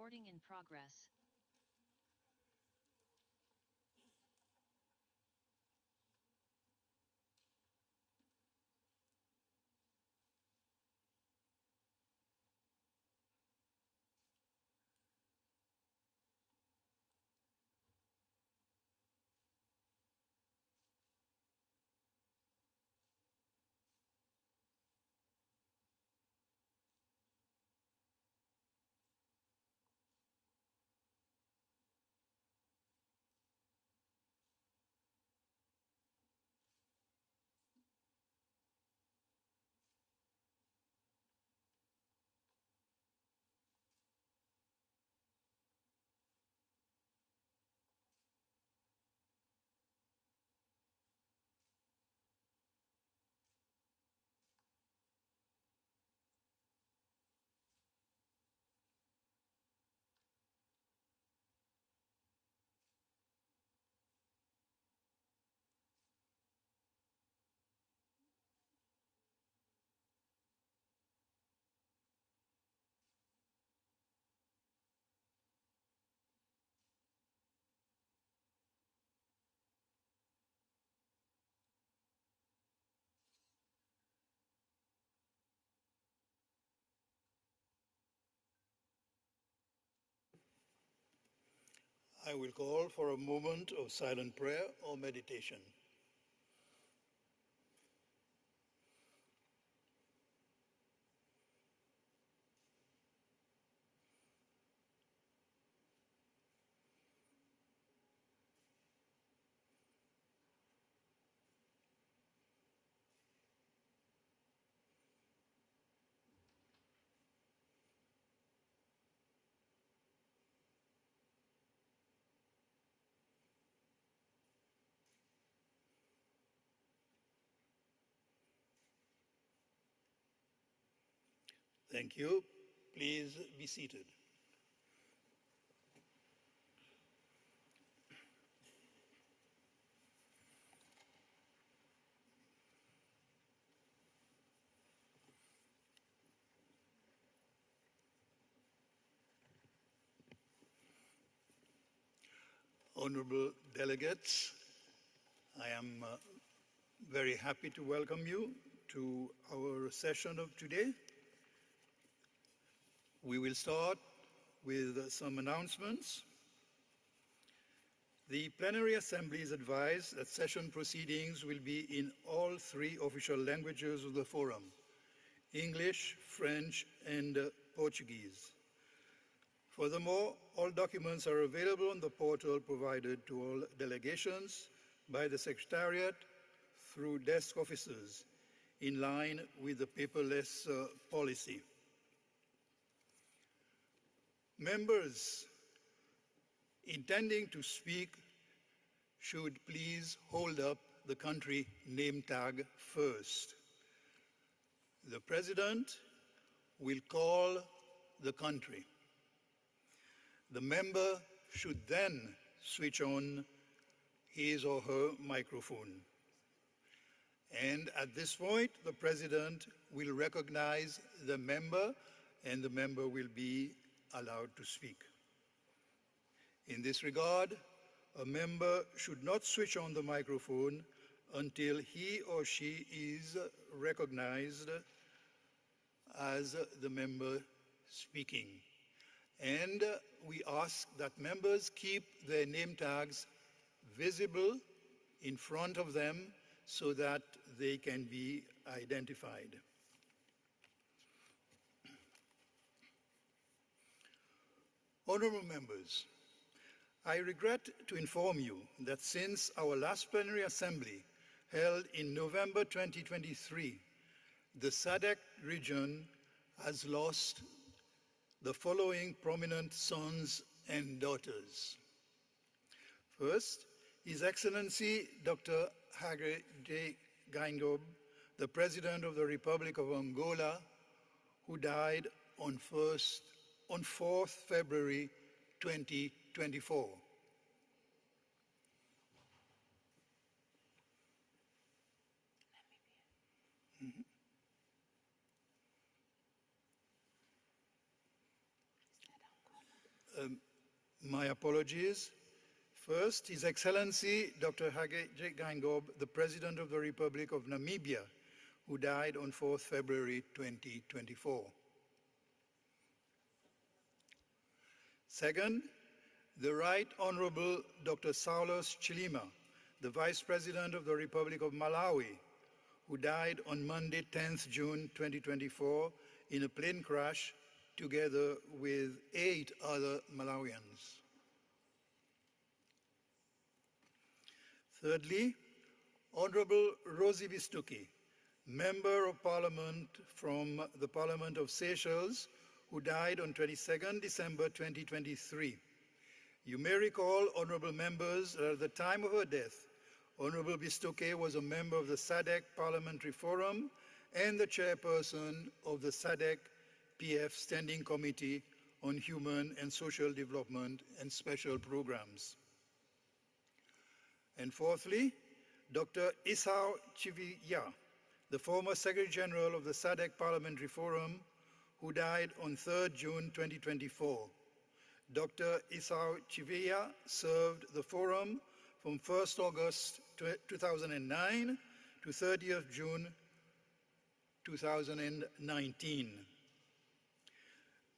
Recording in progress. I will call for a moment of silent prayer or meditation. Thank you. Please be seated. Honorable delegates, I am very happy to welcome you to our session of today. We will start with some announcements. The Plenary Assembly is advised that session proceedings will be in all three official languages of the Forum: English, French, and Portuguese. Furthermore, all documents are available on the portal provided to all delegations by the Secretariat through desk officers, in line with the paperless policy. Members intending to speak should please hold up the country name tag first. The President will call the country. The member should then switch on his or her microphone. And at this point, the President will recognize the member, and the member will be allowed to speak. In this regard, a member should not switch on the microphone until he or she is recognized as the member speaking. And we ask that members keep their name tags visible in front of them so that they can be identified. Honorable members, I regret to inform you that since our last plenary assembly held in November 2023, the SADC region has lost the following prominent sons and daughters. First, His Excellency Dr. Hage Geingob, the President of the Republic of Angola, who died on 4th February 2024. My apologies. First, His Excellency Dr. Hage Geingob, the President of the Republic of Namibia, who died on 4th February 2024. Second, the Right Honorable Dr. Saulos Chilima, the Vice President of the Republic of Malawi, who died on Monday, 10th June 2024 in a plane crash together with 8 other Malawians. Thirdly, Honorable Rosie Bistuki, Member of Parliament from the Parliament of Seychelles, who died on 22nd December 2023. You may recall, honorable members, that at the time of her death, Honorable Bistuke was a member of the SADC Parliamentary Forum and the chairperson of the SADC PF Standing Committee on Human and Social Development and Special Programs. And fourthly, Dr. Isao Chiviya, the former Secretary General of the SADC Parliamentary Forum, who died on 3rd June 2024. Dr. Isao Chiviya served the Forum from 1st August 2009 to 30th June 2019.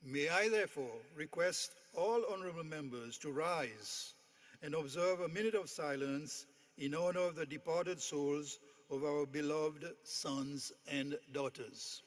May I therefore request all honorable members to rise and observe a minute of silence in honor of the departed souls of our beloved sons and daughters.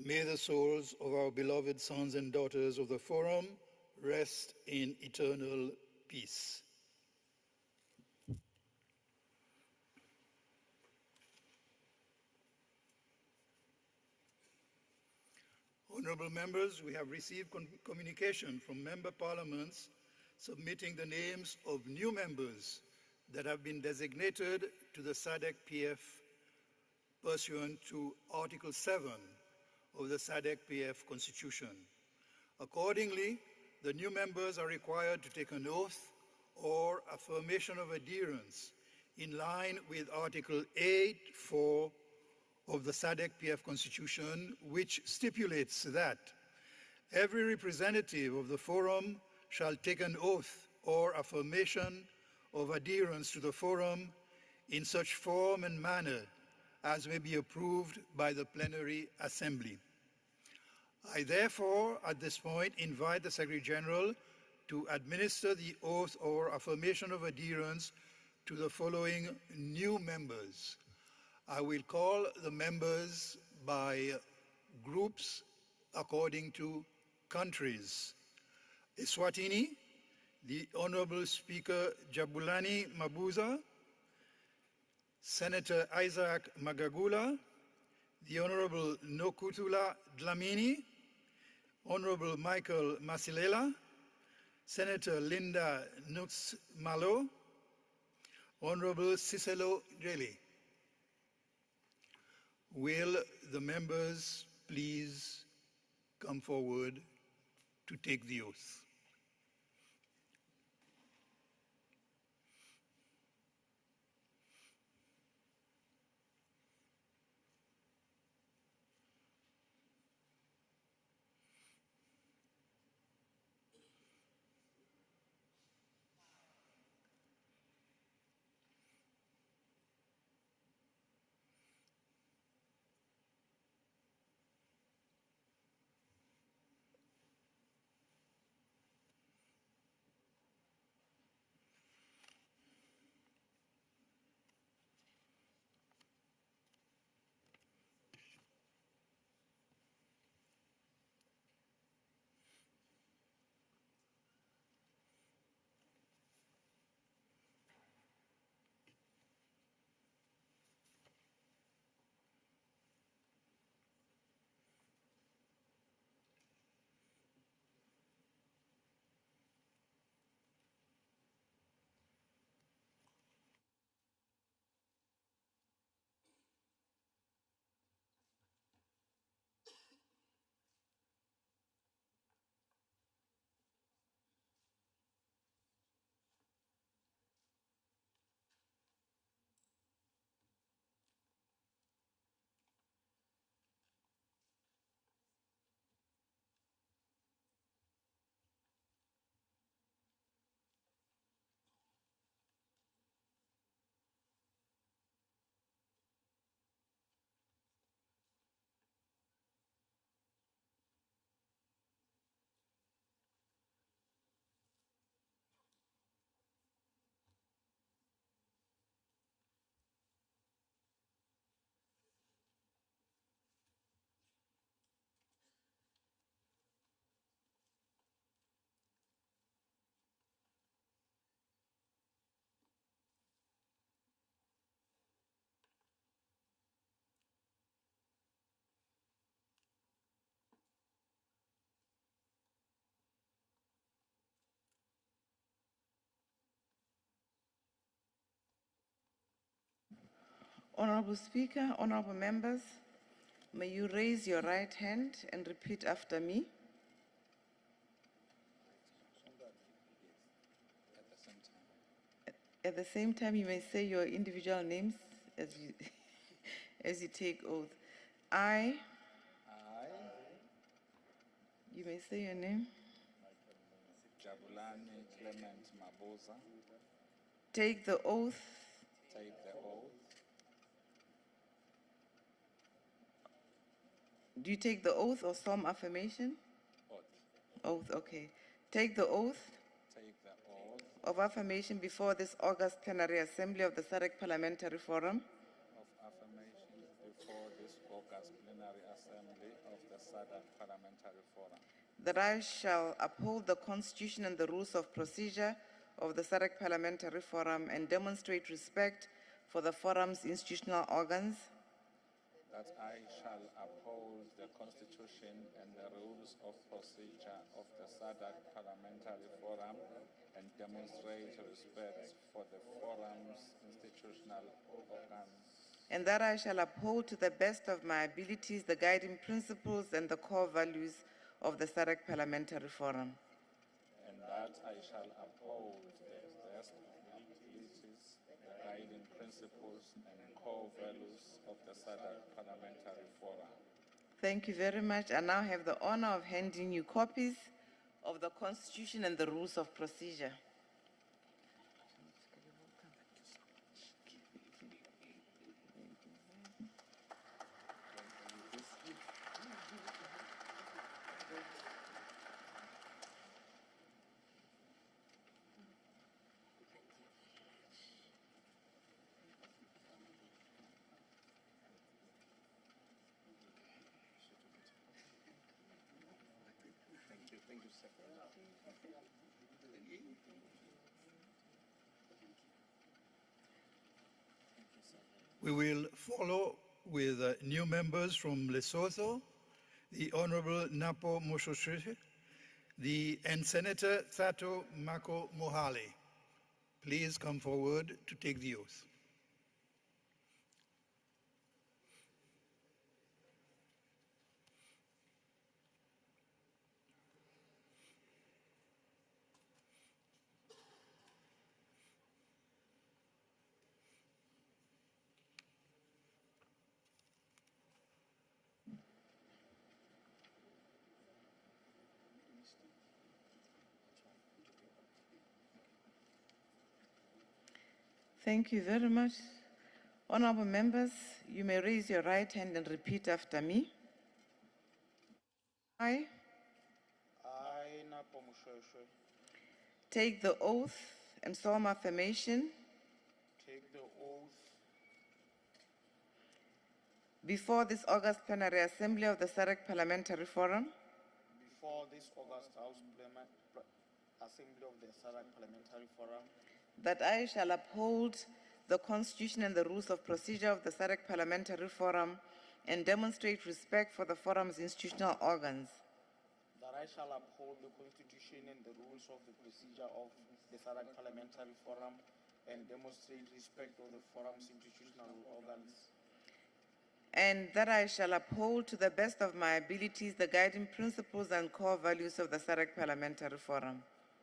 May the souls of our beloved sons and daughters of the Forum rest in eternal peace. Honorable members, we have received communication from member parliaments submitting the names of new members that have been designated to the SADC PF pursuant to Article 7 of the SADC PF Constitution. Accordingly, the new members are required to take an oath or affirmation of adherence in line with Article 8(4) of the SADC PF Constitution, which stipulates that every representative of the Forum shall take an oath or affirmation of adherence to the Forum in such form and manner as may be approved by the Plenary Assembly. I therefore, at this point, invite the Secretary General to administer the oath or affirmation of adherence to the following new members. I will call the members by groups according to countries. Eswatini, the Honorable Speaker Jabulani Mabuza, Senator Isaac Magagula, the Honorable Nokutula Dlamini, Honorable Michael Masilela, Senator Linda Nux Malo, Honorable Cicelo Jeli. Will the members please come forward to take the oath? Honorable Speaker, honorable members, may you raise your right hand and repeat after me. At the same time, you may say your individual names as you, as you take oath. I, you may say your name. Jabulani Clement Mabuza. Take the oath. Take the oath. Do you take the oath or solemn affirmation? Oath. Oath, okay. Take the oath. Take the oath Of affirmation before this August Plenary Assembly of the SADC Parliamentary Forum. of affirmation before this August Plenary Assembly of the SADC Parliamentary Forum. That I shall uphold the Constitution and the rules of procedure of the SADC Parliamentary Forum and demonstrate respect for the forum's institutional organs. That I shall uphold the Constitution and the rules of procedure of the SADC Parliamentary Forum and demonstrate respect for the forum's institutional organs. And that I shall uphold to the best of my abilities the guiding principles and the core values of the SADC Parliamentary Forum. And that I shall uphold the best of my abilities, the guiding principles and core values of the SADC Parliamentary Forum. Thank you very much. I now have the honor of handing you copies of the Constitution and the rules of procedure. Thank you, sir. We will follow with new members from Lesotho, the Honorable Napo Moshoshe, and Senator Thato Mako Mohale. Please come forward to take the oath. Thank you very much. Honorable members, you may raise your right hand and repeat after me. I Napo Moshoshe, take the oath and solemn affirmation take the oath before this August Plenary Assembly of the SADC Parliamentary Forum before this August Assembly of the SADC Parliamentary Forum that I shall uphold the Constitution and the rules of procedure of the SADC Parliamentary Forum and demonstrate respect for the forum's institutional organs. that I shall uphold the Constitution and the rules of the procedure of the SADC Parliamentary Forum and demonstrate respect of the forum's institutional organs. And that I shall uphold to the best of my abilities the guiding principles and core values of the SADC Parliamentary Forum.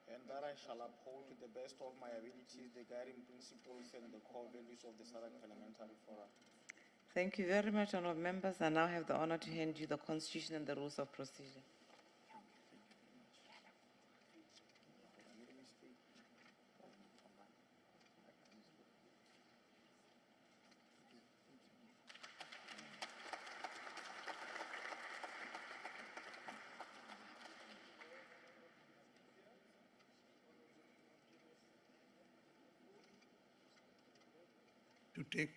And that I shall uphold to the best of my abilities the guiding principles and the core values of the SADC Parliamentary Forum. Thank you very much, honorable members. I now have the honor to hand you the Constitution and the rules of procedure. To take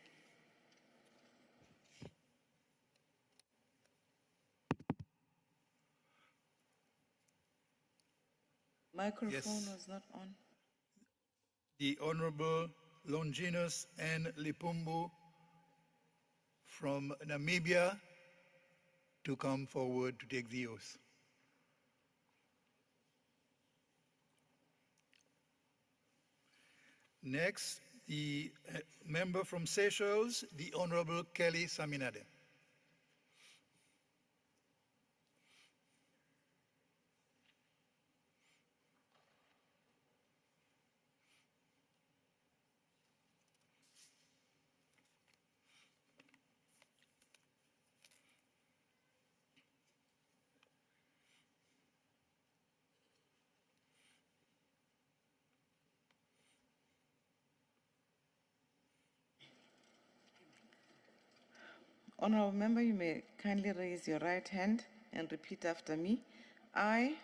Microphone Yes. was not on. the Honorable Longinus N. Lipumbu from Namibia to come forward to take the oath. Next, the member from Seychelles, the Honorable Kelly Saminade. Honorable member, you may kindly raise your right hand and repeat after me. I,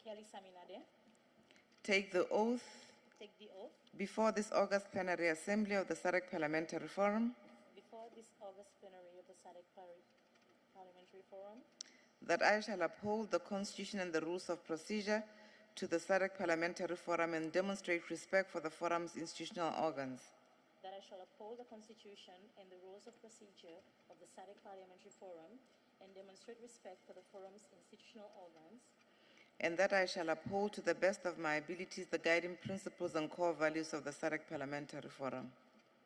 Kelly Saminade, take the oath take the oath before this August Plenary Assembly of the SADC Parliamentary Forum before this August plenary of the SADC Parliamentary Forum that I shall uphold the Constitution and the rules of procedure to the SADC Parliamentary Forum and demonstrate respect for the forum's institutional organs. that I shall uphold the Constitution and the rules of procedure of the SADC Parliamentary Forum and demonstrate respect for the forum's institutional organs, And that I shall uphold to the best of my abilities the guiding principles and core values of the SADC Parliamentary Forum.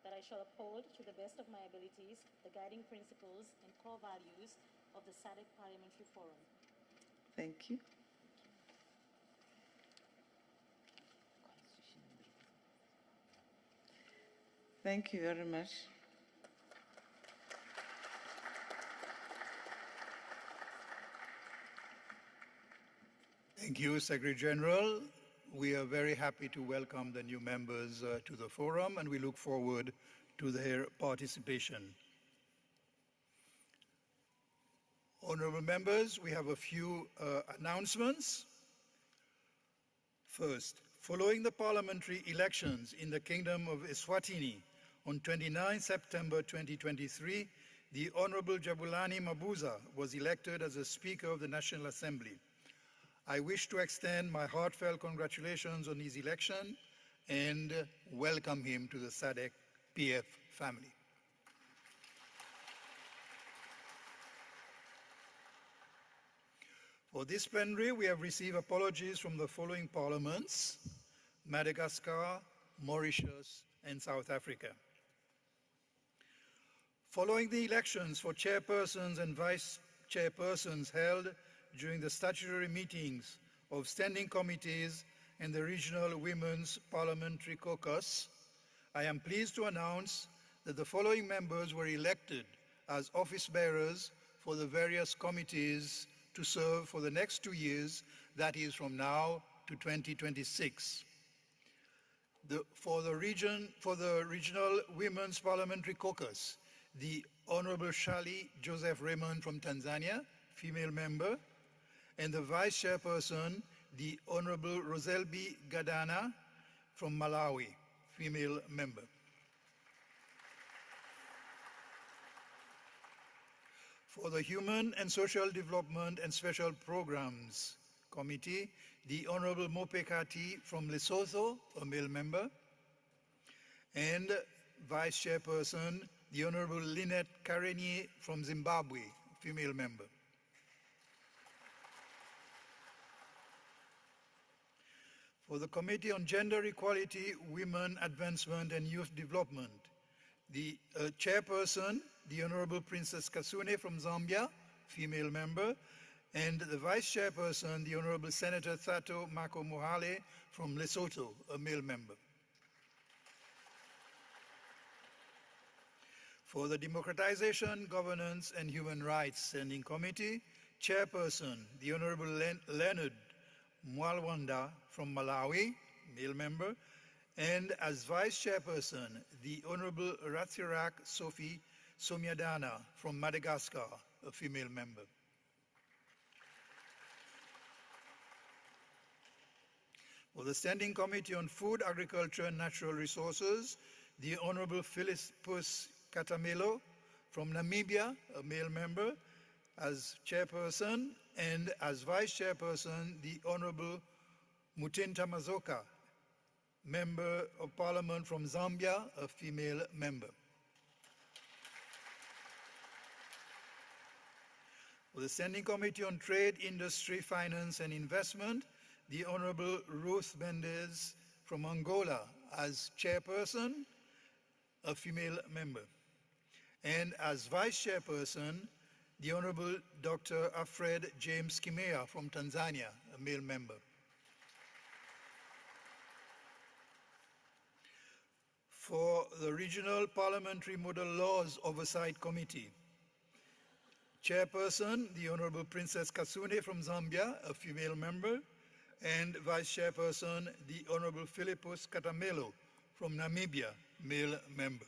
that I shall uphold to the best of my abilities the guiding principles and core values of the SADC Parliamentary Forum. Thank you. Thank you very much. Thank you, Secretary General. We are very happy to welcome the new members to the forum, and we look forward to their participation. Honorable members, we have a few announcements. First, following the parliamentary elections in the Kingdom of Eswatini on 29 September 2023, the Honorable Jabulani Mabuza was elected as the Speaker of the National Assembly. I wish to extend my heartfelt congratulations on his election and welcome him to the SADC PF family. For this plenary, we have received apologies from the following parliaments: Madagascar, Mauritius, and South Africa. Following the elections for chairpersons and vice chairpersons held during the statutory meetings of standing committees and the Regional Women's Parliamentary Caucus, I am pleased to announce that the following members were elected as office bearers for the various committees to serve for the next 2 years, that is from now to 2026. For the Regional Women's Parliamentary Caucus, the Honorable Shali Joseph Raymond from Tanzania, female member, and the Vice Chairperson, the Honorable Roselby Gadana from Malawi, female member. For the Human and Social Development and Special Programs Committee, the Honorable Mope Kati from Lesotho, a male member, and Vice Chairperson, the Honorable Lynette Kareni from Zimbabwe, female member. For the Committee on Gender Equality, Women Advancement and Youth Development, the Chairperson, the Honorable Princess Kasune from Zambia, female member, and the Vice Chairperson, the Honorable Senator Thato Mako Mohale from Lesotho, a male member. For the Democratization, Governance and Human Rights Standing Committee, Chairperson, the Honorable Leonard Mwalwanda from Malawi, male member, and as Vice Chairperson, the Honorable Rathirak Sophie Somiadana from Madagascar, a female member. For the Standing Committee on Food, Agriculture and Natural Resources, the Honorable Philippus Katamelo from Namibia, a male member, as Chairperson, and as Vice Chairperson, the Honorable Mutinta Mazoka, Member of Parliament from Zambia, a female member. For the Standing Committee on Trade, Industry, Finance and Investment, the Honorable Ruth Mendez from Angola as chairperson, a female member. And as vice chairperson, the Honorable Dr. Alfred James Kimea from Tanzania, a male member. For the Regional Parliamentary Model Laws Oversight Committee, chairperson, the Honorable Princess Kasune from Zambia, a female member, and vice chairperson, the Honorable Philippus Katamelo from Namibia, male member.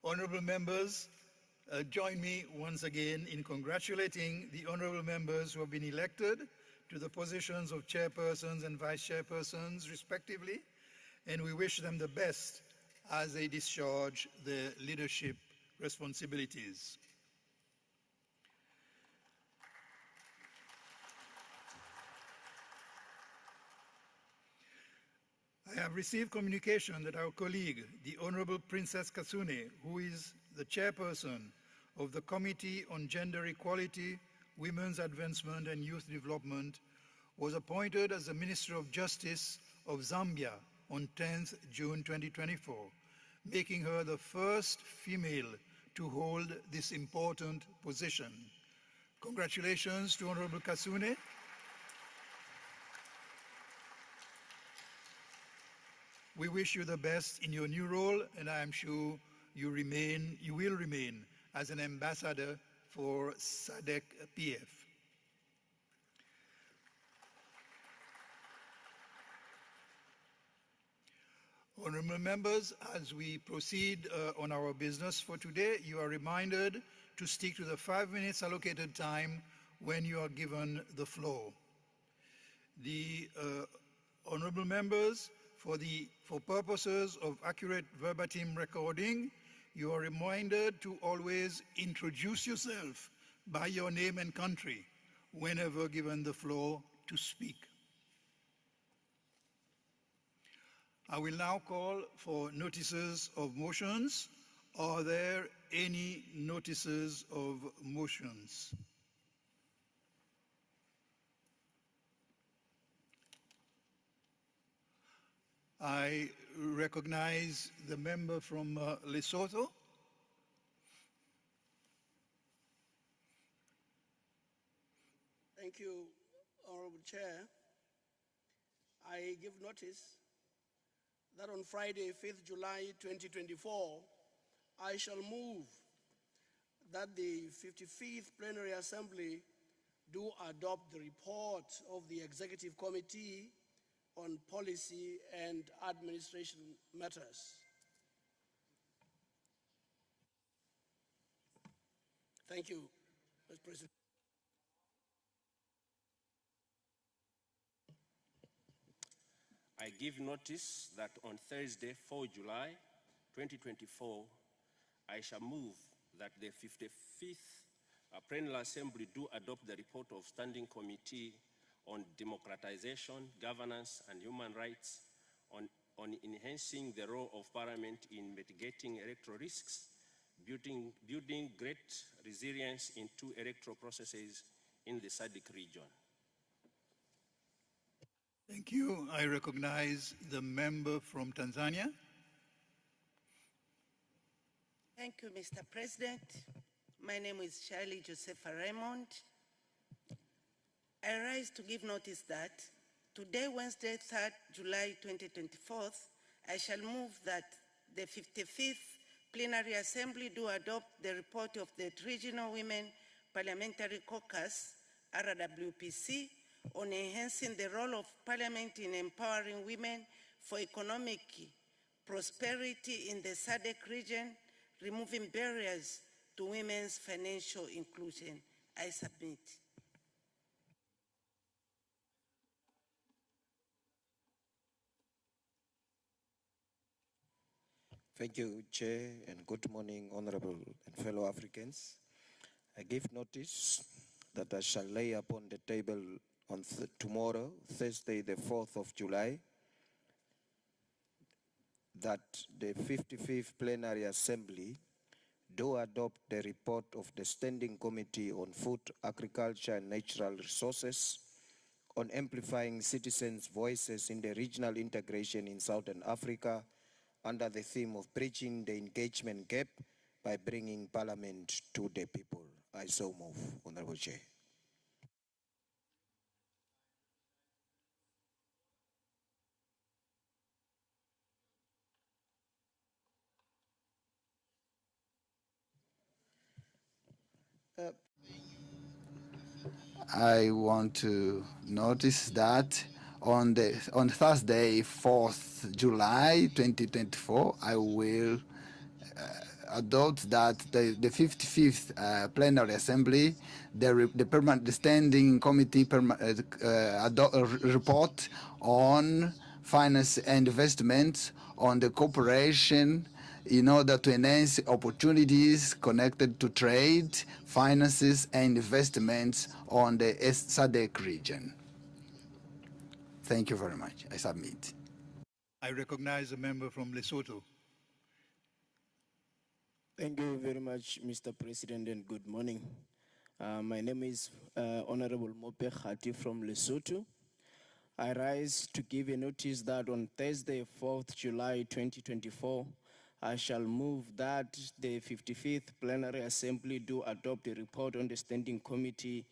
Honorable members, join me once again in congratulating the honorable members who have been elected to the positions of chairpersons and vice chairpersons, respectively, and we wish them the best as they discharge their leadership responsibilities. I have received communication that our colleague, the Honorable Princess Kasune, who is the chairperson of the Committee on Gender Equality, Women's Advancement and Youth Development, was appointed as the Minister of Justice of Zambia on 10th June 2024, making her the first female to hold this important position. Congratulations to Honorable Kasune. We wish you the best in your new role, and I am sure you will remain as an ambassador for SADC-PF. Honorable members, as we proceed on our business for today, you are reminded to stick to the 5 minutes allocated time when you are given the floor. The honorable members, for purposes of accurate verbatim recording, you are reminded to always introduce yourself by your name and country whenever given the floor to speak. I will now call for notices of motions. Are there any notices of motions? I recognize the member from Lesotho. Thank you, Honorable Chair. I give notice that on Friday, 5th July 2024, I shall move that the 55th Plenary Assembly do adopt the report of the Executive Committee on Policy and Administration Matters. Thank you, Mr. President. I give notice that on Thursday, 4 July 2024, I shall move that the 55th Plenary Assembly do adopt the report of Standing Committee on Democratization, Governance and Human Rights on enhancing the role of Parliament in mitigating electoral risks, building great resilience into electoral processes in the SADC region. Thank you. I recognize the member from Tanzania. Thank you, Mr. President. My name is Charlie Josepha Raymond. I rise to give notice that today, Wednesday, 3rd July 2024, I shall move that the 55th Plenary Assembly do adopt the report of the Regional Women Parliamentary Caucus, RWPC, on enhancing the role of Parliament in empowering women for economic prosperity in the SADC region, removing barriers to women's financial inclusion. I submit. Thank you, Chair, and good morning, Honorable and fellow Africans. I give notice that I shall lay upon the table on tomorrow, Thursday, the 4th of July, that the 55th Plenary Assembly do adopt the report of the Standing Committee on Food, Agriculture and Natural Resources on amplifying citizens' voices in the regional integration in Southern Africa under the theme of bridging the engagement gap by bringing Parliament to the people. I so move, Honorable Chair. I want to notice that on Thursday, 4th July 2024, I will adopt that the 55th Plenary Assembly, the Standing Committee report on finance and investment on the cooperation in order to enhance opportunities connected to trade, finances, and investments on the SADC region. Thank you very much. I submit. I recognize a member from Lesotho. Thank you very much, Mr. President, and good morning. My name is Honorable Mope Khati from Lesotho. I rise to give a notice that on Thursday, 4th July 2024, I shall move that the 55th Plenary Assembly do adopt a report on the Standing Committee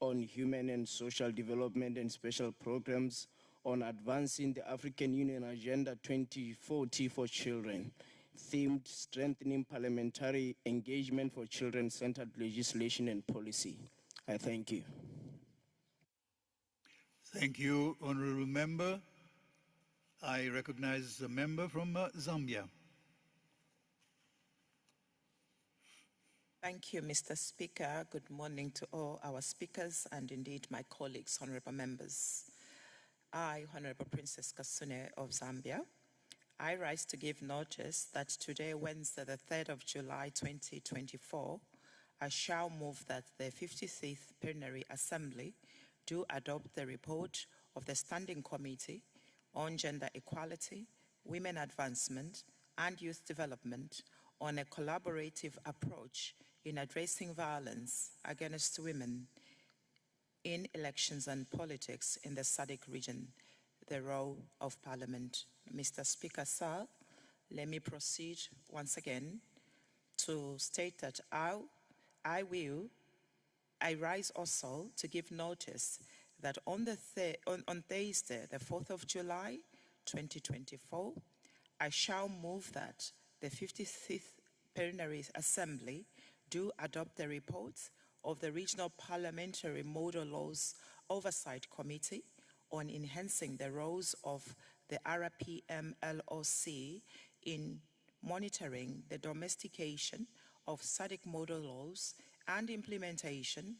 on Human and Social Development and Special Programs on advancing the African Union Agenda 2040 for children, themed strengthening parliamentary engagement for children-centered legislation and policy. I thank you. Thank you, Honorable Member. I recognize a member from Zambia. Thank you, Mr. Speaker. Good morning to all our speakers and indeed my colleagues, honorable members. I, Honorable Princess Kasune of Zambia, I rise to give notice that today, Wednesday, the 3rd of July, 2024, I shall move that the 55th Plenary Assembly do adopt the report of the Standing Committee on Gender Equality, Women Advancement, and Youth Development on a collaborative approach in addressing violence against women in elections and politics in the SADC region, the role of Parliament. Mr. Speaker, sir, let me proceed once again to state that I rise also to give notice that on Thursday, the 4th of July, 2024, I shall move that the 55th Plenary Assembly do adopt the reports of the Regional Parliamentary Model Laws Oversight Committee on enhancing the roles of the RPMLOC in monitoring the domestication of SADC model laws and implementation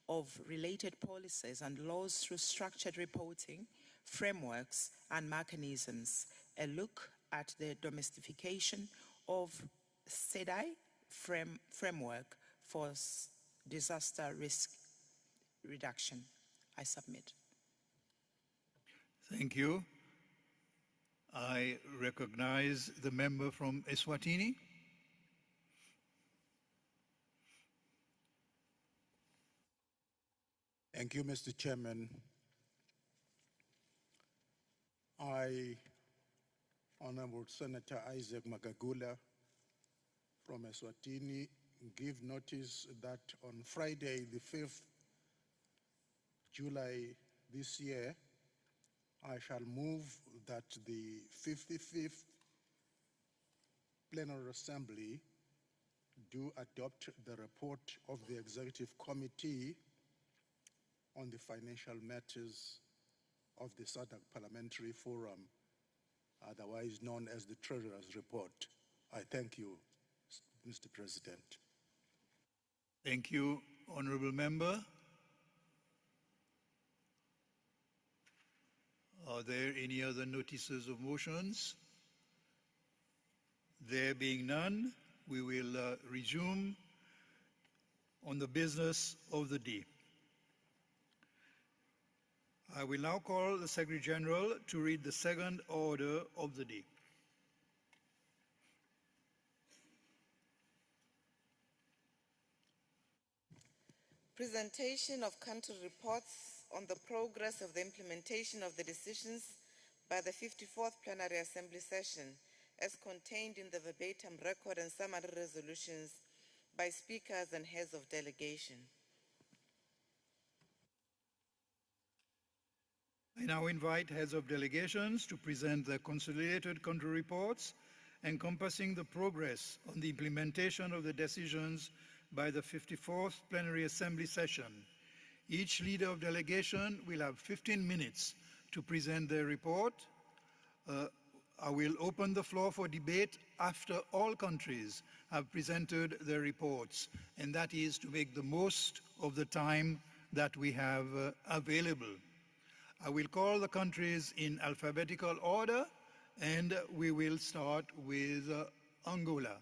of related policies and laws through structured reporting, frameworks, and mechanisms. A look at the domestication of SEDI framework for disaster risk reduction. I submit. Thank you. I recognize the member from Eswatini. Thank you, Mr. Chairman. I, Honorable Senator Isaac Magagula from Eswatini, give notice that on Friday, the 5th July this year, I shall move that the 55th Plenary Assembly do adopt the report of the Executive Committee on the financial matters of the SADC Parliamentary Forum, otherwise known as the Treasurer's Report. I thank you, Mr. President. Thank you, Honorable Member. Are there any other notices of motions? There being none, we will resume on the business of the day. I will now call the Secretary General to read the second order of the day. Presentation of country reports on the progress of the implementation of the decisions by the 54th Plenary Assembly Session as contained in the verbatim record and summary resolutions by speakers and heads of delegation. I now invite heads of delegations to present their consolidated country reports encompassing the progress on the implementation of the decisions by the 54th Plenary Assembly Session. Each leader of delegation will have 15 minutes to present their report. I will open the floor for debate after all countries have presented their reports, and that is to make the most of the time that we have available. I will call the countries in alphabetical order, and we will start with Angola.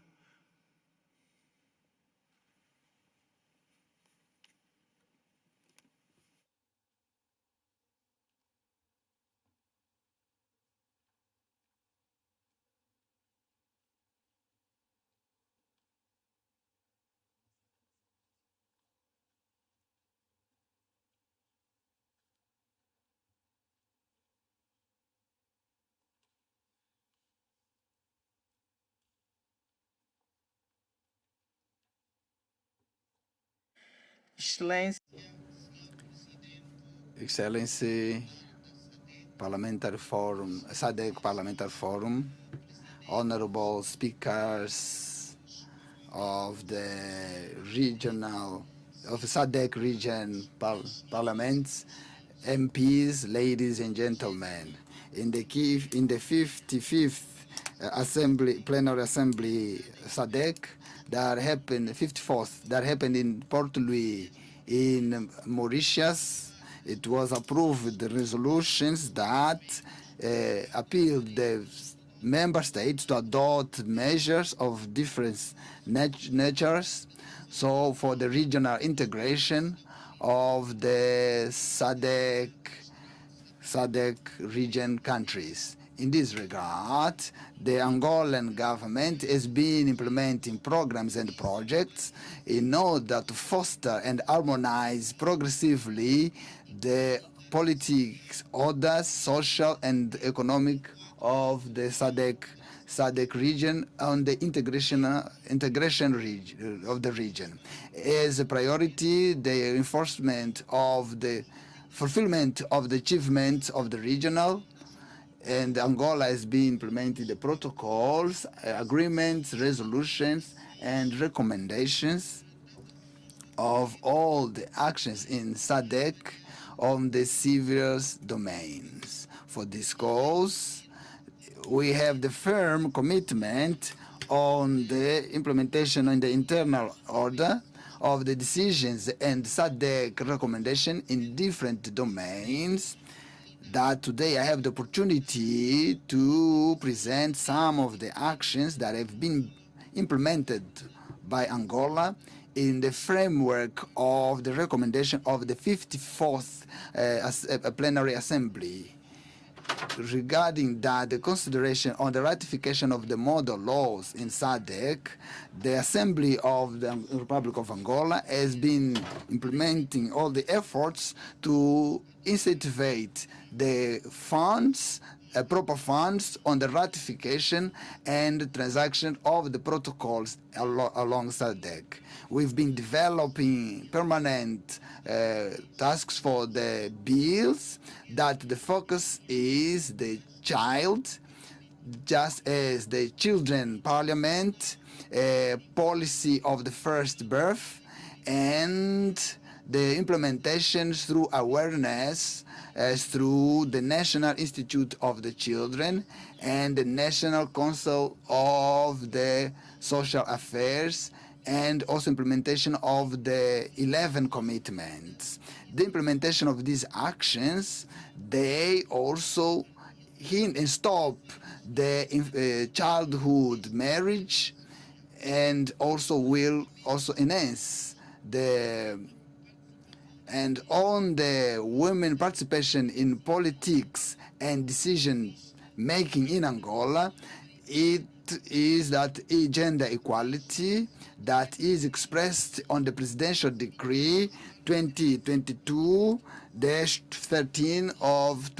Excellency, Parliamentary Forum, SADC Parliamentary Forum, honorable speakers of the SADC region parliaments, MPs, ladies and gentlemen. In the 55th Plenary Assembly SADC, that happened, 54th, that happened in Port Louis in Mauritius. It was approved the resolutions that appealed the member states to adopt measures of different natures, so for the regional integration of the SADC region countries. In this regard, the Angolan government has been implementing programs and projects in order to foster and harmonize progressively the politics, order, social and economic of the SADC region on the integration of the region. As a priority, the enforcement of the fulfillment of the achievements of the regional, and Angola has been implementing the protocols, agreements, resolutions, and recommendations of all the actions in SADC on the serious domains. For this cause, we have the firm commitment on the implementation in the internal order of the decisions and SADC recommendation in different domains, that today I have the opportunity to present some of the actions that have been implemented by Angola in the framework of the recommendation of the 54th Plenary Assembly. Regarding that, the consideration on the ratification of the model laws in SADC, the Assembly of the Republic of Angola has been implementing all the efforts to incentivize the funds, proper funds on the ratification and transaction of the protocols along SADC. We've been developing permanent tasks for the bills that the focus is the child, just as the children parliament, policy of the first birth, and the implementation through awareness through the National Institute of the Children and the National Council of the Social Affairs, and also implementation of the 11 commitments. The implementation of these actions, they also stop the childhood marriage, and also will also enhance the and on the women participation in politics and decision making in Angola. it is that gender equality that is expressed on the Presidential Decree 2022-13 of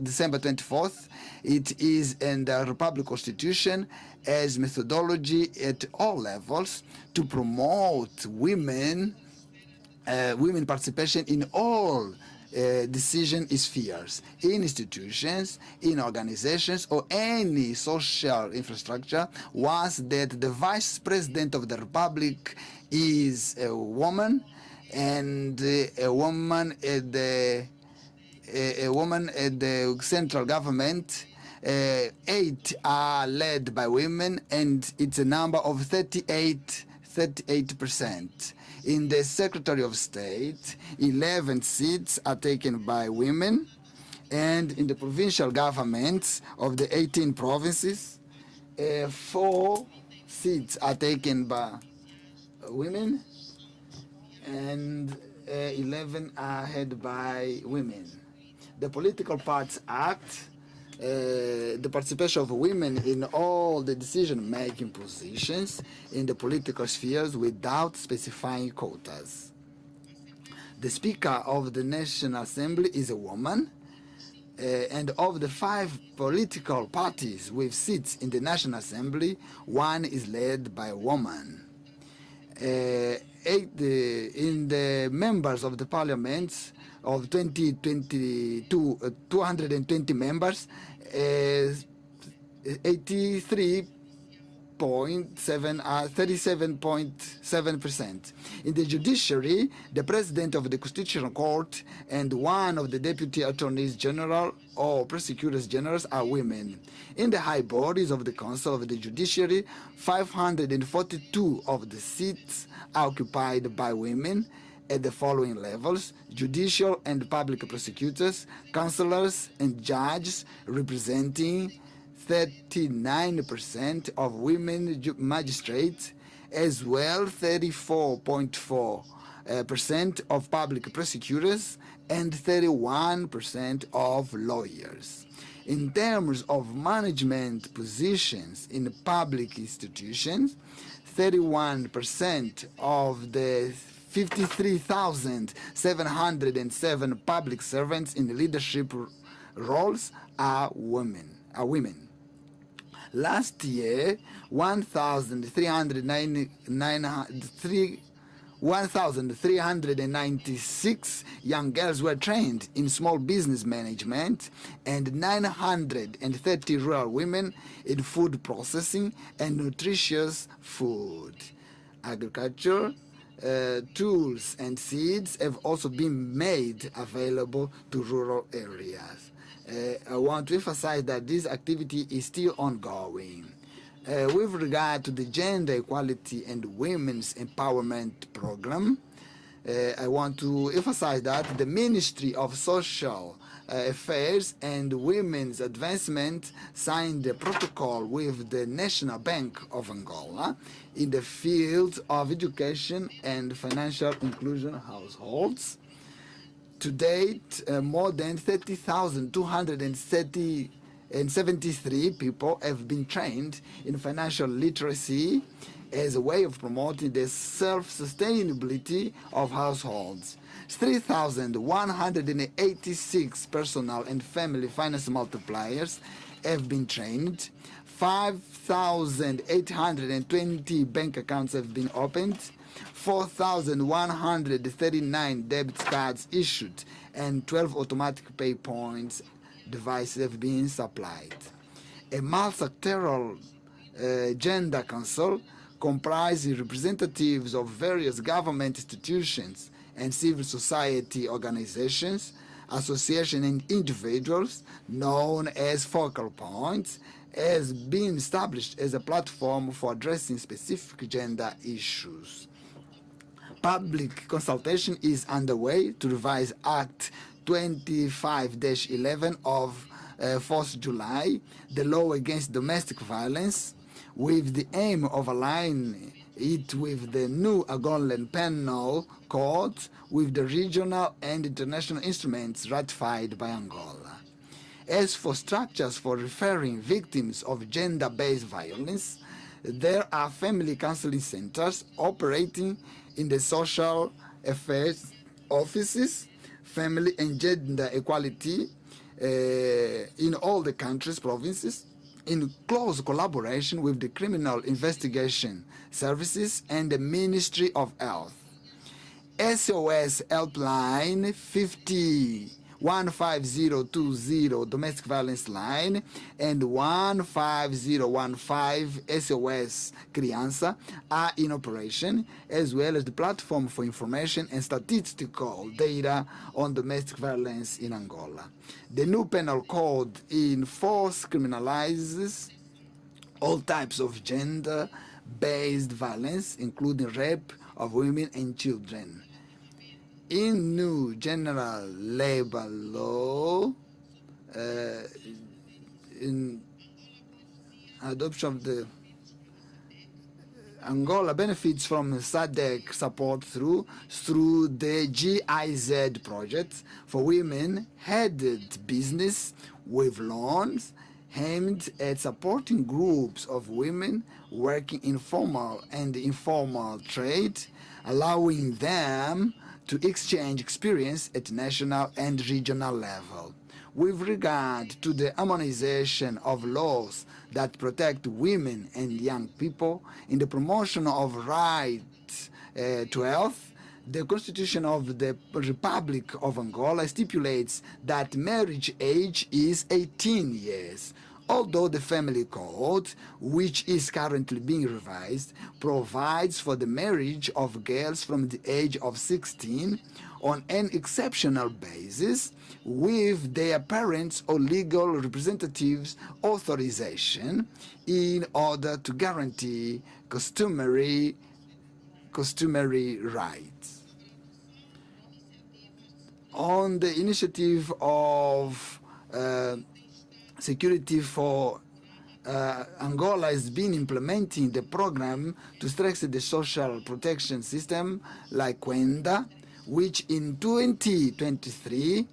December 24th. It is in the Republic Constitution as methodology at all levels to promote women participation in all decision spheres, in institutions, in organizations, or any social infrastructure, once that the Vice President of the Republic is a woman, and a woman at the central government. 8 are led by women, and it's a number of 38%. In the Secretary of State, 11 seats are taken by women, and in the provincial governments of the 18 provinces, 4 seats are taken by women, and 11 are held by women. The Political Parties Act, the participation of women in all the decision-making positions in the political spheres without specifying quotas. The Speaker of the National Assembly is a woman, and of the 5 political parties with seats in the National Assembly, 1 is led by a woman. In the members of the parliaments of 2022, 220 members, 37.7%. In the judiciary, the President of the Constitutional Court and 1 of the Deputy Attorneys General or Prosecutors General are women. In the high bodies of the Council of the Judiciary, 542 of the seats are occupied by women at the following levels: judicial and public prosecutors, councillors, and judges, representing 39% of women magistrates, as well 34.4% of public prosecutors, and 31% of lawyers. In terms of management positions in public institutions, 31% of the 53,707 public servants in leadership roles are women. Last year, 1,396 young girls were trained in small business management, and 930 rural women in food processing and nutritious food. Agriculture, tools and seeds have also been made available to rural areas. I want to emphasize that this activity is still ongoing. With regard to the Gender Equality and Women's Empowerment Program, I want to emphasize that the Ministry of Social Affairs and Women's Advancement signed a protocol with the National Bank of Angola in the field of education and financial inclusion households. To date, more than 30,273 people have been trained in financial literacy as a way of promoting the self-sustainability of households. 3,186 personal and family finance multipliers have been trained. 5,820 bank accounts have been opened. 4,139 debit cards issued, and 12 automatic pay points devices have been supplied. A multi-sectoral gender council comprising representatives of various government institutions and civil society organizations, associations, and individuals, known as focal points, has been established as a platform for addressing specific gender issues. Public consultation is underway to revise Act 25-11 of 4th July, the law against domestic violence, with the aim of aligning it with the new Angolan Penal Code with the regional and international instruments ratified by Angola. As for structures for referring victims of gender-based violence, there are family counseling centers operating in the social affairs offices, family and gender equality in all the countries, provinces, in close collaboration with the Criminal Investigation Services and the Ministry of Health. SOS Helpline 15020 Domestic Violence Line and 15015 SOS Criança are in operation, as well as the platform for information and statistical data on domestic violence in Angola. The new penal code in force criminalizes all types of gender-based violence, including rape of women and children. In new general labor law, in adoption of the Angola benefits from SADC support through the GIZ project for women-headed business with loans aimed at supporting groups of women working in formal and informal trade, allowing them to exchange experience at national and regional level. With regard to the harmonization of laws that protect women and young people in the promotion of rights to health, the Constitution of the Republic of Angola stipulates that marriage age is 18 years. Although the Family Code, which is currently being revised, provides for the marriage of girls from the age of 16 on an exceptional basis with their parents' or legal representatives' authorization in order to guarantee customary rights. On the initiative of Security for Angola has been implementing the program to strengthen the social protection system like Quenda, which in 2023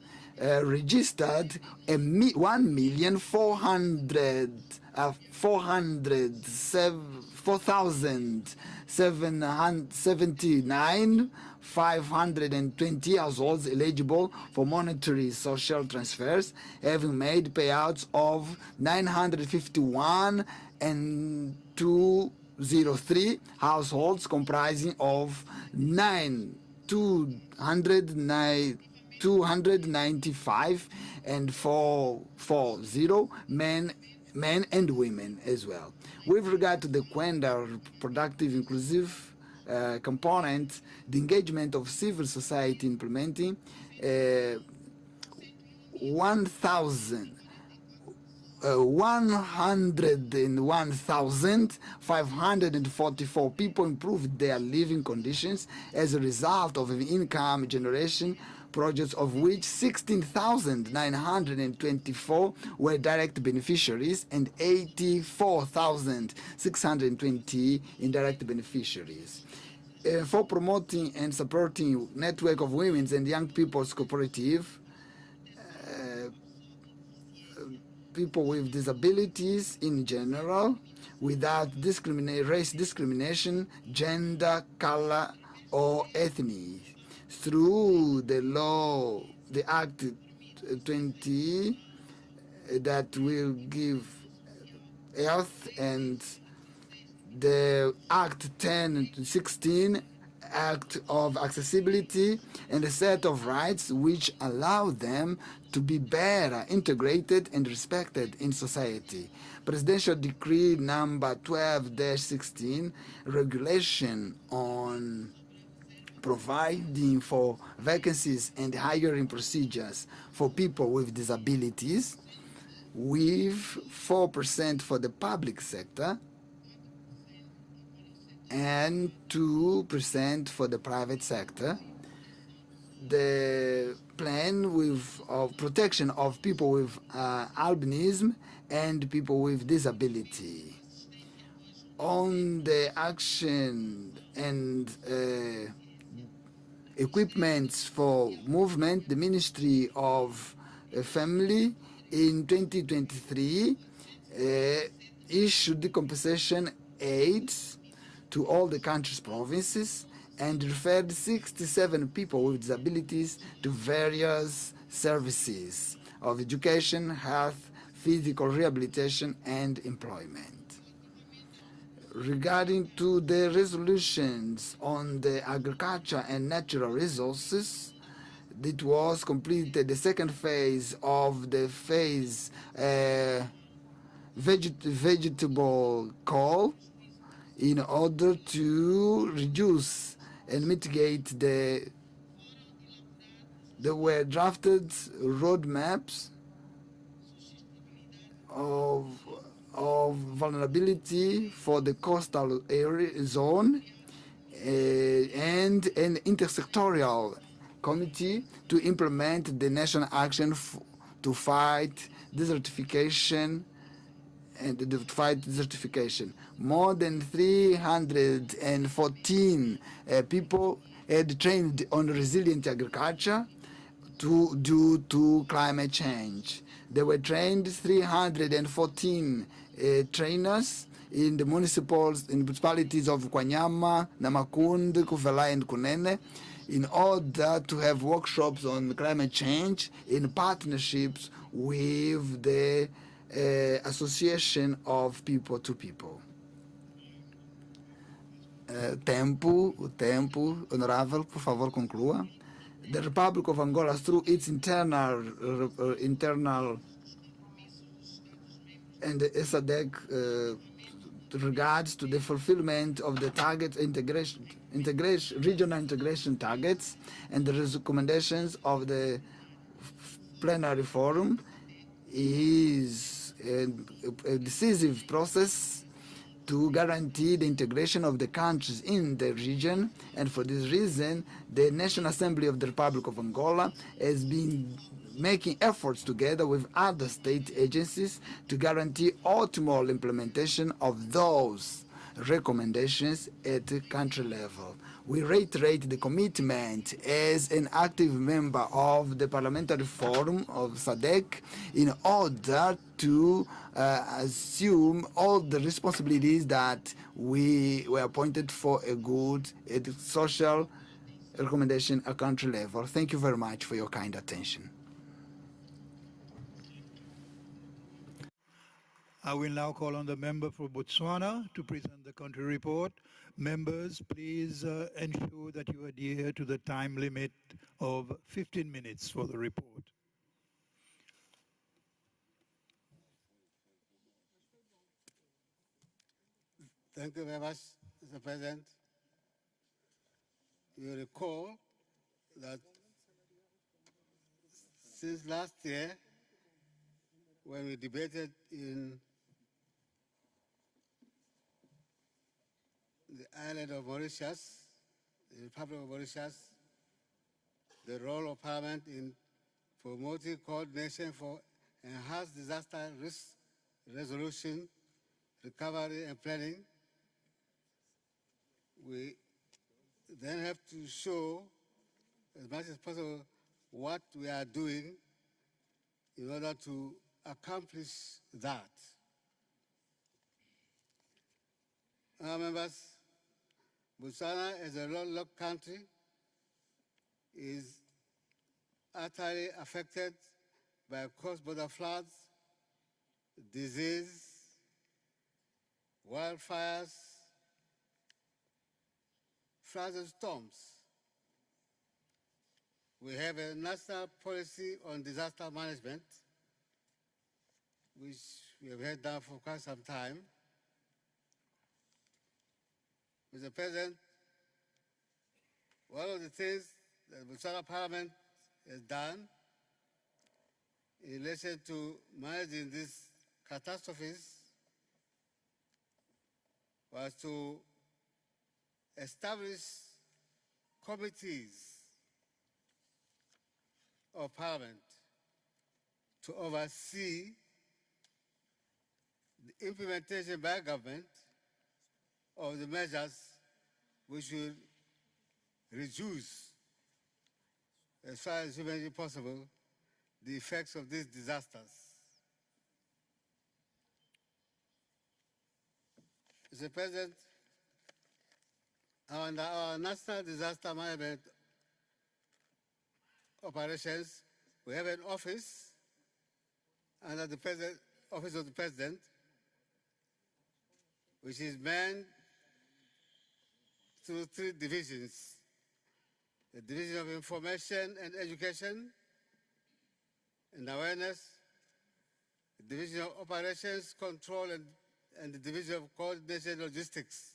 registered 4,779 520 households eligible for monetary social transfers, having made payouts of 951 and 203 households comprising of 295 and 440 men and women as well. With regard to the Quenda productive inclusive component, the engagement of civil society implementing 101,544 people improved their living conditions as a result of income generation projects, of which 16,924 were direct beneficiaries and 84,620 indirect beneficiaries. For promoting and supporting network of women's and young people's cooperative, people with disabilities in general, without race discrimination, gender, color, or ethnicity. Through the law, the Act 20 that will give health, and the Act 1016, Act of Accessibility, and a set of rights which allow them to be better integrated and respected in society. Presidential Decree number 12-16, regulation on providing for vacancies and hiring procedures for people with disabilities, with 4% for the public sector and 2% for the private sector. The plan of protection of people with albinism and people with disability. On the action and equipments for movement, the Ministry of Family in 2023 issued compensation aids to all the country's provinces and referred 67 people with disabilities to various services of education, health, physical rehabilitation, and employment. Regarding to the resolutions on the agriculture and natural resources, it was completed the second phase of the phase vegetable call in order to reduce and mitigate there were drafted roadmaps of vulnerability for the coastal area zone and an intersectorial committee to implement the national action to fight desertification and to fight desertification. More than 314 people had trained on resilient agriculture due to climate change. They were trained 314 trainers in the municipalities of Kwanyama, Namakund, Kuvela, and Kunene, in order to have workshops on climate change in partnerships with the Association of People to People. Tempo, honorável, por favor, conclua. The Republic of Angola, through its internal and the SADC regards to the fulfillment of the target regional integration targets and the recommendations of the plenary forum, is a decisive process to guarantee the integration of the countries in the region, and for this reason the National Assembly of the Republic of Angola has been making efforts together with other state agencies to guarantee optimal implementation of those recommendations at the country level. We reiterate the commitment as an active member of the Parliamentary Forum of SADC in order to assume all the responsibilities that we were appointed for a good social recommendation at country level. Thank you very much for your kind attention. I will now call on the member for Botswana to present the country report. Members, please ensure that you adhere to the time limit of 15 minutes for the report. Thank you very much, Mr. President. You recall that since last year, when we debated in the island of Mauritius, the Republic of Mauritius, the role of Parliament in promoting coordination for enhanced disaster risk resolution, recovery and planning. We then have to show as much as possible what we are doing in order to accomplish that. Our members, Botswana as a landlocked country is utterly affected by cross-border floods, disease, wildfires, floods and storms. We have a national policy on disaster management, which we have had down for quite some time. Mr. President, one of the things that the Botswana Parliament has done in relation to managing these catastrophes was to establish committees of Parliament to oversee the implementation by government of the measures which will reduce, as far as humanly possible, the effects of these disasters. Mr. President, under our National Disaster Management Operations, we have an office under the Office of the President, which is manned through 3 divisions: the Division of Information and Education and Awareness, the Division of Operations Control, and the Division of Coordination and Logistics.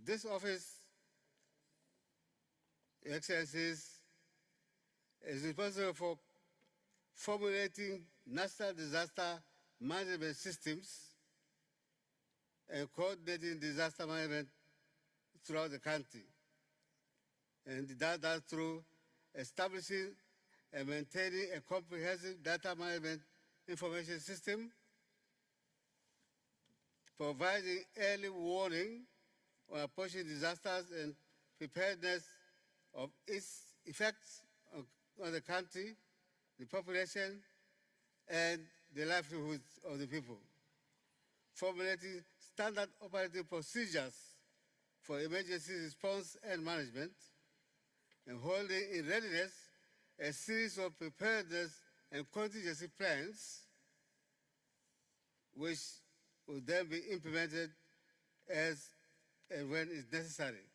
This office, Your Excellencies, is responsible for formulating national disaster management systems and coordinating disaster management throughout the country. And it does that through establishing and maintaining a comprehensive data management information system, providing early warning on approaching disasters and preparedness of its effects on the country, the population, and the livelihoods of the people. Formulating standard operating procedures for emergency response and management, and holding in readiness a series of preparedness and contingency plans, which will then be implemented as and when it's necessary.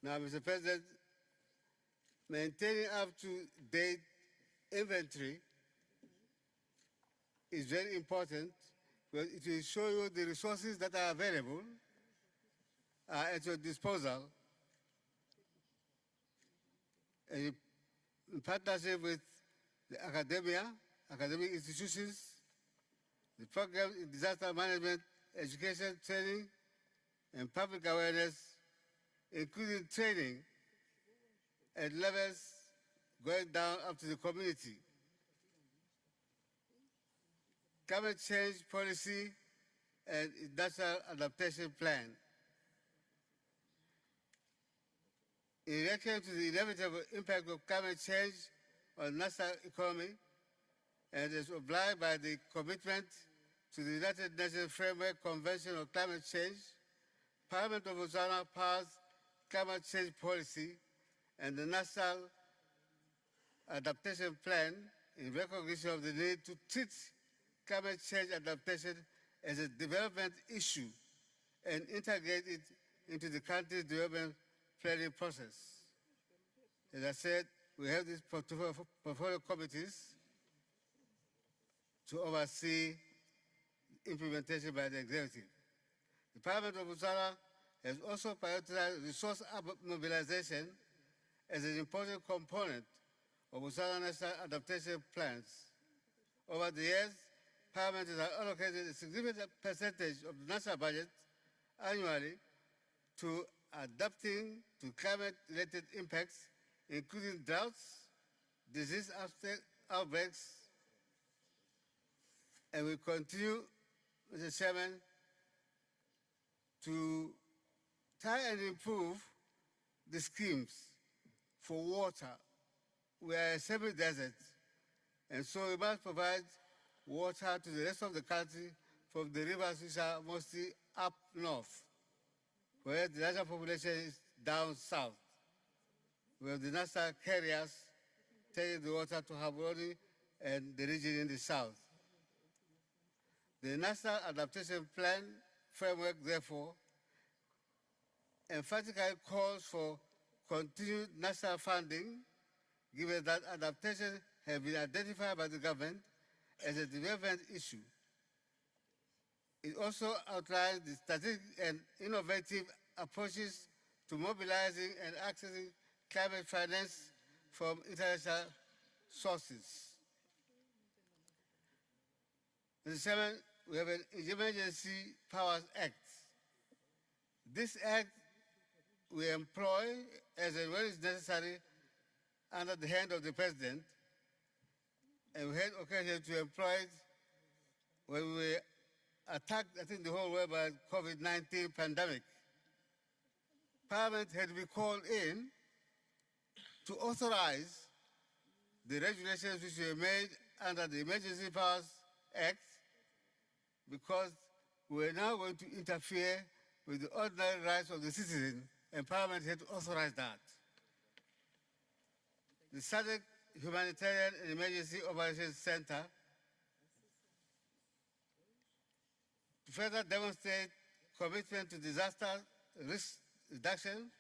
Now, Mr. President, maintaining up-to-date inventory is very important because it will show you the resources that are available at your disposal, and in partnership with the academic institutions, the program in disaster management, education, training, and public awareness, including training at levels going down up to the community. Climate change policy and industrial adaptation plan. In reaction to the inevitable impact of climate change on national economy, and is obliged by the commitment to the United Nations Framework Convention on Climate Change, Parliament of Botswana passed climate change policy and the National Adaptation Plan in recognition of the need to treat climate change adaptation as a development issue and integrate it into the country's development planning process. As I said, we have these portfolio committees to oversee implementation by the executive. The Parliament of Botswana has also prioritized resource mobilization as an important component of Botswana national adaptation plans. Over the years, Parliament has allocated a significant percentage of the national budget annually to adapting to climate-related impacts, including droughts, disease outbreaks, and we continue, Mr. Chairman, to try and improve the schemes for water. We are a semi-desert, and so we must provide water to the rest of the country from the rivers which are mostly up north, whereas the larger population is down south, where the national carriers taking the water to Haburoni and the region in the south. The National Adaptation Plan framework, therefore, emphatically calls for continued national funding, given that adaptation has been identified by the government as a development issue. It also outlines the strategic and innovative approaches to mobilizing and accessing climate finance from international sources. Mr. Chairman, we have an Emergency Powers Act. This act we employ as and when is necessary under the hand of the President, and we had occasion to employ it when we were attacked, I think, the whole world by COVID-19 pandemic. Parliament had to be called in to authorize the regulations which were made under the Emergency Powers Act because we are now going to interfere with the ordinary rights of the citizen, and Parliament had to authorize that. The SADC Humanitarian and Emergency Operations Center, to further demonstrate commitment to disaster risk reduction,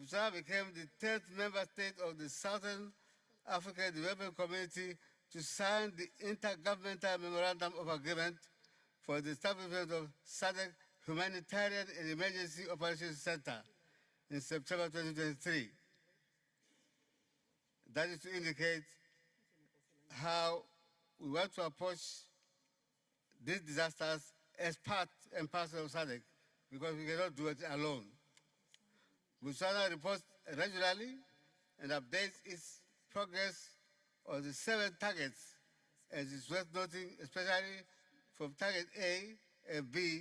Botswana became the 10th member state of the Southern African Development Community to sign the Intergovernmental Memorandum of Agreement for the establishment of SADC Humanitarian and Emergency Operations Center in September 2023. That is to indicate how we want to approach these disasters as part and parcel of SADC, because we cannot do it alone. Botswana reports regularly and updates its progress on the 7 targets, as is worth noting, especially from target A and B,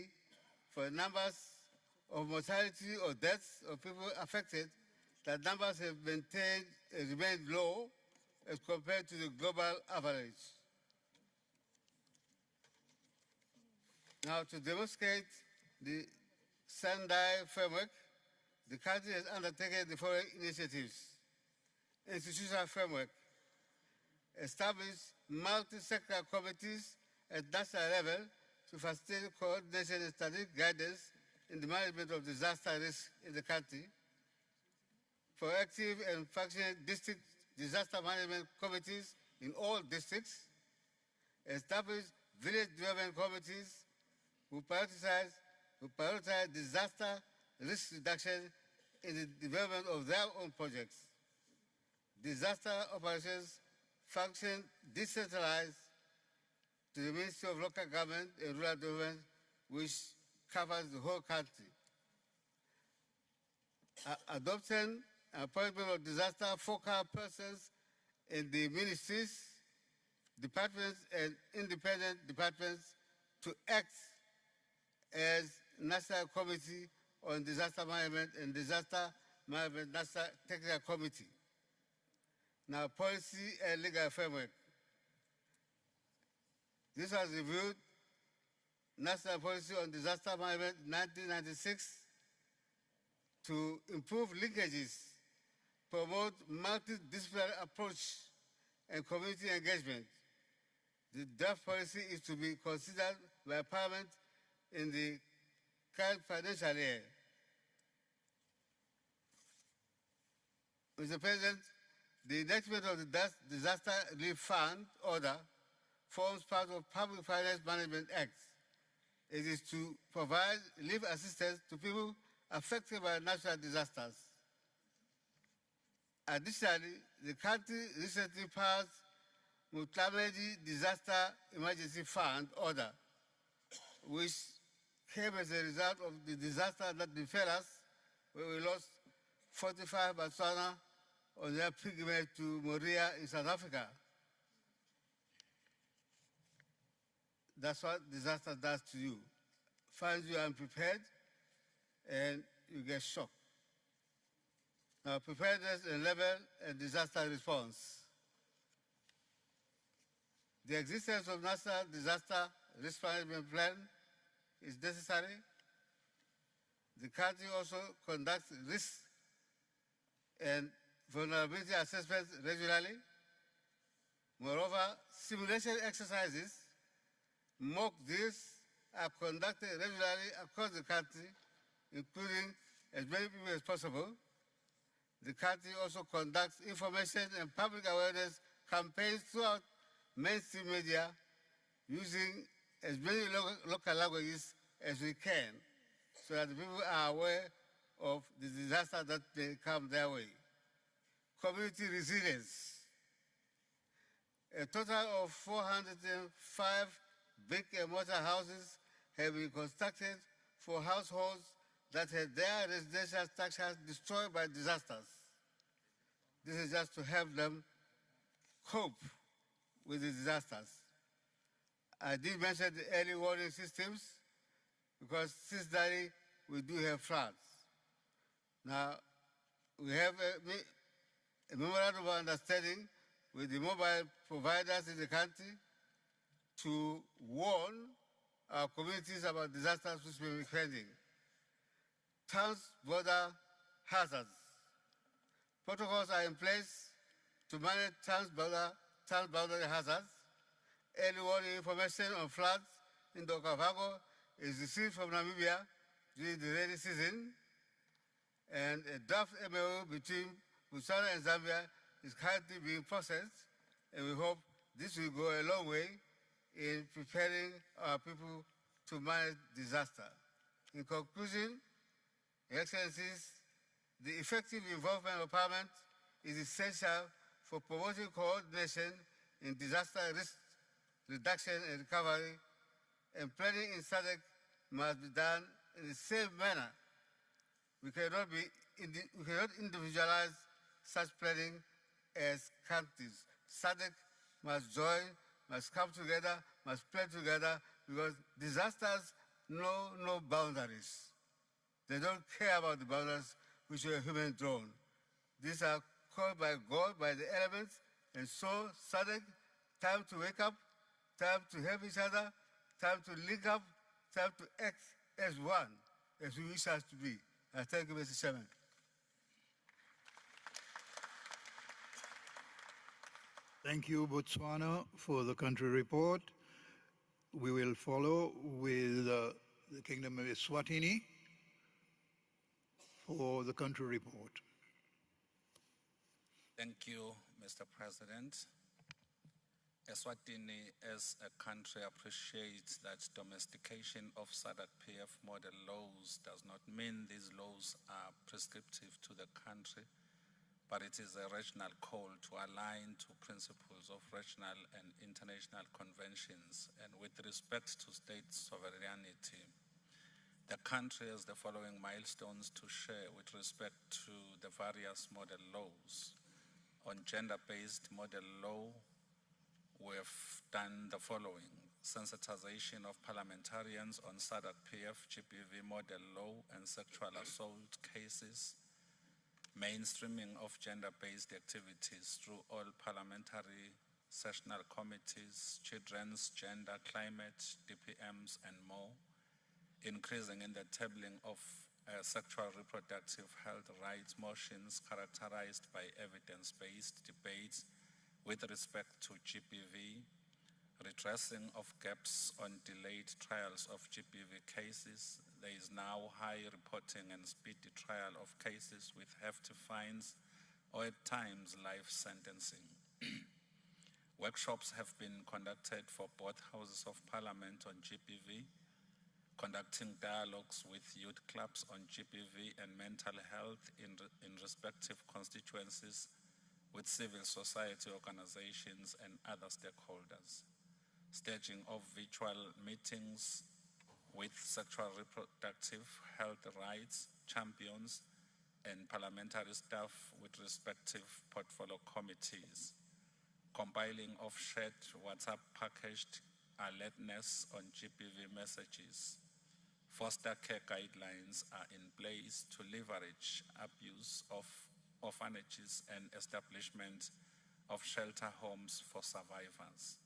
for numbers of mortality or deaths of people affected, that numbers have maintained and remained low as compared to the global average. Now, to demonstrate the Sendai framework, the country has undertaken the following initiatives. Institutional framework: establish multi-sector committees at national level to facilitate coordination and strategic guidance in the management of disaster risk in the country. Proactive and functioning district disaster management committees in all districts. Establish village development committees who prioritize disaster risk reduction in the development of their own projects. Disaster operations function decentralized to the Ministry of Local Government and Rural Development, which covers the whole country. Adoption and appointment of disaster focal persons in the ministries, departments, and independent departments to act as National Committee on Disaster Management and Disaster Management National Technical Committee. Now, policy and legal framework. This was reviewed National Policy on Disaster Management 1996 to improve linkages, promote multidisciplinary approach, and community engagement. The draft policy is to be considered by Parliament in the current financial year. Mr. President, the enactment of the Disaster Relief Fund order forms part of Public Finance Management Act. It is to provide relief assistance to people affected by natural disasters. Additionally, the country recently passed Mozambique Disaster Emergency Fund order, which came as a result of the disaster that befell us, where we lost 45 Botswana on their pilgrimage to Moria in South Africa. That's what disaster does to you. Finds you unprepared and you get shocked. Now, preparedness and level and disaster response. The existence of National Disaster Risk Management Plan is necessary. The country also conducts risk and vulnerability assessments regularly. Moreover, simulation exercises, mock drills are conducted regularly across the country, including as many people as possible. The country also conducts information and public awareness campaigns throughout mainstream media using as many local languages as we can, so that the people are aware of the disaster that may come their way. Community resilience. A total of 405 brick and mortar houses have been constructed for households that had their residential structures destroyed by disasters. This is just to help them cope with the disasters. I did mention the early warning systems because since then we do have floods. Now, we have a memorandum of understanding with the mobile providers in the country to warn our communities about disasters which may be pending. Trans-border hazards. Protocols are in place to manage trans-boundary hazards. Early warning information on floods in the Okavango is received from Namibia during the rainy season, and a draft MOU between Botswana and Zambia is currently being processed, and we hope this will go a long way in preparing our people to manage disaster. In conclusion, Your Excellencies, the effective involvement of Parliament is essential for promoting coordination in disaster risk reduction and recovery, and planning in SADC must be done in the same manner. We cannot individualize such planning as countries. SADC must join, must come together, must plan together, because disasters know no boundaries. They don't care about the boundaries which are human drawn. These are called by God, by the elements, and so SADC, time to wake up, time to help each other, time to link up, time to act as one, as we wish us to be. I thank you, Mr. Chairman. Thank you, Botswana, for the country report. We will follow with the Kingdom of Eswatini for the country report. Thank you, Mr. President. Eswatini as a country appreciates that domestication of SADC-PF model laws does not mean these laws are prescriptive to the country, but it is a regional call to align to principles of regional and international conventions. And with respect to state sovereignty, the country has the following milestones to share with respect to the various model laws. On gender-based model law, we've done the following: sensitization of parliamentarians on SADC-PF GBV model law and sexual assault cases, mainstreaming of gender-based activities through all parliamentary sessional committees, children's gender, climate, DPMs, and more, increasing in the tabling of sexual reproductive health rights motions characterized by evidence-based debates with respect to GBV, redressing of gaps on delayed trials of GBV cases. There is now high reporting and speedy trial of cases with hefty fines or at times life sentencing. Workshops have been conducted for both houses of parliament on GBV, conducting dialogues with youth clubs on GBV and mental health in respective constituencies with civil society organizations and other stakeholders, staging of virtual meetings with sexual reproductive health rights champions and parliamentary staff with respective portfolio committees, compiling of shared WhatsApp packaged alertness on GBV messages. Foster care guidelines are in place to leverage abuse of orphanages and establishment of shelter homes for survivors.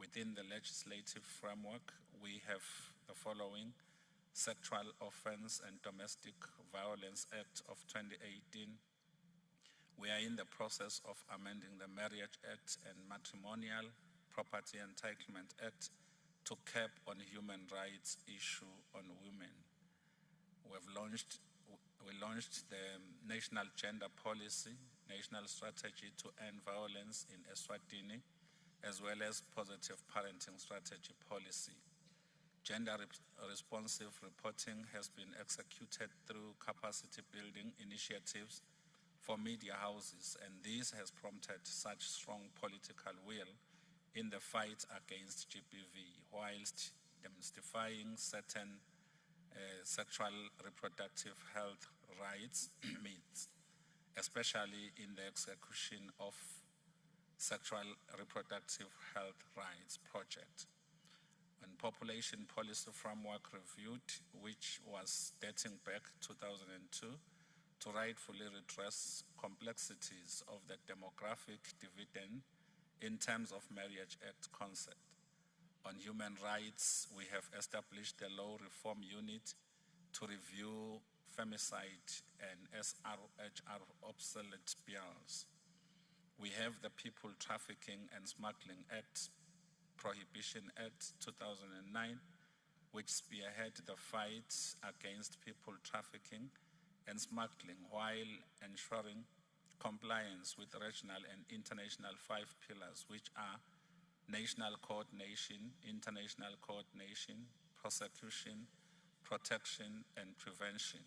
Within the legislative framework, we have the following: Sexual Offense and Domestic Violence Act of 2018. We are in the process of amending the Marriage Act and Matrimonial Property Entitlement Act to cap on human rights issue on women. We launched the National Gender Policy, National Strategy to End Violence in Eswatini, as well as Positive Parenting Strategy Policy. Gender-responsive reporting has been executed through capacity building initiatives for media houses, and this has prompted such strong political will in the fight against GBV, whilst demystifying certain sexual reproductive health rights myths, especially in the execution of Sexual Reproductive Health Rights Project. On Population Policy Framework Reviewed, which was dating back 2002, to rightfully redress complexities of the demographic dividend in terms of Marriage Act concept. On human rights, we have established the Law Reform Unit to review femicide and SRHR obsolete bills. We have the People Trafficking and Smuggling Act, Prohibition Act 2009, which spearhead the fight against people trafficking and smuggling while ensuring compliance with regional and international 5 pillars, which are national coordination, international coordination, prosecution, protection, and prevention.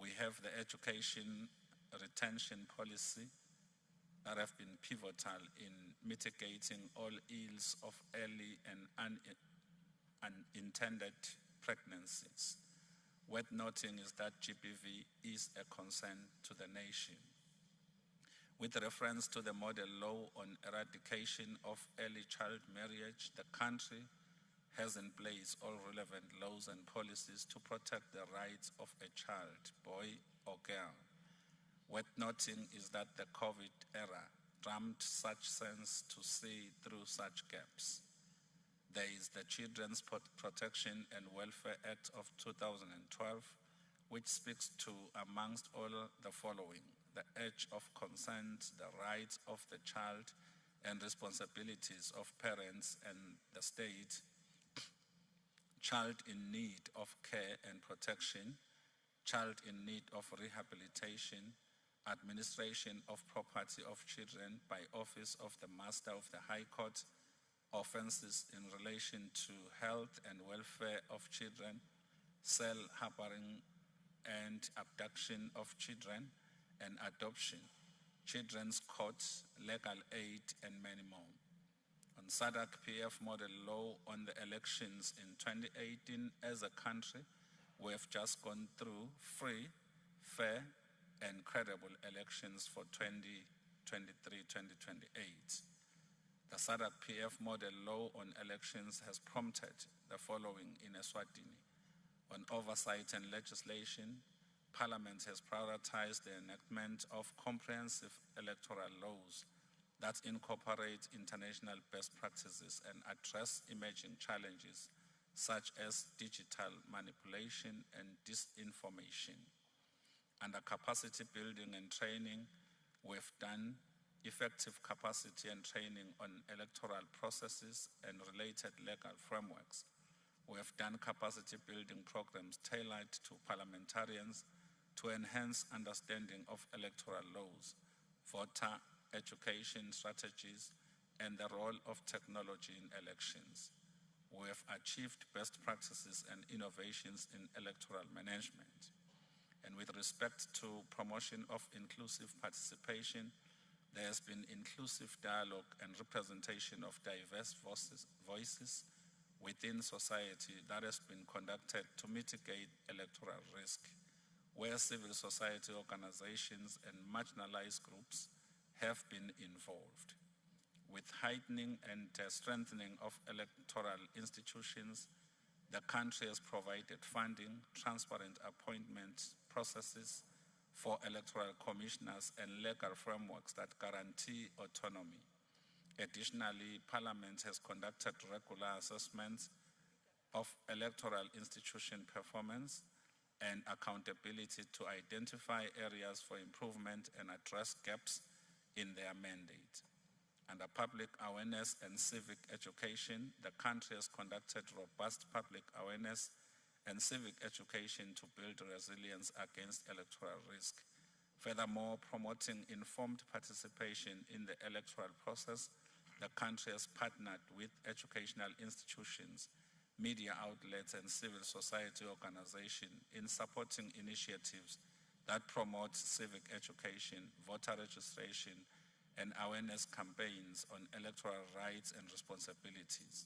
We have the education retention policy that have been pivotal in mitigating all ills of early and unintended pregnancies. Worth noting is that GBV is a concern to the nation. With reference to the model law on eradication of early child marriage, the country has in place all relevant laws and policies to protect the rights of a child, boy or girl. Worth noting is that the COVID era drummed such sense to see through such gaps. There is the Children's Protection and Welfare Act of 2012, which speaks to, amongst all, the following: the age of consent, the rights of the child, and responsibilities of parents and the state, child in need of care and protection, child in need of rehabilitation, administration of property of children by office of the Master of the High Court, offences in relation to health and welfare of children, cell harboring and abduction of children, and adoption, children's courts, legal aid, and many more. On SADC PF model law on the elections in 2018 as a country, we have just gone through free, fair, and credible elections for 2023-2028. The SADC PF model law on elections has prompted the following in Eswatini. On oversight and legislation, Parliament has prioritized the enactment of comprehensive electoral laws that incorporate international best practices and address emerging challenges such as digital manipulation and disinformation. Under capacity building and training, we've done effective capacity and training on electoral processes and related legal frameworks. We have done capacity building programs tailored to parliamentarians to enhance understanding of electoral laws, voter education strategies, and the role of technology in elections. We have achieved best practices and innovations in electoral management. And with respect to promotion of inclusive participation, there has been inclusive dialogue and representation of diverse voices within society that has been conducted to mitigate electoral risk, where civil society organizations and marginalized groups have been involved. With heightening and strengthening of electoral institutions, the country has provided funding, transparent appointment processes for electoral commissioners and legal frameworks that guarantee autonomy. Additionally, Parliament has conducted regular assessments of electoral institution performance and accountability to identify areas for improvement and address gaps in their mandate. Under public awareness and civic education, the country has conducted robust public awareness and civic education to build resilience against electoral risk. Furthermore, promoting informed participation in the electoral process, the country has partnered with educational institutions, media outlets, and civil society organizations in supporting initiatives that promote civic education, voter registration, and awareness campaigns on electoral rights and responsibilities.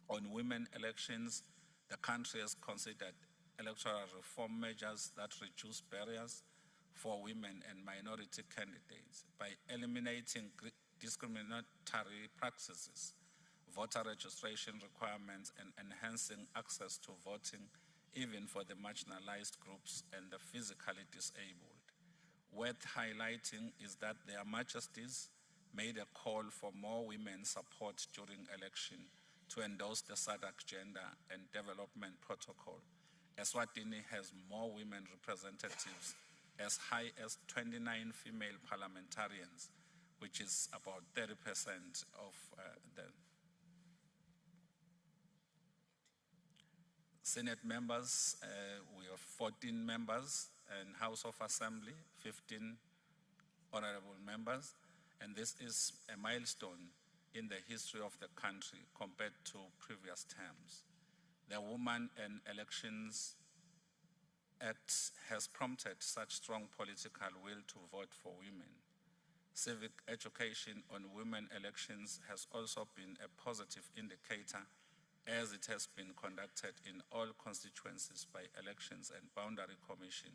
On women elections, the country has considered electoral reform measures that reduce barriers for women and minority candidates by eliminating discriminatory practices, voter registration requirements, and enhancing access to voting even for the marginalized groups and the physically disabled. Worth highlighting is that their Majesties made a call for more women support during election to endorse the SADC Gender and Development Protocol. Eswatini has more women representatives, as high as 29 female parliamentarians, which is about 30% of the Senate members. We have 14 members, and House of Assembly, 15 honorable members, and this is a milestone in the history of the country compared to previous terms. The Women and Elections Act has prompted such strong political will to vote for women. Civic education on women elections has also been a positive indicator, as it has been conducted in all constituencies by Elections and Boundary Commission,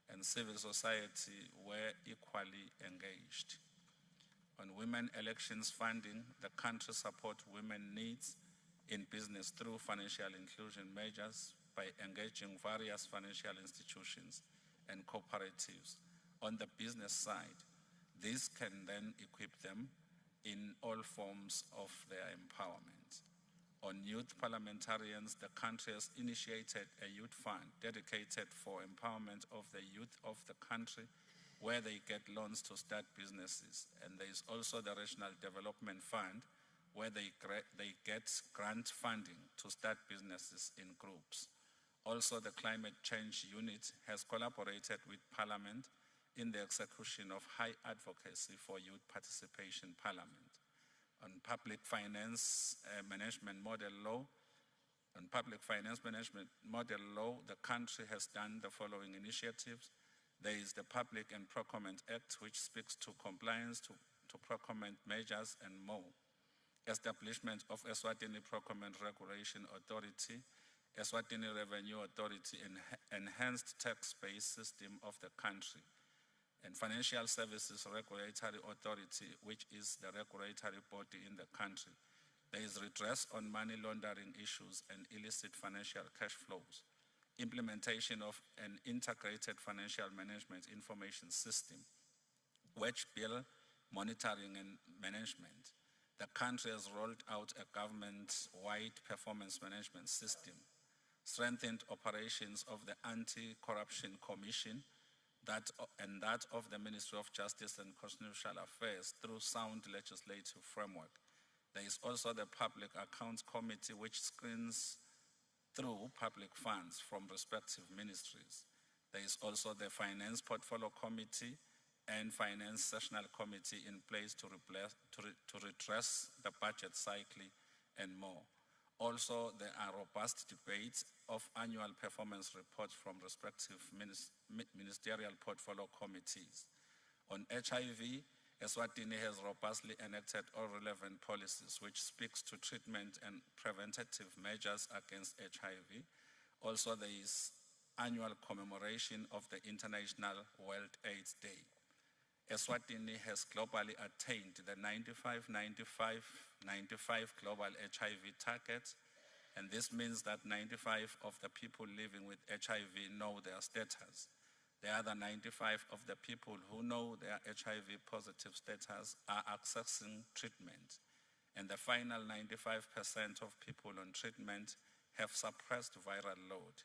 and civil society were equally engaged. On women elections funding, the country supports women needs in business through financial inclusion measures by engaging various financial institutions and cooperatives. On the business side, this can then equip them in all forms of their empowerment. On youth parliamentarians, the country has initiated a youth fund dedicated for empowerment of the youth of the country, where they get loans to start businesses. And there is also the Regional Development Fund, where they get grant funding to start businesses in groups. Also, the Climate Change Unit has collaborated with Parliament in the execution of high advocacy for youth participation Parliament. On public finance management model law, the country has done the following initiatives. There is the Public and Procurement Act, which speaks to compliance to procurement measures and more. Establishment of Eswatini Procurement Regulation Authority, Eswatini Revenue Authority, and enhanced tax-based system of the country, and Financial Services Regulatory Authority, which is the regulatory body in the country. There is redress on money laundering issues and illicit financial cash flows. Implementation of an integrated financial management information system, wage bill monitoring and management. The country has rolled out a government-wide performance management system, strengthened operations of the Anti-Corruption Commission and that of the Ministry of Justice and Constitutional Affairs through sound legislative framework. There is also the Public Accounts Committee, which screens through public funds from respective ministries. There is also the Finance Portfolio Committee and Finance Sessional Committee in place to redress the budget cycle and more. Also, there are robust debates of annual performance reports from respective ministerial portfolio committees. On HIV, Eswatini has robustly enacted all relevant policies which speaks to treatment and preventative measures against HIV. Also, there is annual commemoration of the International World AIDS Day. Eswatini has globally attained the 95-95-95 global HIV target, and this means that 95 of the people living with HIV know their status. The other 95 of the people who know their HIV positive status are accessing treatment, and the final 95% of people on treatment have suppressed viral load.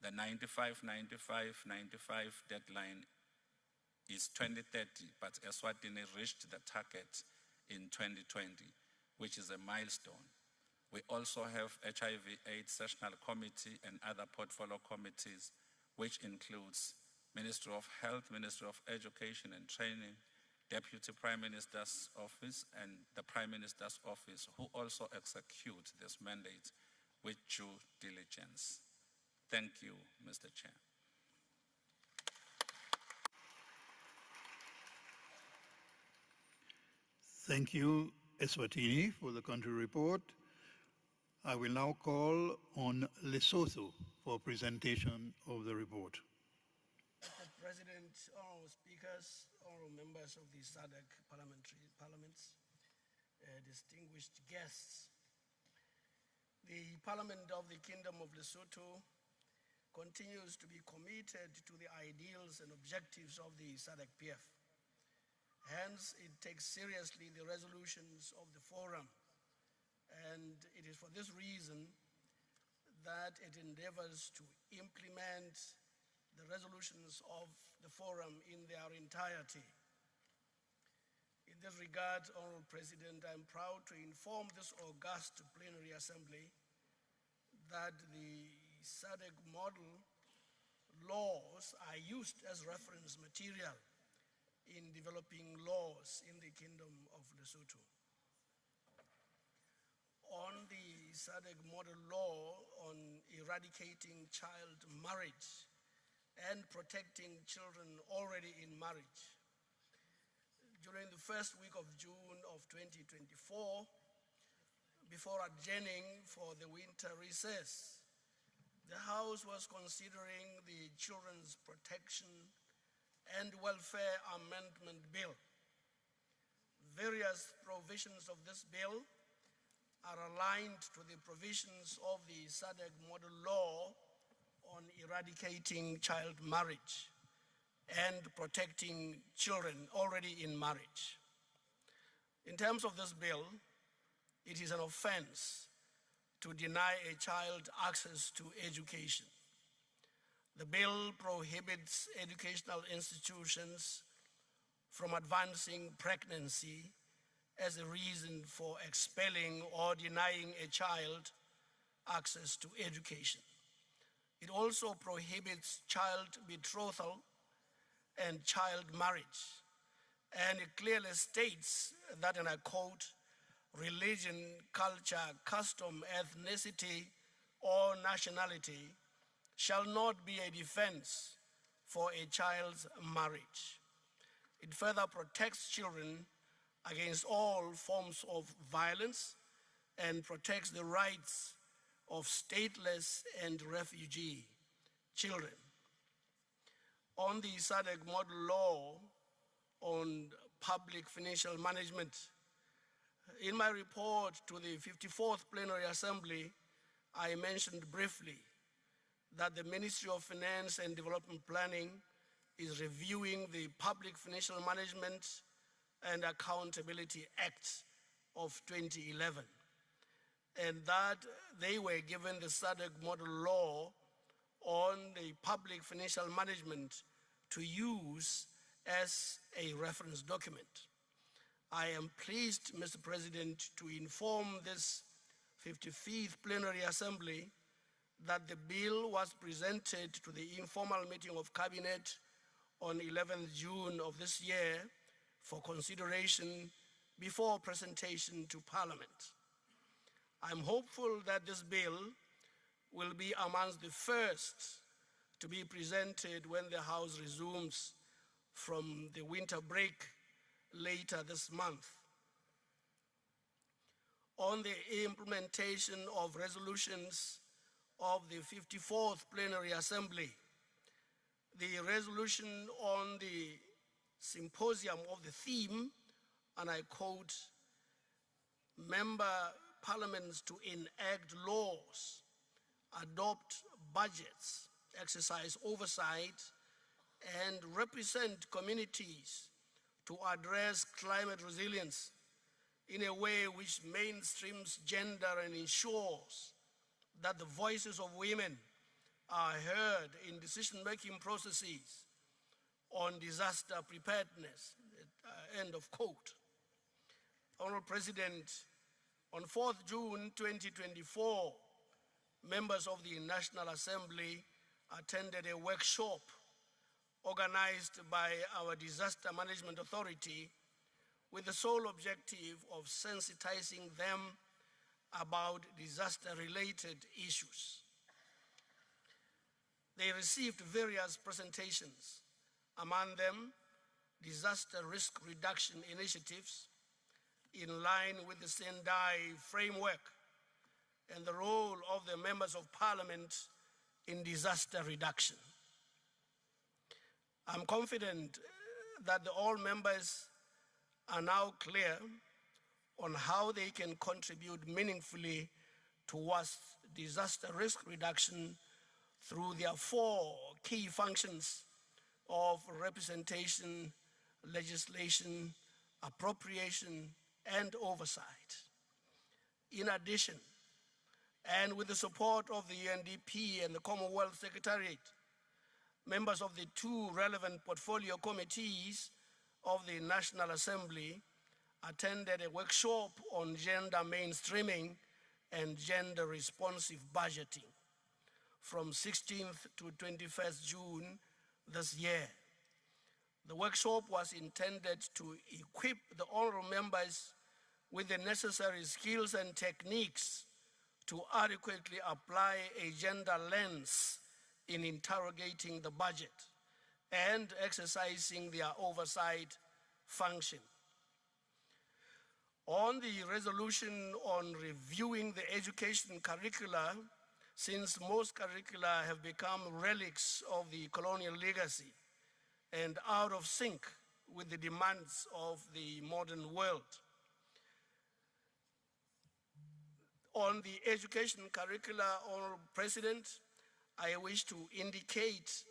The 95-95-95 deadline is 2030, but Eswatini reached the target in 2020, which is a milestone. We also have HIV/AIDS Sessional Committee and other portfolio committees, which includes Ministry of Health, Ministry of Education and Training, Deputy Prime Minister's Office, and the Prime Minister's Office, who also execute this mandate with due diligence. Thank you, Mr. Chair. Thank you, Eswatini, for the country report. I will now call on Lesotho for presentation of the report. Mr. President, honorable speakers, honorable members of the SADC parliaments, distinguished guests. The Parliament of the Kingdom of Lesotho continues to be committed to the ideals and objectives of the SADC-PF. Hence, it takes seriously the resolutions of the forum and it is for this reason that it endeavors to implement the resolutions of the forum in their entirety. In this regard, Honorable President, I'm proud to inform this august Plenary Assembly that the SADC model laws are used as reference material in developing laws in the Kingdom of Lesotho. On the SADC model law on eradicating child marriage and protecting children already in marriage, during the first week of June of 2024, before adjourning for the winter recess, the House was considering the Children's Protection and Welfare Amendment Bill. Various provisions of this bill are aligned to the provisions of the SADC model law on eradicating child marriage and protecting children already in marriage. In terms of this bill, it is an offense to deny a child access to education. The bill prohibits educational institutions from advancing pregnancy as a reason for expelling or denying a child access to education. It also prohibits child betrothal and child marriage, and it clearly states that, and I quote, religion, culture, custom, ethnicity, or nationality shall not be a defense for a child's marriage. It further protects children against all forms of violence and protects the rights of stateless and refugee children. On the SADC model law on public financial management, in my report to the 54th Plenary Assembly, I mentioned briefly that the Ministry of Finance and Development Planning is reviewing the Public Financial Management and Accountability Act of 2011, and that they were given the SADC model law on the public financial management to use as a reference document. I am pleased, Mr. President, to inform this 55th Plenary Assembly that the bill was presented to the informal meeting of Cabinet on 11th June of this year for consideration before presentation to Parliament. I'm hopeful that this bill will be amongst the first to be presented when the House resumes from the winter break later this month. On the implementation of resolutions of the 54th Plenary Assembly, the resolution on the symposium of the theme, and I quote, member parliaments to enact laws, adopt budgets, exercise oversight, and represent communities to address climate resilience in a way which mainstreams gender and ensures that the voices of women are heard in decision-making processes on disaster preparedness, end of quote. Honorable President, on 4th June 2024, members of the National Assembly attended a workshop organized by our Disaster Management Authority with the sole objective of sensitizing them about disaster-related issues. They received various presentations, among them disaster risk reduction initiatives in line with the Sendai framework and the role of the members of Parliament in disaster reduction. I'm confident that all members are now clear on how they can contribute meaningfully towards disaster risk reduction through their 4 key functions of representation, legislation, appropriation, and oversight. In addition, and with the support of the UNDP and the Commonwealth Secretariat, members of the two relevant portfolio committees of the National Assembly attended a workshop on gender mainstreaming and gender responsive budgeting from 16th to 21st June this year. The workshop was intended to equip the honorable members with the necessary skills and techniques to adequately apply a gender lens in interrogating the budget and exercising their oversight function. On the resolution on reviewing the education curricula, since most curricula have become relics of the colonial legacy and out of sync with the demands of the modern world. On the education curricula, Honorable President, I wish to indicate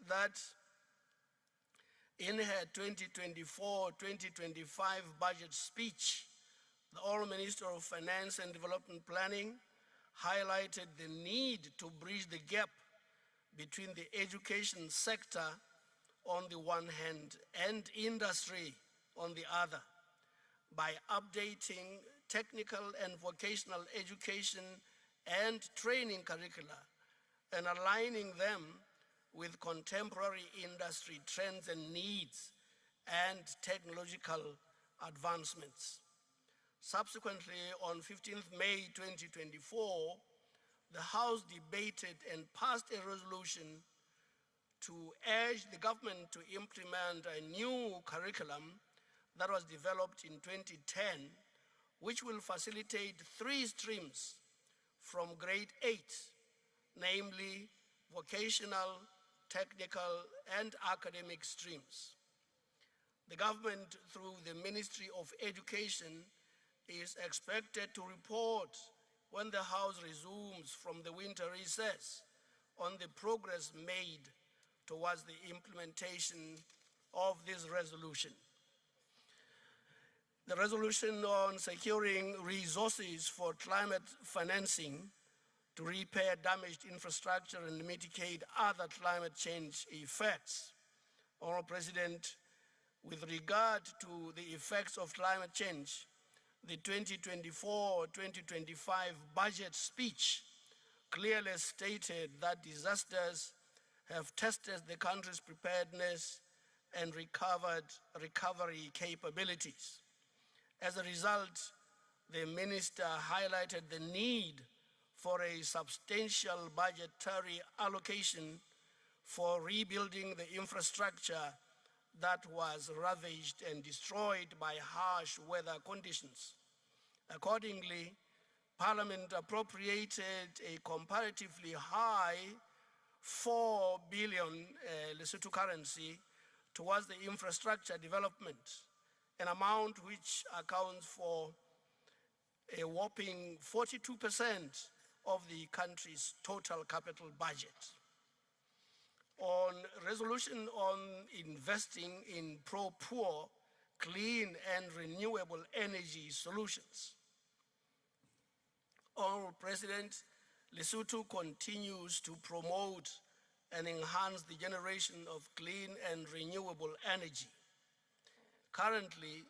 that in her 2024-2025 budget speech, the Honorable Minister of Finance and Development Planning highlighted the need to bridge the gap between the education sector on the one hand and industry on the other by updating technical and vocational education and training curricula and aligning them with contemporary industry trends and needs and technological advancements. Subsequently, on 15th May 2024, the House debated and passed a resolution to urge the government to implement a new curriculum that was developed in 2010, which will facilitate 3 streams from grade 8, namely vocational, technical, and academic streams. The government, through the Ministry of Education, is expected to report when the House resumes from the winter recess on the progress made towards the implementation of this resolution. The resolution on securing resources for climate financing to repair damaged infrastructure and mitigate other climate change effects. Honorable President, with regard to the effects of climate change, the 2024-2025 budget speech clearly stated that disasters have tested the country's preparedness and recovery capabilities. As a result, the minister highlighted the need for a substantial budgetary allocation for rebuilding the infrastructure that was ravaged and destroyed by harsh weather conditions. Accordingly, Parliament appropriated a comparatively high 4 billion Lesotho currency towards the infrastructure development, an amount which accounts for a whopping 42% of the country's total capital budget. On resolution on investing in pro-poor, clean and renewable energy solutions. Honorable President, Lesotho continues to promote and enhance the generation of clean and renewable energy. Currently,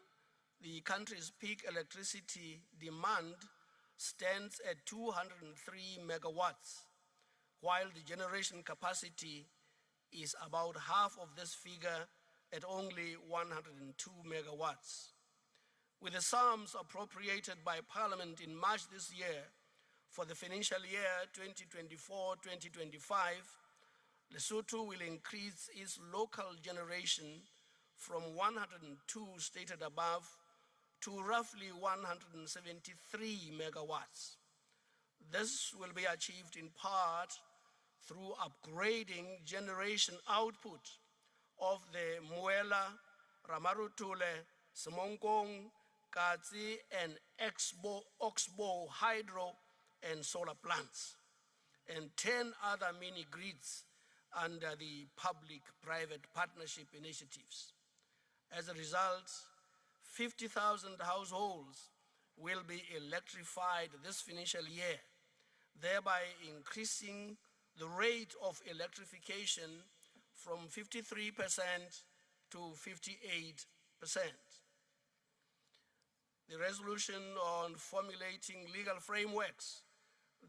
the country's peak electricity demand stands at 203 megawatts, while the generation capacity is about half of this figure at only 102 megawatts. With the sums appropriated by Parliament in March this year for the financial year 2024-2025, Lesotho will increase its local generation from 102 stated above to roughly 173 megawatts. This will be achieved in part through upgrading generation output of the Muela, Ramarutule, Simonkong, Katsi, and Oxbow hydro and solar plants, and 10 other mini grids under the public-private partnership initiatives. As a result, 50,000 households will be electrified this financial year, thereby increasing the rate of electrification from 53% to 58%. The resolution on formulating legal frameworks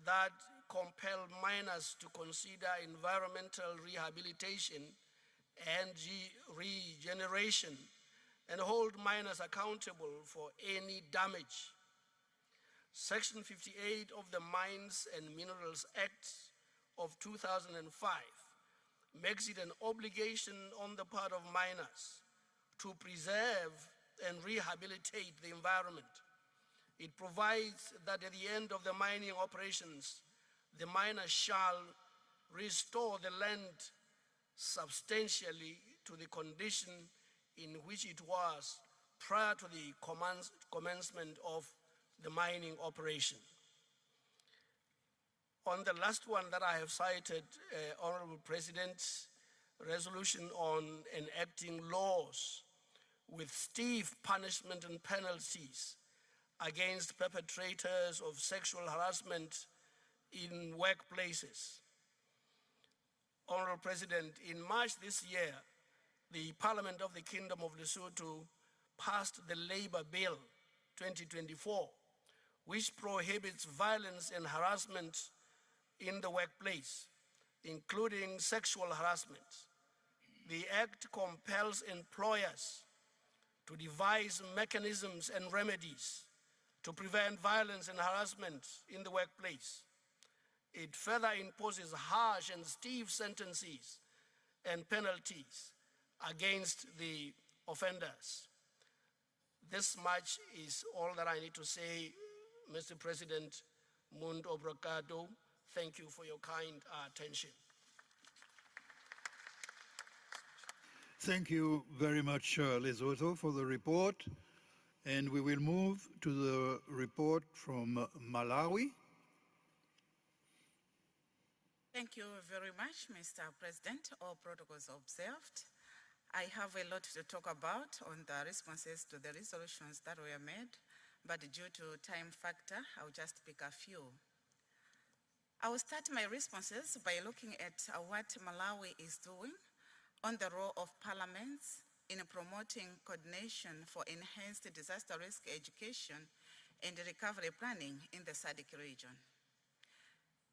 that compel miners to consider environmental rehabilitation and regeneration and hold miners accountable for any damage. Section 58 of the Mines and Minerals Act of 2005 makes it an obligation on the part of miners to preserve and rehabilitate the environment. It provides that at the end of the mining operations, the miner shall restore the land substantially to the condition in which it was prior to the commencement of the mining operation. On the last one that I have cited, Honorable President, resolution on enacting laws with stiff punishment and penalties against perpetrators of sexual harassment in workplaces. Honorable President, in March this year, the Parliament of the Kingdom of Lesotho passed the Labour Bill 2024, which prohibits violence and harassment in the workplace, including sexual harassment. The act compels employers to devise mechanisms and remedies to prevent violence and harassment in the workplace. It further imposes harsh and stiff sentences and penalties against the offenders. This much is all that I need to say, Mr. President. Mund Obrigado. Thank you for your kind attention. Thank you very much, Lesotho, for the report. And we will move to the report from Malawi. Thank you very much, Mr. President. All protocols observed. I have a lot to talk about on the responses to the resolutions that were made, but due to time factor, I'll just pick a few. I will start my responses by looking at what Malawi is doing on the role of parliaments in promoting coordination for enhanced disaster risk education and recovery planning in the SADC region.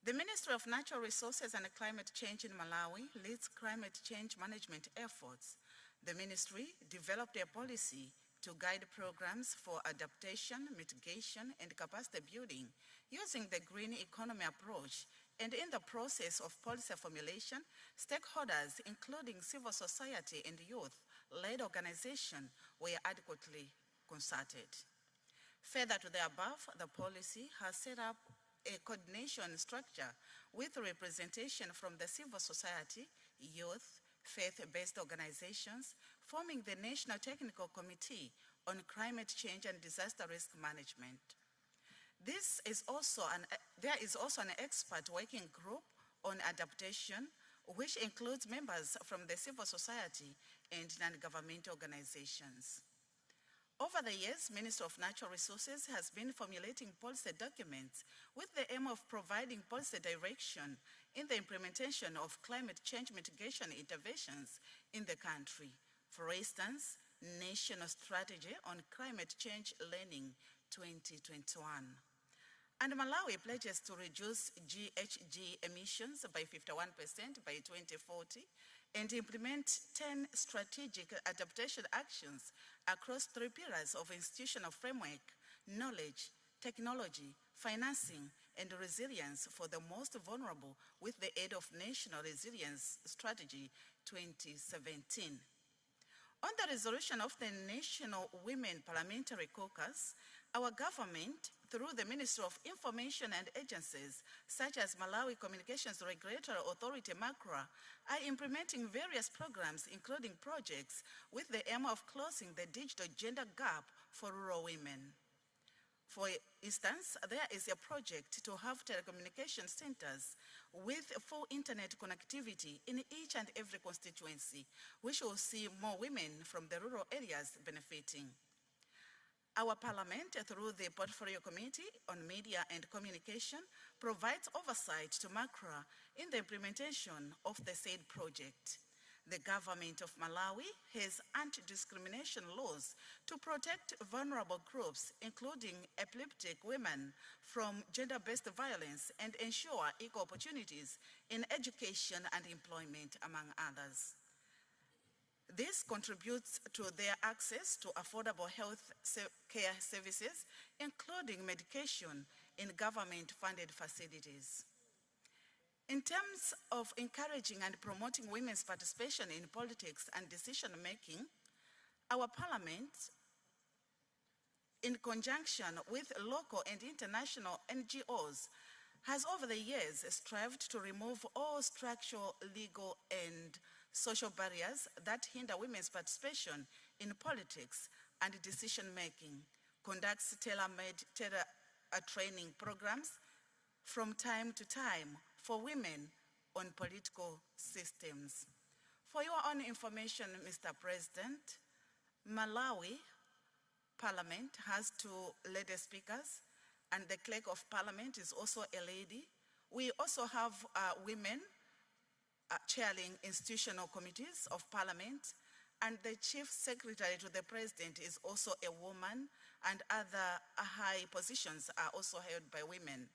The Ministry of Natural Resources and Climate Change in Malawi leads climate change management efforts. The ministry developed a policy to guide programs for adaptation, mitigation, and capacity building using the green economy approach. And in the process of policy formulation, stakeholders, including civil society and youth-led organizations, were adequately consulted. Further to the above, the policy has set up a coordination structure with representation from the civil society, youth, faith-based organizations, forming the National Technical Committee on Climate Change and Disaster Risk Management. There is also an expert working group on adaptation, which includes members from the civil society and non-governmental organizations. Over the years, Ministry of Natural Resources has been formulating policy documents with the aim of providing policy direction in the implementation of climate change mitigation interventions in the country. For instance, National Strategy on Climate Change Learning 2021. And Malawi pledges to reduce GHG emissions by 51% by 2040 and implement 10 strategic adaptation actions across 3 pillars of institutional framework: knowledge, technology, financing, and resilience for the most vulnerable with the aid of National Resilience Strategy 2017. On the resolution of the National Women Parliamentary Caucus, our government, through the Ministry of Information and agencies such as Malawi Communications Regulatory Authority, MACRA, are implementing various programs, including projects with the aim of closing the digital gender gap for rural women. For instance, there is a project to have telecommunication centers with full internet connectivity in each and every constituency, which will see more women from the rural areas benefiting. Our Parliament, through the Portfolio Committee on Media and Communication, provides oversight to MACRA in the implementation of the said project. The government of Malawi has anti-discrimination laws to protect vulnerable groups, including epileptic women, from gender-based violence and ensure equal opportunities in education and employment, among others. This contributes to their access to affordable health care services, including medication in government-funded facilities. In terms of encouraging and promoting women's participation in politics and decision-making, our Parliament, in conjunction with local and international NGOs, has over the years strived to remove all structural, legal, and social barriers that hinder women's participation in politics and decision-making, conducts tailor-made training programs from time to time for women on political systems. For your own information, Mr. President, Malawi Parliament has 2 lady speakers, and the Clerk of Parliament is also a lady. We also have women chairing institutional committees of Parliament, and the Chief Secretary to the President is also a woman, and other high positions are also held by women.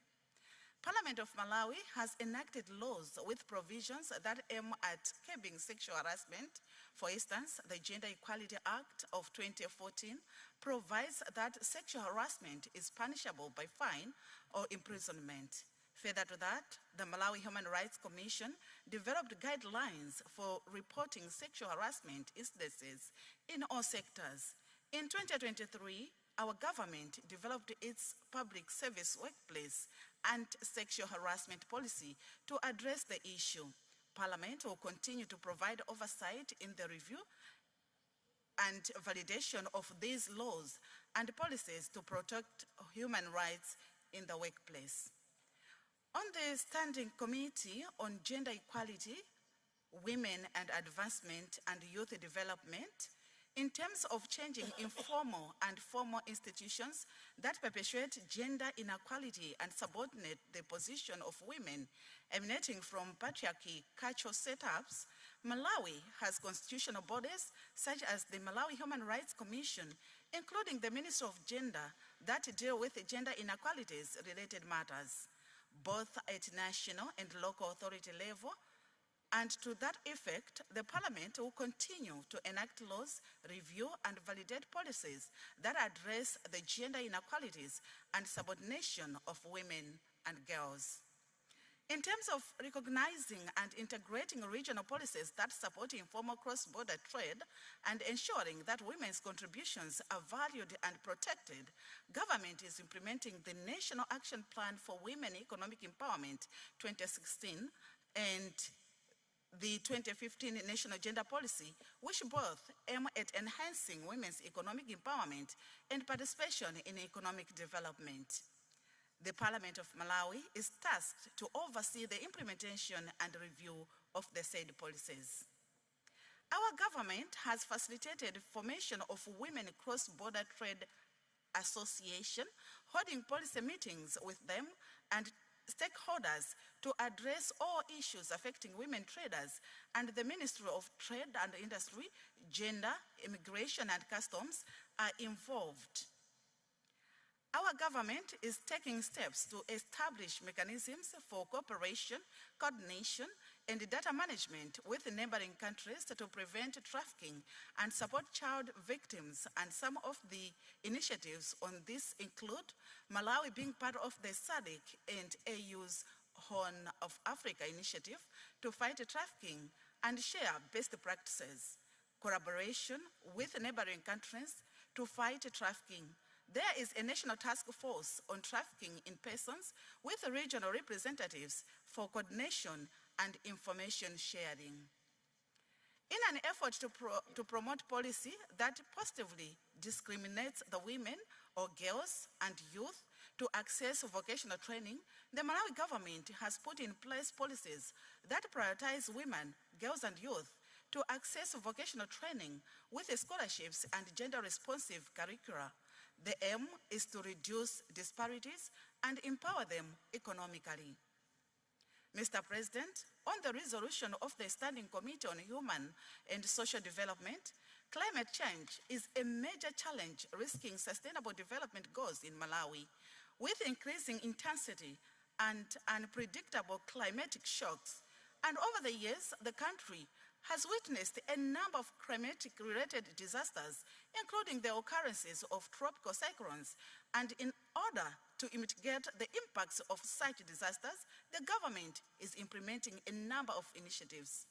Parliament of Malawi has enacted laws with provisions that aim at curbing sexual harassment. For instance, the Gender Equality Act of 2014 provides that sexual harassment is punishable by fine or imprisonment. Further to that, the Malawi Human Rights Commission developed guidelines for reporting sexual harassment instances in all sectors. In 2023, our government developed its public service workplace and sexual harassment policy to address the issue. Parliament will continue to provide oversight in the review and validation of these laws and policies to protect human rights in the workplace. On the Standing Committee on Gender Equality, Women and Advancement and Youth Development, in terms of changing informal and formal institutions that perpetuate gender inequality and subordinate the position of women emanating from patriarchy cultural setups, Malawi has constitutional bodies such as the Malawi Human Rights Commission, including the Ministry of Gender, that deal with gender inequalities related matters, both at national and local authority level. And to that effect, the Parliament will continue to enact laws, review and validate policies that address the gender inequalities and subordination of women and girls. In terms of recognizing and integrating regional policies that support informal cross-border trade and ensuring that women's contributions are valued and protected, government is implementing the National Action Plan for Women Economic Empowerment 2016 and the 2015 National Gender Policy, which both aim at enhancing women's economic empowerment and participation in economic development. The Parliament of Malawi is tasked to oversee the implementation and review of the said policies. Our government has facilitated formation of Women Cross-Border Trade Association, holding policy meetings with them and stakeholders to address all issues affecting women traders, and the Ministry of Trade and Industry, Gender, Immigration and Customs are involved. Our government is taking steps to establish mechanisms for cooperation, coordination, and data management with neighboring countries to prevent trafficking and support child victims, and some of the initiatives on this include Malawi being part of the SADC and AU's Horn of Africa initiative to fight trafficking and share best practices, collaboration with neighboring countries to fight trafficking. There is a national task force on trafficking in persons with regional representatives for coordination and information sharing. In an effort to promote policy that positively discriminates the women or girls and youth to access vocational training, the Malawi government has put in place policies that prioritize women, girls and youth to access vocational training with scholarships and gender-responsive curricula. The aim is to reduce disparities and empower them economically. Mr. President, on the resolution of the Standing Committee on Human and Social Development, climate change is a major challenge risking sustainable development goals in Malawi. With increasing intensity and unpredictable climatic shocks, and over the years, the country has witnessed a number of climatic-related disasters, including the occurrences of tropical cyclones. And in order to mitigate the impacts of such disasters, the government is implementing a number of initiatives.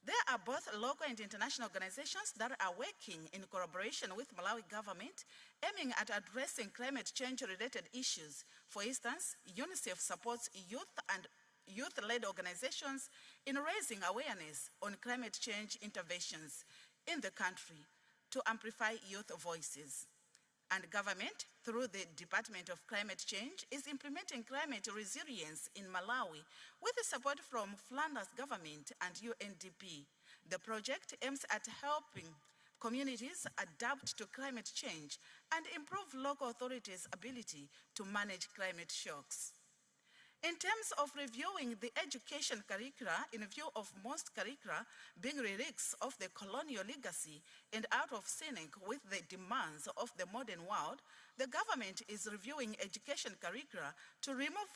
There are both local and international organizations that are working in collaboration with Malawi government, aiming at addressing climate change-related issues. For instance, UNICEF supports youth-led organizations in raising awareness on climate change interventions in the country to amplify youth voices. And government, through the Department of Climate Change, is implementing climate resilience in Malawi with the support from Flanders government and UNDP. The project aims at helping communities adapt to climate change and improve local authorities' ability to manage climate shocks. In terms of reviewing the education curricula, in view of most curricula being relics of the colonial legacy and out of sync with the demands of the modern world, the government is reviewing education curricula to remove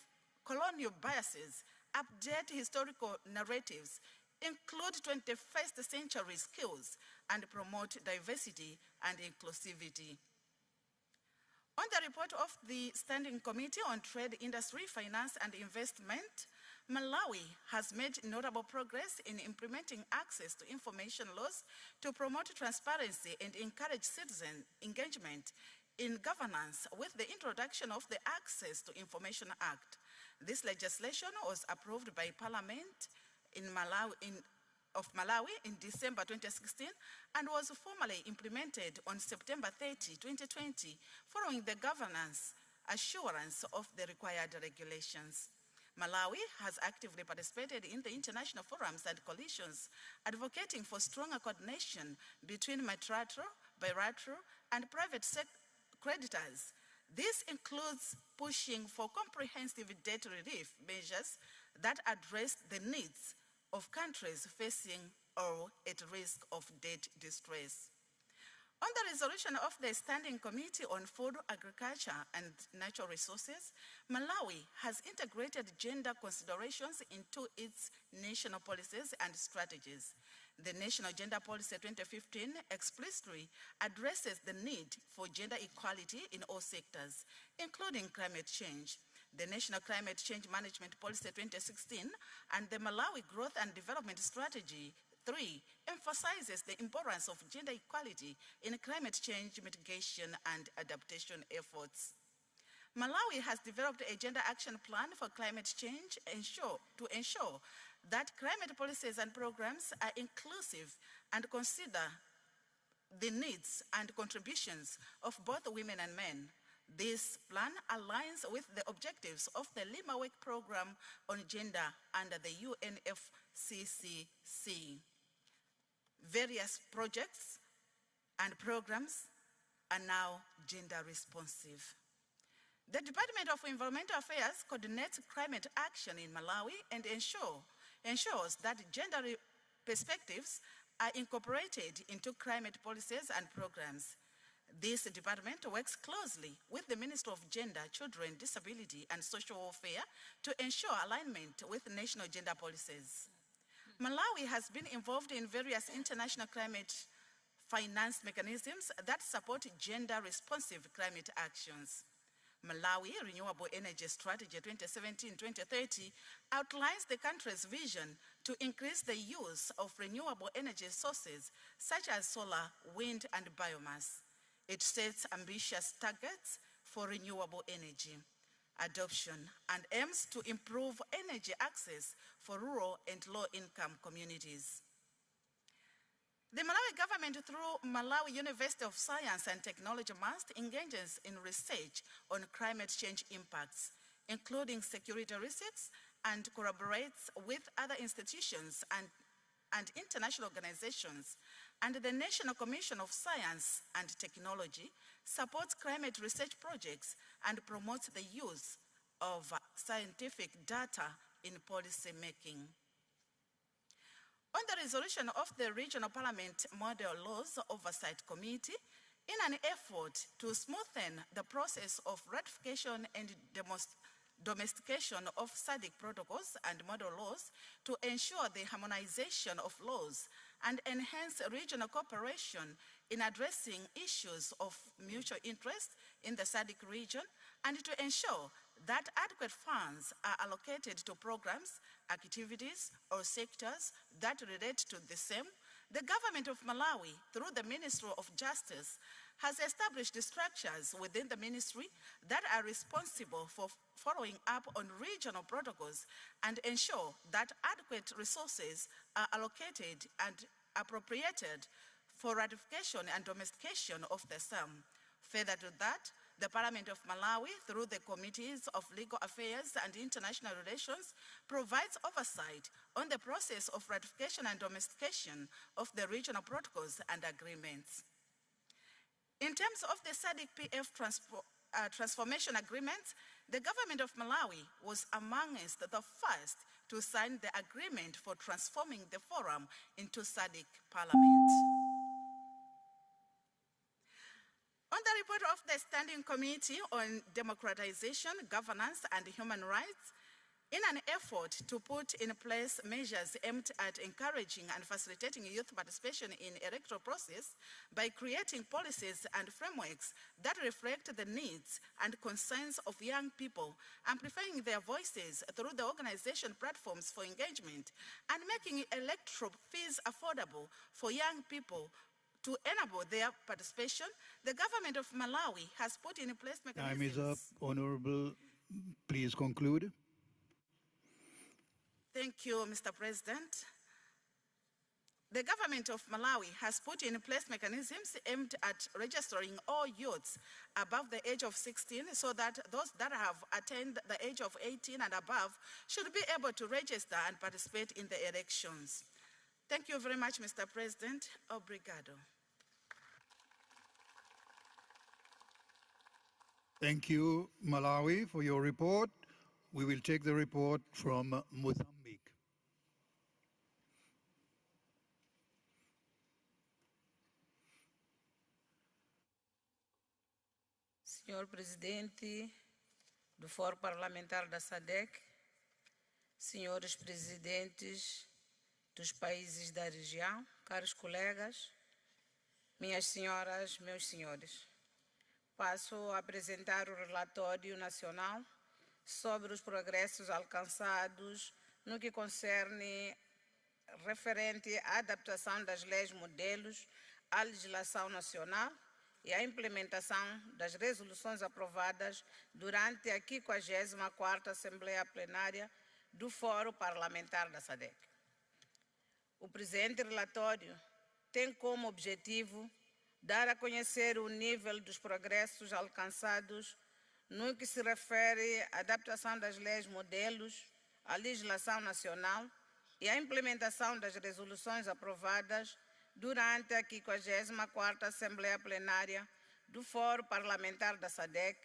colonial biases, update historical narratives, include 21st century skills, and promote diversity and inclusivity. On the report of the Standing Committee on Trade, Industry, Finance and Investment, Malawi has made notable progress in implementing access to information laws to promote transparency and encourage citizen engagement in governance with the introduction of the Access to Information Act. This legislation was approved by Parliament of Malawi in December 2016 and was formally implemented on September 30, 2020, following the governance assurance of the required regulations. Malawi has actively participated in the international forums and coalitions, advocating for stronger coordination between multilateral, bilateral, and private creditors. This includes pushing for comprehensive debt relief measures that address the needs of countries facing or at risk of debt distress. On the resolution of the Standing Committee on Food, Agriculture and Natural Resources, Malawi has integrated gender considerations into its national policies and strategies. The National Gender Policy 2015 explicitly addresses the need for gender equality in all sectors, including climate change. The National Climate Change Management Policy 2016 and the Malawi Growth and Development Strategy 3 emphasizes the importance of gender equality in climate change mitigation and adaptation efforts. Malawi has developed a gender action plan for climate change to ensure that climate policies and programs are inclusive and consider the needs and contributions of both women and men. This plan aligns with the objectives of the Lima Work Program on Gender under the UNFCCC. Various projects and programs are now gender responsive. The Department of Environmental Affairs coordinates climate action in Malawi and ensures that gender perspectives are incorporated into climate policies and programs. This department works closely with the Ministry of Gender, Children, Disability and Social Welfare to ensure alignment with national gender policies. Malawi has been involved in various international climate finance mechanisms that support gender-responsive climate actions. Malawi Renewable Energy Strategy 2017-2030 outlines the country's vision to increase the use of renewable energy sources such as solar, wind and biomass. It sets ambitious targets for renewable energy adoption and aims to improve energy access for rural and low-income communities. The Malawi government, through Malawi University of Science and Technology MUST, engages in research on climate change impacts, including security risks, and collaborates with other institutions and and international organizations and the National Commission of Science and Technology supports climate research projects and promotes the use of scientific data in policy making. On the resolution of the Regional Parliament Model Laws Oversight Committee, in an effort to smoothen the process of ratification and domestication of SADC protocols and model laws to ensure the harmonization of laws and enhance regional cooperation in addressing issues of mutual interest in the SADC region, and to ensure that adequate funds are allocated to programs, activities, or sectors that relate to the same, the government of Malawi, through the Ministry of Justice, has established structures within the ministry that are responsible for following up on regional protocols and ensure that adequate resources are allocated and appropriated for ratification and domestication of the same. Further to that, the Parliament of Malawi, through the Committees of Legal Affairs and International Relations, provides oversight on the process of ratification and domestication of the regional protocols and agreements. In terms of the SADC-PF transformation agreements, the government of Malawi was amongst the first to sign the agreement for transforming the forum into SADC Parliament. On the report of the Standing Committee on Democratization, Governance and Human Rights, in an effort to put in place measures aimed at encouraging and facilitating youth participation in the electoral process by creating policies and frameworks that reflect the needs and concerns of young people, amplifying their voices through the organization platforms for engagement, and making electoral fees affordable for young people to enable their participation, the government of Malawi has put in place mechanisms. Time is up. Honorable, please conclude. Thank you, Mr. President. The government of Malawi has put in place mechanisms aimed at registering all youths above the age of 16 so that those that have attained the age of 18 and above should be able to register and participate in the elections. Thank you very much, Mr. President. Obrigado. Thank you, Malawi, for your report. We will take the report from Mozambique. Senhor Presidente do Fórum Parlamentar da SADC, senhores presidentes dos países da região, caros colegas, minhas senhoras, meus senhores, passo a apresentar o relatório nacional sobre os progressos alcançados no que concerne referente à adaptação das leis modelos à legislação nacional e à implementação das resoluções aprovadas durante a 54ª Assembleia Plenária do Fórum Parlamentar da SADC. O presente relatório tem como objetivo dar a conhecer o nível dos progressos alcançados no que se refere à adaptação das leis modelos à legislação nacional e à implementação das resoluções aprovadas durante a 54ª Assembleia Plenária do Fórum Parlamentar da SADC,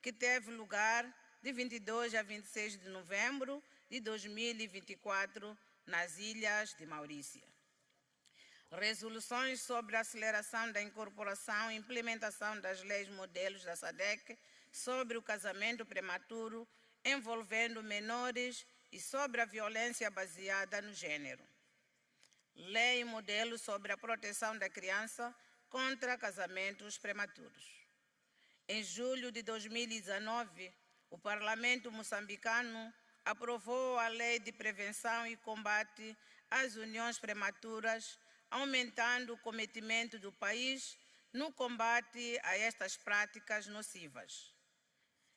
que teve lugar de 22 a 26 de novembro de 2024 nas Ilhas de Maurícia. Resoluções sobre a aceleração da incorporação e implementação das leis modelos da SADC sobre o casamento prematuro envolvendo menores e sobre a violência baseada no gênero. Lei modelo sobre a proteção da criança contra casamentos prematuros. Em julho de 2019, o Parlamento moçambicano aprovou a Lei de Prevenção e Combate às Uniões Prematuras, aumentando o cometimento do país no combate a estas práticas nocivas.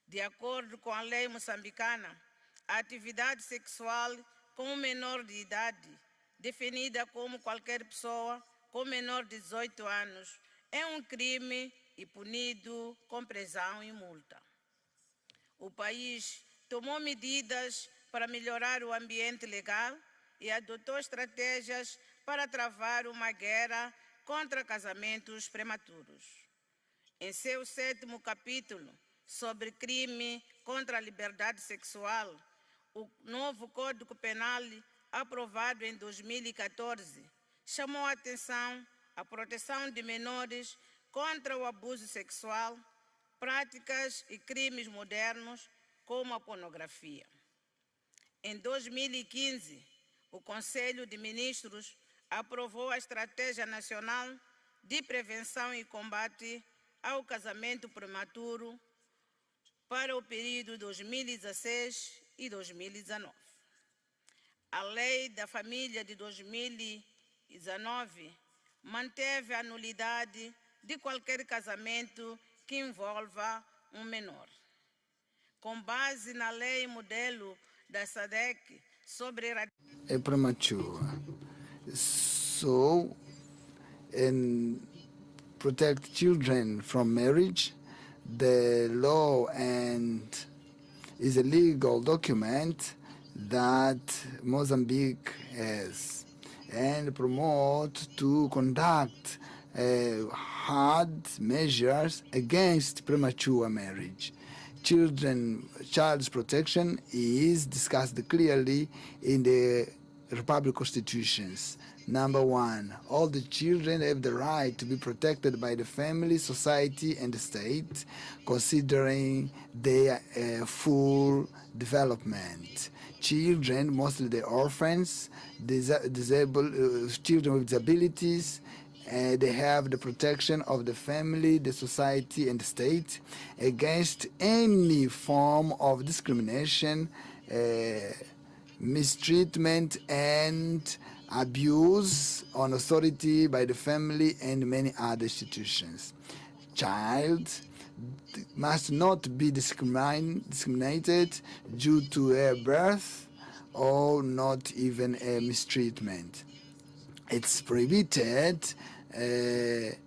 De acordo com a lei moçambicana, a atividade sexual com um menor de idade, definida como qualquer pessoa com menor de 18 anos, é um crime e punido com prisão e multa. O país tomou medidas para melhorar o ambiente legal e adotou estratégias para travar uma guerra contra casamentos prematuros. Em seu 7º capítulo sobre crime contra a liberdade sexual, o novo Código Penal, aprovado em 2014, chamou a atenção à proteção de menores contra o abuso sexual, práticas e crimes modernos como a pornografia. Em 2015, o Conselho de Ministros aprovou a Estratégia Nacional de Prevenção e Combate ao Casamento Prematuro para o período 2016 e 2019. A Lei da Família de 2019 manteve a nulidade de qualquer casamento que envolva um menor. Com base na lei modelo da SADC sobre premature. So, and protect children from marriage, the law is a legal document that Mozambique has, and promote to conduct hard measures against premature marriage. Child's protection is discussed clearly in the Republic Constitutions. Number 1, all the children have the right to be protected by the family, society, and the state, considering their full development. Children, mostly the orphans, disabled children with disabilities, they have the protection of the family, the society, and the state against any form of discrimination, mistreatment, and abuse on authority by the family and many other institutions. Child must not be discriminated due to her birth or not even a mistreatment. It's prohibited to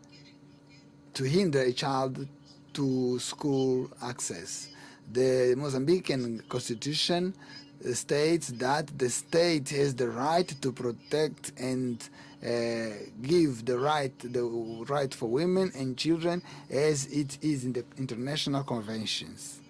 hinder a child to school access. The Mozambican Constitution states that the state has the right to protect and give the right for women and children as it is in the international conventions.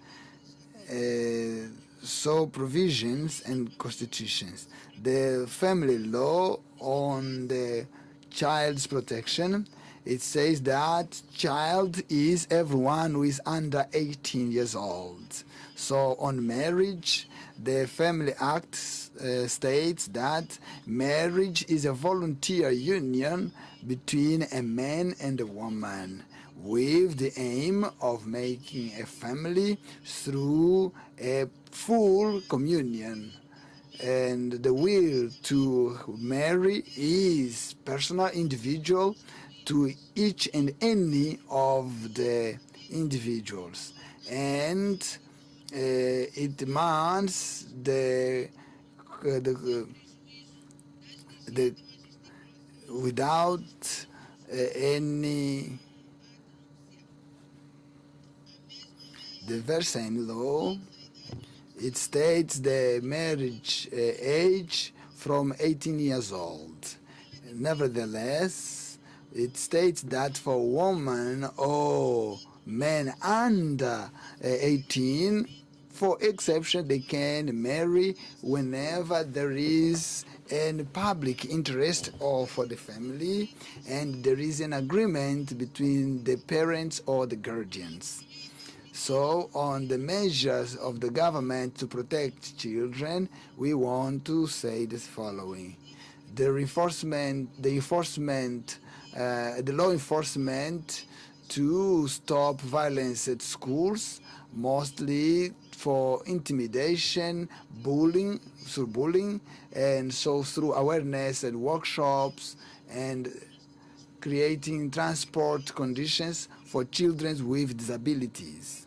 So provisions and constitutions. The family law on the child's protection, it says that child is everyone who is under 18 years old. So on marriage, the Family Act states that marriage is a volunteer union between a man and a woman with the aim of making a family through a full communion. And the will to marry is personal, individual to each and any of the individuals. And it demands without any diversion law. It states the marriage age from 18 years old. Nevertheless, it states that for women or men under 18, for exception, they can marry whenever there is a public interest or for the family and there is an agreement between the parents or the guardians. So on the measures of the government to protect children, we want to say the following. The law enforcement to stop violence at schools, mostly for intimidation, bullying, and so through awareness and workshops and creating transport conditions for children with disabilities.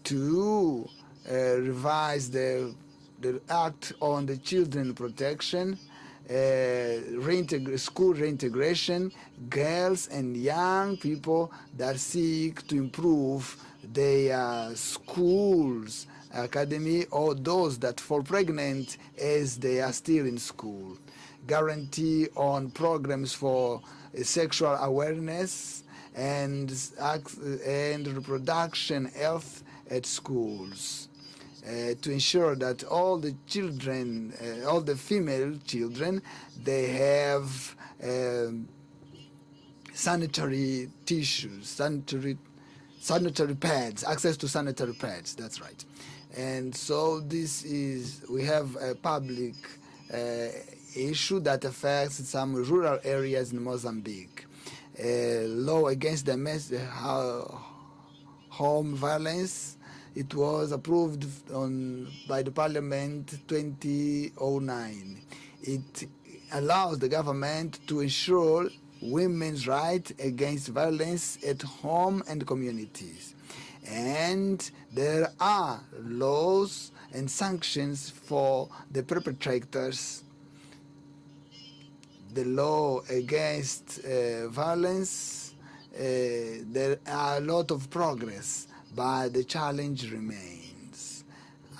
To revise the Act on the Children Protection, school reintegration, girls and young people that seek to improve their schools, academy, or those that fall pregnant as they are still in school. guarantee on programs for sexual awareness and reproduction health at schools, to ensure that all the children, all the female children, they have sanitary tissues, sanitary pads, access to sanitary pads, that's right. And so we have a public issue that affects some rural areas in Mozambique. Law against domestic home violence, it was approved by the Parliament 2009. It allows the government to ensure women's rights against violence at home and communities. And there are laws and sanctions for the perpetrators. The law against violence, there are a lot of progress, but the challenge remains.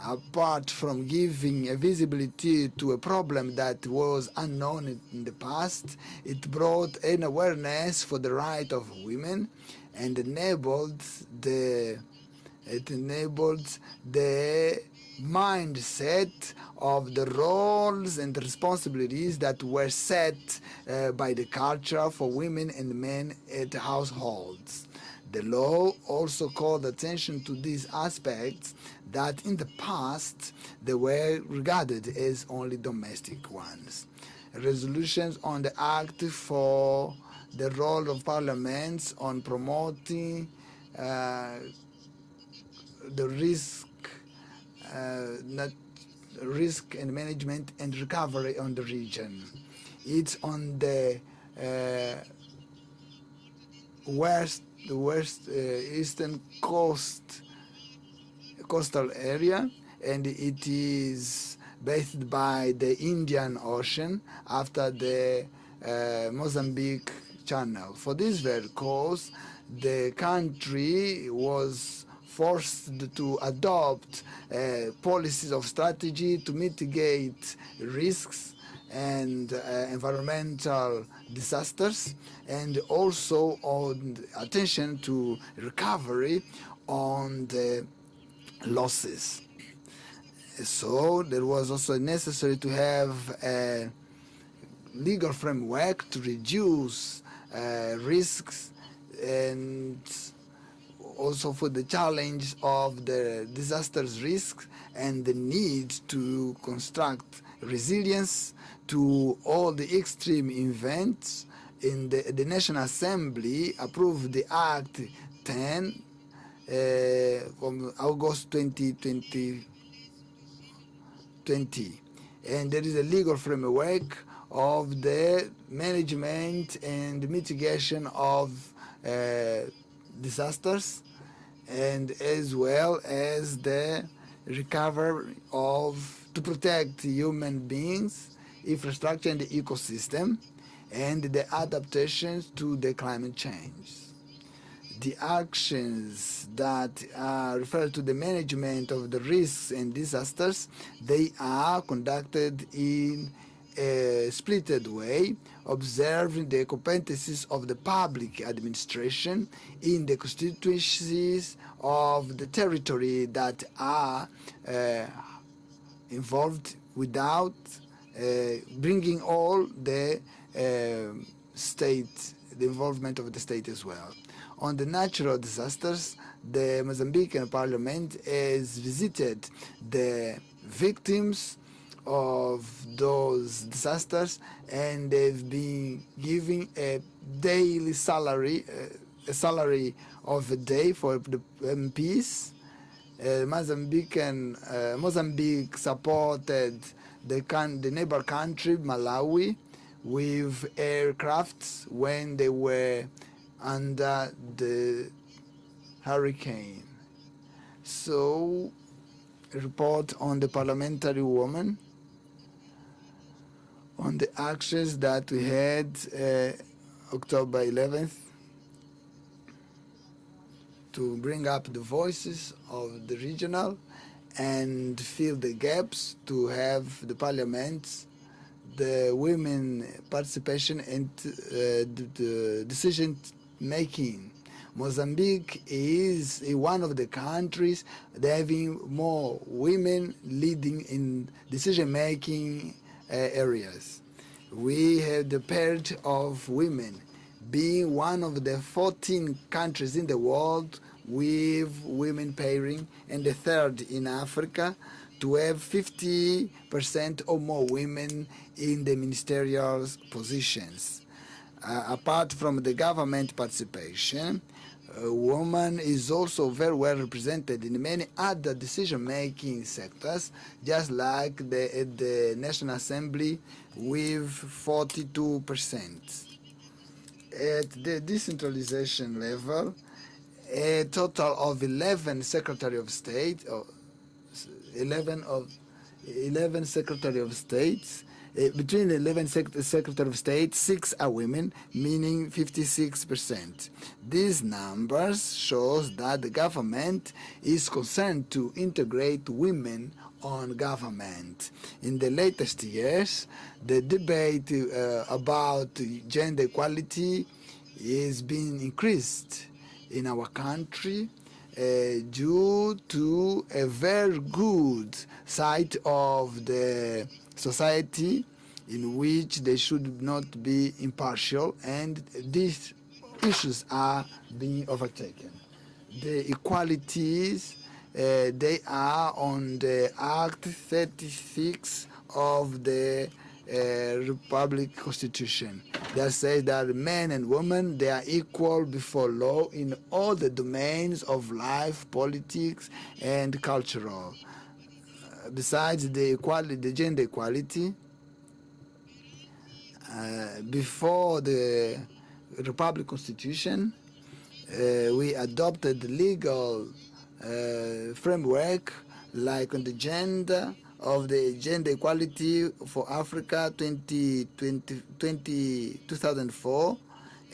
Apart from giving a visibility to a problem that was unknown in the past, it brought an awareness for the right of women and enabled the mindset of the roles and responsibilities that were set by the culture for women and men at households. The law also called attention to these aspects that in the past they were regarded as only domestic ones. Resolutions on the Act for the role of parliaments on promoting the risk and management and recovery on the region. It's on the eastern coastal area, and it is based by the Indian Ocean after the Mozambique Channel. For this very cause, the country was forced to adopt policies of strategy to mitigate risks and environmental disasters, and also on attention to recovery on the losses. So there was also necessary to have a legal framework to reduce risks, and also for the challenge of the disasters risk and the need to construct resilience to all the extreme events. In the National Assembly approved the Act 10 from August 2020, and there is a legal framework of the management and mitigation of disasters, and as well as the recovery to protect human beings, infrastructure and the ecosystem, and the adaptations to the climate change. The actions that refer to the management of the risks and disasters, they are conducted in a splitted way, observing the competencies of the public administration in the constituencies of the territory that are involved, without bringing all the state, the involvement of the state as well. On the natural disasters, the Mozambican Parliament has visited the victims of those disasters, and they've been giving a daily salary, a salary of a day for the MPs. Mozambique supported the neighbor country, Malawi, with aircrafts when they were under the hurricane. So, a report on the parliamentary woman, on the actions that we had October 11th to bring up the voices of the regional and fill the gaps, to have the parliaments the women participation and the decision making. Mozambique is one of the countries that having more women leading in decision making areas. We have the parity of women being one of the 14 countries in the world with women pairing, and the third in Africa to have 50% or more women in the ministerial positions. Apart from the government participation, a woman is also very well represented in many other decision-making sectors, just like the National Assembly with 42%. At the decentralization level, a total of 11 Secretary of State, 11 Secretary of States. Between 11 Secretary of State, 6 are women, meaning 56%. These numbers shows that the government is concerned to integrate women on government. In the latest years, the debate about gender equality is being increased in our country due to a very good side of the society in which they should not be impartial, and these issues are being overtaken. The equalities, they are on the Act 36 of the Republic Constitution that says that men and women, they are equal before law in all the domains of life, politics, and cultural. Besides the equality, the gender equality, before the Republic Constitution, we adopted the legal framework like on the gender of the gender equality for Africa 2004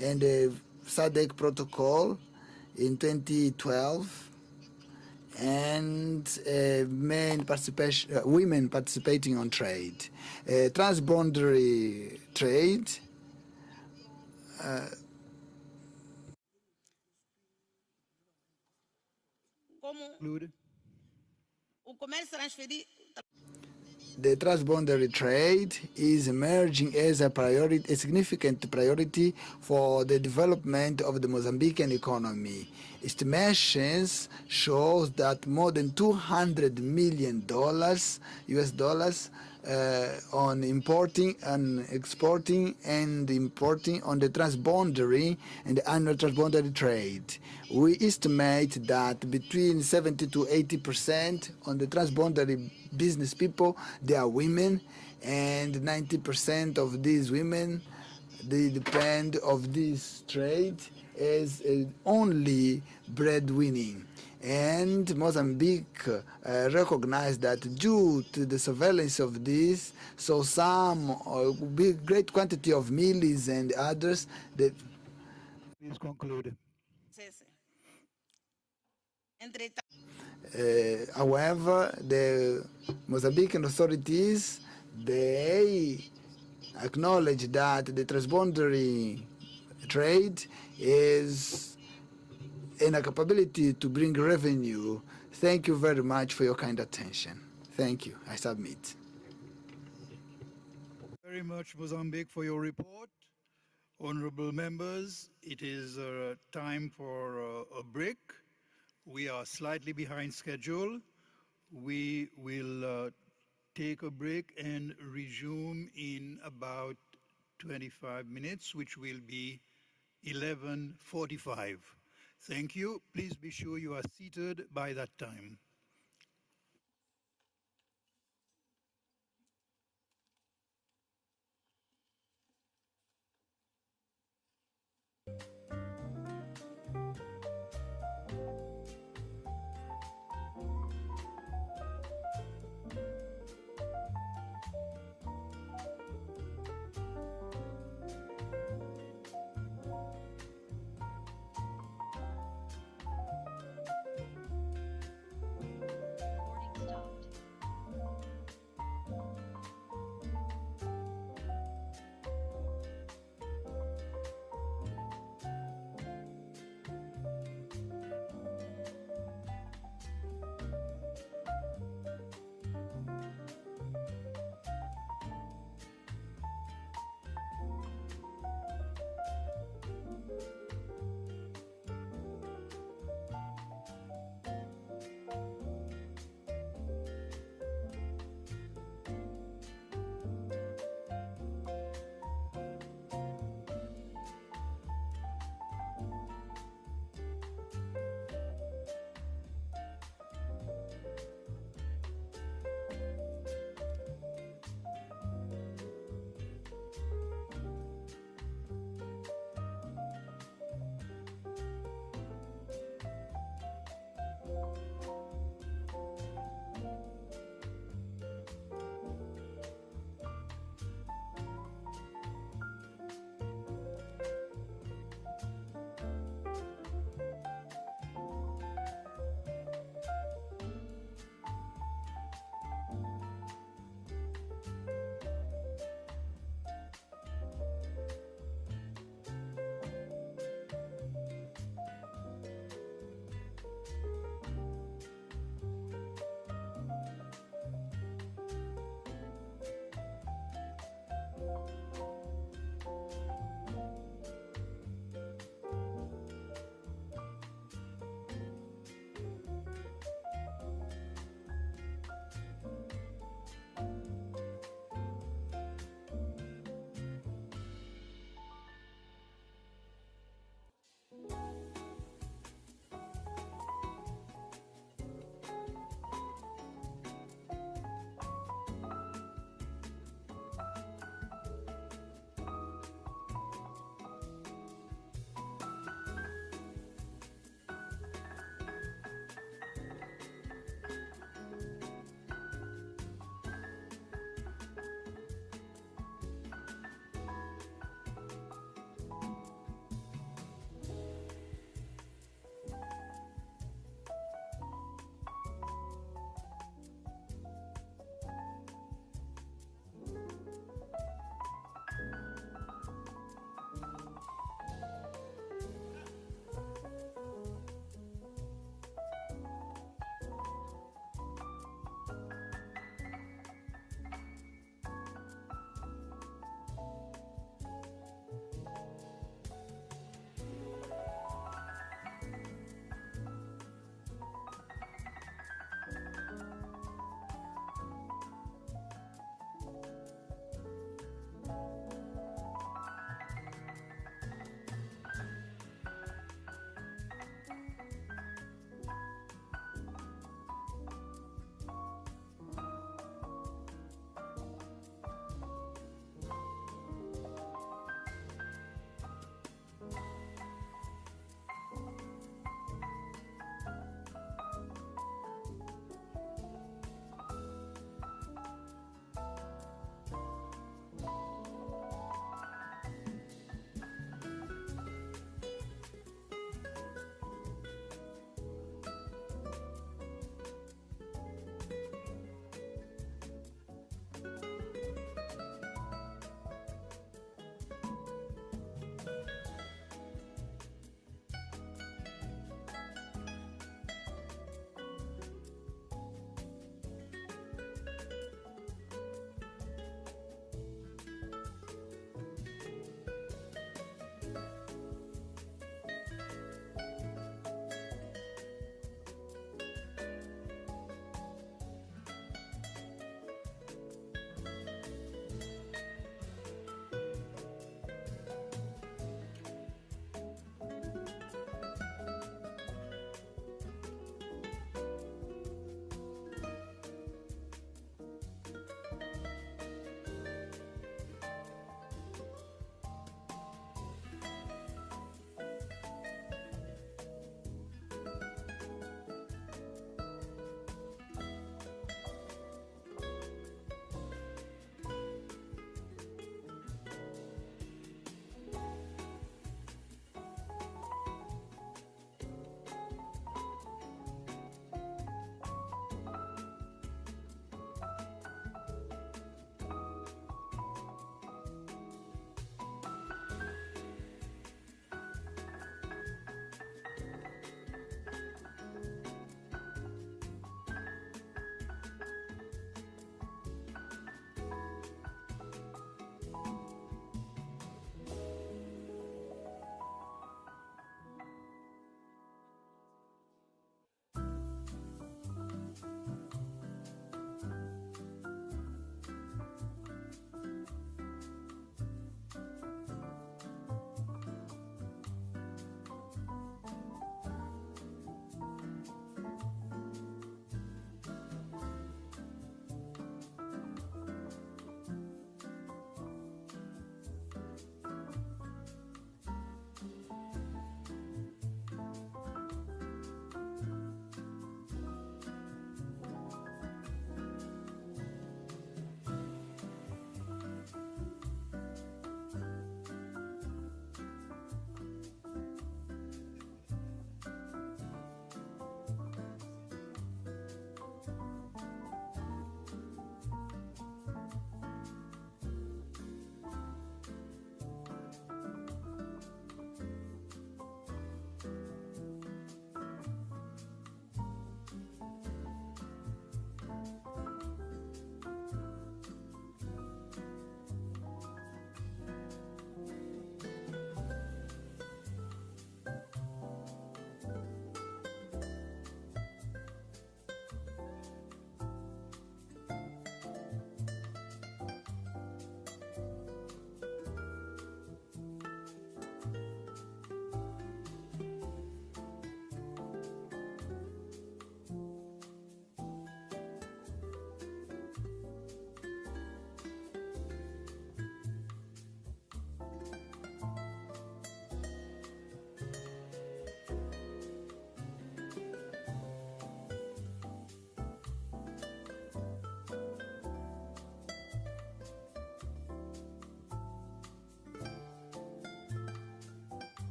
and the SADC protocol in 2012, and women participating on trade, transboundary trade. The transboundary trade is emerging as a priority, a significant priority for the development of the Mozambican economy. Estimations shows that more than $200 million US dollars on importing and exporting and importing on the transboundary and the annual transboundary trade. We estimate that between 70 to 80% on the transboundary business people, they are women, and 90% of these women, they depend of this trade as only breadwinning. And Mozambique recognized that due to the surveillance of this, so some big great quantity of mealies and others that. Please conclude. However, the Mozambican authorities, they acknowledge that the transboundary trade is in a capability to bring revenue. Thank you very much for your kind attention. Thank you. I submit. Very much, Mozambique, for your report. Honorable members, it is time for a break. We are slightly behind schedule. We will take a break and resume in about 25 minutes, which will be 11:45. Thank you. Please be sure you are seated by that time.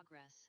progress.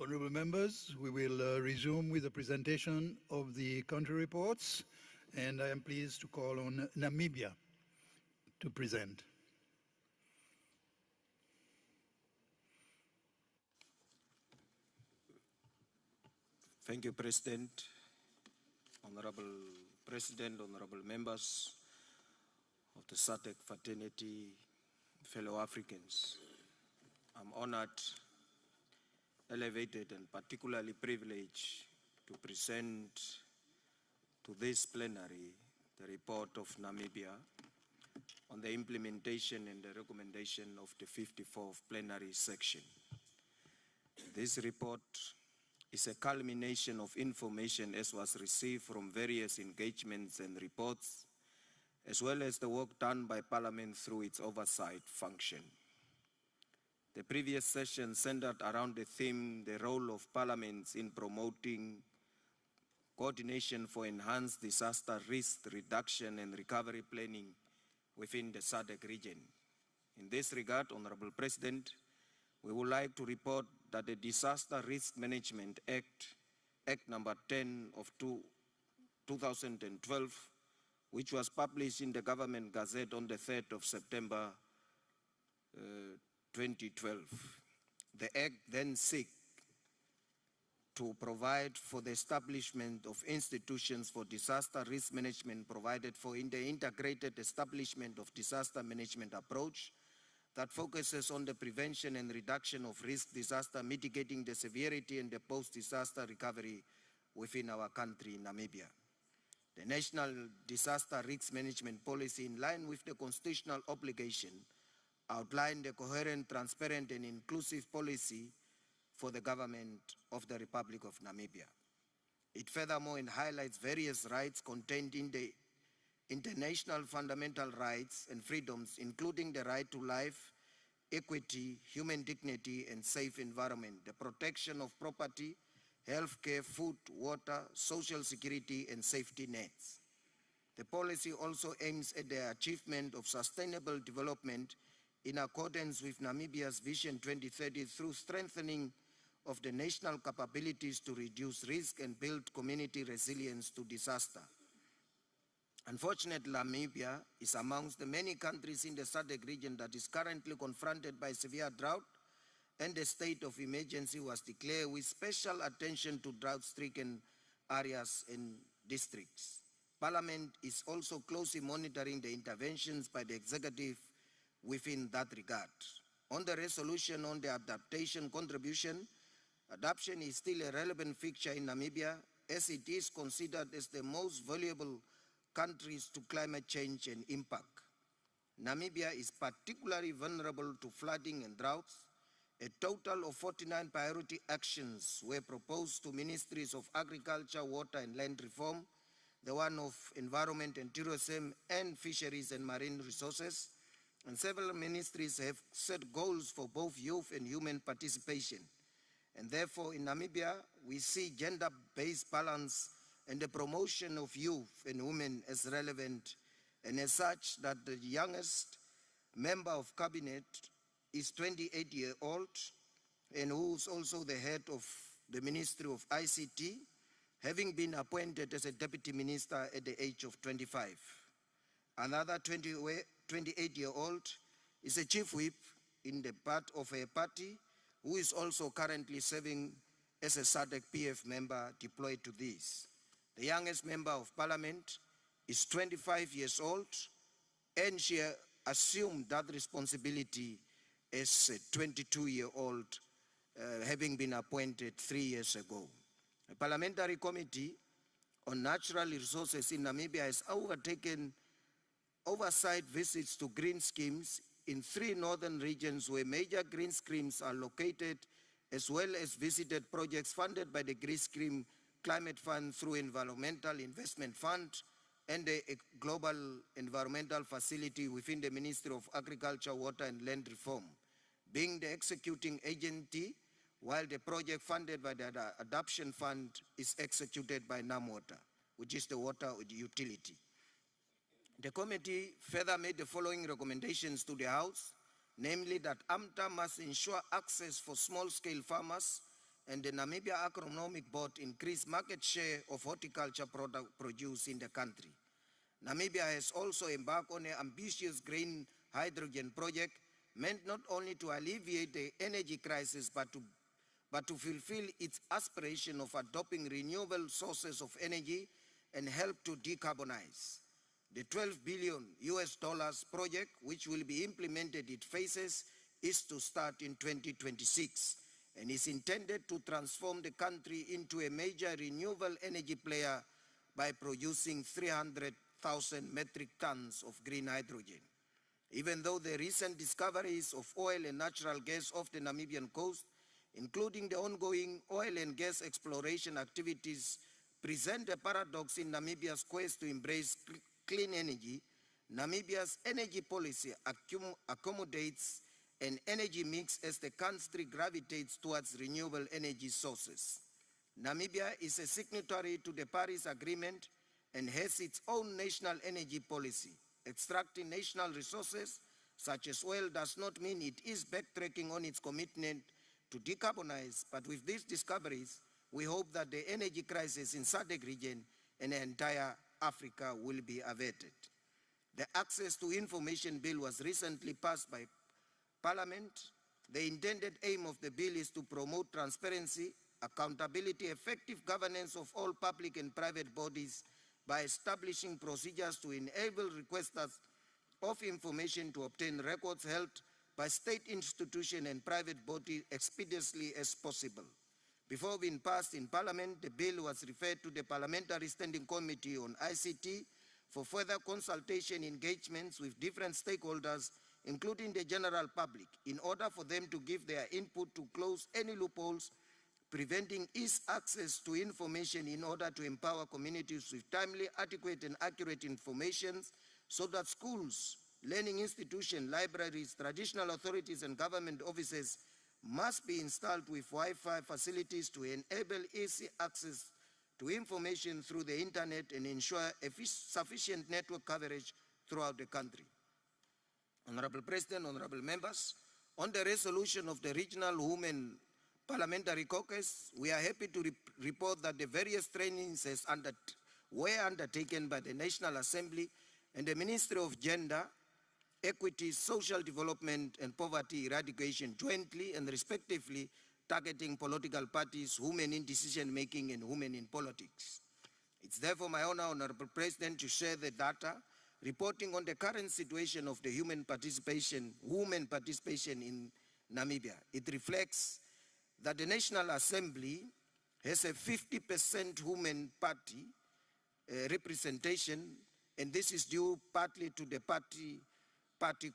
Honorable members, we will resume with the presentation of the country reports, and I am pleased to call on Namibia to present. Thank you, President. Honorable President, honorable members of the SADC fraternity, fellow Africans. I'm honored, elevated, and particularly privileged to present to this plenary the report of Namibia on the implementation and the recommendation of the 54th Plenary Session. This report is a culmination of information as was received from various engagements and reports, as well as the work done by Parliament through its oversight function. The previous session centered around the theme, the role of parliaments in promoting coordination for enhanced disaster risk reduction and recovery planning within the SADC region. In this regard, Honorable President, we would like to report that the Disaster Risk Management Act number 10 of 2012, which was published in the Government Gazette on the 3rd of September 2012. The Act then seeks to provide for the establishment of institutions for disaster risk management provided for in the integrated establishment of disaster management approach that focuses on the prevention and reduction of risk disaster, mitigating the severity and the post-disaster recovery within our country, Namibia. The National Disaster Risk Management Policy, in line with the constitutional obligation, outlined a coherent, transparent, and inclusive policy for the government of the Republic of Namibia. It furthermore highlights various rights contained in the international fundamental rights and freedoms, including the right to life, equity, human dignity, and safe environment, the protection of property, healthcare, food, water, social security, and safety nets. The policy also aims at the achievement of sustainable development in accordance with Namibia's Vision 2030 through strengthening of the national capabilities to reduce risk and build community resilience to disaster. Unfortunately, Namibia is amongst the many countries in the SADC region that is currently confronted by severe drought, and the state of emergency was declared with special attention to drought-stricken areas and districts. Parliament is also closely monitoring the interventions by the executive within that regard. On the resolution on the adaptation contribution, adaptation is still a relevant feature in Namibia, as it is considered as the most valuable countries to climate change and impact. Namibia is particularly vulnerable to flooding and droughts. A total of 49 priority actions were proposed to ministries of agriculture, water and land reform, the one of environment and tourism, and fisheries and marine resources, and several ministries have set goals for both youth and human participation. And therefore, in Namibia, we see gender-based balance and the promotion of youth and women as relevant and as such that the youngest member of cabinet is 28-year-old and who is also the head of the Ministry of ICT, having been appointed as a deputy minister at the age of 25. Another 28-year-old is a chief whip in the part of a party who is also currently serving as a SADC PF member deployed to this. The youngest member of parliament is 25 years old, and she assumed that responsibility as a 22-year-old, having been appointed 3 years ago. A parliamentary committee on natural resources in Namibia has overtaken oversight visits to green schemes in 3 northern regions where major green schemes are located, as well as visited projects funded by the Green Scheme Climate Fund through Environmental Investment Fund and the Global Environmental Facility within the Ministry of Agriculture, Water and Land Reform, being the executing agency, while the project funded by the Adoption Fund is executed by NamWater, which is the water utility. The committee further made the following recommendations to the House, namely that AMTA must ensure access for small-scale farmers and the Namibia Agronomic Board increase market share of horticulture produce in the country. Namibia has also embarked on an ambitious green hydrogen project meant not only to alleviate the energy crisis but to fulfill its aspiration of adopting renewable sources of energy and help to decarbonize. The $12 billion project, which will be implemented in phases, is to start in 2026 and is intended to transform the country into a major renewable energy player by producing 300,000 metric tons of green hydrogen. Even though the recent discoveries of oil and natural gas off the Namibian coast, including the ongoing oil and gas exploration activities, present a paradox in Namibia's quest to embrace clean energy, Namibia's energy policy accommodates an energy mix as the country gravitates towards renewable energy sources. Namibia is a signatory to the Paris Agreement and has its own national energy policy. Extracting national resources such as oil does not mean it is backtracking on its commitment to decarbonize, but with these discoveries, we hope that the energy crisis in SADC region and the entire Africa will be averted. The Access to Information Bill was recently passed by Parliament. The intended aim of the bill is to promote transparency, accountability, effective governance of all public and private bodies by establishing procedures to enable requesters of information to obtain records held by state institutions and private bodies expeditiously as possible. Before being passed in Parliament, the bill was referred to the Parliamentary Standing Committee on ICT for further consultation engagements with different stakeholders, including the general public, in order for them to give their input to close any loopholes preventing easy access to information in order to empower communities with timely, adequate, and accurate information so that schools, learning institutions, libraries, traditional authorities, and government offices must be installed with Wi-Fi facilities to enable easy access to information through the internet and ensure sufficient network coverage throughout the country. Honorable President, honorable members, on the resolution of the Regional Women Parliamentary Caucus, we are happy to report that the various trainings were undertaken by the National Assembly and the Ministry of Gender, Equity, Social Development and Poverty Eradication jointly and respectively, targeting political parties, women in decision-making and women in politics. It's therefore my honor, Honorable President, to share the data reporting on the current situation of the women participation in Namibia. It reflects that the National Assembly has a 50% women party representation, and this is due partly to the party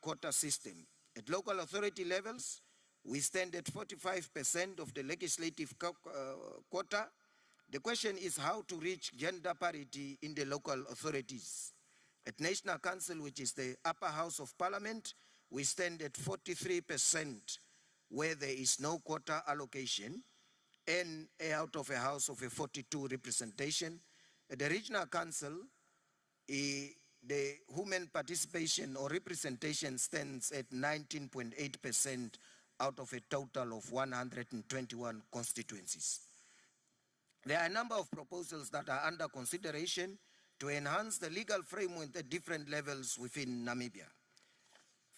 quota system. At local authority levels, we stand at 45% of the legislative quota. The question is how to reach gender parity in the local authorities. At National Council, which is the upper house of Parliament, we stand at 43%, where there is no quota allocation, and out of a house of a 42 representation. At the Regional Council, the women participation or representation stands at 19.8% out of a total of 121 constituencies. There are a number of proposals that are under consideration to enhance the legal framework at different levels within Namibia.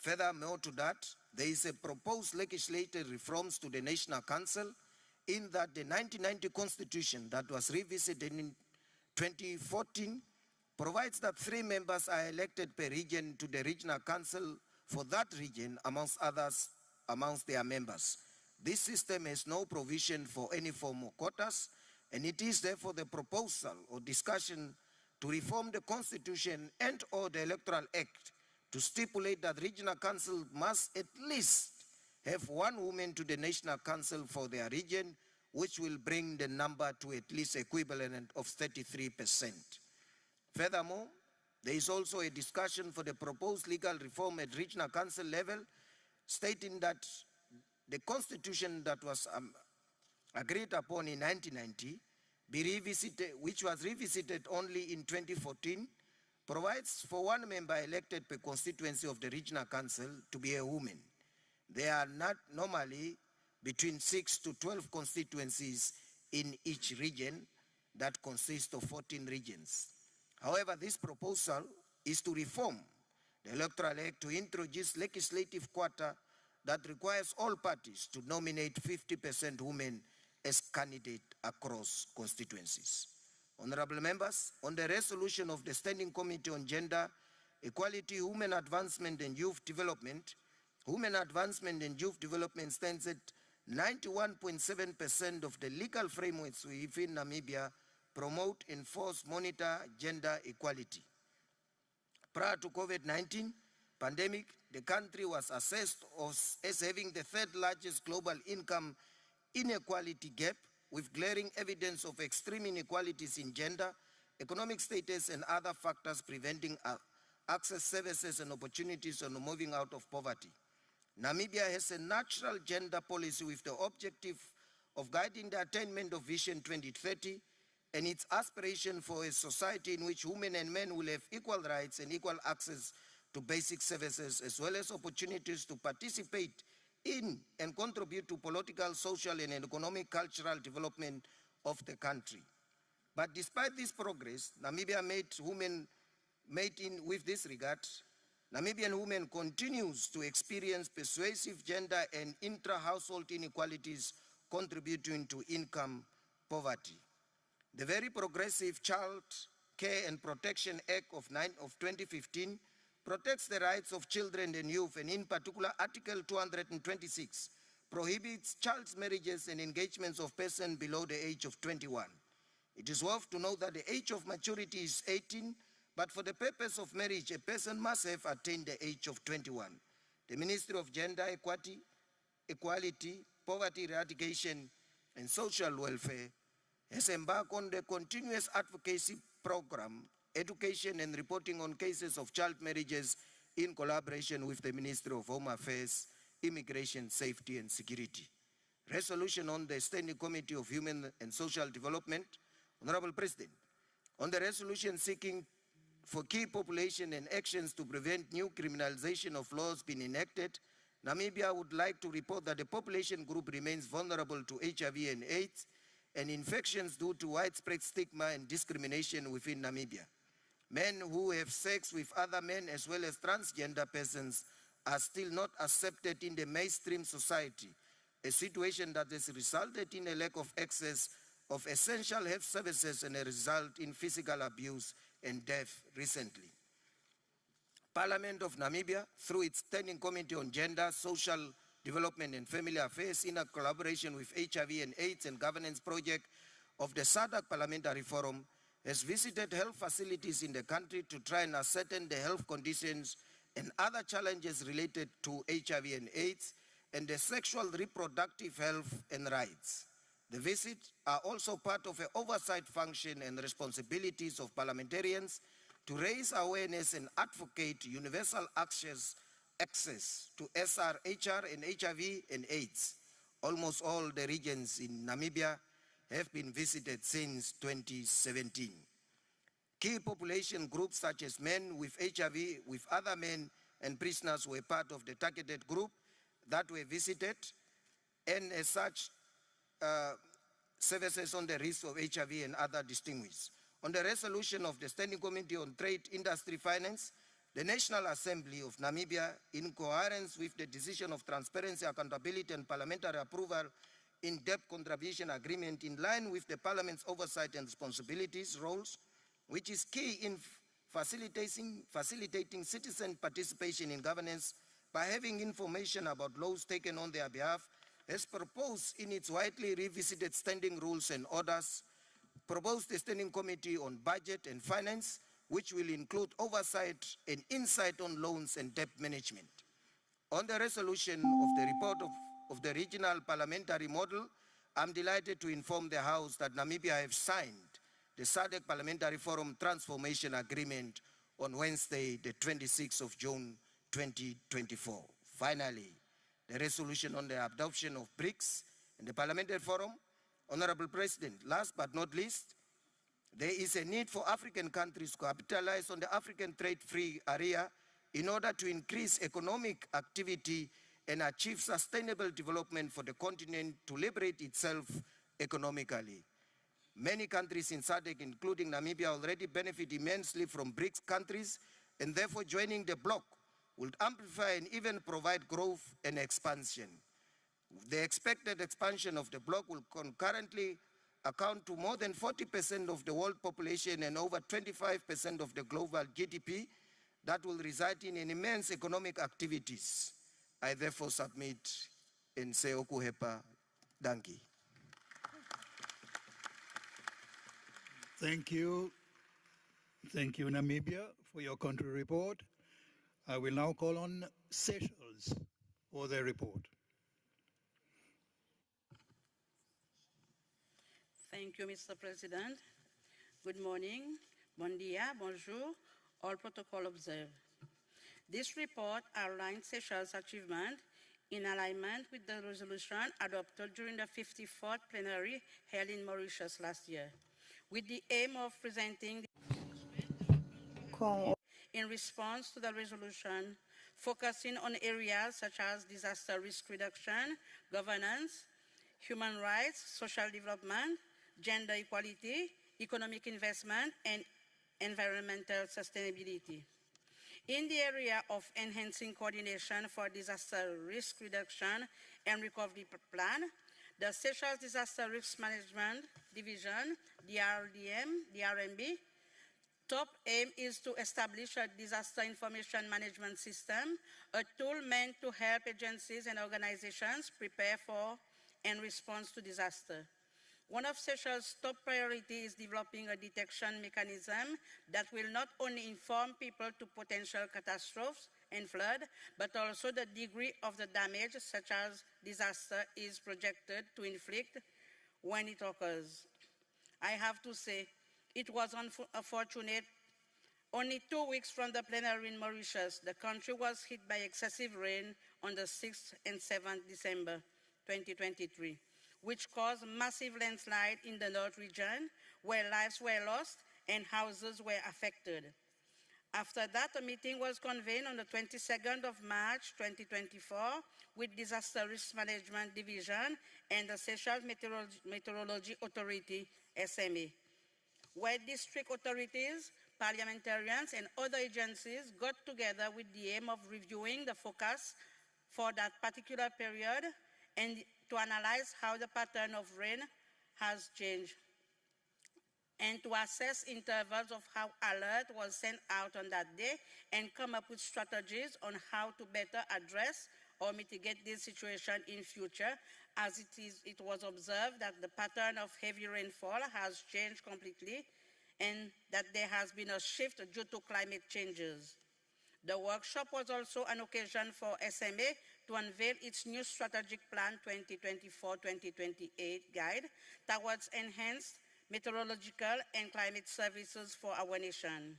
Furthermore to that, there is a proposed legislative reforms to the National Council in that the 1990 Constitution that was revisited in 2014 provides that 3 members are elected per region to the Regional Council for that region, amongst others, amongst their members. This system has no provision for any form of quotas, and it is therefore the proposal or discussion to reform the Constitution and or the Electoral Act to stipulate that Regional Council must at least have 1 woman to the National Council for their region, which will bring the number to at least equivalent of 33%. Furthermore, there is also a discussion for the proposed legal reform at Regional Council level, stating that the Constitution that was agreed upon in 1990, be revisited, which was revisited only in 2014, provides for 1 member elected per constituency of the Regional Council to be a woman. There are not normally between 6 to 12 constituencies in each region that consist of 14 regions. However, this proposal is to reform the Electoral Act to introduce legislative quota that requires all parties to nominate 50% women as candidate across constituencies. Honorable members, on the resolution of the Standing Committee on Gender, Equality, Women Advancement and Youth Development, women advancement and youth development stands at 91.7% of the legal frameworks within Namibia promote, enforce, monitor gender equality. Prior to COVID-19 pandemic, the country was assessed as having the 3rd largest global income inequality gap, with glaring evidence of extreme inequalities in gender, economic status, and other factors preventing access services and opportunities on moving out of poverty. Namibia has a natural gender policy with the objective of guiding the attainment of Vision 2030 and its aspiration for a society in which women and men will have equal rights and equal access to basic services, as well as opportunities to participate in and contribute to political, social, and economic, cultural development of the country. But despite this progress, Namibia with this regard, Namibian women continues to experience pervasive gender and intra-household inequalities contributing to income poverty. The very progressive Child Care and Protection Act of 2015 protects the rights of children and youth, and in particular Article 226 prohibits child marriages and engagements of persons below the age of 21. It is worth to note that the age of maturity is 18, but for the purpose of marriage, a person must have attained the age of 21. The Ministry of Gender Equality, Poverty Eradication, and Social Welfare has embarked on the continuous advocacy program, education and reporting on cases of child marriages in collaboration with the Ministry of Home Affairs, Immigration, Safety and Security. Resolution on the Standing Committee of Human and Social Development. Honorable President, on the resolution seeking for key population and actions to prevent new criminalization of laws being enacted, Namibia would like to report that the population group remains vulnerable to HIV and AIDS and infections due to widespread stigma and discrimination within Namibia. Men who have sex with other men as well as transgender persons are still not accepted in the mainstream society, a situation that has resulted in a lack of access of essential health services and a result in physical abuse and death recently. Parliament of Namibia, through its Standing Committee on Gender, Social Development and Family Affairs, in a collaboration with HIV and AIDS and Governance Project of the SADC Parliamentary Forum, has visited health facilities in the country to try and ascertain the health conditions and other challenges related to HIV and AIDS and the sexual reproductive health and rights. The visits are also part of an oversight function and responsibilities of parliamentarians to raise awareness and advocate universal access to SR, HR, and HIV and AIDS. Almost all the regions in Namibia have been visited since 2017. Key population groups such as men with HIV, with other men and prisoners were part of the targeted group that were visited, and as such, services on the risk of HIV and other distinguished. On the resolution of the Standing Committee on Trade, Industry, Finance, the National Assembly of Namibia, in coherence with the decision of transparency, accountability, and parliamentary approval in-depth contribution agreement in line with the Parliament's oversight and responsibilities roles, which is key in facilitating citizen participation in governance by having information about laws taken on their behalf, has proposed in its widely revisited standing rules and orders, proposed a standing committee on budget and finance, which will include oversight and insight on loans and debt management. On the resolution of the report of the regional parliamentary model, I'm delighted to inform the House that Namibia has signed the SADC Parliamentary Forum Transformation Agreement on Wednesday, the 26th of June, 2024. Finally, the resolution on the adoption of BRICS in the Parliamentary Forum. Honorable President, last but not least, there is a need for African countries to capitalize on the African trade-free area in order to increase economic activity and achieve sustainable development for the continent to liberate itself economically. Many countries in SADC, including Namibia, already benefit immensely from BRICS countries, and therefore joining the bloc will amplify and even provide growth and expansion. The expected expansion of the bloc will concurrently account to more than 40% of the world population and over 25% of the global GDP that will result in an immense economic activities. I therefore submit and say okuhepa danki. Thank you. Thank you, Namibia, for your country report. I will now call on Seychelles for their report. Thank you, Mr. President. Good morning, bon dia, bonjour, all protocol observed. This report outlines Seychelles' achievement in alignment with the resolution adopted during the 54th Plenary held in Mauritius last year, with the aim of presenting in response to the resolution, focusing on areas such as disaster risk reduction, governance, human rights, social development, gender equality, economic investment, and environmental sustainability. In the area of enhancing coordination for disaster risk reduction and recovery plan, the Seychelles Disaster Risk Management Division, DRMB, top aim is to establish a disaster information management system, a tool meant to help agencies and organizations prepare for and respond to disaster. One of Seychelles' top priorities is developing a detection mechanism that will not only inform people to potential catastrophes and flood, but also the degree of the damage such as disaster is projected to inflict when it occurs. I have to say, it was unfortunate. Only 2 weeks from the plenary in Mauritius, the country was hit by excessive rain on the 6th and 7th December 2023, which caused massive landslide in the North region, where lives were lost and houses were affected. After that, a meeting was convened on the 22nd of March 2024 with Disaster Risk Management Division and the Seychelles Meteorology Authority, SMA, where district authorities, parliamentarians, and other agencies got together with the aim of reviewing the forecast for that particular period and to analyze how the pattern of rain has changed, and to assess intervals of how alert was sent out on that day and come up with strategies on how to better address or mitigate this situation in future, as it was observed that the pattern of heavy rainfall has changed completely and that there has been a shift due to climate changes. The workshop was also an occasion for SMA to unveil its new strategic plan 2024-2028 guide towards enhanced meteorological and climate services for our nation.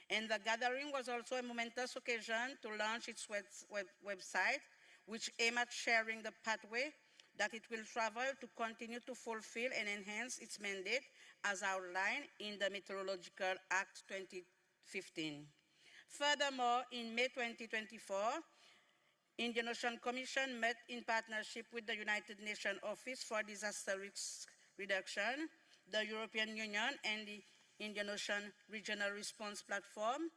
And the gathering was also a momentous occasion to launch its website, which aimed at sharing the pathway that it will travel to continue to fulfill and enhance its mandate as outlined in the Meteorological Act 2015. Furthermore, in May 2024, Indian Ocean Commission met in partnership with the United Nations Office for Disaster Risk Reduction, the European Union, and the Indian Ocean Regional Response Platform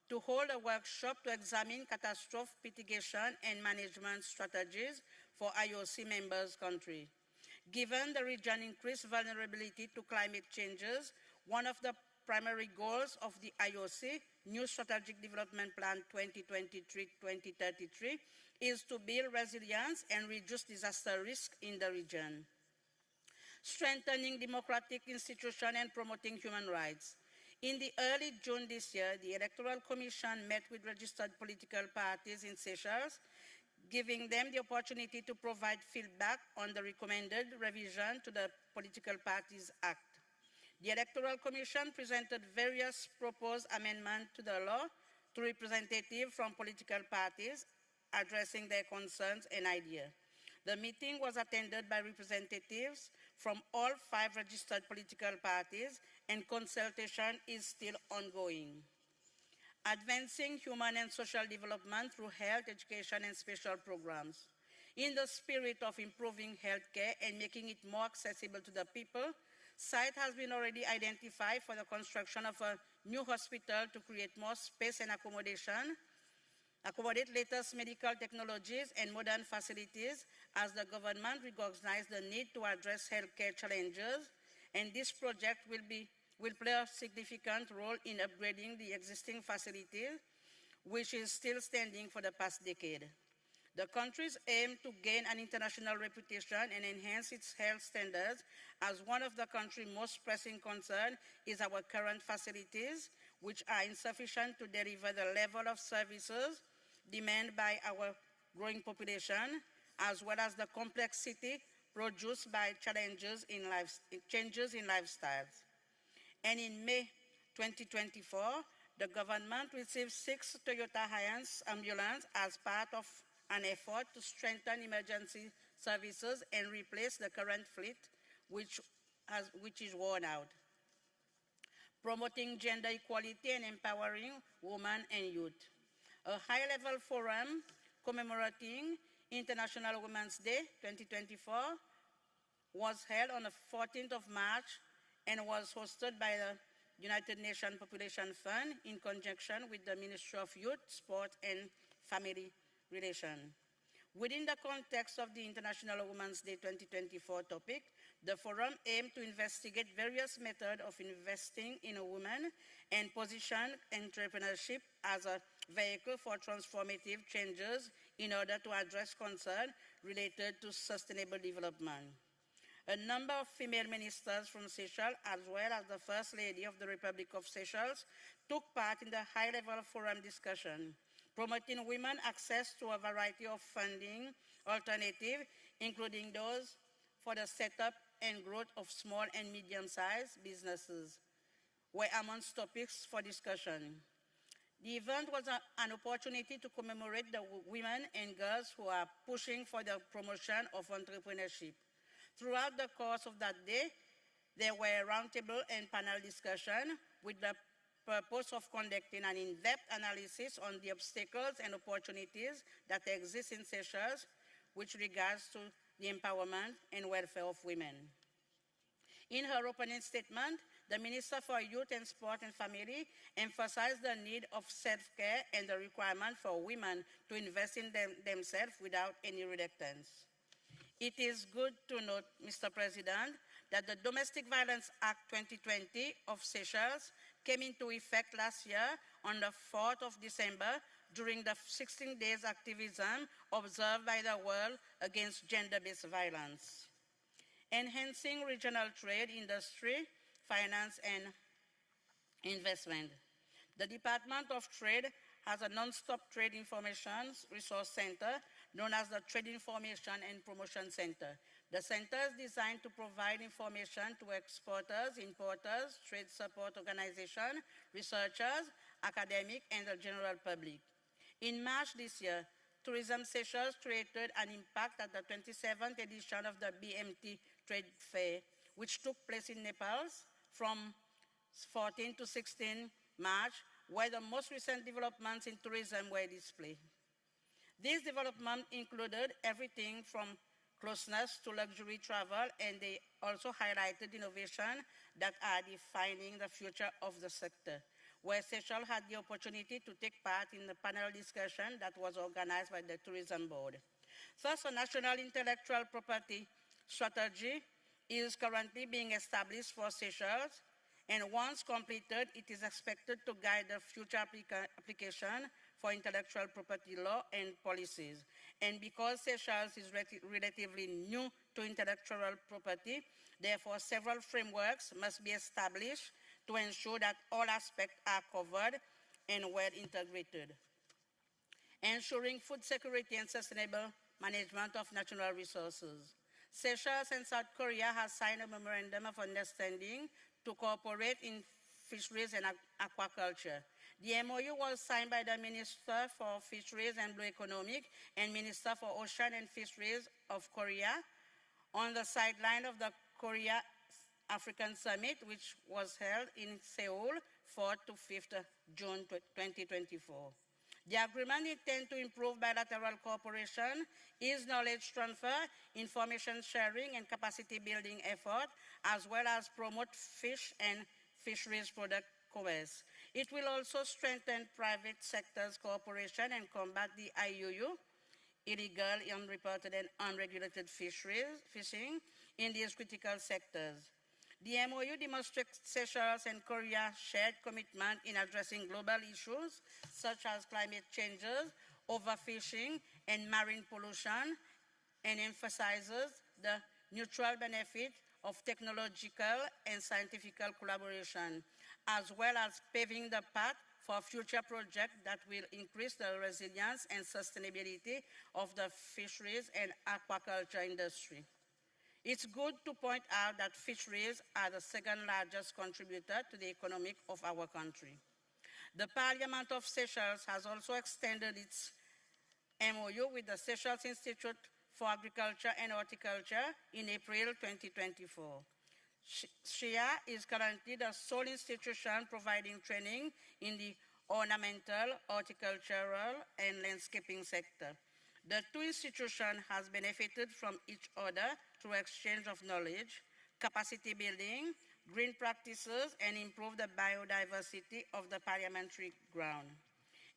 to hold a workshop to examine catastrophe mitigation and management strategies for IOC members countries. Given the region's increased vulnerability to climate changes, one of the primary goals of the IOC New Strategic Development Plan 2023-2033 is to build resilience and reduce disaster risk in the region. Strengthening democratic institutions and promoting human rights. In the early June this year, the Electoral Commission met with registered political parties in Seychelles, giving them the opportunity to provide feedback on the recommended revision to the Political Parties Act. The Electoral Commission presented various proposed amendments to the law to representatives from political parties addressing their concerns and ideas. The meeting was attended by representatives from all 5 registered political parties, and consultation is still ongoing. Advancing human and social development through health, education, and special programs. In the spirit of improving healthcare and making it more accessible to the people, site has been already identified for the construction of a new hospital to create more space and accommodate latest medical technologies and modern facilities as the government recognizes the need to address healthcare challenges, and this project will play a significant role in upgrading the existing facility, which is still standing for the past decade. The country's aim to gain an international reputation and enhance its health standards as one of the country's most pressing concerns is our current facilities, which are insufficient to deliver the level of services demanded by our growing population, as well as the complexity produced by changes in lifestyles. And in May 2024, the government received 6 Toyota Hiace ambulances as part of an effort to strengthen emergency services and replace the current fleet, which is worn out. Promoting gender equality and empowering women and youth. A high-level forum commemorating International Women's Day 2024 was held on the 14th of March and was hosted by the United Nations Population Fund in conjunction with the Ministry of Youth, Sport, and Family Relations. Within the context of the International Women's Day 2024 topic, the forum aimed to investigate various methods of investing in a woman and position entrepreneurship as a vehicle for transformative changes in order to address concerns related to sustainable development. A number of female ministers from Seychelles, as well as the First Lady of the Republic of Seychelles, took part in the high-level forum discussion, promoting women access to a variety of funding alternatives, including those for the setup and growth of small and medium-sized businesses, were amongst topics for discussion. The event was an opportunity to commemorate the women and girls who are pushing for the promotion of entrepreneurship. Throughout the course of that day, there were roundtable and panel discussion with the purpose of conducting an in-depth analysis on the obstacles and opportunities that exist in Seychelles with regards to the empowerment and welfare of women. In her opening statement, the Minister for Youth and Sport and Family emphasized the need of self-care and the requirement for women to invest in themselves without any reluctance. It is good to note, Mr. President, that the Domestic Violence Act 2020 of Seychelles came into effect last year on the 4th of December during the 16 days activism observed by the world against gender-based violence. Enhancing regional trade, industry, finance, and investment. The Department of Trade has a non-stop trade information resource center known as the Trade Information and Promotion Center. The center is designed to provide information to exporters, importers, trade support organizations, researchers, academic, and the general public. In March this year, Tourism Seychelles created an impact at the 27th edition of the BMT Trade Fair, which took place in Nepal from 14 to 16 March, where the most recent developments in tourism were displayed. These developments included everything from closeness to luxury travel, and they also highlighted innovation that are defining the future of the sector, where Seychelles had the opportunity to take part in the panel discussion that was organized by the Tourism Board. Thus, a national intellectual property strategy is currently being established for Seychelles, and once completed, it is expected to guide the future application for intellectual property law and policies. And because Seychelles is relatively new to intellectual property, therefore several frameworks must be established to ensure that all aspects are covered and well integrated. Ensuring food security and sustainable management of natural resources. Seychelles and South Korea have signed a memorandum of understanding to cooperate in fisheries and aquaculture. The MOU was signed by the Minister for Fisheries and Blue Economic and Minister for Ocean and Fisheries of Korea on the sideline of the Korea African Summit, which was held in Seoul, 4th to 5th June 2024. The agreement intends to improve bilateral cooperation, ease knowledge transfer, information sharing, and capacity building efforts, as well as promote fish and fisheries product commerce. It will also strengthen private sector's cooperation and combat the IUU, illegal, unreported, and unregulated fishing in these critical sectors. The MOU demonstrates Seychelles and Korea's shared commitment in addressing global issues such as climate changes, overfishing, and marine pollution, and emphasizes the mutual benefit of technological and scientific collaboration, as well as paving the path for future projects that will increase the resilience and sustainability of the fisheries and aquaculture industry. It's good to point out that fisheries are the second largest contributor to the economy of our country. The Parliament of Seychelles has also extended its MOU with the Seychelles Institute for Agriculture and Horticulture in April 2024. SHIA is currently the sole institution providing training in the ornamental, horticultural, and landscaping sector. The two institutions have benefited from each other through exchange of knowledge, capacity building, green practices, and improve the biodiversity of the parliamentary ground.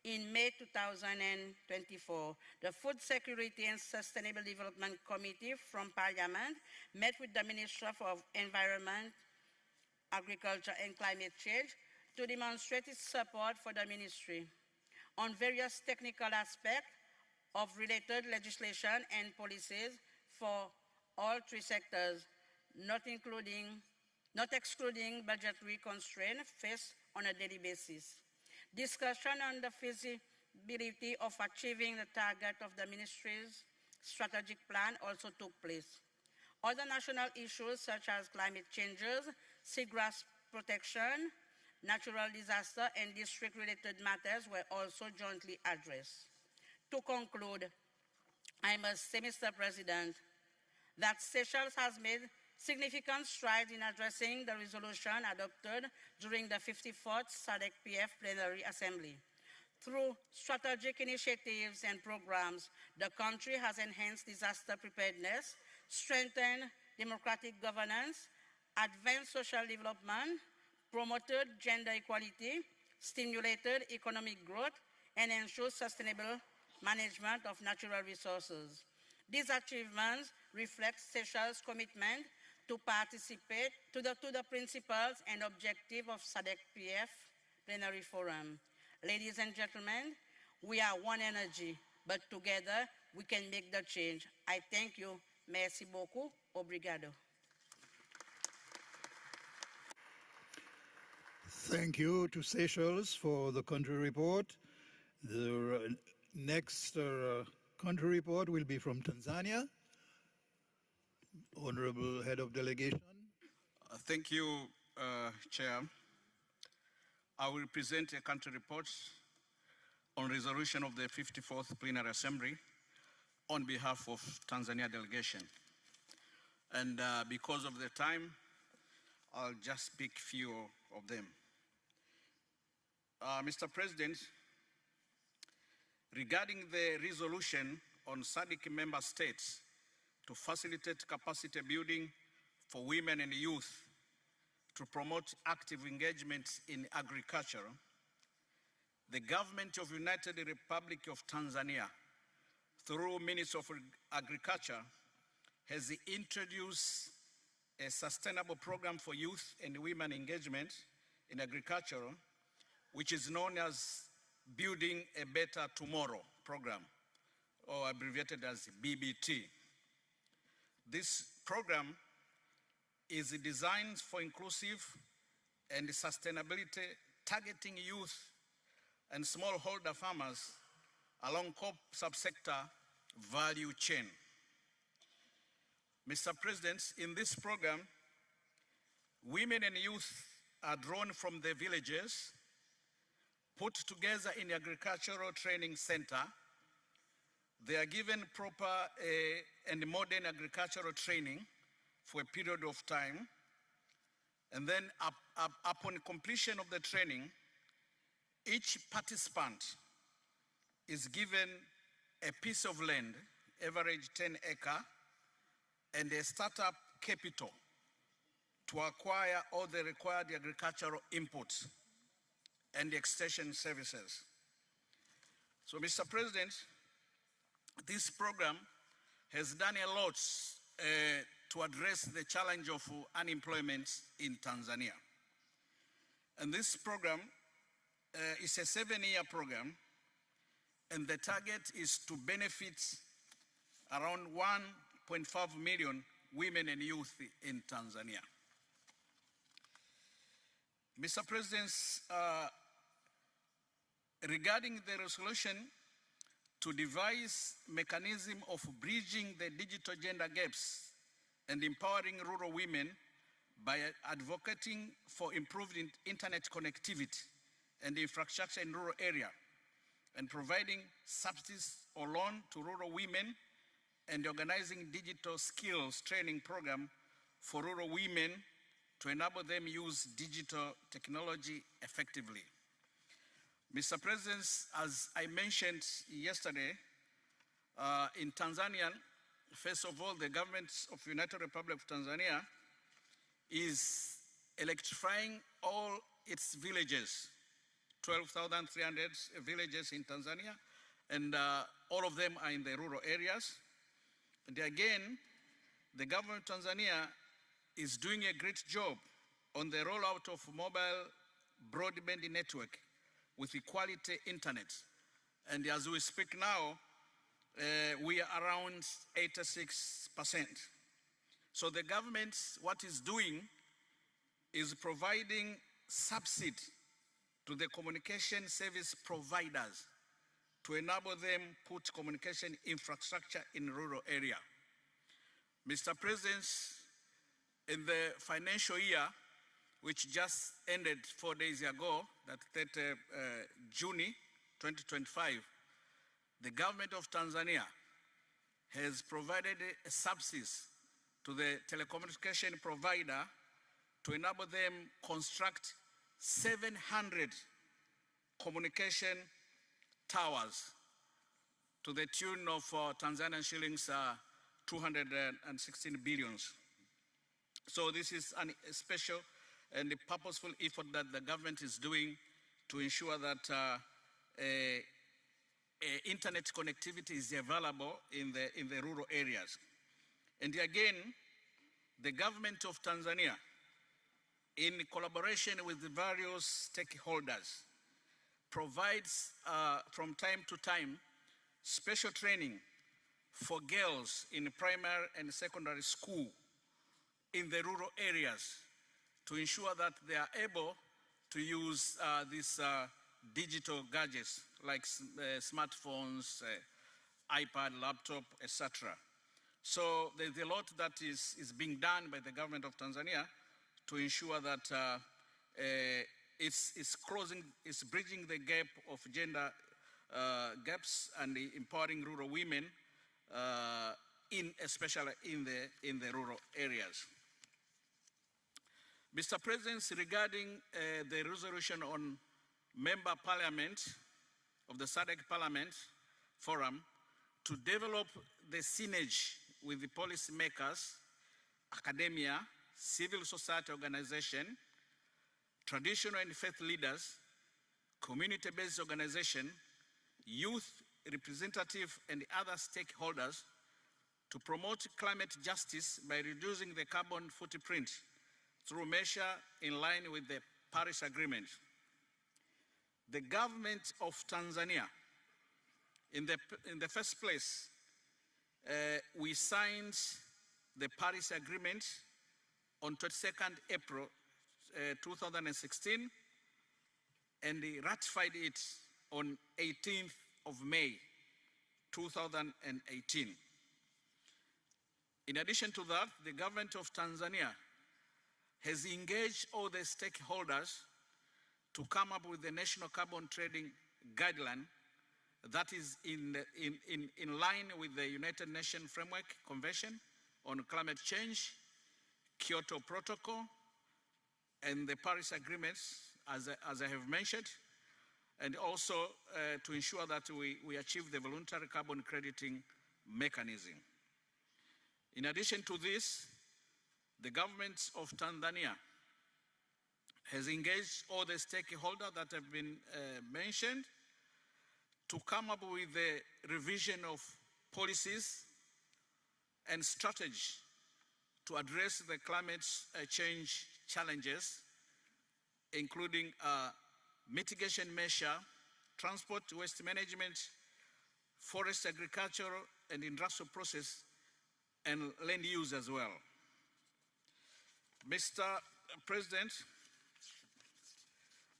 In May 2024, the Food Security and Sustainable Development Committee from Parliament met with the Minister for Environment, Agriculture, and Climate Change to demonstrate its support for the ministry on various technical aspects of related legislation and policies for all three sectors, not excluding budgetary constraints faced on a daily basis. Discussion on the feasibility of achieving the target of the ministry's strategic plan also took place. Other national issues such as climate changes, seagrass protection, natural disaster, and district-related matters were also jointly addressed. To conclude, I must say, Mr. President, that Seychelles has made significant strides in addressing the resolution adopted during the 54th SADC-PF Plenary Assembly. Through strategic initiatives and programs, the country has enhanced disaster preparedness, strengthened democratic governance, advanced social development, promoted gender equality, stimulated economic growth, and ensured sustainable management of natural resources. These achievements reflect Seychelles' commitment to participate to the principles and objectives of SADC-PF Plenary Forum. Ladies and gentlemen, we are one energy, but together we can make the change. I thank you. Merci beaucoup. Obrigado. Thank you to Seychelles for the country report. The next country report will be from Tanzania. Honorable Head of Delegation. Thank you, Chair. I will present a country report on resolution of the 54th Plenary Assembly on behalf of Tanzania delegation. And because of the time, I'll just pick few of them. Mr. President, regarding the resolution on SADC member states to facilitate capacity building for women and youth to promote active engagement in agriculture, the government of United Republic of Tanzania, through Ministry of Agriculture, has introduced a sustainable program for youth and women engagement in agriculture, which is known as Building a Better Tomorrow program, or abbreviated as BBT. This program is designed for inclusive and sustainability, targeting youth and smallholder farmers along COP subsector value chain. Mr. President, in this program, women and youth are drawn from the villages, put together in agricultural training center. They are given proper and modern agricultural training for a period of time. And then upon completion of the training, each participant is given a piece of land, average 10 acre, and a startup capital to acquire all the required agricultural inputs and extension services. So, Mr. President, this program has done a lot to address the challenge of unemployment in Tanzania. And this program is a 7-year program, and the target is to benefit around 1.5 million women and youth in Tanzania. Mr. President, regarding the resolution to devise mechanism of bridging the digital gender gaps and empowering rural women by advocating for improved internet connectivity and infrastructure in rural area, and providing subsidies or loan to rural women, and organizing digital skills training program for rural women to enable them use digital technology effectively. Mr. President, as I mentioned yesterday, in Tanzania, first of all, the government of United Republic of Tanzania is electrifying all its villages, 12,300 villages in Tanzania, and all of them are in the rural areas. And again, the government of Tanzania is doing a great job on the rollout of mobile broadband network with quality internet. And as we speak now, we are around 86%. So the government, what is doing is providing subsidy to the communication service providers to enable them put communication infrastructure in rural area. Mr. President, in the financial year, which just ended 4 days ago, that 30 June 2025, the government of Tanzania has provided subsidies to the telecommunication provider to enable them construct 700 communication towers to the tune of Tanzanian shillings 216 billions. So this is a special and a purposeful effort that the government is doing to ensure that internet connectivity is available in the rural areas. And again, the government of Tanzania, in collaboration with the various stakeholders, provides from time to time special training for girls in primary and secondary school in the rural areas to ensure that they are able to use these digital gadgets like smartphones, iPad, laptop, etc. So there's a lot that is being done by the government of Tanzania to ensure that it's bridging the gap of gender gaps and empowering rural women, especially in the rural areas. Mr. President, regarding the resolution on member parliament of the SADC Parliament Forum to develop the synergy with the policymakers, academia, civil society organization, traditional and faith leaders, community-based organization, youth representative and other stakeholders to promote climate justice by reducing the carbon footprint through measure in line with the Paris Agreement. The government of Tanzania, in the first place, we signed the Paris Agreement on 22nd April 2016 and ratified it on 18th of May 2018. In addition to that, the government of Tanzania has engaged all the stakeholders to come up with the national carbon trading guideline that is in line with the United Nations Framework Convention on Climate Change, Kyoto Protocol, and the Paris Agreements, as I have mentioned, and also to ensure that we achieve the voluntary carbon crediting mechanism. In addition to this, the government of Tanzania has engaged all the stakeholders that have been mentioned to come up with the revision of policies and strategy to address the climate change challenges, including mitigation measure, transport, waste management, forest, agricultural, and industrial process, and land use as well. Mr. President,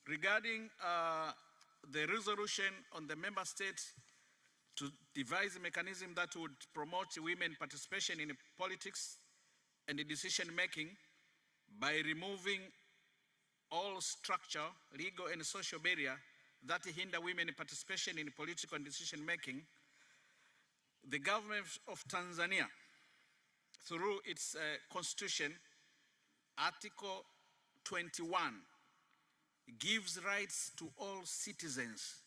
regarding the resolution on the member states to devise a mechanism that would promote women participation in politics and decision making by removing all structure, legal and social barrier that hinder women participation in political and decision making, the government of Tanzania, through its constitution, Article 21, gives rights to all citizens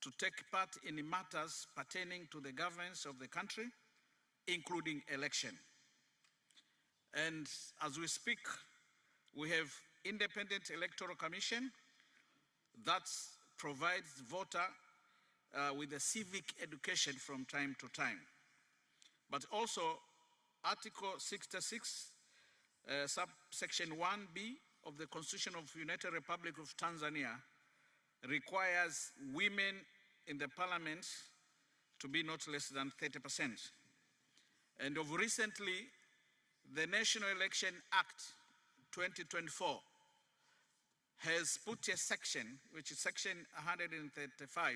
to take part in matters pertaining to the governance of the country, including election. And as we speak, we have independent electoral commission that provides voter with a civic education from time to time. But also Article 66, subsection 1B of the Constitution of the United Republic of Tanzania requires women in the parliament to be not less than 30%. And of recently, the National Election Act 2024 has put a section, which is section 135,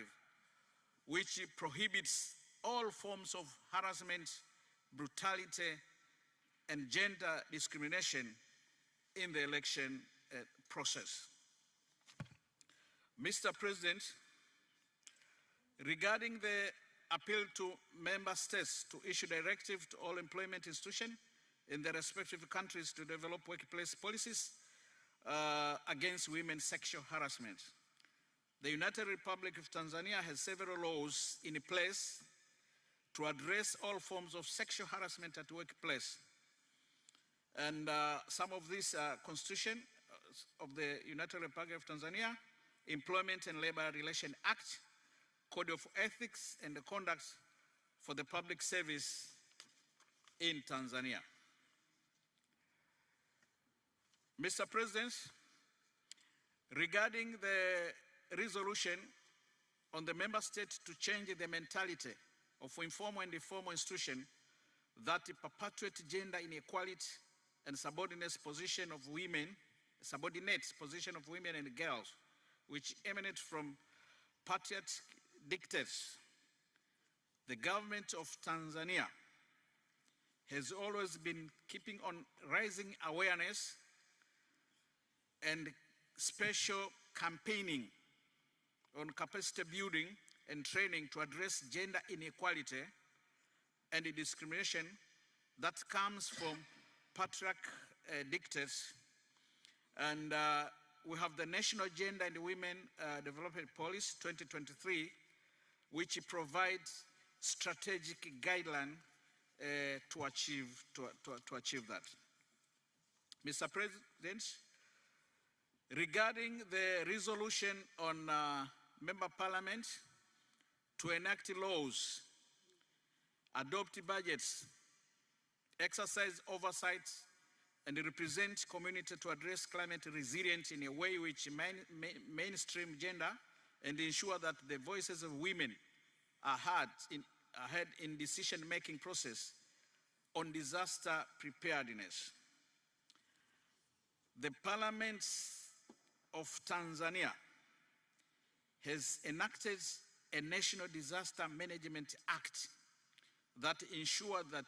which prohibits all forms of harassment, brutality, and gender discrimination in the election process. Mr. President, regarding the appeal to member states to issue directive to all employment institutions in their respective countries to develop workplace policies against women's sexual harassment, the United Republic of Tanzania has several laws in place to address all forms of sexual harassment at workplace. And some of these Constitution of the United Republic of Tanzania, Employment and Labor Relations Act, Code of Ethics and the Conduct for the Public Service in Tanzania. Mr. President, regarding the resolution on the member state to change the mentality of informal and informal institutions that perpetuate gender inequality and subordinate position of women and girls, which emanate from patriarchal dictates, the government of Tanzania has always been keeping on raising awareness and special campaigning on capacity building and training to address gender inequality and the discrimination that comes from patriarch dictates. And we have the National Gender and Women Development Policy 2023, which provides strategic guideline to achieve that. Mr. President, regarding the resolution on Member Parliament to enact laws, adopt budgets, exercise oversight, and represent community to address climate resilience in a way which mainstream gender and ensure that the voices of women are heard in decision-making process on disaster preparedness. The Parliament of Tanzania has enacted a National Disaster Management Act that ensures that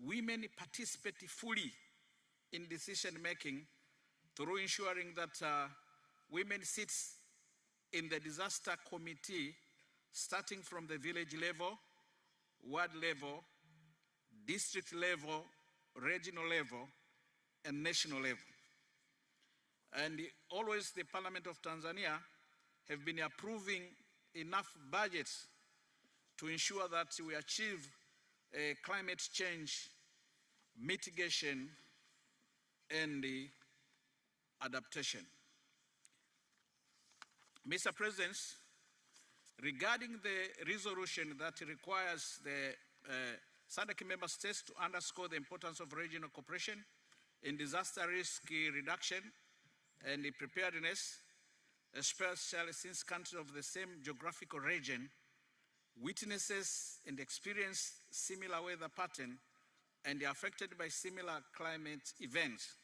women participate fully in decision-making through ensuring that women sit in the disaster committee starting from the village level, ward level, district level, regional level, and national level. And always the Parliament of Tanzania have been approving enough budgets to ensure that we achieve climate change mitigation and the adaptation. Mr. President, regarding the resolution that requires the SADC member states to underscore the importance of regional cooperation in disaster risk reduction and the preparedness, especially since countries of the same geographical region witnesses and experience similar weather pattern and are affected by similar climate events.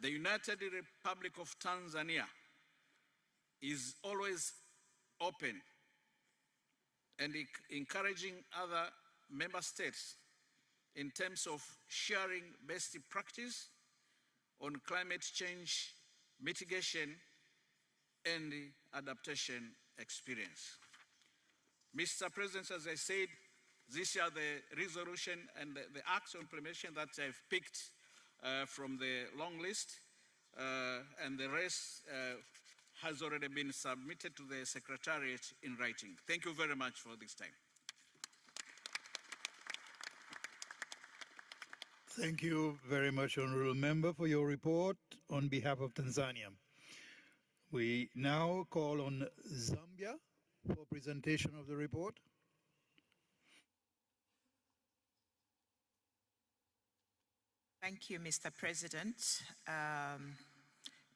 The United Republic of Tanzania is always open and encouraging other member states in terms of sharing best practice on climate change mitigation and adaptation experience. Mr. President, as I said, these are the resolution and the acts of implementation that I've picked from the long list, and the rest has already been submitted to the Secretariat in writing. Thank you very much for this time. Thank you very much, Honourable Member, for your report on behalf of Tanzania. We now call on Zambia for presentation of the report. Thank you, Mr. President.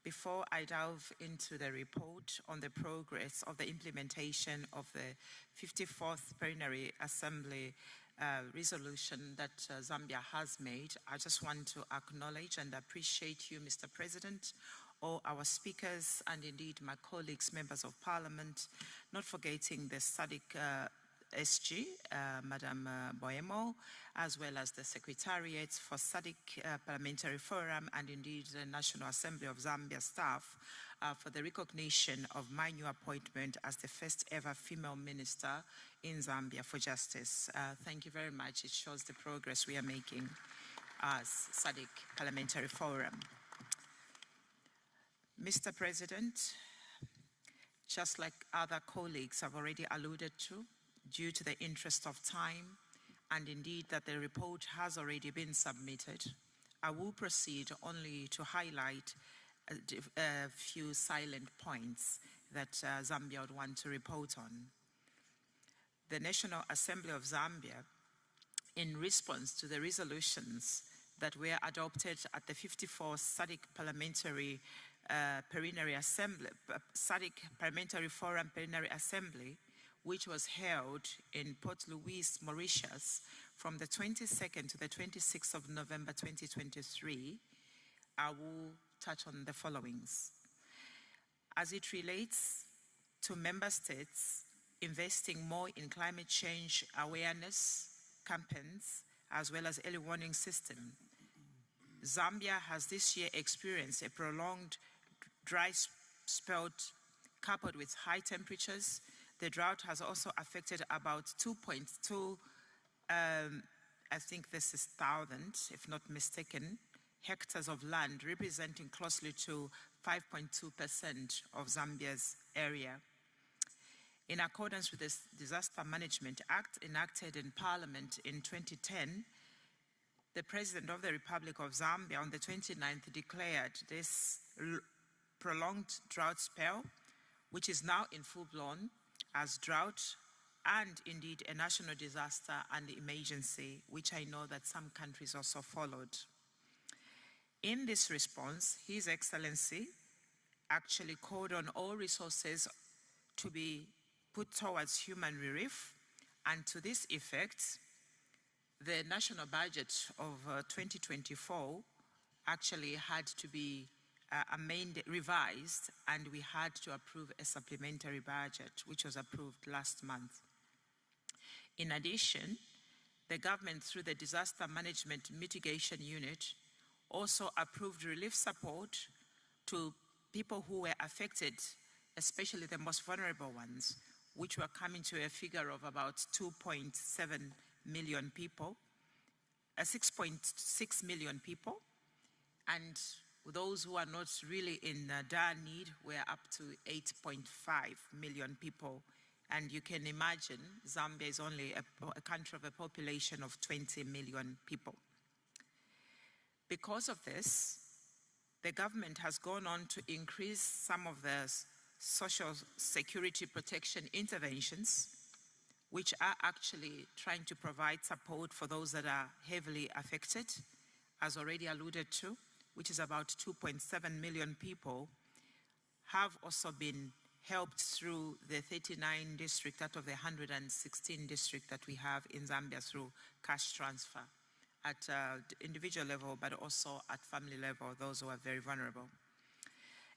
Before I delve into the report on the progress of the implementation of the 54th Plenary Assembly resolution that Zambia has made, I just want to acknowledge and appreciate you, Mr. President, all our speakers, and indeed my colleagues, members of Parliament, not forgetting the SADC SG, Madam Boemo, as well as the Secretariat for SADC Parliamentary Forum, and indeed the National Assembly of Zambia staff for the recognition of my new appointment as the first ever female minister in Zambia for justice. Thank you very much. It shows the progress we are making as SADC Parliamentary Forum. Mr. President, just like other colleagues have already alluded to, due to the interest of time, and indeed that the report has already been submitted, I will proceed only to highlight a few silent points that Zambia would want to report on. The National Assembly of Zambia, in response to the resolutions that were adopted at the 54th SADC Parliamentary SADC Parliamentary Forum Plenary Assembly, which was held in Port Louis, Mauritius, from the 22nd to the 26th of November 2023, I will touch on the followings. As it relates to member states investing more in climate change awareness campaigns, as well as early warning system, Zambia has this year experienced a prolonged dry spell coupled with high temperatures the drought has also affected about 2.2, I think this is 1,000, if not mistaken, hectares of land, representing closely to 5.2% of Zambia's area. In accordance with the Disaster Management Act enacted in Parliament in 2010, the President of the Republic of Zambia on the 29th declared this prolonged drought spell, which is now in full blown, as drought and indeed a national disaster and emergency, which I know that some countries also followed. In this response, His Excellency actually called on all resources to be put towards human relief, and to this effect, the national budget of 2024 actually had to be revised, and we had to approve a supplementary budget, which was approved last month. In addition, the government, through the Disaster Management Mitigation Unit, also approved relief support to people who were affected, especially the most vulnerable ones, which were coming to a figure of about 2.7 million people, 6.6 million people, and those who are not really in dire need were up to 8.5 million people. And you can imagine Zambia is only a country of a population of 20 million people. Because of this, the government has gone on to increase some of the social security protection interventions, which are actually trying to provide support for those that are heavily affected, as already alluded to, which is about 2.7 million people, have also been helped through the 39 district out of the 116 district that we have in Zambia through cash transfer at individual level, but also at family level, those who are very vulnerable.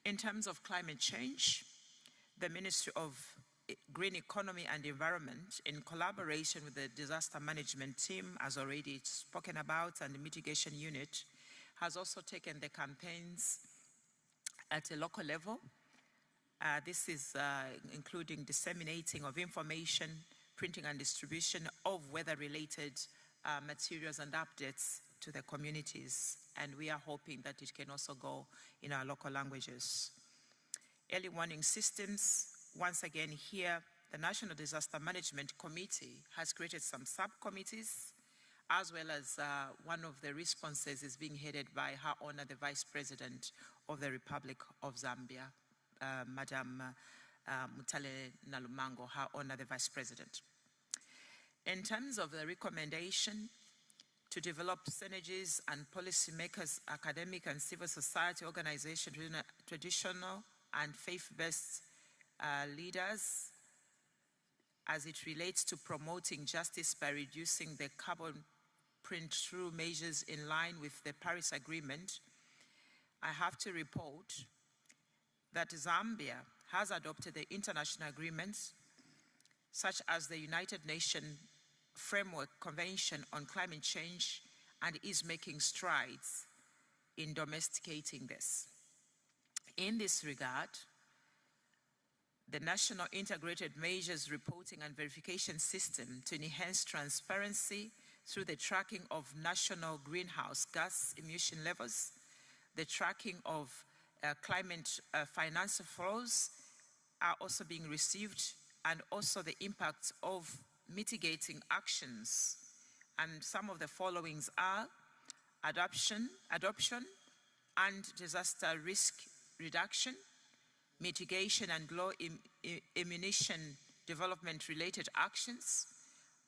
In terms of climate change, the Ministry of Green Economy and Environment, in collaboration with the Disaster Management Team, as already spoken about, and the Mitigation Unit, has also taken the campaigns at a local level. This is including disseminating of information, printing and distribution of weather-related materials and updates to the communities. And we are hoping that it can also go in our local languages. Early warning systems, once again here, the National Disaster Management Committee has created some subcommittees, as well as one of the responses is being headed by Her Honor, the Vice President of the Republic of Zambia, Madam Mutale Nalumango, Her Honor, the Vice President. In terms of the recommendation to develop synergies and policymakers, academic and civil society organizations, traditional and faith-based leaders, as it relates to promoting justice by reducing the carbon print through measures in line with the Paris Agreement, I have to report that Zambia has adopted the international agreements such as the United Nations Framework Convention on Climate Change, and is making strides in domesticating this. In this regard, the National Integrated Measures Reporting and Verification System to enhance transparency through the tracking of national greenhouse gas emission levels, the tracking of climate finance flows are also being received, and also the impacts of mitigating actions. And some of the followings are adoption and disaster risk reduction, mitigation and low emission development related actions.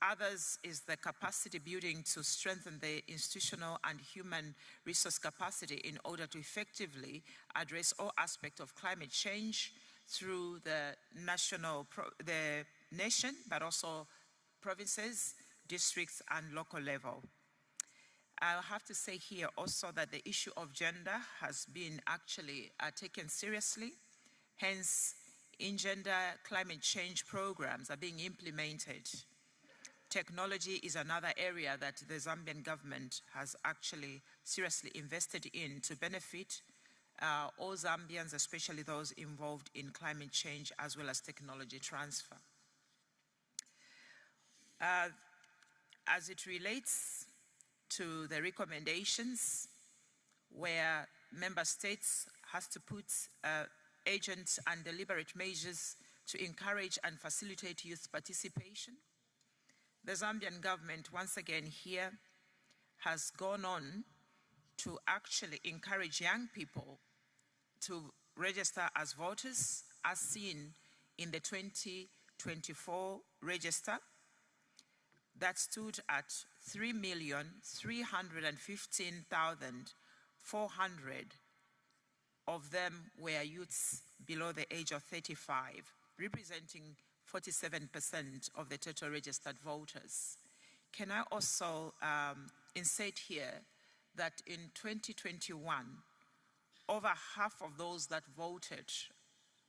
Others is the capacity building to strengthen the institutional and human resource capacity in order to effectively address all aspects of climate change through the nation, but also provinces, districts, and local level. I have to say here also that the issue of gender has been actually taken seriously. Hence, in gender climate change programs are being implemented. Technology is another area that the Zambian government has actually seriously invested in to benefit all Zambians, especially those involved in climate change as well as technology transfer. As it relates to the recommendations where member states has to put urgent and deliberate measures to encourage and facilitate youth participation, the Zambian government once again here has gone on to actually encourage young people to register as voters, as seen in the 2024 register that stood at 3,315,400 of them were youths below the age of 35, representing 47% of the total registered voters. Can I also insert here that in 2021, over half of those that voted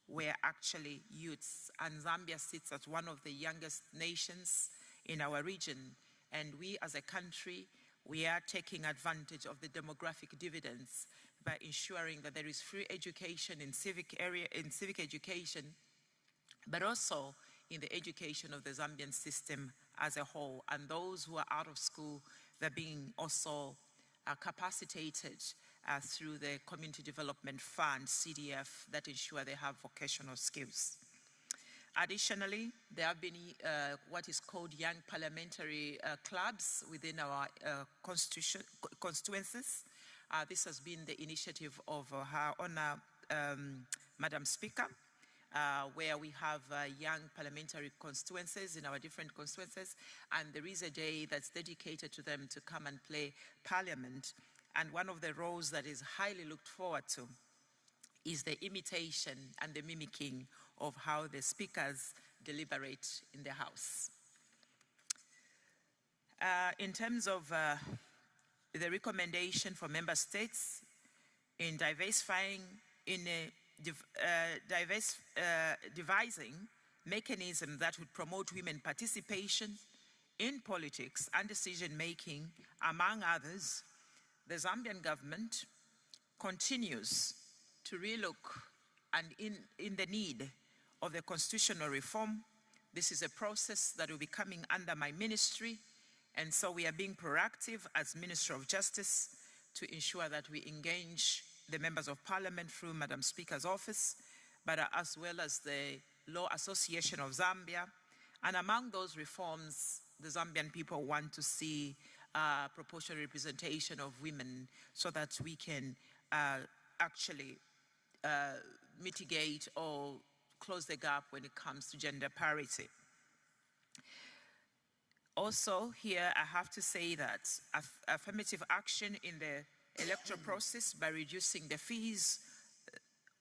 were actually youths, and Zambia sits as one of the youngest nations in our region, and we as a country, we are taking advantage of the demographic dividends by ensuring that there is free education in civic education, but also in the education of the Zambian system as a whole. And those who are out of school, they're being also capacitated through the Community Development Fund, CDF, that ensure they have vocational skills. Additionally, there have been what is called young parliamentary clubs within our constituencies. This has been the initiative of Her Honor, Madam Speaker, where we have young parliamentary constituencies in our different constituencies, and there is a day that's dedicated to them to come and play parliament. And one of the roles that is highly looked forward to is the imitation and the mimicking of how the speakers deliberate in the House. In terms of the recommendation for member states in devising mechanisms that would promote women participation in politics and decision-making, among others, the Zambian government continues to relook and in the need of the constitutional reform. This is a process that will be coming under my ministry, and so we are being proactive as Minister of Justice to ensure that we engage the members of parliament through Madam Speaker's office, but as well as the Law Association of Zambia. And among those reforms, the Zambian people want to see proportional representation of women so that we can actually mitigate or close the gap when it comes to gender parity. Also here, I have to say that affirmative action in the electoral process by reducing the fees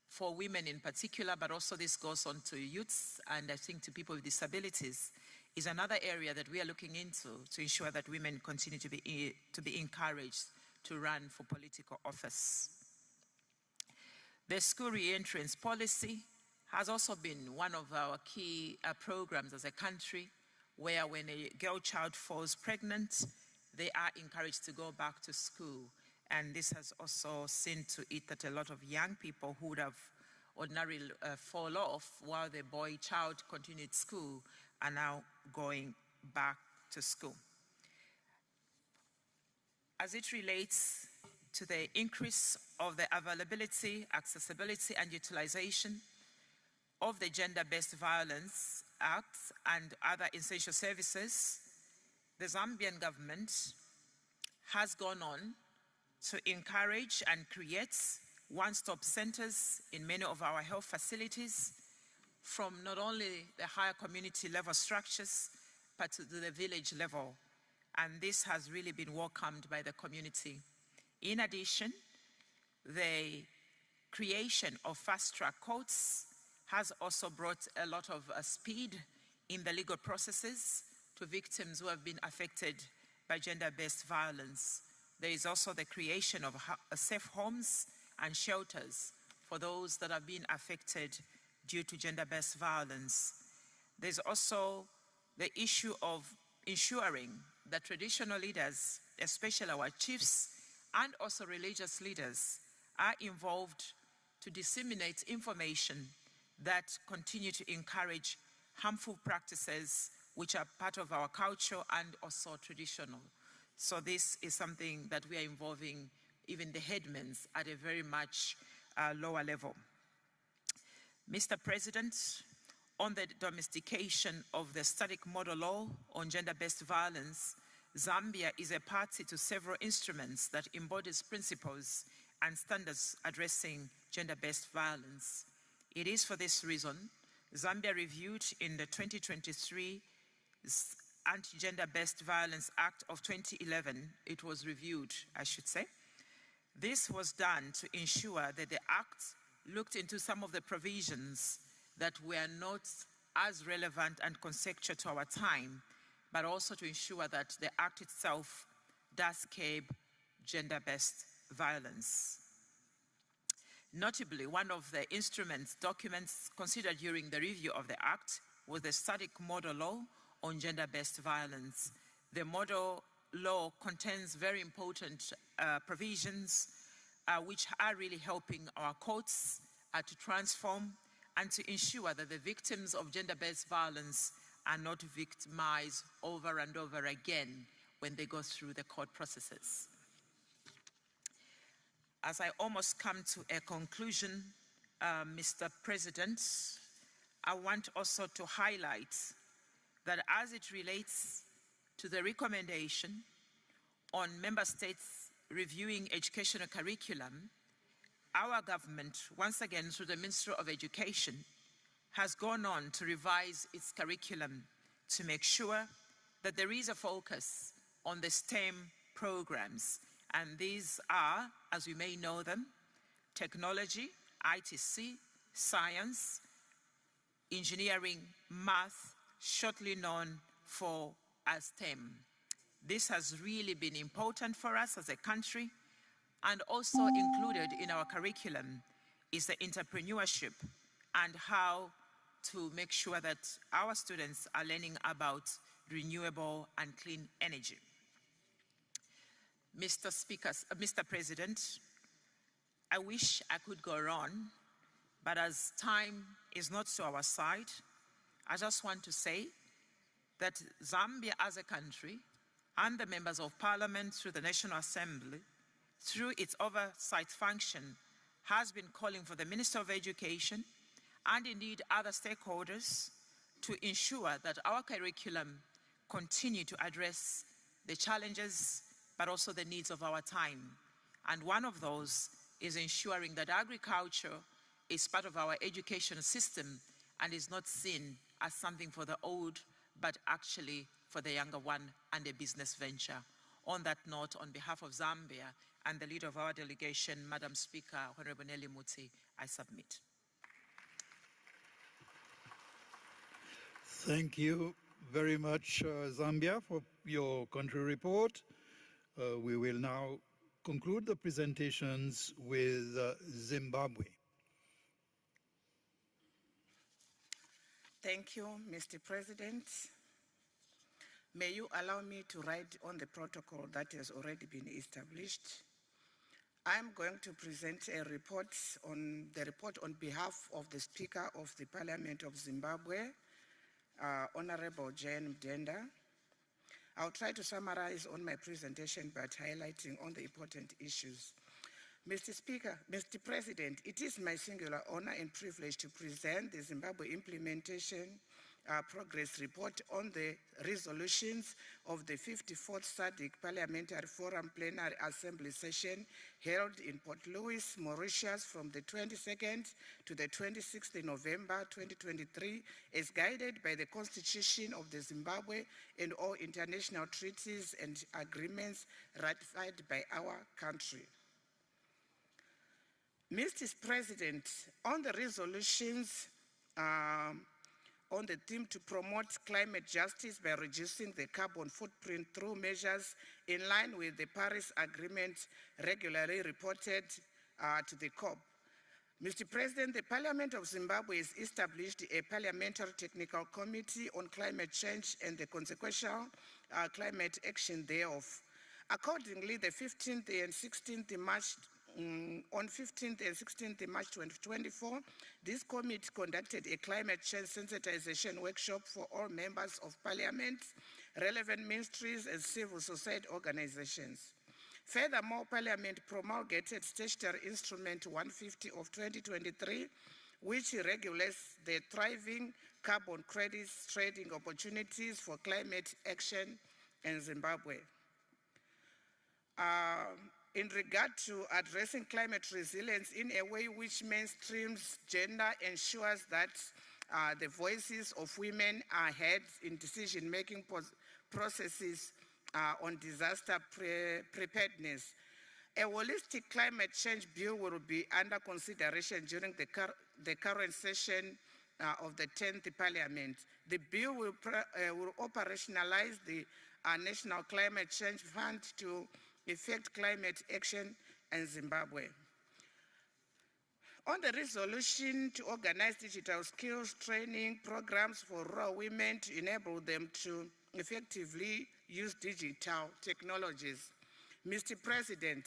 for women in particular, but also this goes on to youths and I think to people with disabilities, is another area that we are looking into to ensure that women continue to be encouraged to run for political office. The school re-entrance policy has also been one of our key programs as a country, where when a girl child falls pregnant, they are encouraged to go back to school. And this has also seen to it that a lot of young people who would have ordinarily fall off while the boy child continued school are now going back to school. As it relates to the increase of the availability, accessibility, and utilization of the Gender-Based Violence Act and other essential services, the Zambian government has gone on to encourage and create one-stop centers in many of our health facilities, from not only the higher community level structures, but to the village level. And this has really been welcomed by the community. In addition, the creation of fast-track courts has also brought a lot of speed in the legal processes to victims who have been affected by gender-based violence. There is also the creation of safe homes and shelters for those that have been affected due to gender-based violence. There's also the issue of ensuring that traditional leaders, especially our chiefs and also religious leaders, are involved to disseminate information that continue to encourage harmful practices which are part of our culture and also traditional. So this is something that we are involving even the headmen at a very much lower level. Mr. President, on the domestication of the static model law on gender-based violence, Zambia is a party to several instruments that embodies principles and standards addressing gender-based violence. It is for this reason Zambia reviewed in the 2023 Anti-Gender-Based Violence Act of 2011. It was reviewed, I should say. This was done to ensure that the Act looked into some of the provisions that were not as relevant and consequential to our time, but also to ensure that the Act itself does curb gender-based violence. Notably, one of the documents considered during the review of the Act was the static model law on gender-based violence. The model law contains very important provisions which are really helping our courts to transform and to ensure that the victims of gender-based violence are not victimized over and over again when they go through the court processes. As I almost come to a conclusion, Mr. President, I want also to highlight that as it relates to the recommendation on member states reviewing educational curriculum, our government, once again through the Ministry of Education, has gone on to revise its curriculum to make sure that there is a focus on the STEM programs. And these are, as we may know them, technology, ITC, science, engineering, math, shortly known for as STEM. This has really been important for us as a country, and also included in our curriculum is the entrepreneurship and how to make sure that our students are learning about renewable and clean energy. Mr. President, I wish I could go on, but as time is not to our side, I just want to say that Zambia as a country and the members of Parliament through the National Assembly, through its oversight function, has been calling for the Minister of Education and indeed other stakeholders to ensure that our curriculum continue to address the challenges but also the needs of our time. And one of those is ensuring that agriculture is part of our education system and is not seen as something for the old, but actually for the younger one and a business venture. On that note, on behalf of Zambia and the leader of our delegation, Madam Speaker, Honorable Nelly Muti, I submit. Thank you very much, Zambia, for your country report. We will now conclude the presentations with Zimbabwe. Thank you, Mr. President. May you allow me to write on the protocol that has already been established. I'm going to present a report on behalf of the Speaker of the Parliament of Zimbabwe, Honorable Jane Mdenda. I'll try to summarize on my presentation by highlighting on the important issues. Mr. Speaker, Mr. President, it is my singular honor and privilege to present the Zimbabwe Implementation Progress Report on the resolutions of the 54th SADC Parliamentary Forum Plenary Assembly Session held in Port Louis, Mauritius from the 22nd to the 26th of November 2023 as guided by the Constitution of the Zimbabwe and all international treaties and agreements ratified by our country. Mr. President, on the resolutions on the theme to promote climate justice by reducing the carbon footprint through measures in line with the Paris Agreement regularly reported to the COP. Mr. President, the Parliament of Zimbabwe has established a Parliamentary Technical Committee on Climate Change and the consequential climate action thereof. Accordingly, the 15th and 16th March on 15th and 16th March 2024, this committee conducted a climate change sensitization workshop for all members of parliament, relevant ministries, and civil society organizations. Furthermore, Parliament promulgated Statutory Instrument 150 of 2023, which regulates the thriving carbon credits trading opportunities for climate action in Zimbabwe. In regard to addressing climate resilience in a way which mainstreams gender, ensures that the voices of women are heard in decision-making processes on disaster preparedness. A holistic climate change bill will be under consideration during the current session of the 10th Parliament. The bill will operationalize the National Climate Change Fund to effect climate action in Zimbabwe. On the resolution to organize digital skills training programs for rural women to enable them to effectively use digital technologies. Mr. President,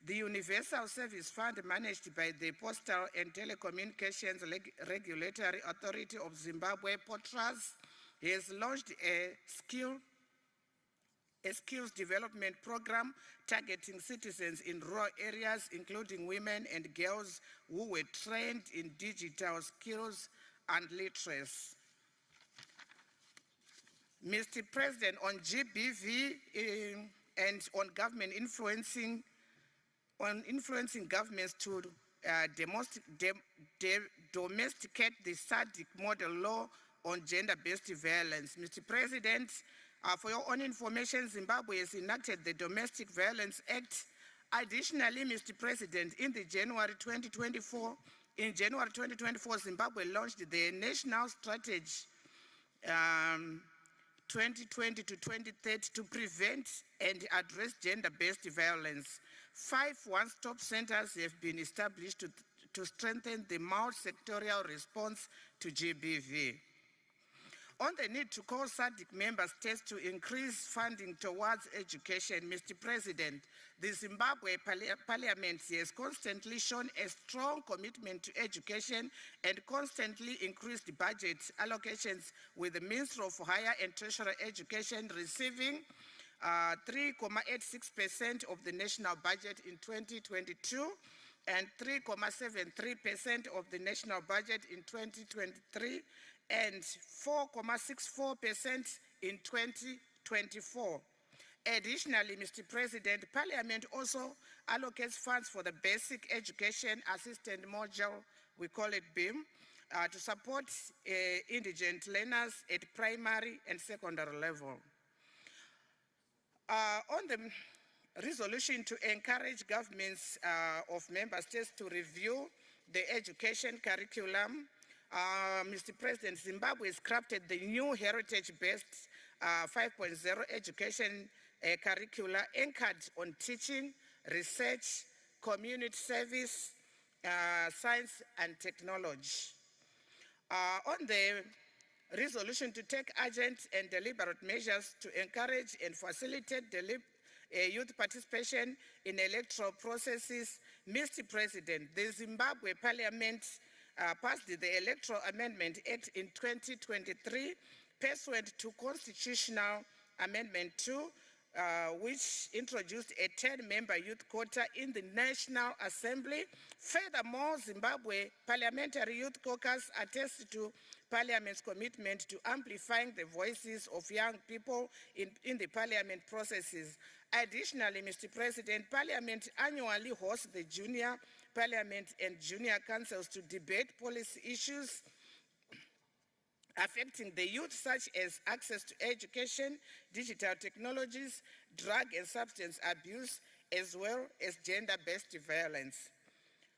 the Universal Service Fund managed by the Postal and Telecommunications Regulatory Authority of Zimbabwe, POTRAZ, has launched a skills development program targeting citizens in rural areas, including women and girls who were trained in digital skills and literacy. Mr. President, on GBV and on government influencing governments to domesticate the SADC model law on gender-based violence. Mr. President, for your own information, Zimbabwe has enacted the Domestic Violence Act. Additionally, Mr. President, in January 2024, Zimbabwe launched the National Strategy 2020 to 2030 to prevent and address gender-based violence. 5 one-stop centers have been established to strengthen the multi-sectorial response to GBV. On the need to call SADC member states to increase funding towards education, Mr. President, the Zimbabwe Parliament has constantly shown a strong commitment to education and constantly increased budget allocations, with the Ministry of Higher and Tertiary Education receiving 3.86% of the national budget in 2022 and 3.73% of the national budget in 2023 and 4.64% in 2024. Additionally, Mr. President, Parliament also allocates funds for the Basic Education Assistant Module, we call it BEAM, to support indigent learners at primary and secondary level. On the resolution to encourage governments of member states to review the education curriculum, Mr. President, Zimbabwe has crafted the new heritage-based 5.0 education curricula anchored on teaching, research, community service, science and technology. On the resolution to take urgent and deliberate measures to encourage and facilitate youth participation in electoral processes, Mr. President, the Zimbabwe Parliament passed the Electoral Amendment Act in 2023, pursuant to Constitutional Amendment 2, which introduced a 10-member youth quota in the National Assembly. Furthermore, Zimbabwe Parliamentary Youth Caucus attests to Parliament's commitment to amplifying the voices of young people in the Parliament processes. Additionally, Mr. President, Parliament annually hosts the Junior Parliament and Junior Councils to debate policy issues affecting the youth, such as access to education, digital technologies, drug and substance abuse, as well as gender-based violence.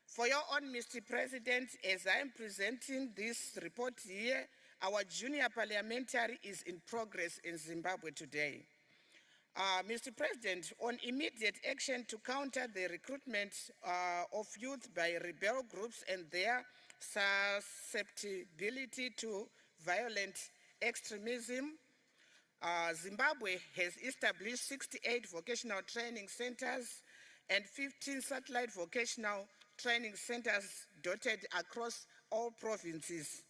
For your own, Mr. President, as I am presenting this report here, our junior parliamentary is in progress in Zimbabwe today. Mr. President, on immediate action to counter the recruitment of youth by rebel groups and their susceptibility to violent extremism, Zimbabwe has established 68 vocational training centers and 15 satellite vocational training centers dotted across all provinces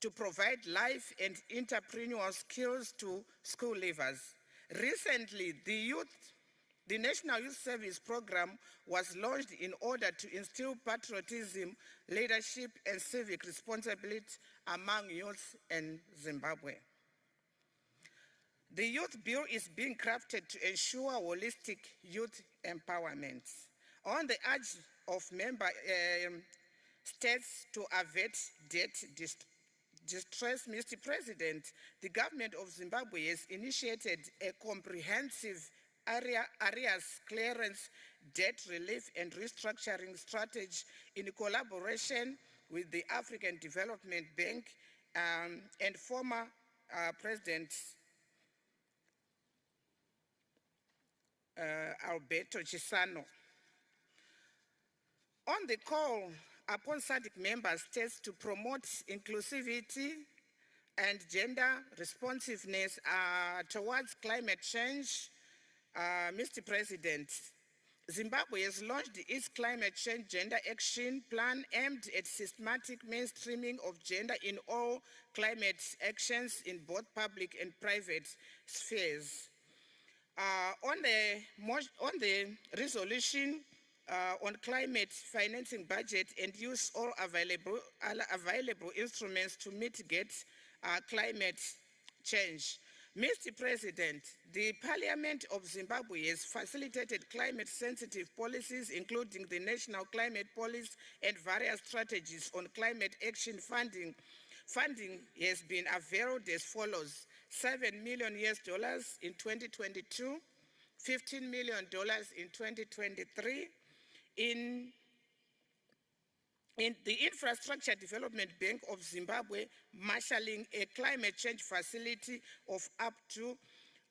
to provide life and entrepreneurial skills to school leavers. Recently, the National Youth Service Program was launched in order to instill patriotism, leadership, and civic responsibility among youth in Zimbabwe. The Youth Bill is being crafted to ensure holistic youth empowerment. On the urge of member states to avert debt distress, Mr. President, the government of Zimbabwe has initiated a comprehensive arrears clearance, debt relief, and restructuring strategy in collaboration with the African Development Bank and former President Alberto Chisano. On the call upon SADC member states to promote inclusivity and gender responsiveness towards climate change, Mr. President, Zimbabwe has launched its climate change gender action plan aimed at systematic mainstreaming of gender in all climate actions in both public and private spheres. On the resolution on climate financing budget and use all available instruments to mitigate climate change. Mr. President, the Parliament of Zimbabwe has facilitated climate-sensitive policies, including the National Climate Policy and various strategies on climate action funding. Funding has been availed as follows: $7 million in 2022, $15 million in 2023. In the Infrastructure Development Bank of Zimbabwe, marshalling a climate change facility of up to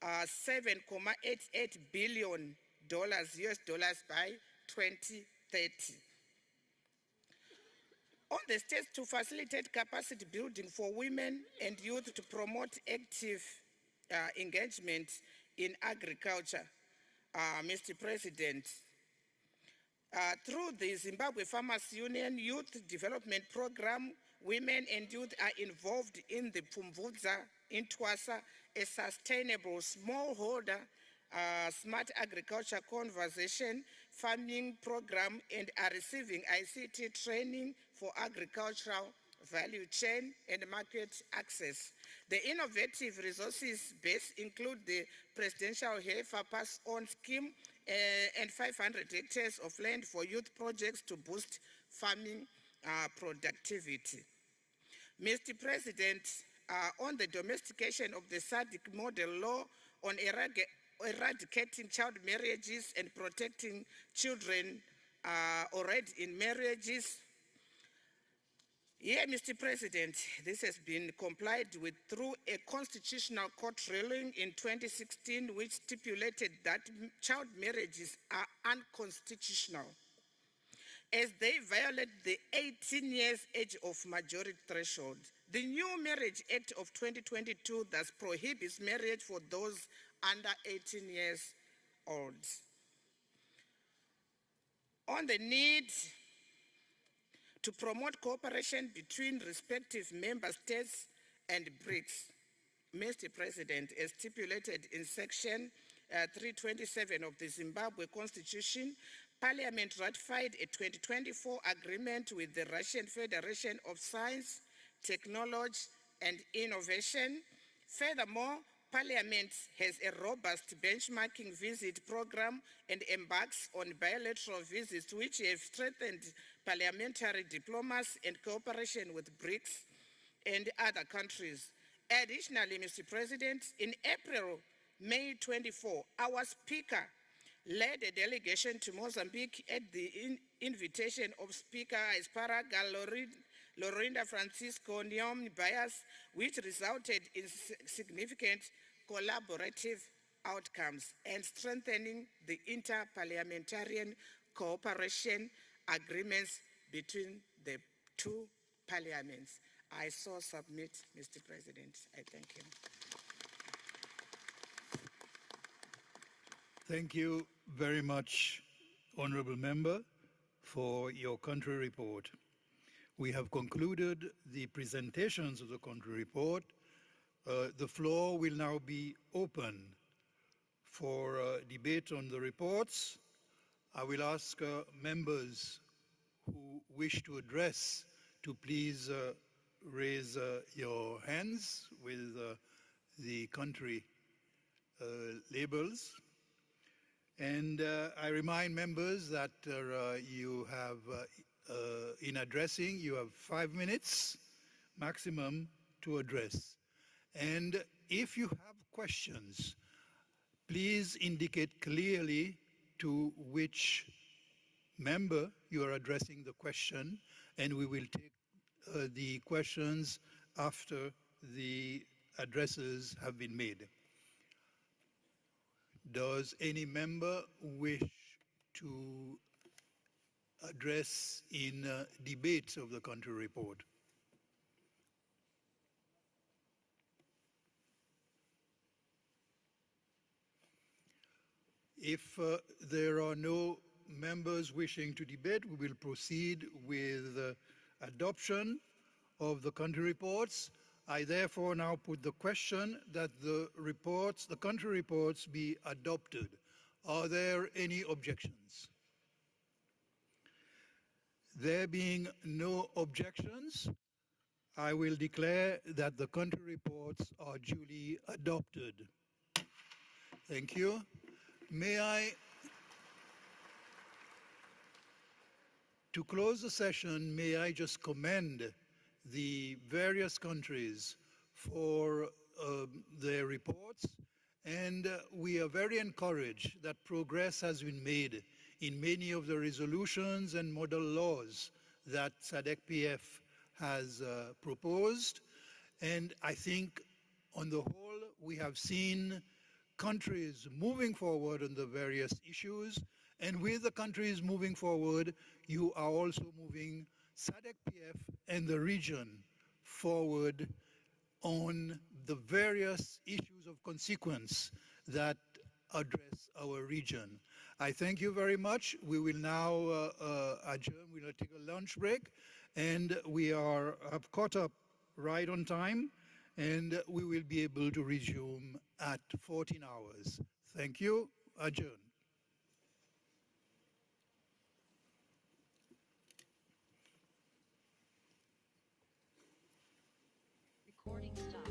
$7.88 billion by 2030. On the states to facilitate capacity building for women and youth to promote active engagement in agriculture, Mr. President, through the Zimbabwe Farmers Union Youth Development Program, women and youth are involved in the Pfumvudza Intwasa, a sustainable smallholder smart agriculture conservation farming program, and are receiving ICT training for agricultural value chain and market access. The innovative resources base include the Presidential Heifer Pass-On Scheme and 500 hectares of land for youth projects to boost farming productivity. Mr. President, on the domestication of the SADC model law on eradicating child marriages and protecting children already in marriages, here, Mr. President, this has been complied with through a constitutional court ruling in 2016, which stipulated that child marriages are unconstitutional, as they violate the 18 years age of majority threshold. The new Marriage Act of 2022 thus prohibits marriage for those under 18 years old. On the need to promote cooperation between respective member states and BRICS, Mr. President, as stipulated in Section 327 of the Zimbabwe Constitution, Parliament ratified a 2024 agreement with the Russian Federation of Science, Technology, and Innovation. Furthermore, Parliament has a robust benchmarking visit program and embarks on bilateral visits which have strengthened parliamentary diplomacy and cooperation with BRICS and other countries. Additionally, Mr. President, in May 24, our Speaker led a delegation to Mozambique at the invitation of Speaker Esparaga Lorinda Francisco Nyom Bias, which resulted in significant collaborative outcomes and strengthening the inter-parliamentarian cooperation agreements between the two parliaments. I so submit, Mr. President. I thank you. Thank you. very much, Honorable Member, for your country report. We have concluded the presentations of the country report. The floor will now be open for debate on the reports. I will ask members who wish to address to please raise your hands with the country labels. And I remind members that you have, in addressing, you have 5 minutes maximum to address. And if you have questions, please indicate clearly to which member you are addressing the question, and we will take the questions after the addresses have been made. Does any member wish to address in debate of the country report? If there are no members wishing to debate, we will proceed with adoption of the country reports. I therefore now put the question that the reports, the country reports, be adopted. Are there any objections? There being no objections, I will declare that the country reports are duly adopted. Thank you. May I, to close the session, may I just commend the various countries for their reports, and we are very encouraged that progress has been made in many of the resolutions and model laws that SADC-PF has proposed. And I think on the whole, we have seen countries moving forward on the various issues, and with the countries moving forward, you are also moving SADC-PF and the region forward on the various issues of consequence that address our region. I thank you very much. We will now adjourn. We'll take a lunch break, and we have caught up right on time, and we will be able to resume at 14 hours. Thank you. Adjourn. Recording stopped.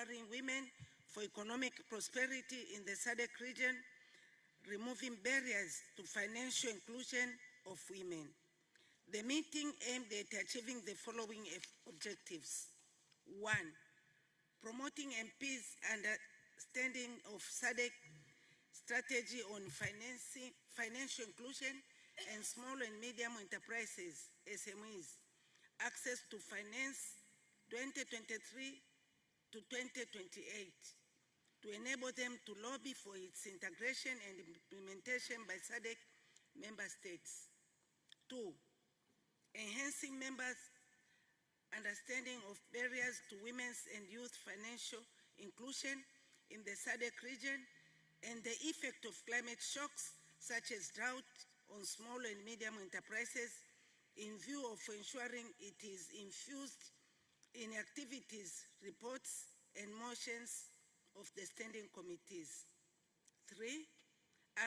empowering women for economic prosperity in the SADC region, removing barriers to financial inclusion of women. The meeting aimed at achieving the following objectives. 1, promoting MPs' understanding of SADC strategy on financial inclusion and small and medium enterprises, SMEs, access to finance 2023 to 2028, to enable them to lobby for its integration and implementation by SADC member states. 2, enhancing members' understanding of barriers to women's and youth financial inclusion in the SADC region and the effect of climate shocks such as drought on small and medium enterprises in view of ensuring it is infused in activities, reports, and motions of the standing committees. 3,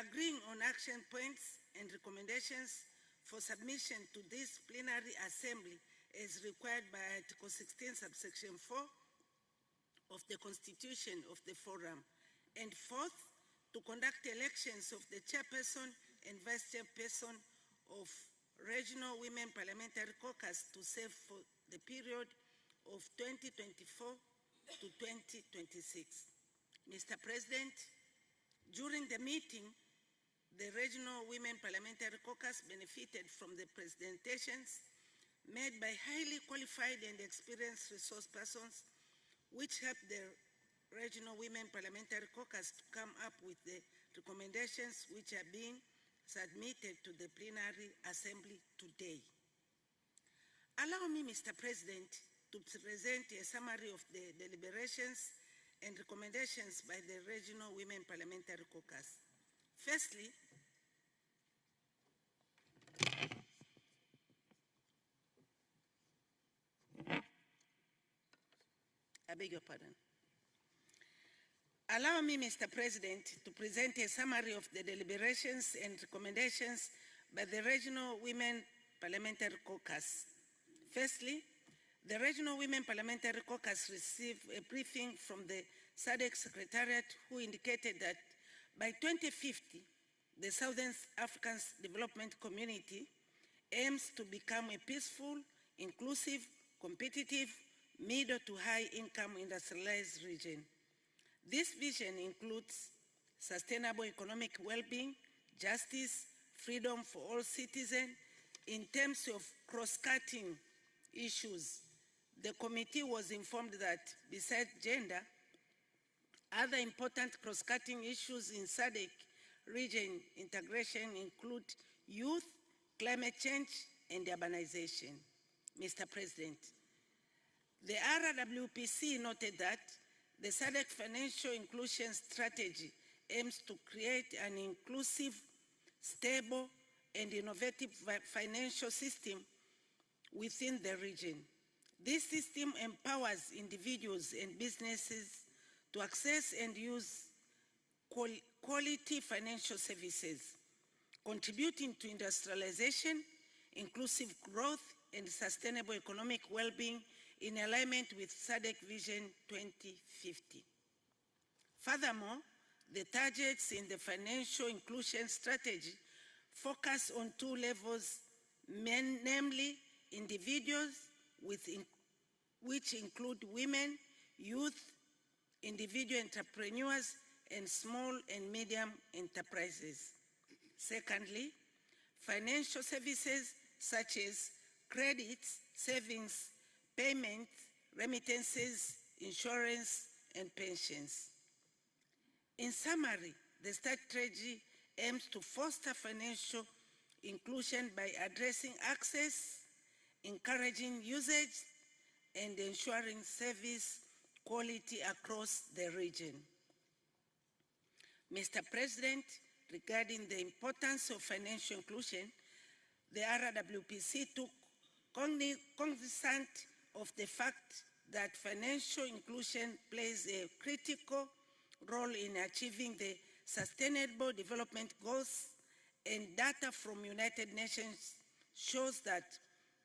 agreeing on action points and recommendations for submission to this plenary assembly as required by Article 16, subsection 4 of the Constitution of the Forum. And 4th, to conduct elections of the chairperson and vice chairperson of Regional Women Parliamentary Caucus to serve for the period of 2024 to 2026. Mr. President, during the meeting, the Regional Women Parliamentary Caucus benefited from the presentations made by highly qualified and experienced resource persons, which helped the Regional Women Parliamentary Caucus to come up with the recommendations which are being submitted to the Plenary Assembly today. Allow me, Mr. President, to present a summary of the deliberations and recommendations by the Regional Women Parliamentary Caucus. Firstly, I beg your pardon. Allow me, Mr. President, to present a summary of the deliberations and recommendations by the Regional Women Parliamentary Caucus. Firstly, the Regional Women Parliamentary Caucus received a briefing from the SADC Secretariat, who indicated that by 2050, the Southern African Development Community aims to become a peaceful, inclusive, competitive, middle to high income industrialized region. This vision includes sustainable economic well-being, justice, freedom for all citizens. In terms of cross-cutting issues, the committee was informed that besides gender, other important cross-cutting issues in SADC region integration include youth, climate change, and urbanization. Mr. President, the RWPC noted that the SADC financial inclusion strategy aims to create an inclusive, stable, and innovative financial system within the region. This system empowers individuals and businesses to access and use quality financial services, contributing to industrialization, inclusive growth, and sustainable economic well-being in alignment with SADC Vision 2050. Furthermore, the targets in the financial inclusion strategy focus on 2 levels, namely individuals, which include women, youth, individual entrepreneurs, and small and medium enterprises. Secondly, financial services such as credits, savings, payments, remittances, insurance, and pensions. In summary, the strategy aims to foster financial inclusion by addressing access, encouraging usage, and ensuring service quality across the region. Mr. President, regarding the importance of financial inclusion, the RWPC took cognizance of the fact that financial inclusion plays a critical role in achieving the Sustainable Development Goals, and data from United Nations shows that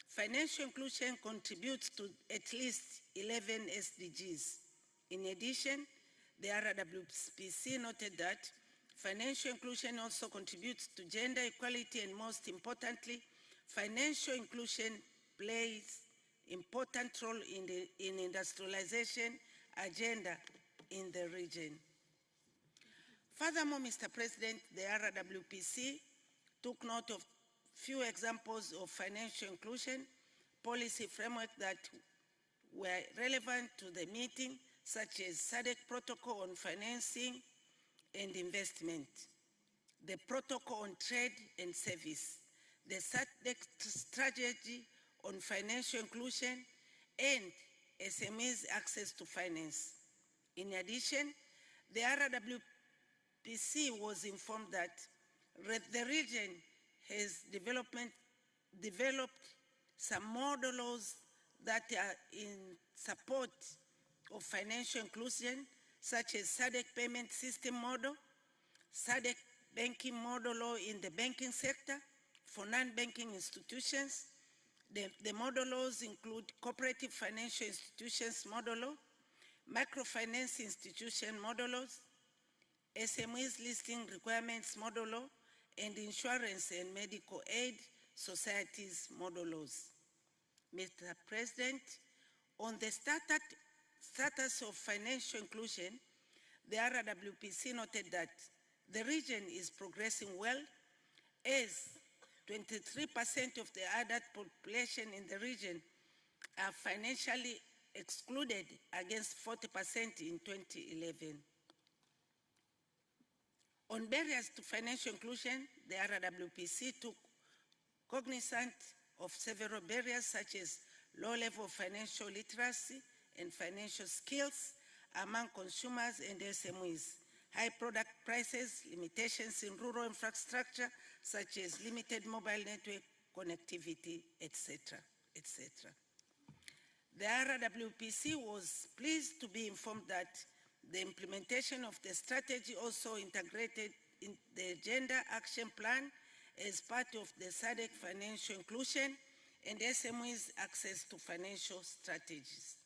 financial inclusion contributes to at least 11 SDGs. In addition, the RWPC noted that financial inclusion also contributes to gender equality, and most importantly, financial inclusion plays important role in industrialization agenda in the region. Furthermore, Mr. President, the RWPC took note of few examples of financial inclusion policy framework that were relevant to the meeting, such as SADC Protocol on Financing and Investment, the Protocol on Trade and Service, the SADC Strategy on Financial Inclusion, and SMEs access to finance. In addition, the RWPC was informed that the region has developed some model laws that are in support of financial inclusion, such as SADC payment system model, SADC banking model law in the banking sector for non-banking institutions. The model laws include cooperative financial institutions model law, microfinance institution model laws, SMEs listing requirements model law, and insurance and medical aid societies model laws. Mr. President, on the status of financial inclusion, the RWPC noted that the region is progressing well, as 23% of the adult population in the region are financially excluded against 40% in 2011. On barriers to financial inclusion, the RWPC took cognizance of several barriers, such as low level of financial literacy and financial skills among consumers and SMEs, high product prices, limitations in rural infrastructure, such as limited mobile network connectivity, etc., etc. The RWPC was pleased to be informed that the implementation of the strategy also integrated in the Gender Action Plan as part of the SADC financial inclusion and SMEs access to financial strategies.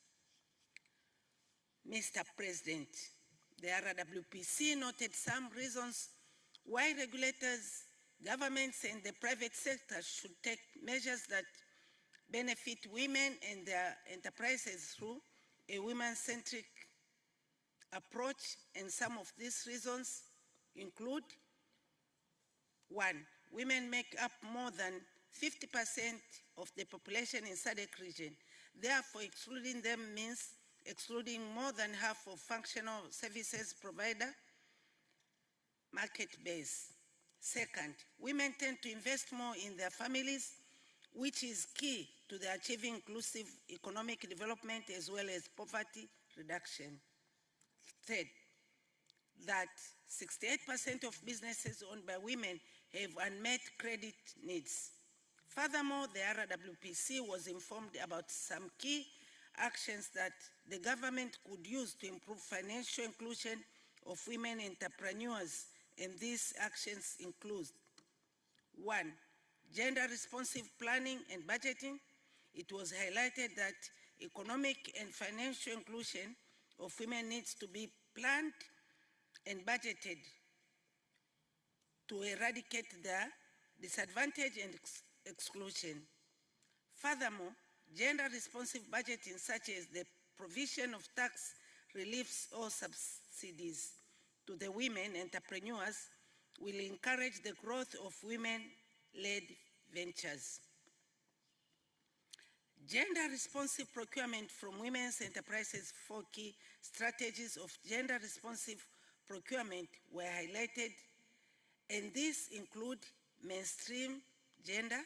Mr. President, the RWPC noted some reasons why regulators, governments, and the private sector should take measures that benefit women and their enterprises through a women-centric approach, and some of these reasons include: 1, women make up more than 50% of the population in SADC region. Therefore, excluding them means excluding more than half of functional services provider market base. 2nd, women tend to invest more in their families, which is key to the achieving inclusive economic development as well as poverty reduction. 3rd, that 68% of businesses owned by women have unmet credit needs. Furthermore, the RWPC was informed about some key actions that the government could use to improve financial inclusion of women entrepreneurs, and these actions include: 1, gender-responsive planning and budgeting. It was highlighted that economic and financial inclusion of women needs to be planned and budgeted to eradicate their disadvantage and exclusion. Furthermore, gender-responsive budgeting, such as the provision of tax reliefs or subsidies to the women entrepreneurs, will encourage the growth of women-led ventures. Gender-responsive procurement from women's enterprises. 4 key strategies of gender-responsive procurement were highlighted, and these include: mainstream gender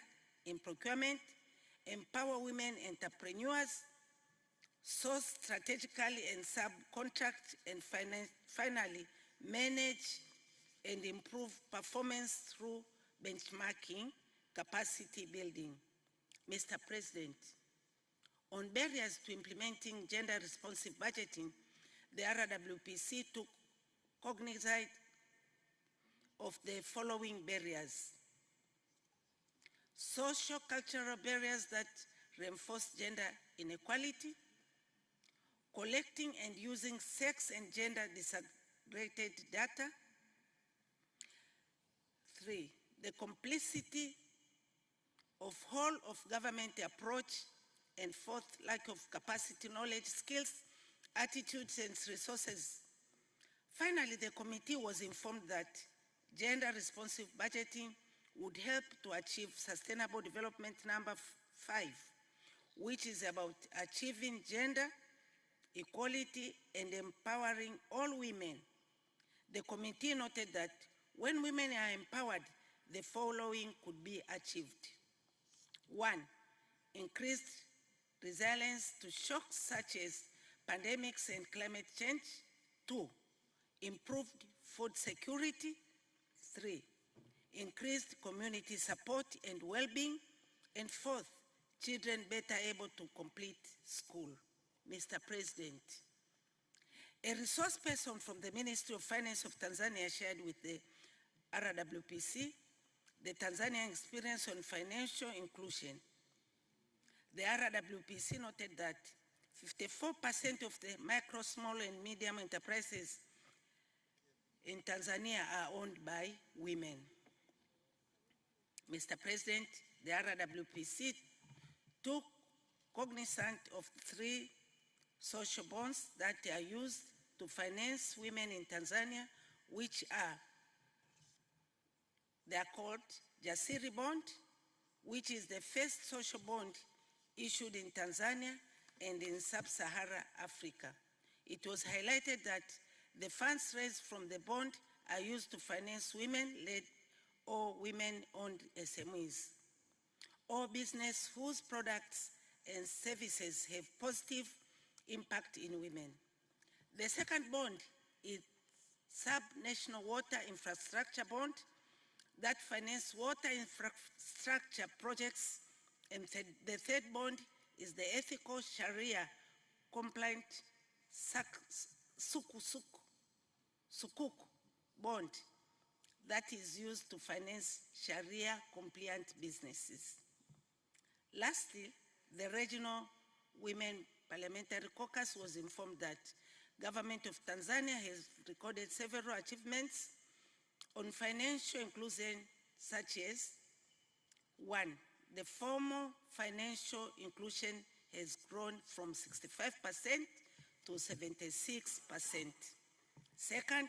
in procurement, empower women entrepreneurs, source strategically and subcontract, and finally, manage and improve performance through benchmarking, capacity building. Mr. President, on barriers to implementing gender-responsive budgeting, the RWPC took cognizance of the following barriers: socio-cultural barriers that reinforce gender inequality, collecting and using sex and gender disaggregated data. 3, the complicity of whole of government approach. And 4th, lack of capacity, knowledge, skills, attitudes, and resources. Finally, the committee was informed that gender-responsive budgeting would help to achieve Sustainable Development number 5, which is about achieving gender equality and empowering all women. The committee noted that when women are empowered, the following could be achieved. 1, increased resilience to shocks such as pandemics and climate change. 2, improved food security. 3, increased community support and well-being. And 4th, children better able to complete school. Mr. President, a resource person from the Ministry of Finance of Tanzania shared with the RWPC the Tanzanian experience on financial inclusion. The RWPC noted that 54% of the micro, small, and medium enterprises in Tanzania are owned by women. Mr. President, the RWPC took cognizance of 3 social bonds that are used to finance women in Tanzania, which are, they are called Jasiri Bond, which is the first social bond issued in Tanzania and in sub-Saharan Africa. It was highlighted that the funds raised from the bond are used to finance women-led or women-owned SMEs, or business whose products and services have positive impact in women. The second bond is Sub-National Water Infrastructure Bond that finances water infrastructure projects, and the third bond is the Ethical Sharia Compliant Sukuk Bond that is used to finance Sharia compliant businesses. Lastly, the Regional Women Parliamentary Caucus was informed that Government of Tanzania has recorded several achievements on financial inclusion, such as 1, the formal financial inclusion has grown from 65% to 76%. Second,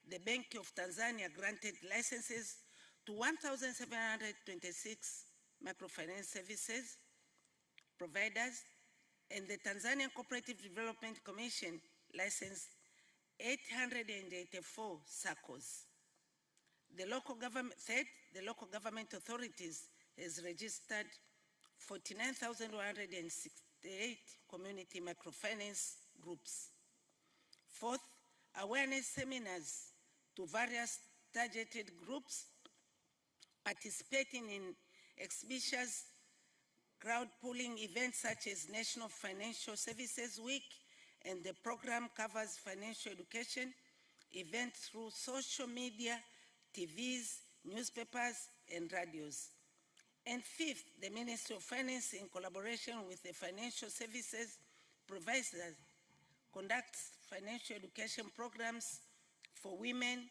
the Bank of Tanzania granted licenses to 1,726 microfinance services providers, and the Tanzanian Cooperative Development Commission licensed 884 SACCOs. The local government, third, the local government authorities has registered 49,168 community microfinance groups. Fourth, awareness seminars to various targeted groups participating in expeditious crowd pooling events such as National Financial Services Week, and the program covers financial education events through social media, TVs, newspapers, and radios. And fifth, the Ministry of Finance, in collaboration with the financial services providers, conducts financial education programs for women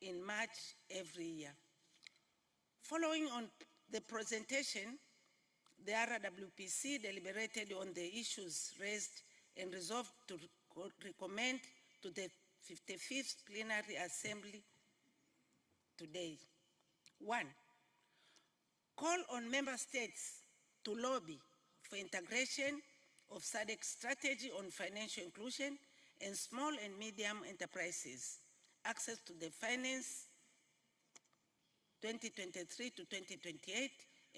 in March every year. Following on the presentation, the RWPC deliberated on the issues raised and resolved to recommend to the 55th Plenary Assembly today. 1, call on member states to lobby for integration of SADC strategy on financial inclusion and small and medium enterprises, access to the finance 2023 to 2028,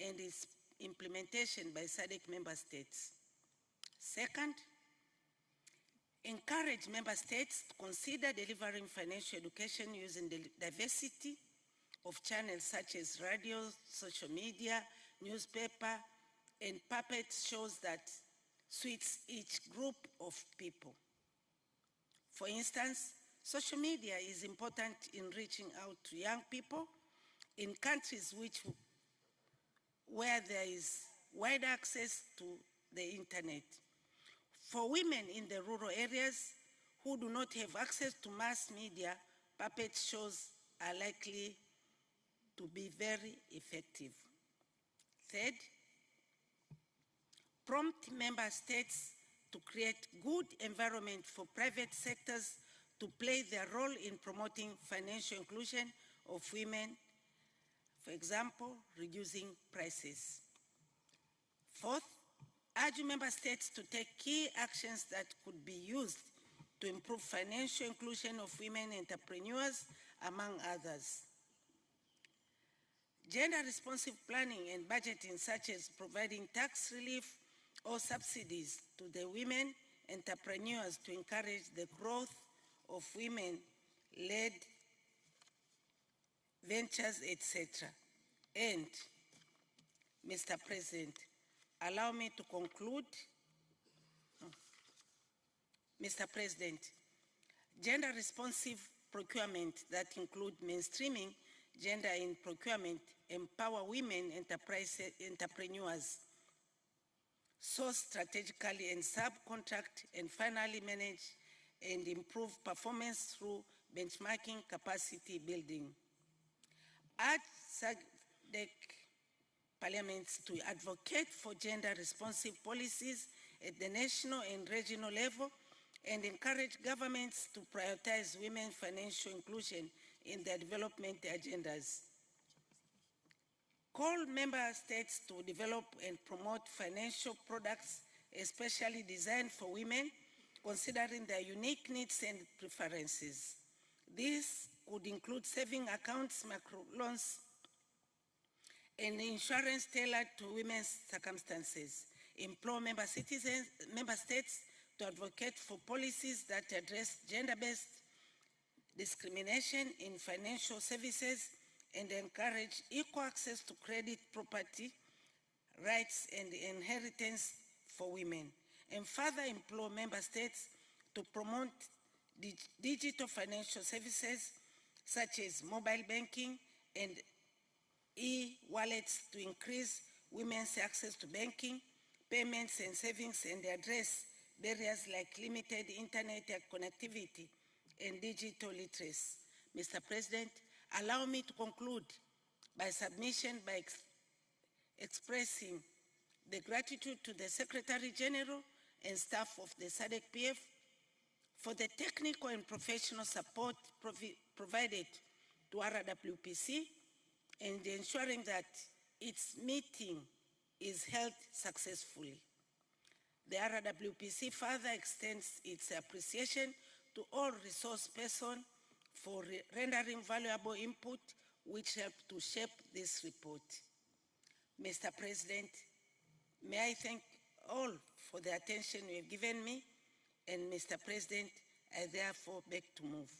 and its implementation by SADC member states. Second, encourage member states to consider delivering financial education using the diversity of channels such as radio, social media, newspaper, and puppet shows that suits each group of people. For instance, social media is important in reaching out to young people in countries where there is wide access to the internet. For women in the rural areas who do not have access to mass media, puppet shows are likely to be very effective. Third, prompt member states to create good environment for private sectors to play their role in promoting financial inclusion of women, for example, reducing prices. Fourth, urge member states to take key actions that could be used to improve financial inclusion of women entrepreneurs, among others. Gender-responsive planning and budgeting, such as providing tax relief or subsidies to the women entrepreneurs to encourage the growth of women-led ventures, etc. And, Mr. President, allow me to conclude. Mr. President, gender-responsive procurement that include mainstreaming gender in procurement, empower women entrepreneurs, source strategically and subcontract, and finally manage and improve performance through benchmarking capacity building. Urge SADC parliaments to advocate for gender-responsive policies at the national and regional level and encourage governments to prioritize women's financial inclusion in their development agendas. Call member states to develop and promote financial products especially designed for women, considering their unique needs and preferences. This could include saving accounts, microloans, and insurance tailored to women's circumstances. Implore member states to advocate for policies that address gender-based discrimination in financial services and encourage equal access to credit, property, rights, and inheritance for women. And further implore member states to promote digital financial services such as mobile banking and e-wallets to increase women's access to banking, payments, and savings, and address barriers like limited internet connectivity and digital literacy. Mr. President, allow me to conclude by submission by expressing the gratitude to the Secretary General and staff of the SADC-PF for the technical and professional support provided to RWPC and ensuring that its meeting is held successfully. The RWPC further extends its appreciation to all resource persons for rendering valuable input which helped to shape this report. Mr. President, may I thank all for the attention you have given me, and Mr. President, I therefore beg to move.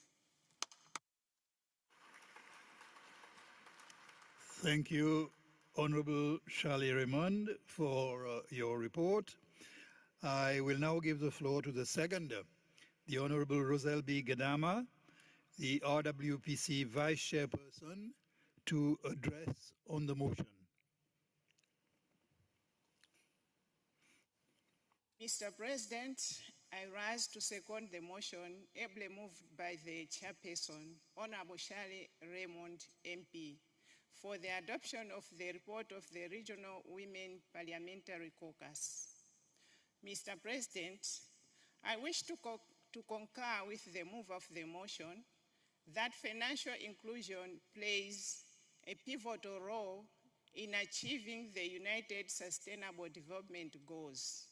Thank you, Honorable Charlie Raymond, for your report. I will now give the floor to the seconder, the Honorable Roselle B. Gadama, the RWPC Vice Chairperson, to address on the motion. Mr. President, I rise to second the motion ably moved by the Chairperson, Honorable Charlie Raymond MP, for the adoption of the report of the Regional Women Parliamentary Caucus. Mr. President, I wish to concur with the move of the motion that financial inclusion plays a pivotal role in achieving the United Sustainable Development Goals.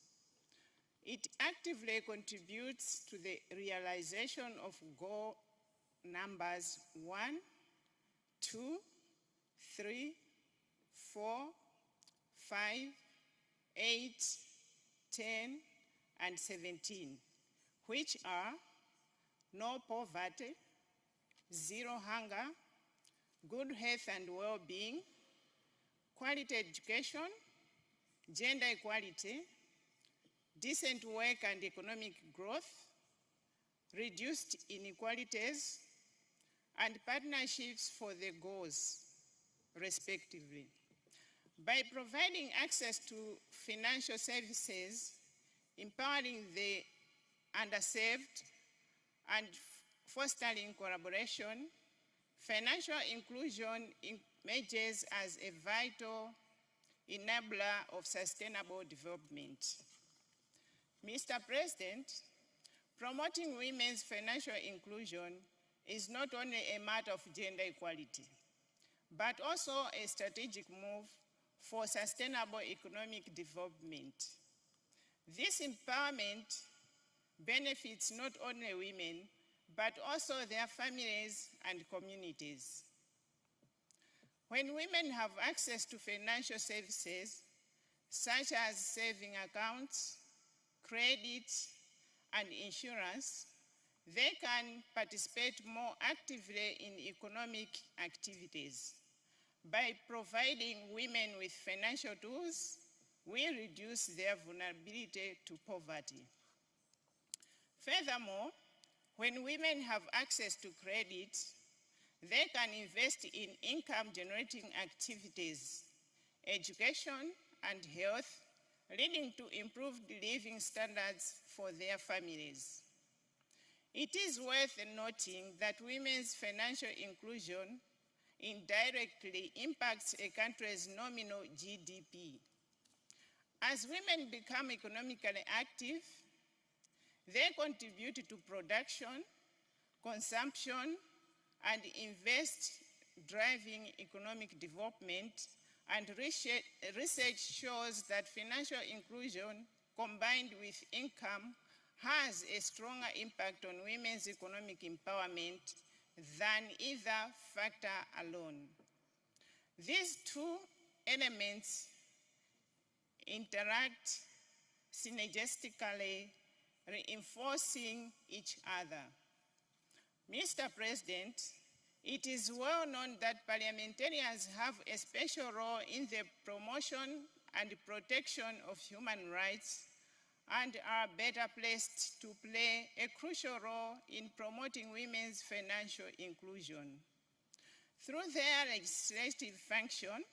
It actively contributes to the realization of goal numbers 1, 2, 3, 4, 5, 8, 10, and 17, which are no poverty, zero hunger, good health and well-being, quality education, gender equality, decent work and economic growth, reduced inequalities, and partnerships for the goals, respectively. By providing access to financial services empowering the underserved, and fostering collaboration, financial inclusion emerges as a vital enabler of sustainable development. Mr. President, promoting women's financial inclusion is not only a matter of gender equality, but also a strategic move for sustainable economic development. This empowerment benefits not only women, but also their families and communities. When women have access to financial services, such as saving accounts, credit, and insurance, they can participate more actively in economic activities. By providing women with financial tools, we reduce their vulnerability to poverty. Furthermore, when women have access to credit, they can invest in income-generating activities, education, and health, leading to improved living standards for their families. It is worth noting that women's financial inclusion indirectly impacts a country's nominal GDP. As women become economically active, they contribute to production, consumption, and invest, driving economic development, and research shows that financial inclusion combined with income has a stronger impact on women's economic empowerment than either factor alone. These two elements interact synergistically, reinforcing each other. Mr. President, it is well known that parliamentarians have a special role in the promotion and protection of human rights and are better placed to play a crucial role in promoting women's financial inclusion. Through their legislative function,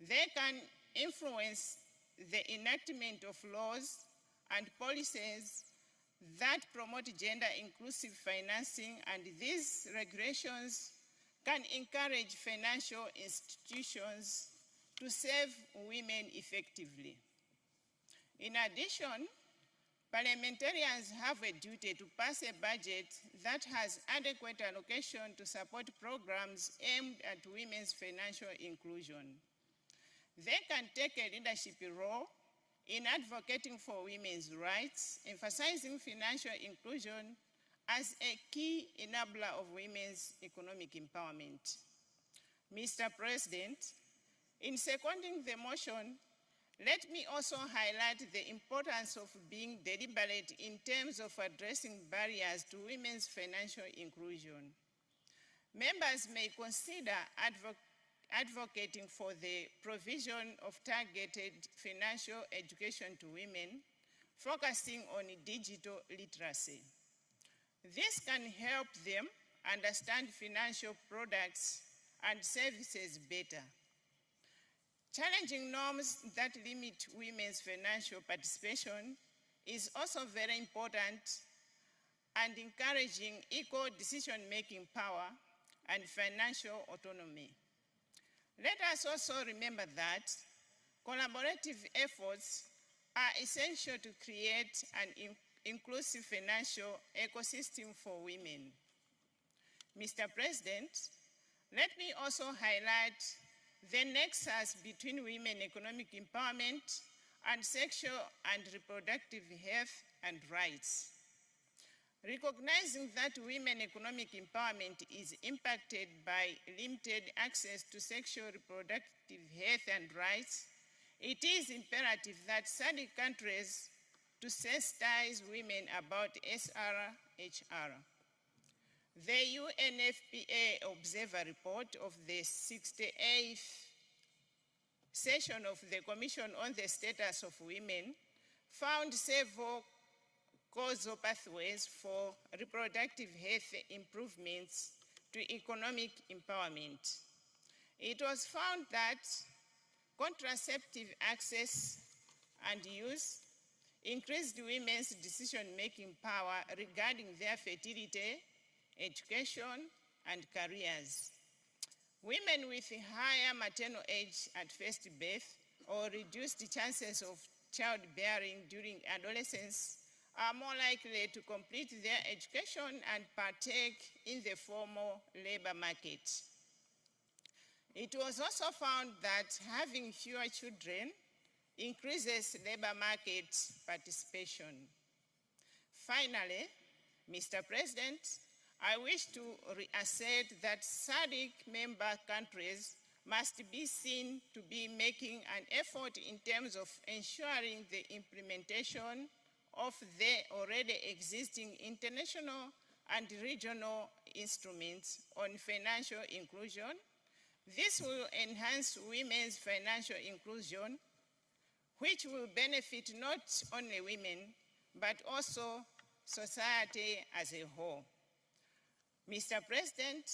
they can influence the enactment of laws and policies that promote gender-inclusive financing, and these regulations can encourage financial institutions to serve women effectively. In addition, parliamentarians have a duty to pass a budget that has adequate allocation to support programs aimed at women's financial inclusion. They can take a leadership role in advocating for women's rights, emphasizing financial inclusion as a key enabler of women's economic empowerment. Mr. President, in seconding the motion, let me also highlight the importance of being deliberate in terms of addressing barriers to women's financial inclusion. Members may consider advocating for the provision of targeted financial education to women, focusing on digital literacy. This can help them understand financial products and services better. Challenging norms that limit women's financial participation is also very important, and encouraging equal decision-making power and financial autonomy. Let us also remember that collaborative efforts are essential to create an inclusive financial ecosystem for women. Mr. President, let me also highlight the nexus between women economic empowerment and sexual and reproductive health and rights. Recognizing that women economic empowerment is impacted by limited access to sexual reproductive health and rights, it is imperative that SADC countries to sensitize women about SRHR. The UNFPA Observer Report of the 68th session of the Commission on the Status of Women found several causal pathways for reproductive health improvements to economic empowerment. It was found that contraceptive access and use, increased women's decision-making power regarding their fertility, education, and careers. Women with higher maternal age at first birth or reduced chances of childbearing during adolescence are more likely to complete their education and partake in the formal labor market. It was also found that having fewer children increases labor market participation. Finally, Mr. President, I wish to reassert that SADC member countries must be seen to be making an effort in terms of ensuring the implementation of the already existing international and regional instruments on financial inclusion. This will enhance women's financial inclusion, which will benefit not only women, but also society as a whole. Mr. President,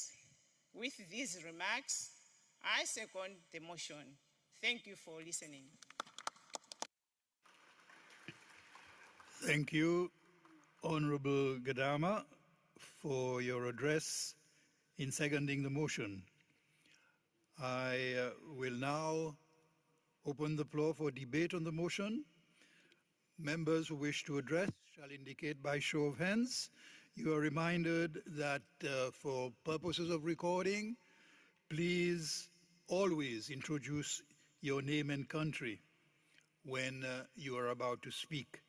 with these remarks, I second the motion. Thank you for listening. Thank you, Honorable Gadama, for your address in seconding the motion. I will now open the floor for debate on the motion. Members who wish to address shall indicate by show of hands. You are reminded that for purposes of recording, please always introduce your name and country when you are about to speak.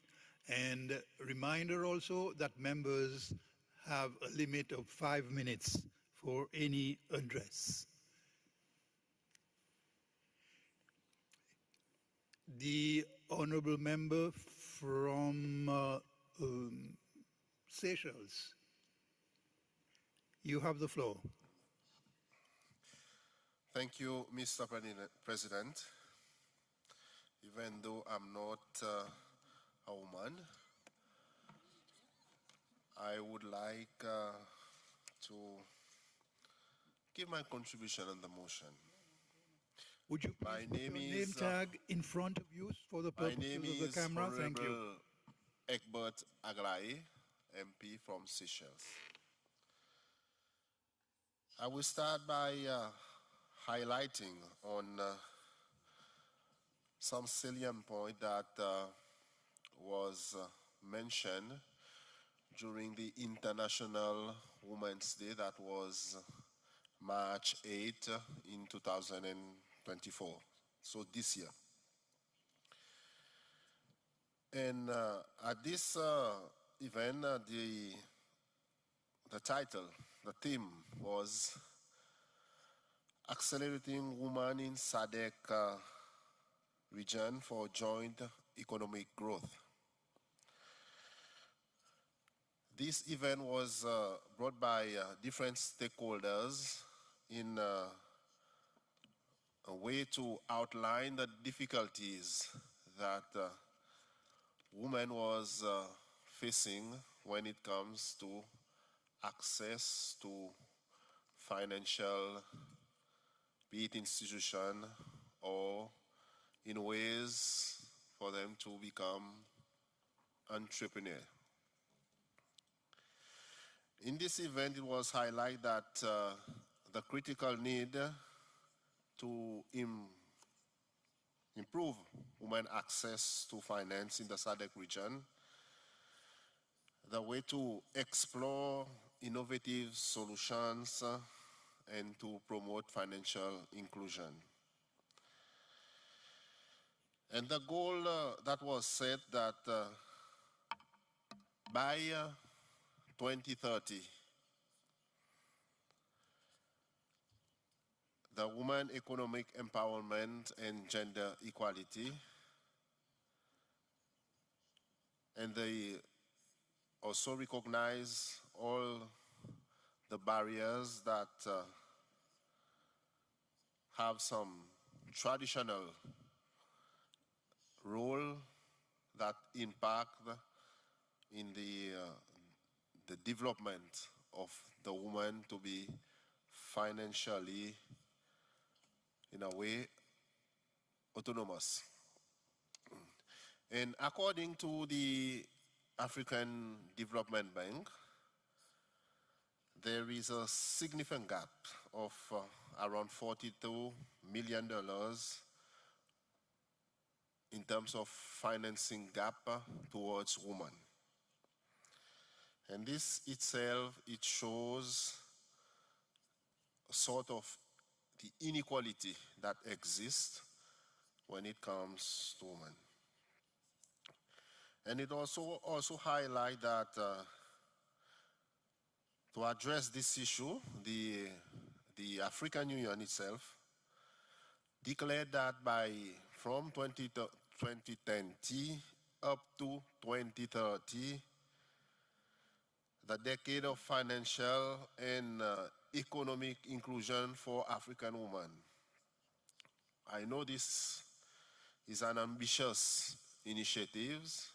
And reminder also that members have a limit of 5 minutes for any address. The honorable member from Seychelles. You have the floor. Thank you, Mr. President. Even though I'm not a woman, I would like to give my contribution on the motion. Would you please put your name tag in front of you for the purposes of the camera? Thank you. Egbert Aglai, MP from Seychelles. I will start by highlighting on some salient point that was mentioned during the International Women's Day that was March 8 in 2024, so this year. And at this event, the title, the theme was Accelerating Women in SADC Region for Joint Economic Growth. This event was brought by different stakeholders in a way to outline the difficulties that women was facing when it comes to access to financial, be it institution or in ways for them to become entrepreneur. In this event, it was highlighted that the critical need to improve women access to finance in the SADC region, the way to explore innovative solutions and to promote financial inclusion. And the goal that was set that by 2030, the women economic empowerment and gender equality, and they also recognize all the barriers that have some traditional role that impact in the development of the woman to be financially, in a way, autonomous. And according to the African Development Bank, there is a significant gap of around $42 million in terms of financing gap towards women. And this itself, it shows sort of the inequality that exists when it comes to women. And it also highlights that to address this issue, the African Union itself declared that from 2020 up to 2030, the decade of financial and economic inclusion for African women. I know this is an ambitious initiative,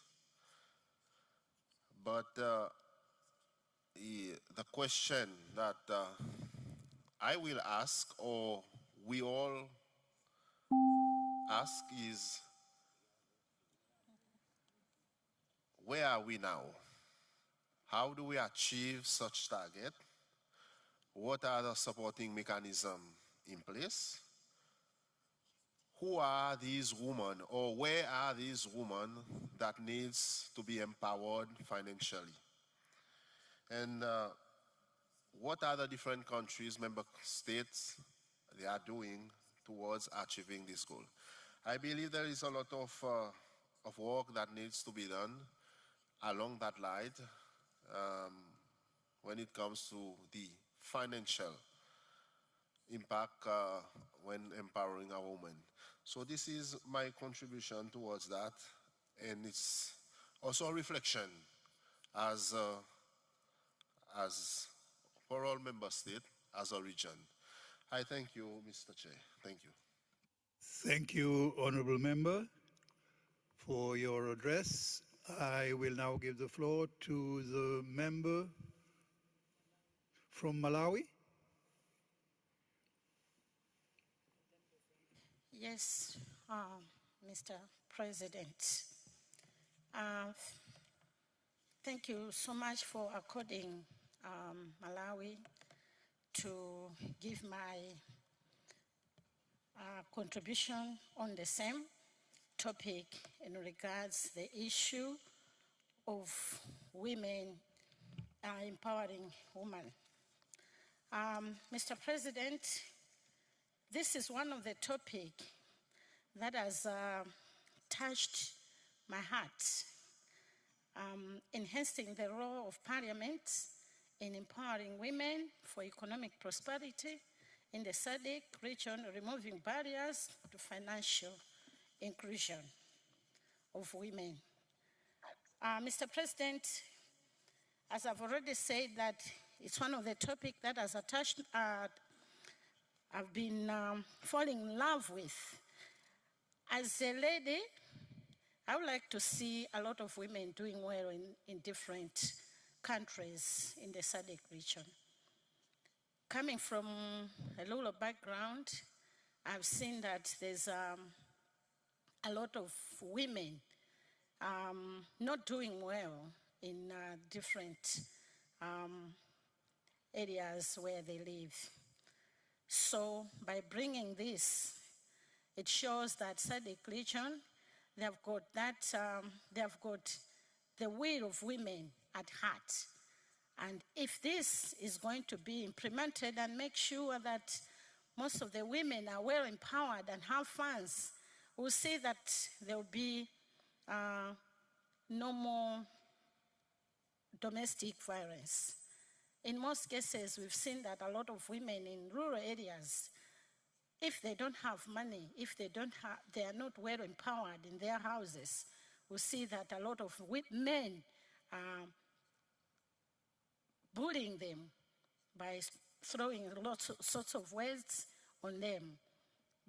but the question that I will ask, or we all ask, is where are we now? How do we achieve such target? What are the supporting mechanisms in place? Who are these women, or where are these women that needs to be empowered financially? And what are the different countries, member states, they are doing towards achieving this goal? I believe there is a lot of work that needs to be done along that line when it comes to the financial impact when empowering a woman. So this is my contribution towards that, and it's also a reflection as for all member states, as a region. I thank you, Mr. Chair. Thank you. Thank you, Honorable Member, for your address. I will now give the floor to the member from Malawi. Yes, Mr. President. Thank you so much for according Malawi to give my contribution on the same topic in regards the issue of women empowering women. Mr. President, this is one of the topics that has touched my heart, enhancing the role of Parliament in empowering women for economic prosperity in the SADC region, removing barriers to financial inclusion of women. Mr. President, as I've already said, that it's one of the topics that has attached, I've been falling in love with. As a lady, I would like to see a lot of women doing well in different countries in the SADC region. Coming from a rural background, I've seen that there's a lot of women not doing well in different areas where they live. So by bringing this, it shows that SADC region, they have got the will of women at heart. And if this is going to be implemented and make sure that most of the women are well empowered and have funds, we'll see that there will be no more domestic violence. In most cases, we've seen that a lot of women in rural areas, if they don't have money, if they are not well empowered in their houses, we'll see that a lot of men are bullying them by throwing sorts of words on them.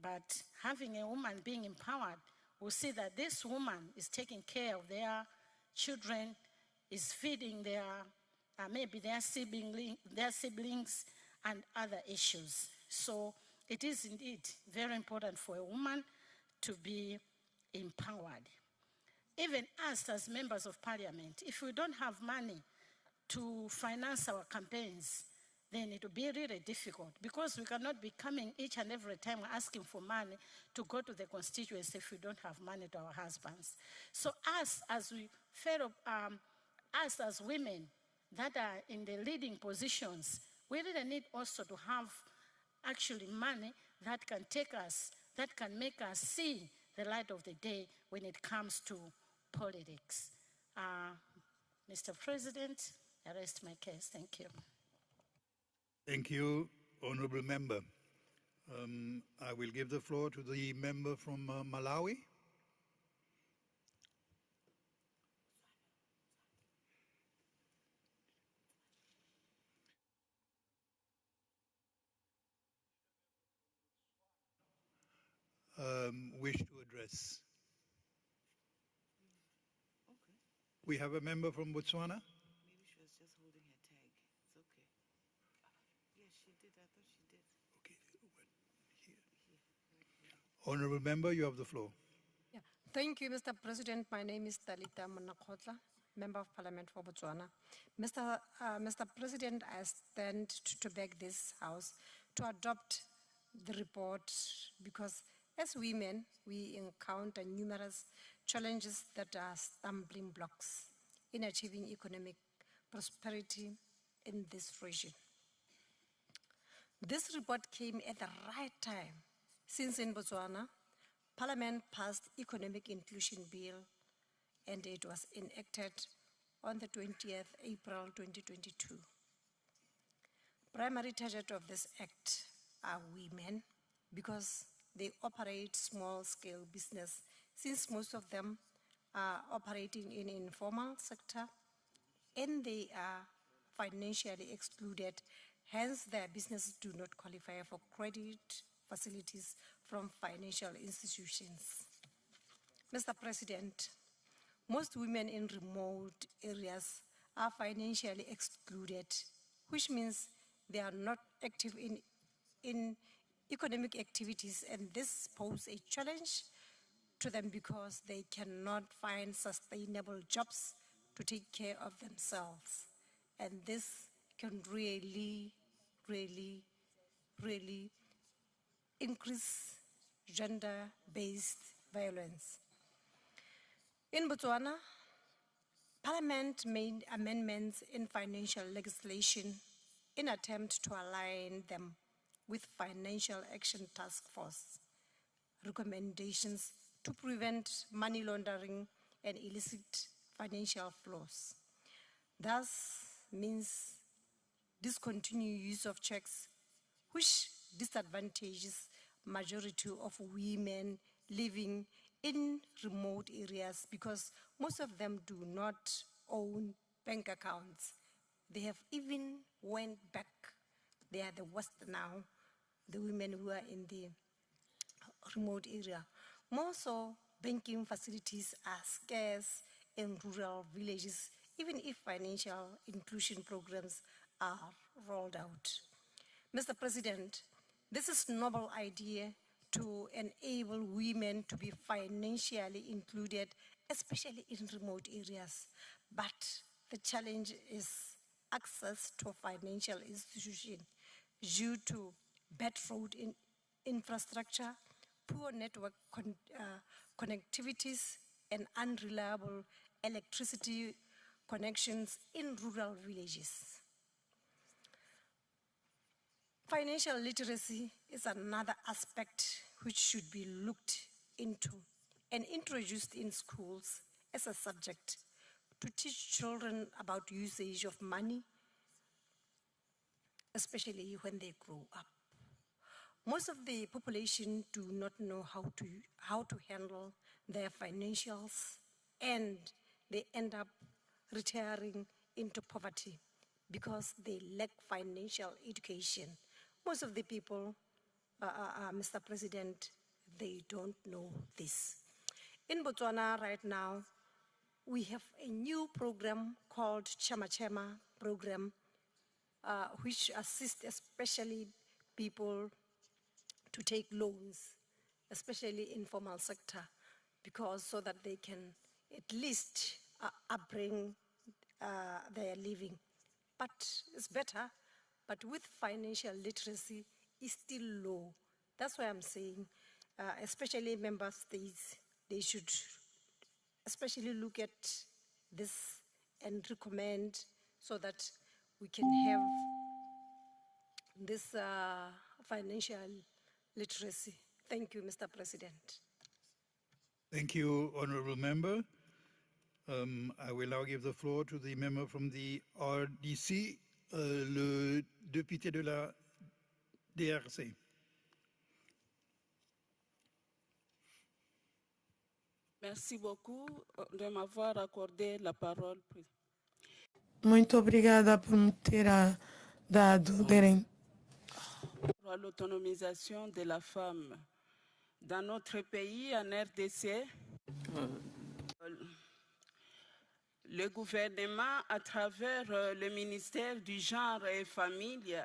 But having a woman being empowered, we'll see that this woman is taking care of their children, is feeding maybe their siblings and other issues. So it is indeed very important for a woman to be empowered. even us as members of parliament, if we don't have money to finance our campaigns, then it will be really difficult because we cannot be coming each and every time asking for money to go to the constituency if we don't have money to our husbands. So us as women that are in the leading positions, we really need also to have actually money that can take us, that can make us see the light of the day when it comes to politics. Mr. President, I rest my case. Thank you. Thank you, Honorable Member. I will give the floor to the member from Malawi. Wish to address. Okay. We have a member from Botswana. Maybe she was just holding her tag. It's okay. Yes, she did. I thought she did. Honorable Member, you have the floor. Yeah. Thank you, Mr. President. My name is Talita Monakotla, Member of Parliament for Botswana. Mr. President, I stand to beg this House to adopt the report because as women, we encounter numerous challenges that are stumbling blocks in achieving economic prosperity in this region. This report came at the right time, since in Botswana, Parliament passed Economic Inclusion Bill and it was enacted on the 20th April 2022. Primary target of this act are women because they operate small-scale business, since most of them are operating in informal sector and they are financially excluded. Hence, their businesses do not qualify for credit facilities from financial institutions. Mr. President, most women in remote areas are financially excluded, which means they are not active in economic activities, and this poses a challenge to them because they cannot find sustainable jobs to take care of themselves. And this can really increase gender-based violence. In Botswana, Parliament made amendments in financial legislation in an attempt to align them with Financial Action Task Force recommendations to prevent money laundering and illicit financial flows. Thus means discontinued use of checks, which disadvantages majority of women living in remote areas because most of them do not own bank accounts. They have even went back. They are the worst now, the women who are in the remote area. More so, banking facilities are scarce in rural villages, even if financial inclusion programs are rolled out. Mr. President, this is a noble idea to enable women to be financially included, especially in remote areas. But the challenge is access to financial institutions due to bad road infrastructure, poor network connectivities, and unreliable electricity connections in rural villages. Financial literacy is another aspect which should be looked into and introduced in schools as a subject to teach children about usage of money, especially when they grow up. Most of the population do not know how to handle their financials, and they end up retiring into poverty because they lack financial education. Most of the people, Mr. President, they don't know this. In Botswana right now, we have a new program called Chama Chama program, which assists especially people to take loans, especially informal sector, because so that they can at least bring their living. But it's better, but with financial literacy, is still low. That's why I'm saying, especially member states, they should especially look at this and recommend so that we can have this financial literacy. Thank you, Mr. President. Thank you, Honorable Member. I will now give the floor to the member from the RDC, le député de la DRC. Merci beaucoup de m'avoir accordé la parole. Muito obrigada por me ter dado Pour l'autonomisation de la femme. Dans notre pays, en RDC, le gouvernement, à travers le ministère du Genre et Famille,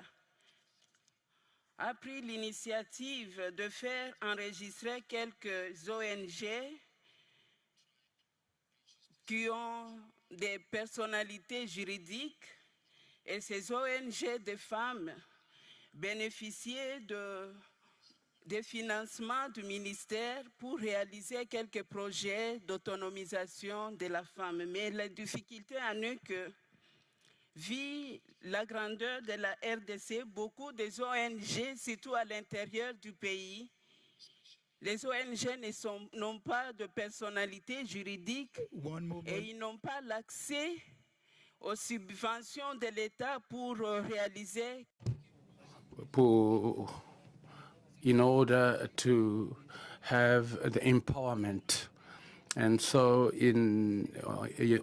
a pris l'initiative de faire enregistrer quelques ONG qui ont des personnalités juridiques, et ces ONG de femmes bénéficiaient des financements du ministère pour réaliser quelques projets d'autonomisation de la femme. Mais la difficulté en est que, vu la grandeur de la RDC, beaucoup des ONG, surtout à l'intérieur du pays, les ONG n'ont pas de personnalité juridique et ils n'ont pas l'accès aux subventions de l'État pour réaliser. In order to have the empowerment. And so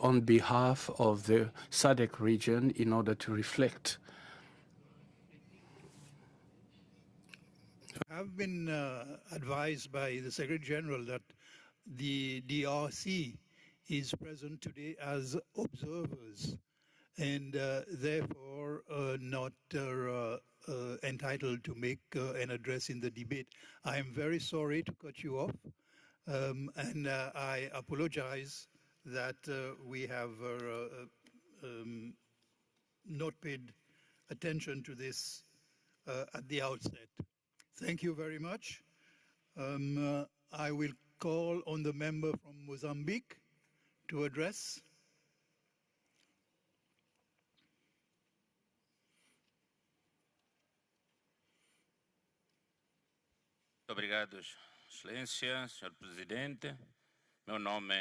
on behalf of the SADC region, in order to reflect. I've been advised by the Secretary General that the DRC is present today as observers and therefore not entitled to make an address in the debate. I am very sorry to cut you off, and I apologize that we have not paid attention to this at the outset. Thank you very much. I will call on the member from Mozambique to address. Obrigado, Excelência, Senhor Presidente. Meu nome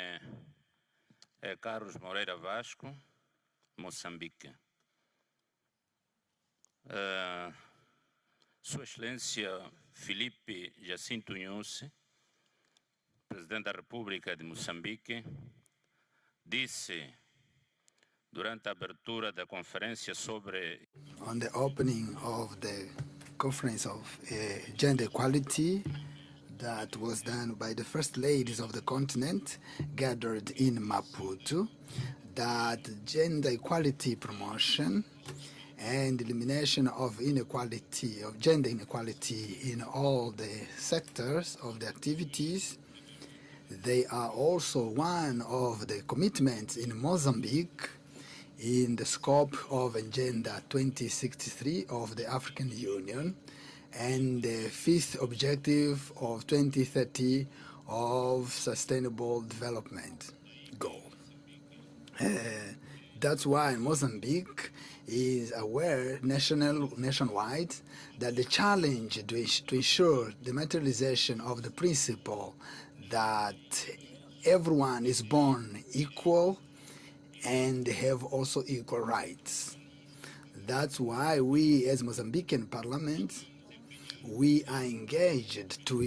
é Carlos Moreira Vasco, Moçambique. Sua Excelência Filipe Jacinto Nyusi, Presidente da República de Moçambique, disse durante a abertura da conferência sobre On the opening of the conference of gender equality that was done by the first ladies of the continent gathered in Maputo, that gender equality promotion and elimination of inequality, of gender inequality in all the sectors of the activities, they are also one of the commitments in Mozambique in the scope of Agenda 2063 of the African Union and the fifth objective of 2030 of Sustainable Development Goal. That's why Mozambique is aware nationwide that the challenge to ensure the materialization of the principle that everyone is born equal and have also equal rights. That's why we as Mozambican Parliament, we are engaged to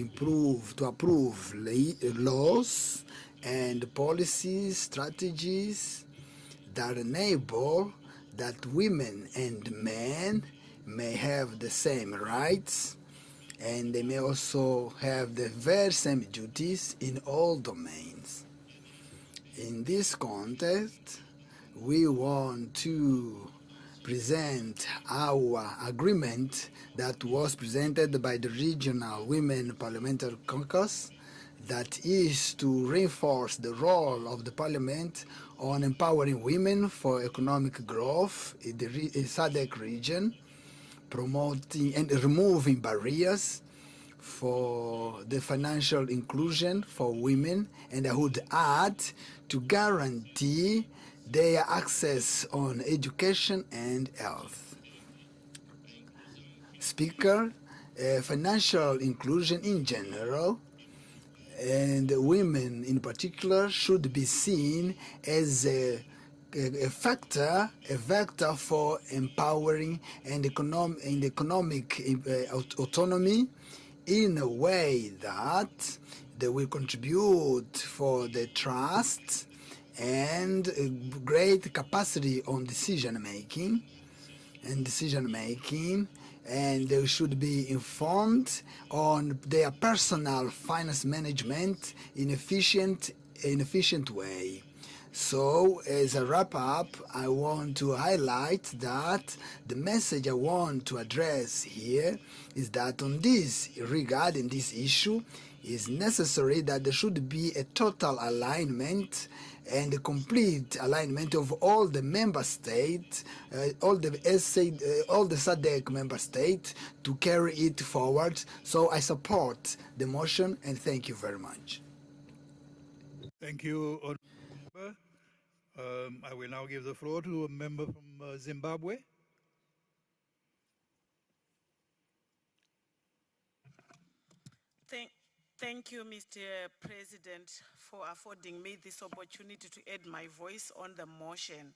approve laws and policies, strategies that enable that women and men may have the same rights and they may also have the very same duties in all domains. In this context, we want to present our agreement that was presented by the Regional Women Parliamentary Caucus that is to reinforce the role of the Parliament on empowering women for economic growth in the SADC region, promoting and removing barriers for the financial inclusion for women, and I would add to guarantee their access on education and health. Speaker, financial inclusion in general and women in particular should be seen as a vector for empowering and economic autonomy in a way that they will contribute for the trust and a great capacity on decision making, and they should be informed on their personal finance management in efficient way. So as a wrap up, I want to highlight that the message I want to address here is that on this regard, in this issue, is necessary that there should be a total alignment and a complete alignment of all the member states, all the SADC member states to carry it forward. So I support the motion and thank you very much. Thank you, Honourable Member. I will now give the floor to a member from Zimbabwe. Thank you, Mr. President, for affording me this opportunity to add my voice on the motion.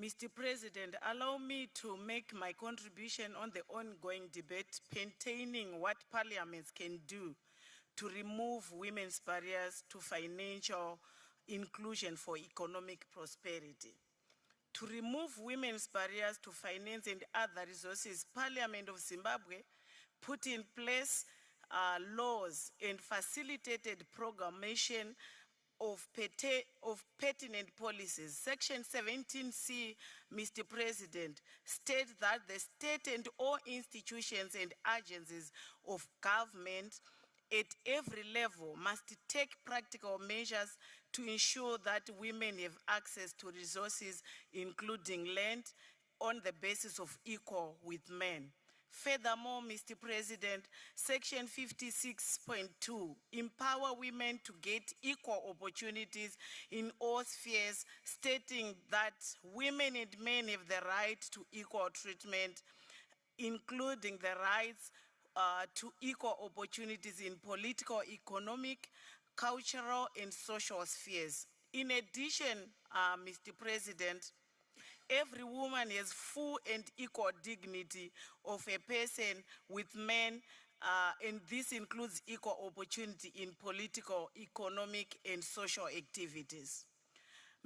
Mr. President, allow me to make my contribution on the ongoing debate pertaining what parliaments can do to remove women's barriers to financial inclusion for economic prosperity. To remove women's barriers to finance and other resources, Parliament of Zimbabwe put in place laws and facilitated programmation of pertinent policies. Section 17C, Mr. President, states that the state and all institutions and agencies of government at every level must take practical measures to ensure that women have access to resources, including land, on the basis of equal with men. Furthermore, Mr. President, Section 56.2, empower women to get equal opportunities in all spheres, stating that women and men have the right to equal treatment, including the rights to equal opportunities in political, economic, cultural, and social spheres. In addition, Mr. President, every woman has full and equal dignity of a person with men, and this includes equal opportunity in political, economic, and social activities.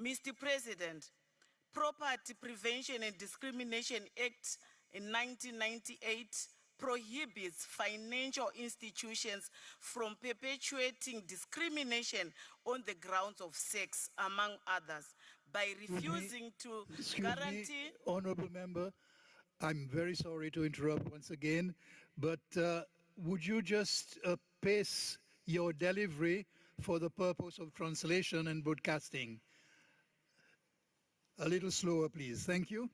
Mr. President, Property Prevention and Discrimination Act in 1998 prohibits financial institutions from perpetuating discrimination on the grounds of sex, among others, by refusing to guarantee... Honourable Member, I'm very sorry to interrupt once again, but would you just pace your delivery for the purpose of translation and broadcasting? A little slower, please. Thank you.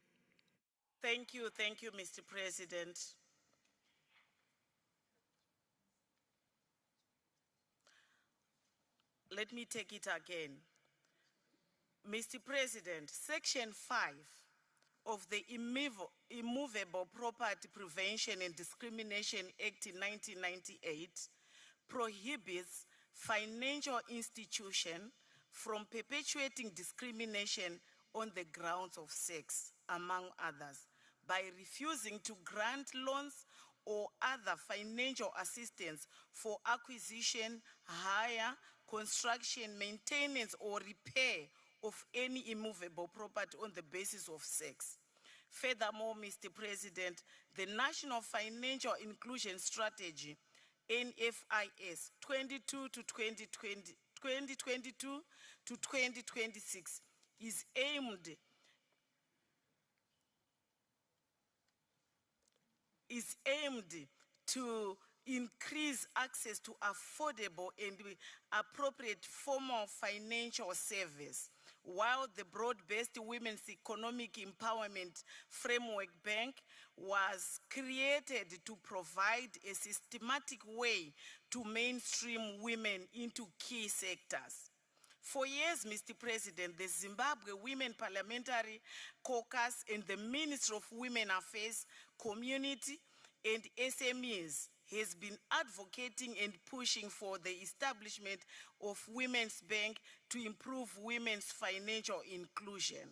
Thank you, Mr. President. Let me take it again. Mr. President, Section 5 of the Immovable Property Prevention and Discrimination Act in 1998 prohibits financial institutions from perpetuating discrimination on the grounds of sex, among others, by refusing to grant loans or other financial assistance for acquisition, hire, construction, maintenance, or repair of any immovable property on the basis of sex. Furthermore, Mr. President, the National Financial Inclusion Strategy, NFIS 2022 to 2026, is aimed to increase access to affordable and appropriate formal financial service, while the broad-based Women's Economic Empowerment Framework Bank was created to provide a systematic way to mainstream women into key sectors. For years, Mr. President, the Zimbabwe Women Parliamentary Caucus and the Ministry of Women Affairs, Community and SMEs has been advocating and pushing for the establishment of Women's Bank to improve women's financial inclusion.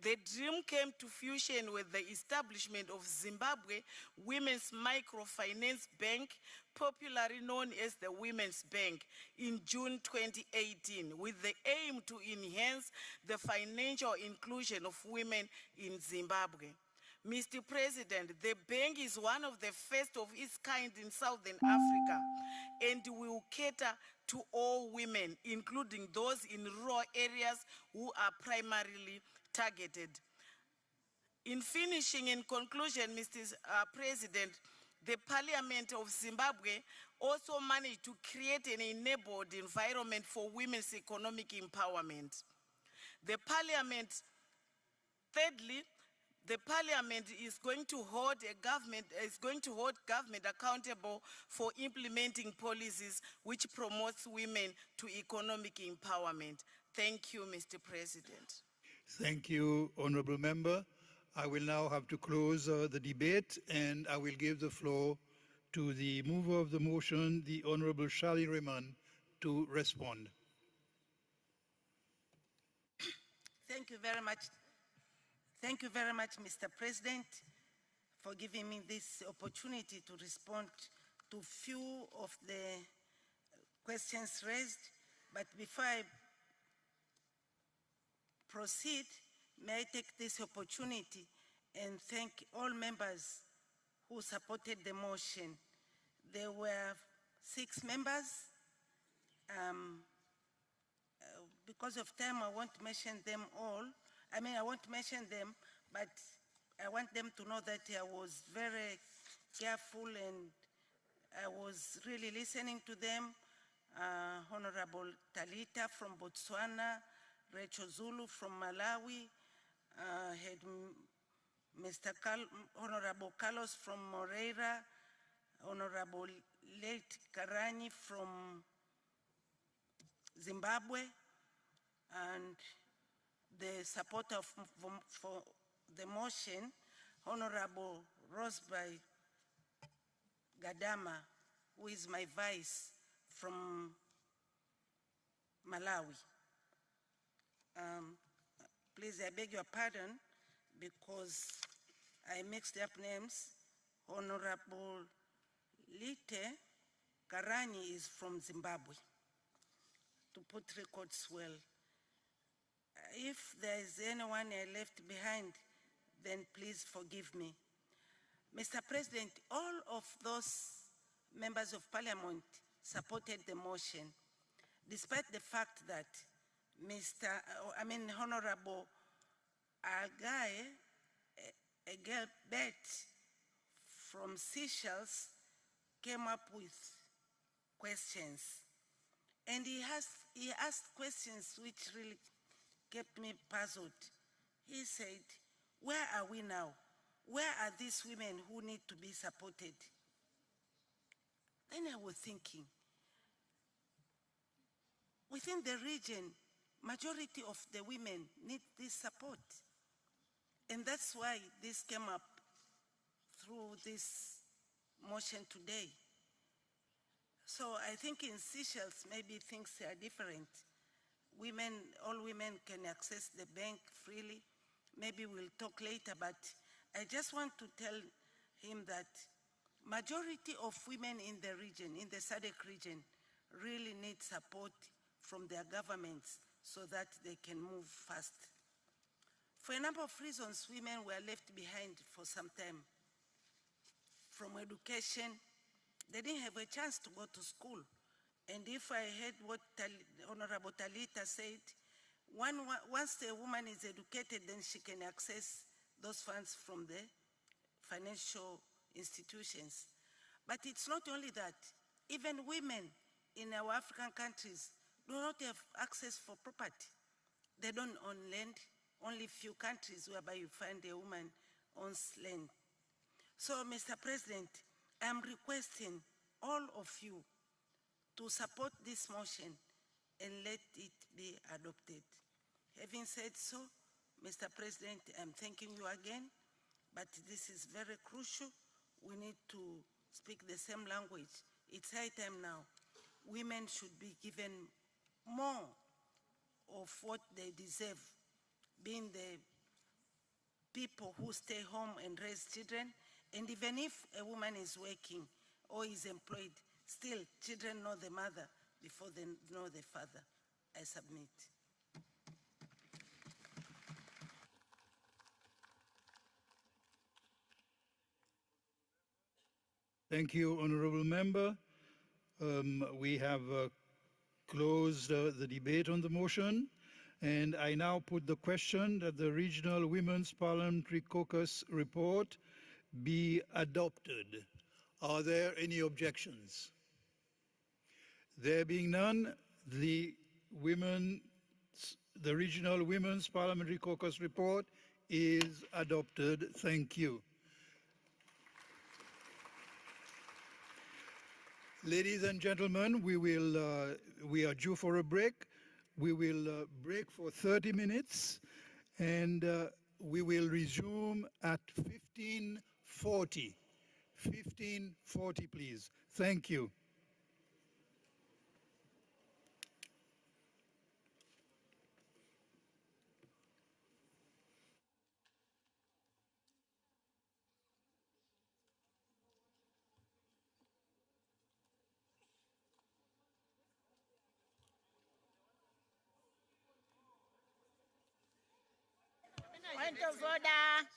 The dream came to fruition with the establishment of Zimbabwe Women's Microfinance Bank, popularly known as the Women's Bank, in June 2018, with the aim to enhance the financial inclusion of women in Zimbabwe. Mr. President, the bank is one of the first of its kind in Southern Africa and will cater to all women, including those in rural areas who are primarily targeted. In finishing, in conclusion, Mr. President, the Parliament of Zimbabwe also managed to create an enabled environment for women's economic empowerment. The Parliament, thirdly, the Parliament is going to hold government accountable for implementing policies which promotes women to economic empowerment. Thank you, Mr. President. Thank you, Honorable Member. I will now have to close the debate, and I will give the floor to the mover of the motion, the Honorable Shali Rehman, to respond. Thank you very much. Thank you very much, Mr. President, for giving me this opportunity to respond to few of the questions raised. But before I proceed, may I take this opportunity and thank all members who supported the motion. There were 6 members. Because of time, I won't mention them all. I won't mention them, but I want them to know that I was very careful and I was really listening to them. Honorable Talita from Botswana, Rachel Zulu from Malawi, had Honorable Carlos from Moreira, Honorable Late Karani from Zimbabwe, and the supporter for the motion, Honorable Rosby Gadama, who is my vice from Malawi. Please, I beg your pardon because I mixed up names. Honorable Lite Karani is from Zimbabwe, to put records well. If there is anyone I left behind, then please forgive me. Mr. President, all of those members of Parliament supported the motion, despite the fact that Honorable Agaye, a girl Bet from Seychelles, came up with questions. And he asked questions which really kept me puzzled. He said, where are we now? Where are these women who need to be supported? Then I was thinking, within the region, majority of the women need this support. And that's why this came up through this motion today. So I think in Seychelles, maybe things are different. All women can access the bank freely. Maybe we'll talk later, but I just want to tell him that majority of women in the region, in the SADC region, really need support from their governments so that they can move fast. For a number of reasons, women were left behind for some time. From education, they didn't have a chance to go to school. And if I heard what Honorable Talita said, once a woman is educated, then she can access those funds from the financial institutions. But it's not only that. Even women in our African countries do not have access for property. They don't own land. Only few countries whereby you find a woman owns land. So, Mr. President, I'm requesting all of you to support this motion and let it be adopted. Having said so, Mr. President, I'm thanking you again, but this is very crucial. We need to speak the same language. It's high time now. Women should be given more of what they deserve, being the people who stay home and raise children. And even if a woman is working or is employed, still children know the mother before they know the father. I submit. Thank you, Honorable Member. We have closed the debate on the motion, and I now put the question that the Regional Women's Parliamentary Caucus report be adopted. Are there any objections? There being none, the Regional Women's Parliamentary Caucus report is adopted. Thank you. Ladies and gentlemen, we are due for a break. We will break for 30 minutes, and we will resume at 15:40. 15:40, please. Thank you. Point of order.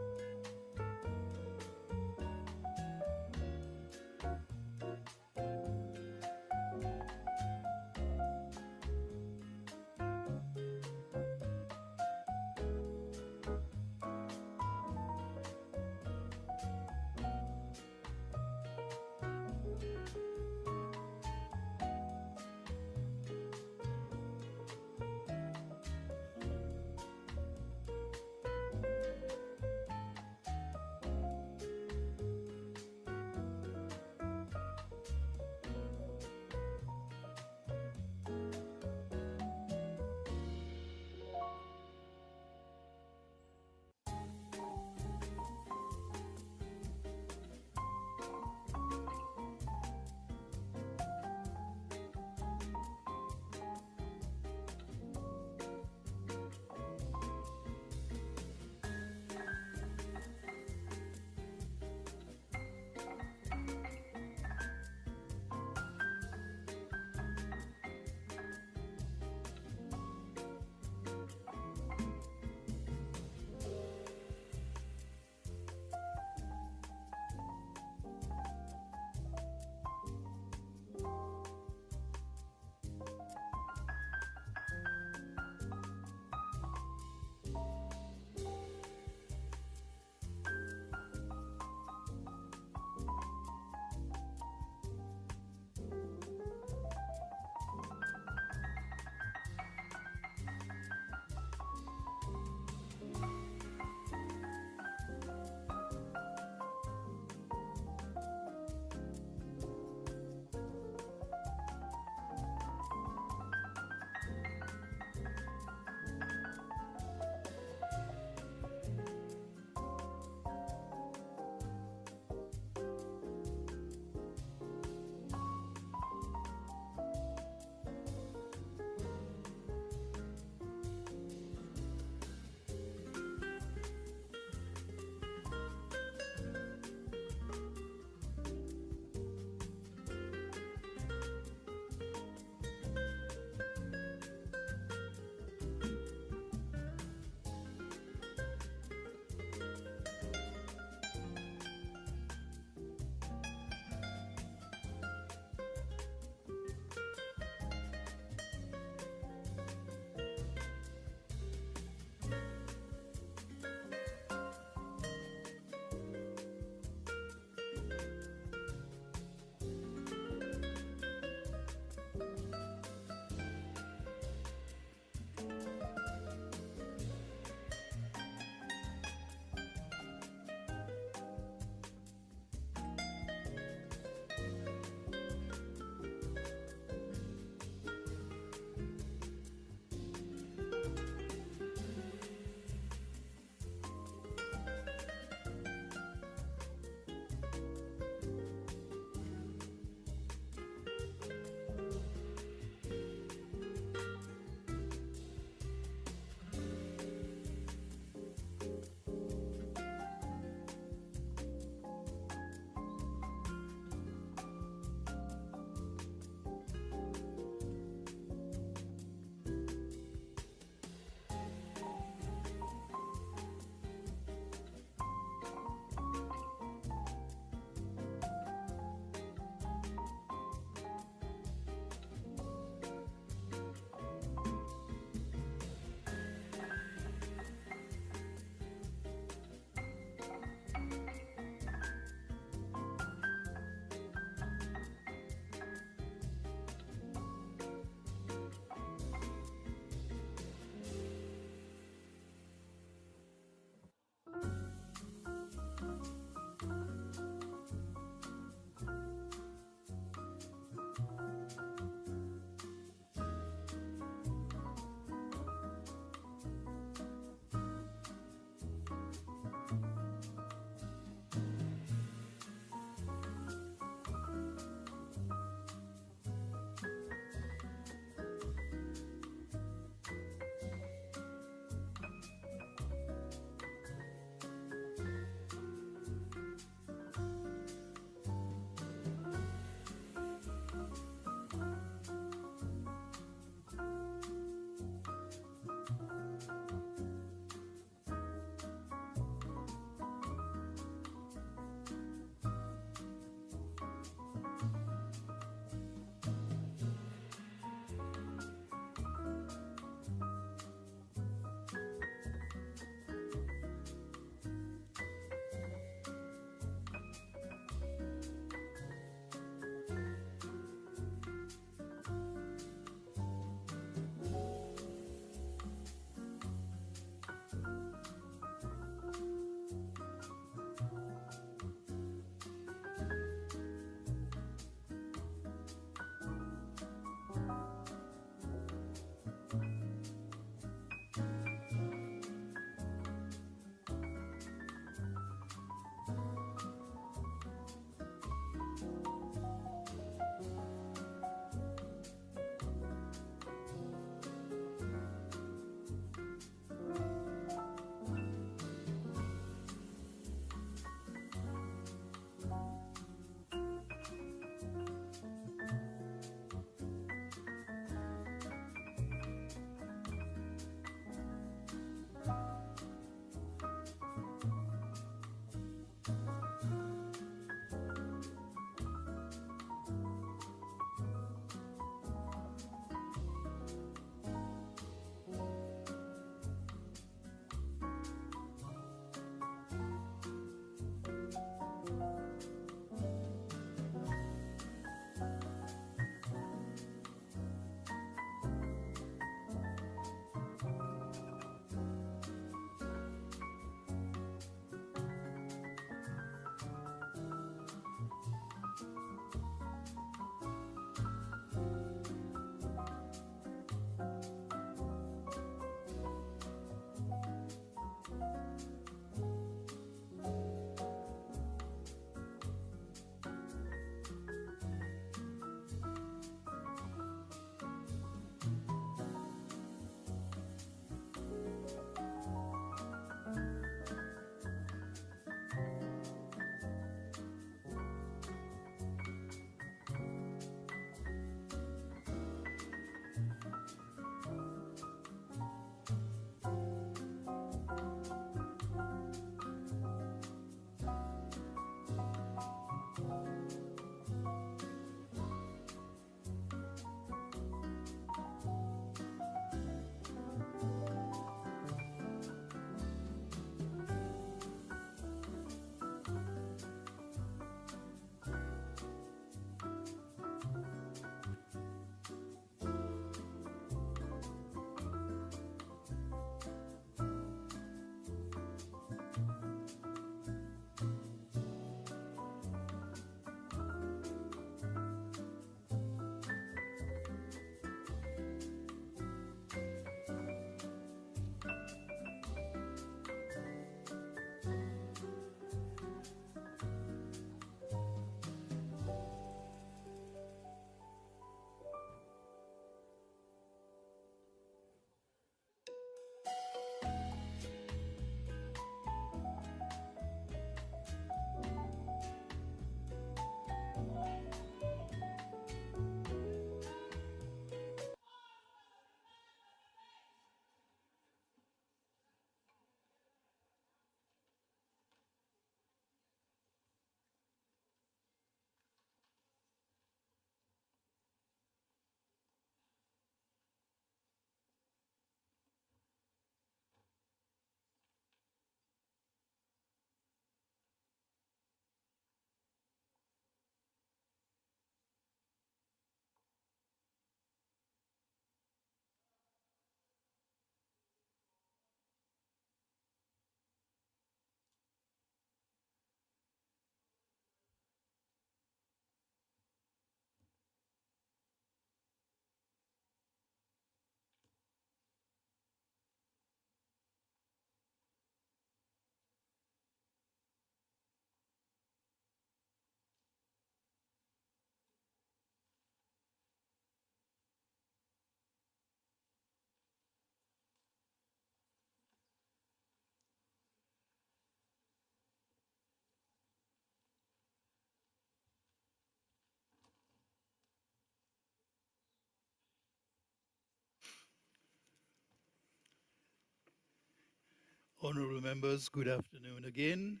Honorable members, good afternoon again.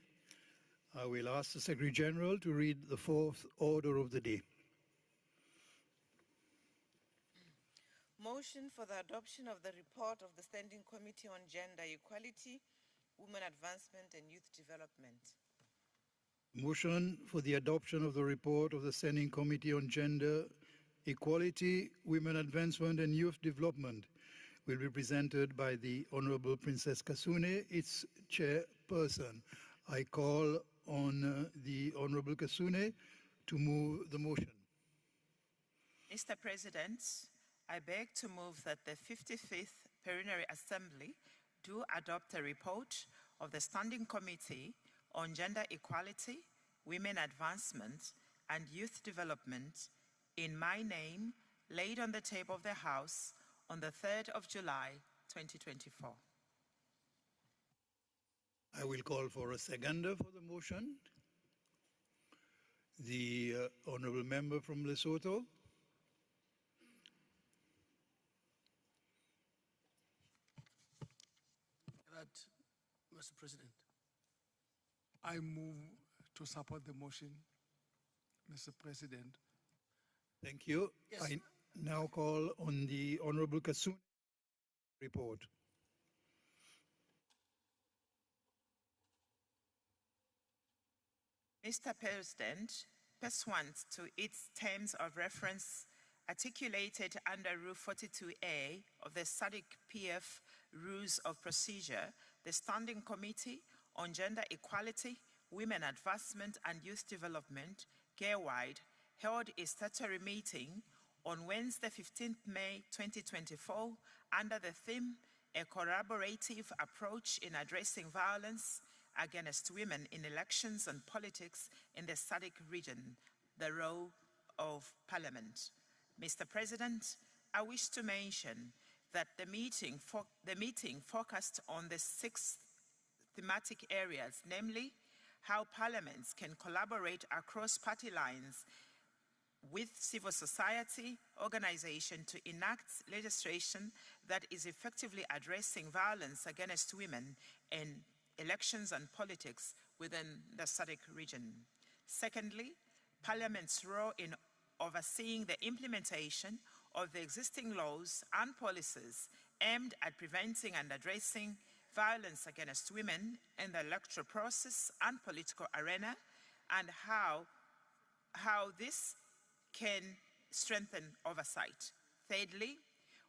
I will ask the Secretary General to read the fourth order of the day. Motion for the adoption of the report of the Standing Committee on Gender Equality, Women Advancement and Youth Development. Motion for the adoption of the report of the Standing Committee on Gender Equality, Women Advancement and Youth Development will be presented by the Honorable Princess Kasune, its chairperson. I call on the Honorable Kasune to move the motion. Mr. President, I beg to move that the 55th Plenary Assembly do adopt a report of the Standing Committee on Gender Equality, Women Advancement and Youth Development in my name, laid on the table of the House on the 3rd of July, 2024. I will call for a seconder for the motion. The Honorable Member from Lesotho. Mr. President, I move to support the motion, Mr. President. Thank you. Yes. I now call on the Honorable Kasune report. Mr. President, pursuant to its terms of reference articulated under Rule 42A of the SADC PF Rules of Procedure, the Standing Committee on Gender Equality, Women Advancement and Youth Development, GERWIDE, held a statutory meeting on Wednesday, 15th May 2024, under the theme, A Collaborative Approach in Addressing Violence Against Women in Elections and Politics in the SADC region, the role of Parliament. Mr. President, I wish to mention that the meeting focused on the 6 thematic areas, namely how parliaments can collaborate across party lines with civil society organizations to enact legislation that is effectively addressing violence against women in elections and politics within the SADC region. Secondly, Parliament's role in overseeing the implementation of the existing laws and policies aimed at preventing and addressing violence against women in the electoral process and political arena, and how this can strengthen oversight. Thirdly,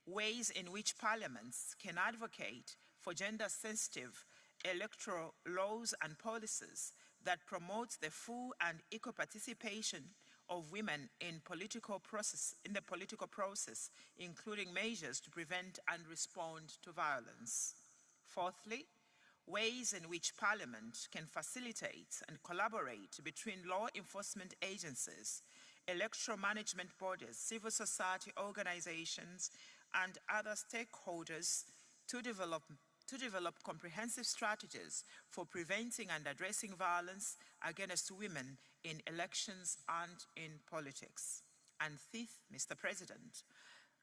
ways in which parliaments can advocate for gender-sensitive electoral laws and policies that promote the full and equal participation of women in the political process, including measures to prevent and respond to violence. Fourthly, ways in which Parliament can facilitate and collaborate between law enforcement agencies, electoral management bodies, civil society organizations, and other stakeholders to develop comprehensive strategies for preventing and addressing violence against women in elections and in politics. And fifth, Mr. President,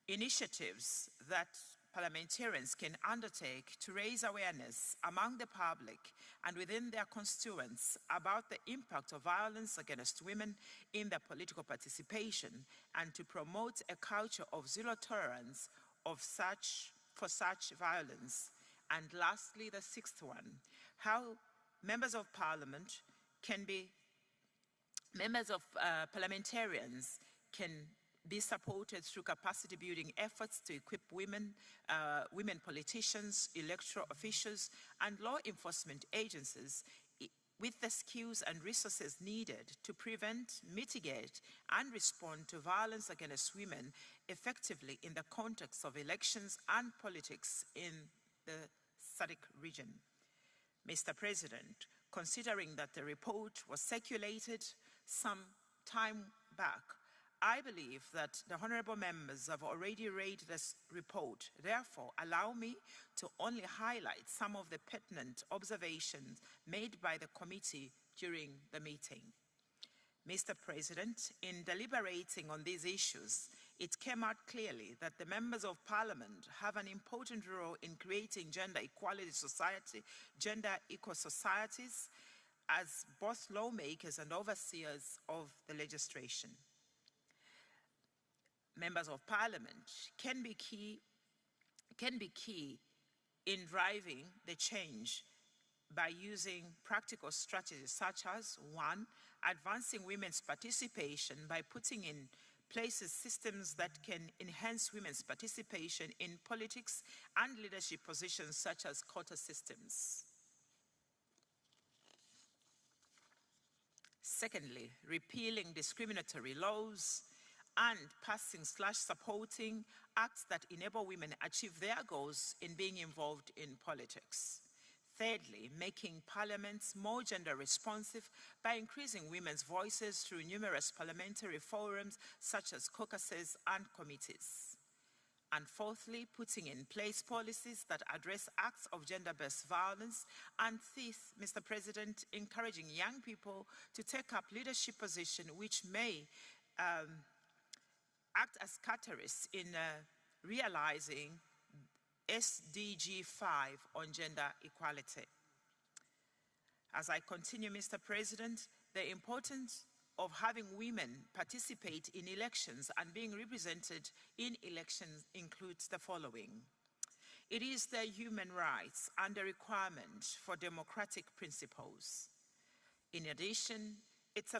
initiatives that parliamentarians can undertake to raise awareness among the public and within their constituents about the impact of violence against women in their political participation, and to promote a culture of zero tolerance for such violence. And lastly, the sixth one, how members of parliament parliamentarians can be supported through capacity building efforts to equip women politicians, electoral officials, and law enforcement agencies with the skills and resources needed to prevent, mitigate, and respond to violence against women effectively in the context of elections and politics in the SADC region. Mr. President, considering that the report was circulated some time back, I believe that the honorable members have already read this report. Therefore, allow me to only highlight some of the pertinent observations made by the committee during the meeting. Mr. President, in deliberating on these issues, it came out clearly that the members of parliament have an important role in creating gender equality society, gender equal societies, as both lawmakers and overseers of the legislation. Members of parliament can be key in driving the change by using practical strategies such as, 1, advancing women's participation by putting in places systems that can enhance women's participation in politics and leadership positions such as quota systems. Secondly, repealing discriminatory laws and passing/supporting acts that enable women achieve their goals in being involved in politics. Thirdly, making parliaments more gender responsive by increasing women's voices through numerous parliamentary forums such as caucuses and committees. And fourthly, putting in place policies that address acts of gender-based violence. And fifth, Mr. President, encouraging young people to take up leadership positions which may act as catalysts in realizing SDG 5 on gender equality. As I continue, Mr. President, the importance of having women participate in elections and being represented in elections includes the following. It is their human rights and a requirement for democratic principles. In addition, it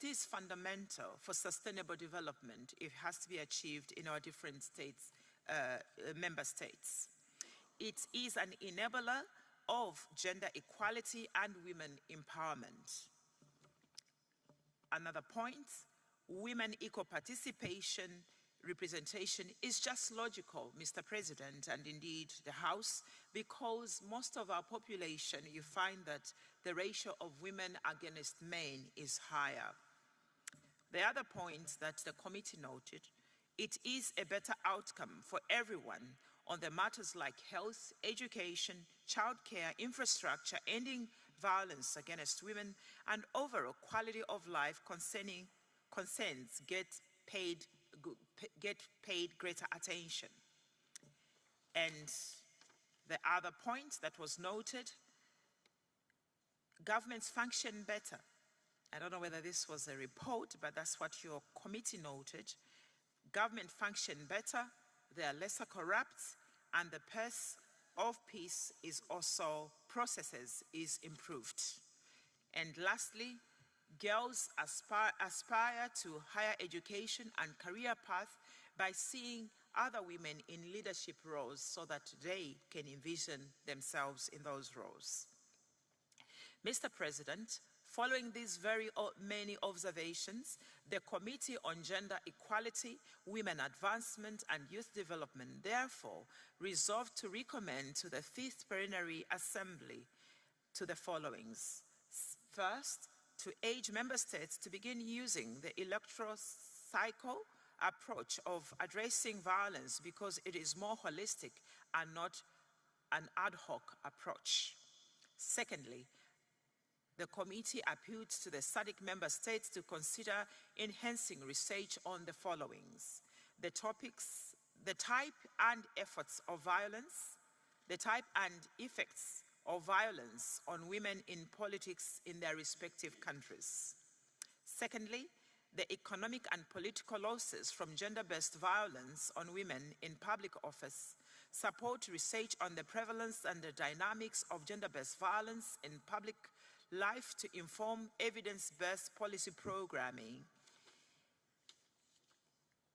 is fundamental for sustainable development. It has to be achieved in our different states, member states. It is an enabler of gender equality and women empowerment. Another point, women equal participation, representation is just logical, Mr. President, and indeed the House, because most of our population, you find that the ratio of women against men is higher. The other point that the committee noted, it is a better outcome for everyone on the matters like health, education, childcare, infrastructure, ending violence against women, and overall quality of life concerns get paid greater attention. And the other point that was noted, governments function better. I don't know whether this was a report, but that's what your committee noted. Government function better, they are lesser corrupt, and the pace of peace is also is improved. And lastly, girls aspire to higher education and career path by seeing other women in leadership roles so that they can envision themselves in those roles. Mr. President, following these very many observations, the Committee on Gender Equality, Women Advancement and Youth Development therefore resolved to recommend to the 5th Plenary Assembly to the followings. First, to urge member states to begin using the electoral cycle approach of addressing violence because it is more holistic and not an ad hoc approach. Secondly, the committee appealed to the SADC member states to consider enhancing research on the followings: the topics, the type and effects of violence, the type and effects of violence on women in politics in their respective countries. Secondly, the economic and political losses from gender-based violence on women in public office, support research on the prevalence and the dynamics of gender-based violence in public life to inform evidence-based policy programming.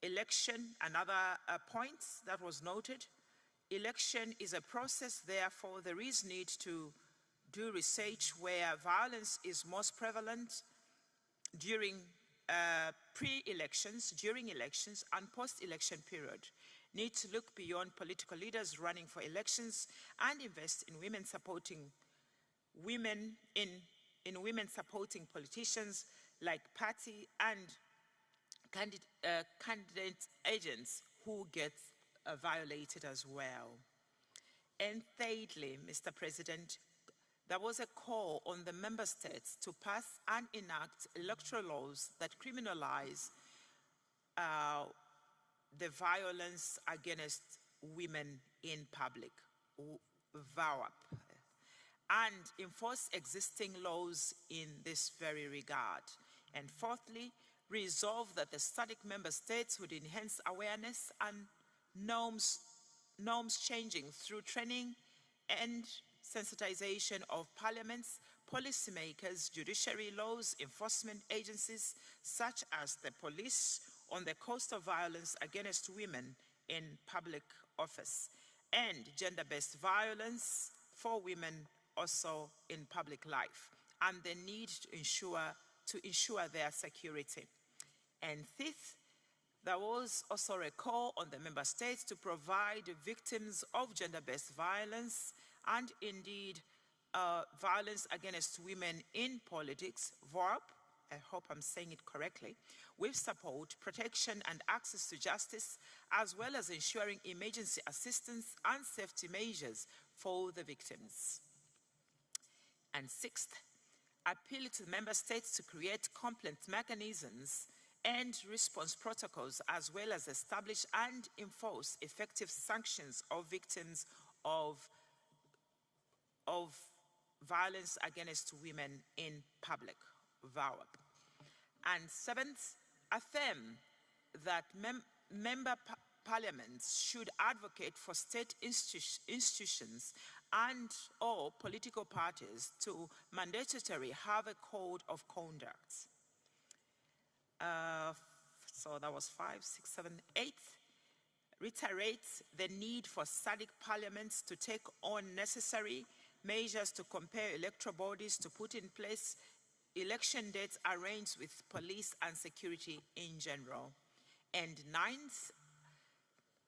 Election, another point that was noted, election is a process, therefore there is need to do research where violence is most prevalent during pre-elections, during elections, and post-election period. Need to look beyond political leaders running for elections and invest in women supporting women in women supporting politicians like party and candidate agents who get violated as well. And thirdly, Mr. President, there was a call on the member states to pass and enact electoral laws that criminalize the violence against women in public, VAWAP, and enforce existing laws in this very regard. And fourthly, resolve that the SADC member states would enhance awareness and norms changing through training and sensitization of parliaments, policymakers, judiciary, laws enforcement agencies, such as the police, on the cost of violence against women in public office, and gender-based violence for women also in public life, and the need to ensure their security. And fifth, there was also a call on the member states to provide victims of gender-based violence and indeed violence against women in politics, VARP, I hope I'm saying it correctly, with support, protection, and access to justice, as well as ensuring emergency assistance and safety measures for the victims. And sixth, appeal to member states to create complaint mechanisms and response protocols, as well as establish and enforce effective sanctions of victims of violence against women in public, VAWAP. And seventh, affirm that member parliaments should advocate for state institutions and or political parties to mandatorily have a code of conduct. So that was 5, 6, 7, 8. Reiterate the need for SADC parliaments to take on necessary measures to compare electoral bodies to put in place election dates arranged with police and security in general. And ninth,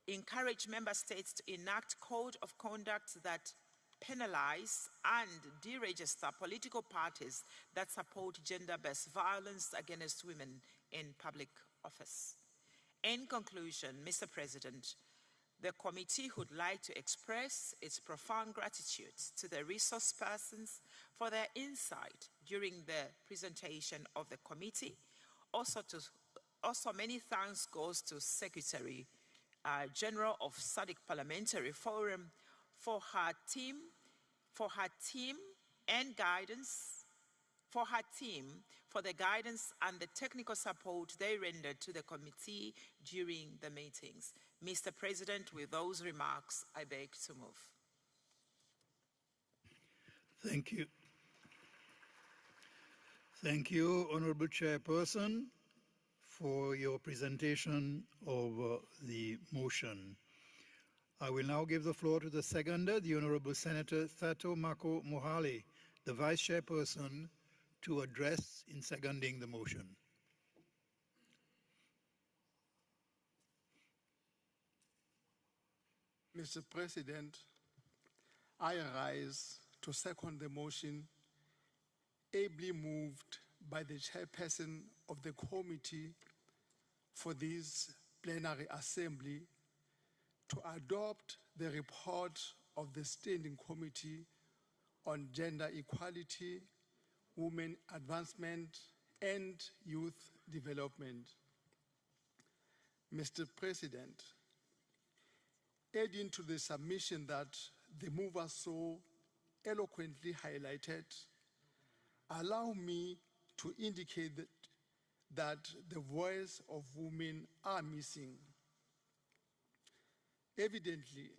encourage member states to enact code of conduct that penalize and deregister political parties that support gender-based violence against women in public office. In conclusion, Mr. President, the committee would like to express its profound gratitude to the resource persons for their insight during the presentation of the committee. Also many thanks goes to Secretary General of SADC Parliamentary Forum for her team and guidance, for the guidance and the technical support they rendered to the committee during the meetings. Mr. President, with those remarks, I beg to move. Thank you. Thank you, Honorable Chairperson, for your presentation of the motion. I will now give the floor to the seconder, the Honorable Senator Thato Mako Mohale, the Vice Chairperson, to address in seconding the motion. Mr. President, I rise to second the motion ably moved by the chairperson of the committee for this plenary assembly to adopt the report of the Standing Committee on Gender Equality, Women Advancement, and Youth Development. Mr. President, adding to the submission that the mover so eloquently highlighted, allow me to indicate that the voice of women are missing. Evidently,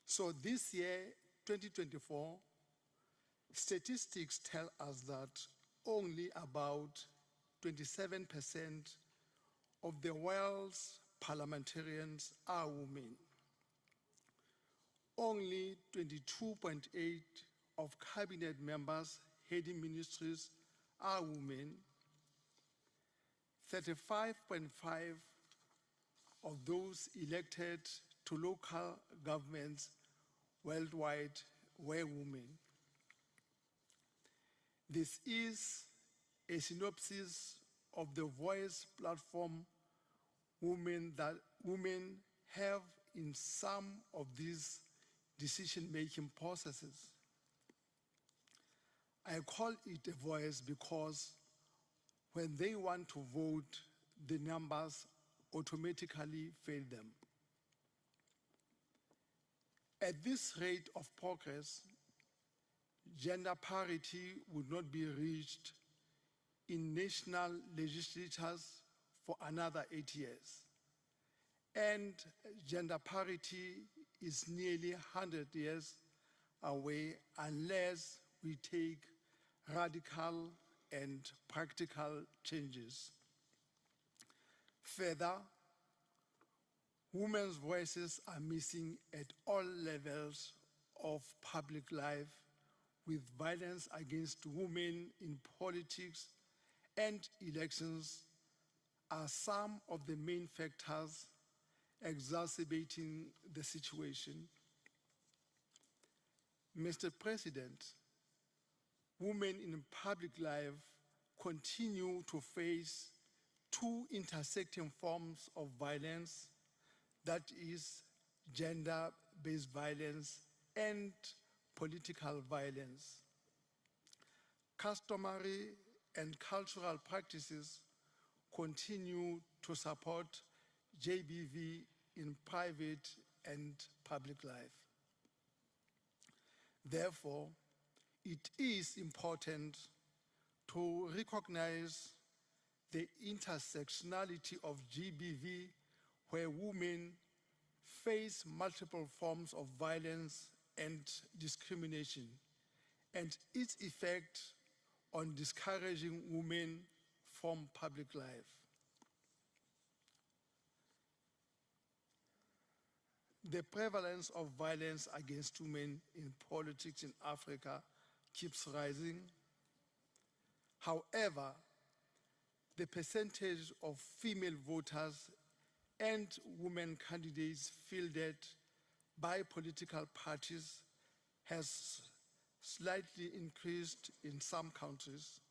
so this year, 2024, statistics tell us that only about 27% of the world's parliamentarians are women. Only 22.8% of cabinet members heading ministries are women. 35.5% of those elected to local governments worldwide were women. This is a synopsis of the voice platform women have in some of these decision-making processes. I call it a voice because when they want to vote, the numbers automatically fail them. At this rate of progress, gender parity would not be reached in national legislatures for another 8 years. And gender parity is nearly 100 years away unless we take radical and practical changes. Further, women's voices are missing at all levels of public life, with violence against women in politics and elections are some of the main factors exacerbating the situation. Mr. President, women in public life continue to face two intersecting forms of violence, that is gender-based violence and political violence. Customary and cultural practices continue to support JBV in private and public life. Therefore, it is important to recognize the intersectionality of GBV, where women face multiple forms of violence and discrimination, and its effect on discouraging women from public life. The prevalence of violence against women in politics in Africa keeps rising. However, the percentage of female voters and women candidates fielded by political parties has slightly increased in some countries,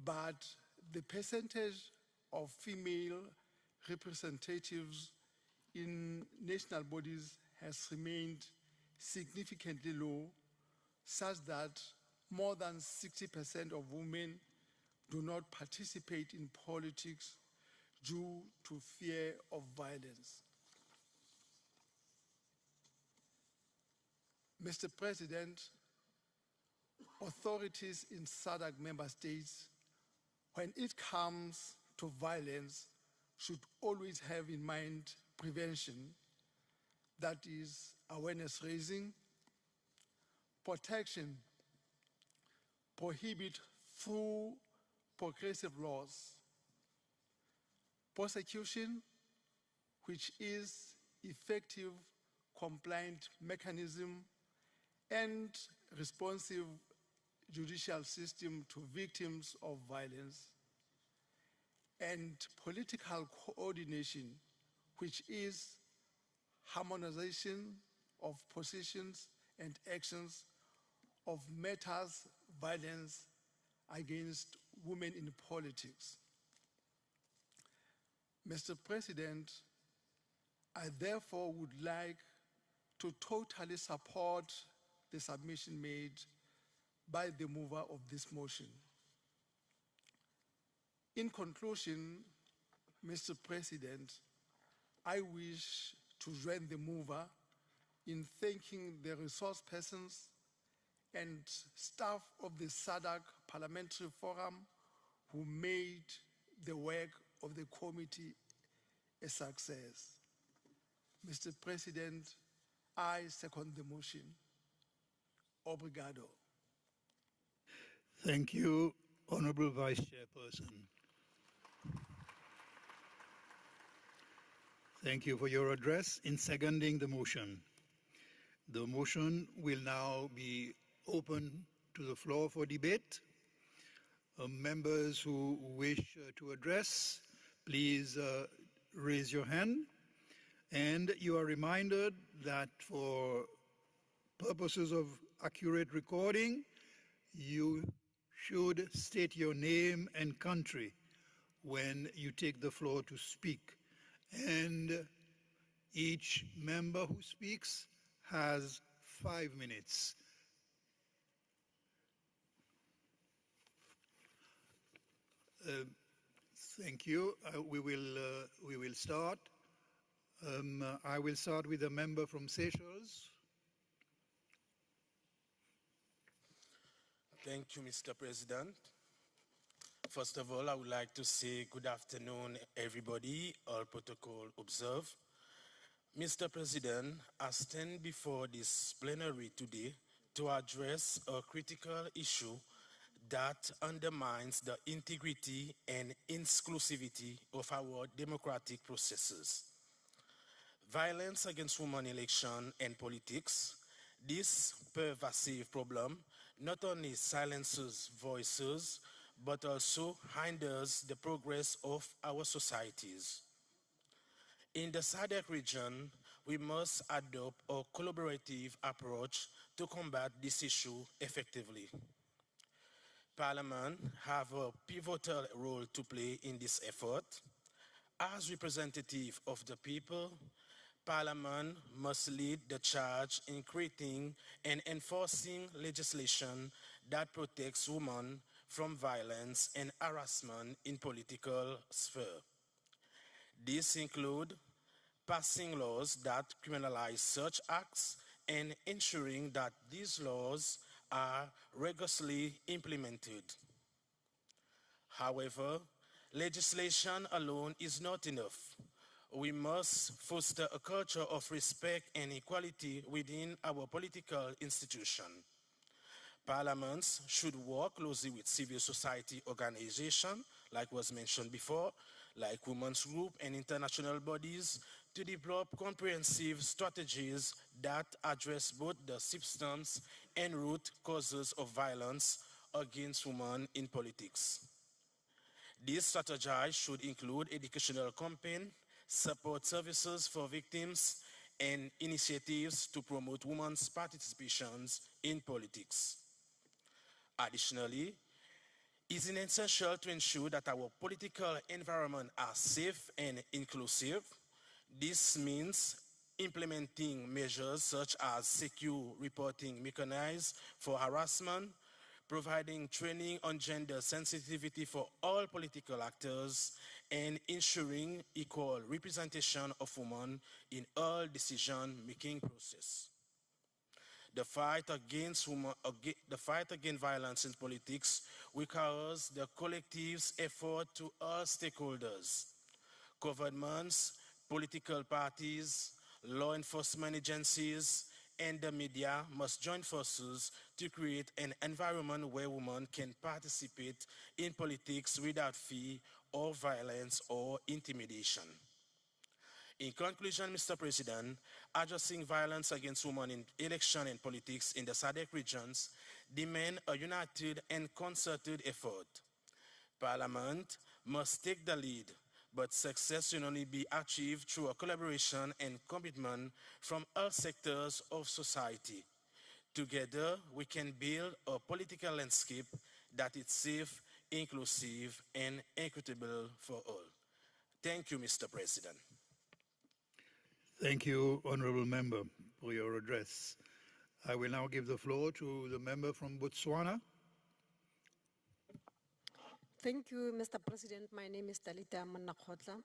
but the percentage of female representatives in national bodies has remained significantly low, such that more than 60% of women do not participate in politics due to fear of violence. Mr. President, authorities in SADC member states, when it comes to violence, should always have in mind prevention, that is awareness raising, protection, prohibit through progressive laws, prosecution, which is effective compliant mechanism, and responsive judicial system to victims of violence, and political coordination, which is harmonization of positions and actions of matters violence against women in politics. Mr. President, I therefore would like to totally support the submission made by the mover of this motion. In conclusion, Mr. President, I wish to join the mover in thanking the resource persons and staff of the SADC Parliamentary Forum who made the work of the committee a success. Mr. President, I second the motion. Obrigado. Thank you, Honorable Vice Chairperson. Thank you for your address in seconding the motion. The motion will now be open to the floor for debate. Members who wish to address, please raise your hand. And you are reminded that for purposes of accurate recording, you should state your name and country when you take the floor to speak. And each member who speaks has 5 minutes. Thank you. We will start. I will start with a member from Seychelles. Thank you, Mr. President. First of all, I would like to say good afternoon, everybody, all protocol observed. Mr. President, I stand before this plenary today to address a critical issue that undermines the integrity and inclusivity of our democratic processes. Violence against women in election and politics, this pervasive problem not only silences voices, but also hinders the progress of our societies. In the SADC region, we must adopt a collaborative approach to combat this issue effectively. Parliament have a pivotal role to play in this effort. As representative of the people, Parliament must lead the charge in creating and enforcing legislation that protects women from violence and harassment in political sphere. These include passing laws that criminalize such acts and ensuring that these laws are rigorously implemented. However, legislation alone is not enough. We must foster a culture of respect and equality within our political institution. Parliaments should work closely with civil society organizations, like was mentioned before, like women's groups and international bodies, to develop comprehensive strategies that address both the substance and root causes of violence against women in politics. These strategies should include educational campaigns, support services for victims, and initiatives to promote women's participations in politics. Additionally, it is essential to ensure that our political environment are safe and inclusive. This means implementing measures such as secure reporting mechanisms for harassment, providing training on gender sensitivity for all political actors, and ensuring equal representation of women in all decision-making process. The fight against violence in politics requires the collective effort to all stakeholders. Governments, political parties, law enforcement agencies, and the media must join forces to create an environment where women can participate in politics without fear or violence or intimidation. In conclusion, Mr. President, addressing violence against women in election and politics in the SADC regions demand a united and concerted effort. Parliament must take the lead, but success will only be achieved through a collaboration and commitment from all sectors of society. Together, we can build a political landscape that is safe, inclusive, and equitable for all. Thank you, Mr. President. Thank you, Honourable Member, for your address. I will now give the floor to the member from Botswana. Thank you, Mr. President. My name is Dalita Manakhotla.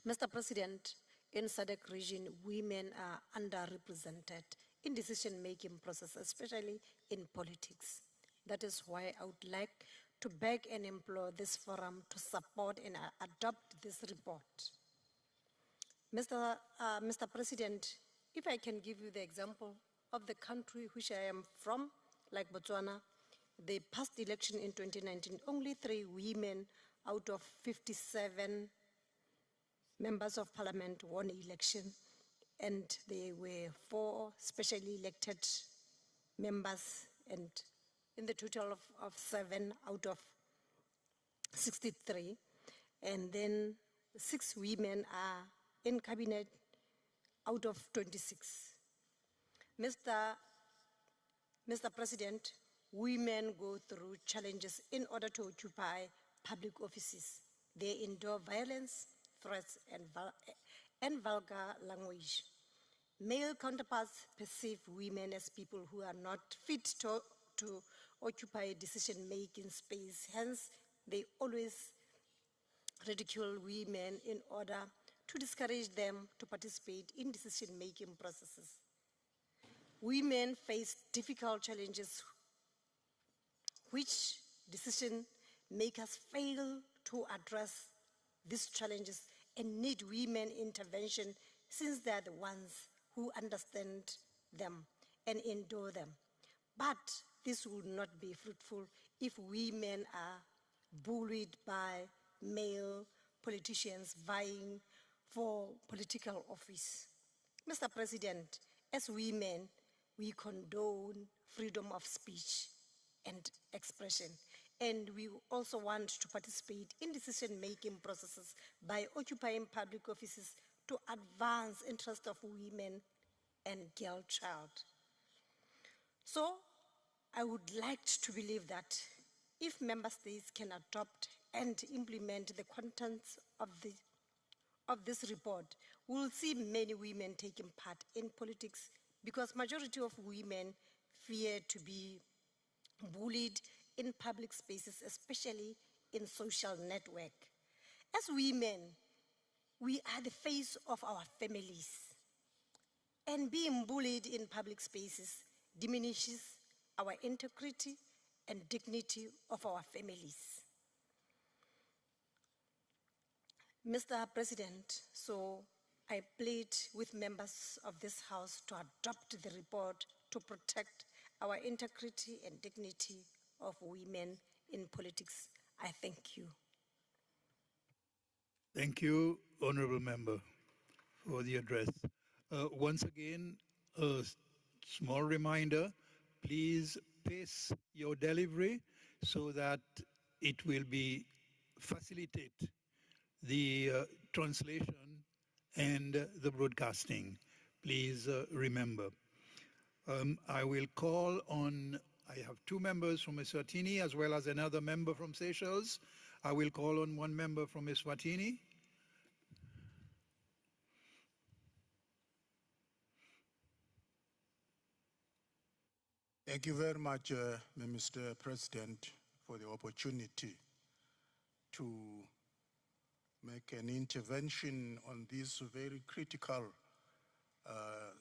Mr. President, in SADC region, women are underrepresented in decision-making process, especially in politics. That is why I would like to beg and implore this forum to support and adopt this report. Mr. President, if I can give you the example of the country which I am from, like Botswana, the past election in 2019, only 3 women out of 57 members of parliament won election, and there were 4 specially elected members, and in the total of 7 out of 63, and then 6 women are in cabinet out of 26. Mr. President, women go through challenges in order to occupy public offices. They endure violence, threats, and vulgar language. Male counterparts perceive women as people who are not fit to occupy decision-making space. Hence, they always ridicule women in order to discourage them to participate in decision-making processes. Women face difficult challenges which decision makers fail to address these challenges and need women intervention since they are the ones who understand them and endure them. But this will not be fruitful if women are bullied by male politicians vying for political office. Mr. President, as women, we condone freedom of speech and expression, and we also want to participate in decision-making processes by occupying public offices to advance interests of women and girl child. So, I would like to believe that if member states can adopt and implement the contents of this report, we will see many women taking part in politics because majority of women fear to be bullied in public spaces, especially in social network. As women, we are the face of our families, and being bullied in public spaces diminishes our integrity and dignity of our families. Mr. President, so I plead with members of this House to adopt the report to protect our integrity and dignity of women in politics. I thank you. Thank you, Honorable Member, for the address. Once again, a small reminder, please pace your delivery so that it will be facilitate the translation and the broadcasting. Please remember. I will call on, I have two members from Eswatini as well as another member from Seychelles. I will call on one member from Eswatini. Thank you very much, Mr. President, for the opportunity to make an intervention on this very critical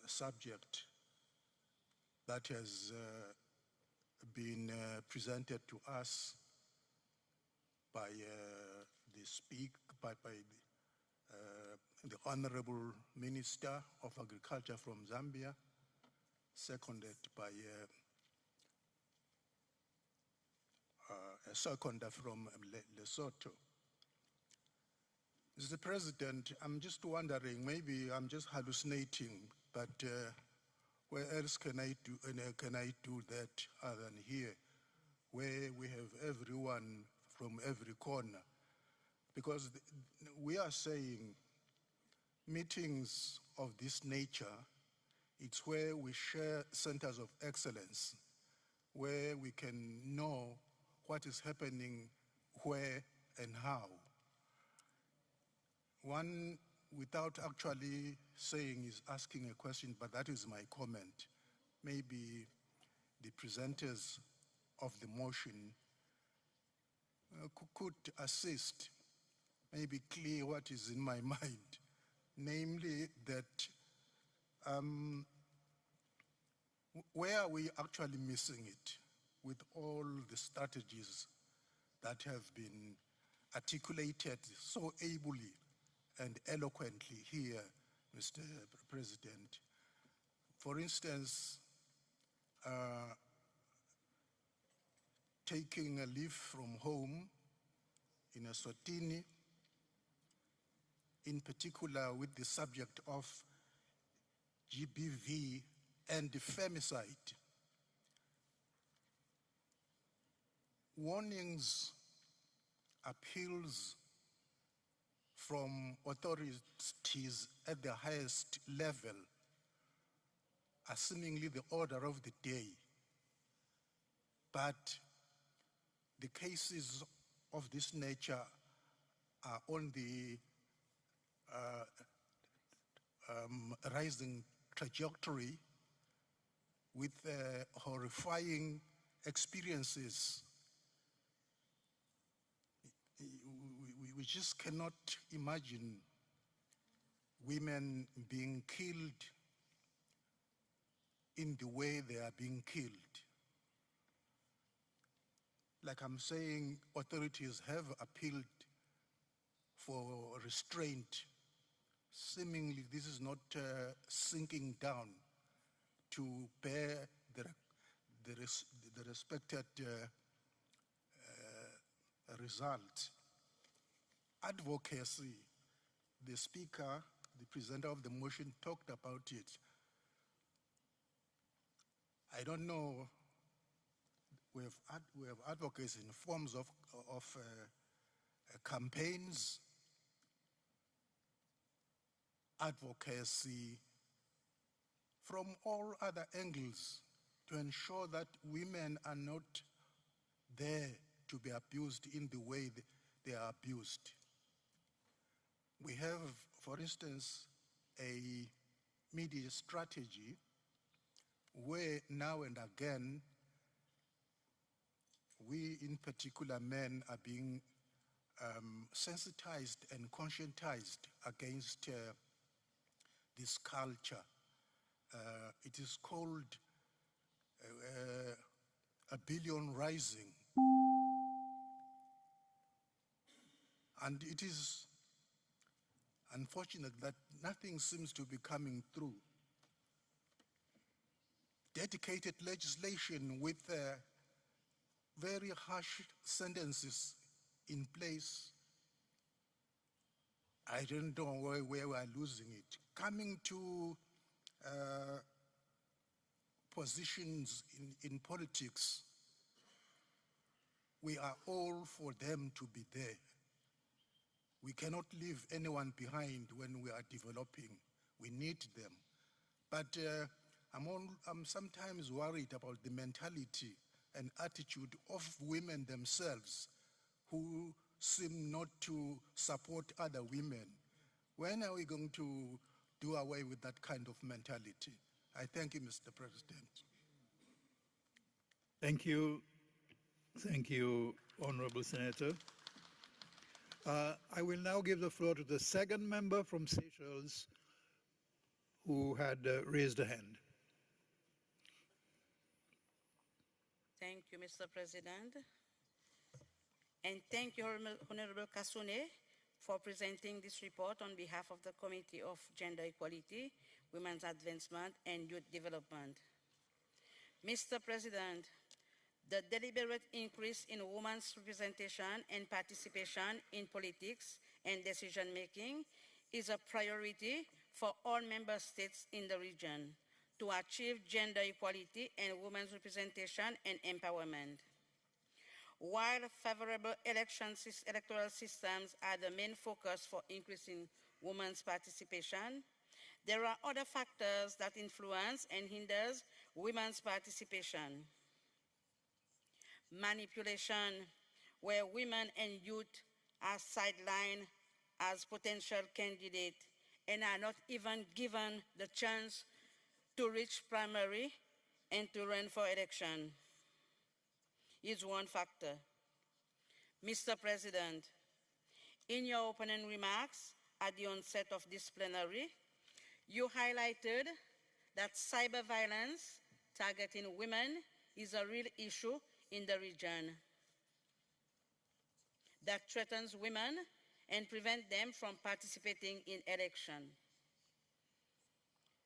subject that has been presented to us by the Honorable Minister of Agriculture from Zambia, seconded by a seconder from Lesotho. Mr. President, I'm just wondering, maybe I'm just hallucinating, but where else can I do that other than here, where we have everyone from every corner? Because we are saying meetings of this nature, it's where we share centers of excellence, where we can know what is happening where and how. One, without actually saying, is asking a question, but that is my comment. Maybe the presenters of the motion could assist, maybe clear what is in my mind, namely that where are we actually missing it with all the strategies that have been articulated so ably and eloquently here, Mr. President. For instance, taking a leave from home in Eswatini, in particular with the subject of GBV and the femicide. Warnings, appeals from authorities at the highest level are seemingly the order of the day. But the cases of this nature are on the rising trajectory with horrifying experiences. we just cannot imagine women being killed in the way they are being killed. Like I'm saying, authorities have appealed for restraint. Seemingly, this is not sinking down to bear the respected result. Advocacy, the speaker, the presenter of the motion talked about it. I don't know, we have advocacy in forms of campaigns, advocacy from all other angles to ensure that women are not there to be abused in the way they are abused. We have, for instance, a media strategy where now and again, we in particular men are being sensitized and conscientized against this culture. It is called a billion rising. And it is unfortunate that nothing seems to be coming through. Dedicated legislation with very harsh sentences in place. I don't know where we are losing it. Coming to positions in politics, we are all for them to be there. We cannot leave anyone behind when we are developing. We need them. But I'm sometimes worried about the mentality and attitude of women themselves who seem not to support other women. When are we going to do away with that kind of mentality? I thank you, Mr. President. Thank you. Thank you, Honorable Senator. I will now give the floor to the second member from Seychelles who had raised a hand. Thank you, Mr. President. And thank you, Honorable Kasune, for presenting this report on behalf of the Committee of Gender Equality, Women's Advancement, and Youth Development. Mr. President, the deliberate increase in women's representation and participation in politics and decision-making is a priority for all member states in the region to achieve gender equality and women's representation and empowerment. While favorable electoral systems are the main focus for increasing women's participation, there are other factors that influence and hinder women's participation. Manipulation, where women and youth are sidelined as potential candidates and are not even given the chance to reach primary and to run for election, is one factor. Mr. President, in your opening remarks at the onset of this plenary, you highlighted that cyber violence targeting women is a real issue in the region that threatens women and prevents them from participating in election.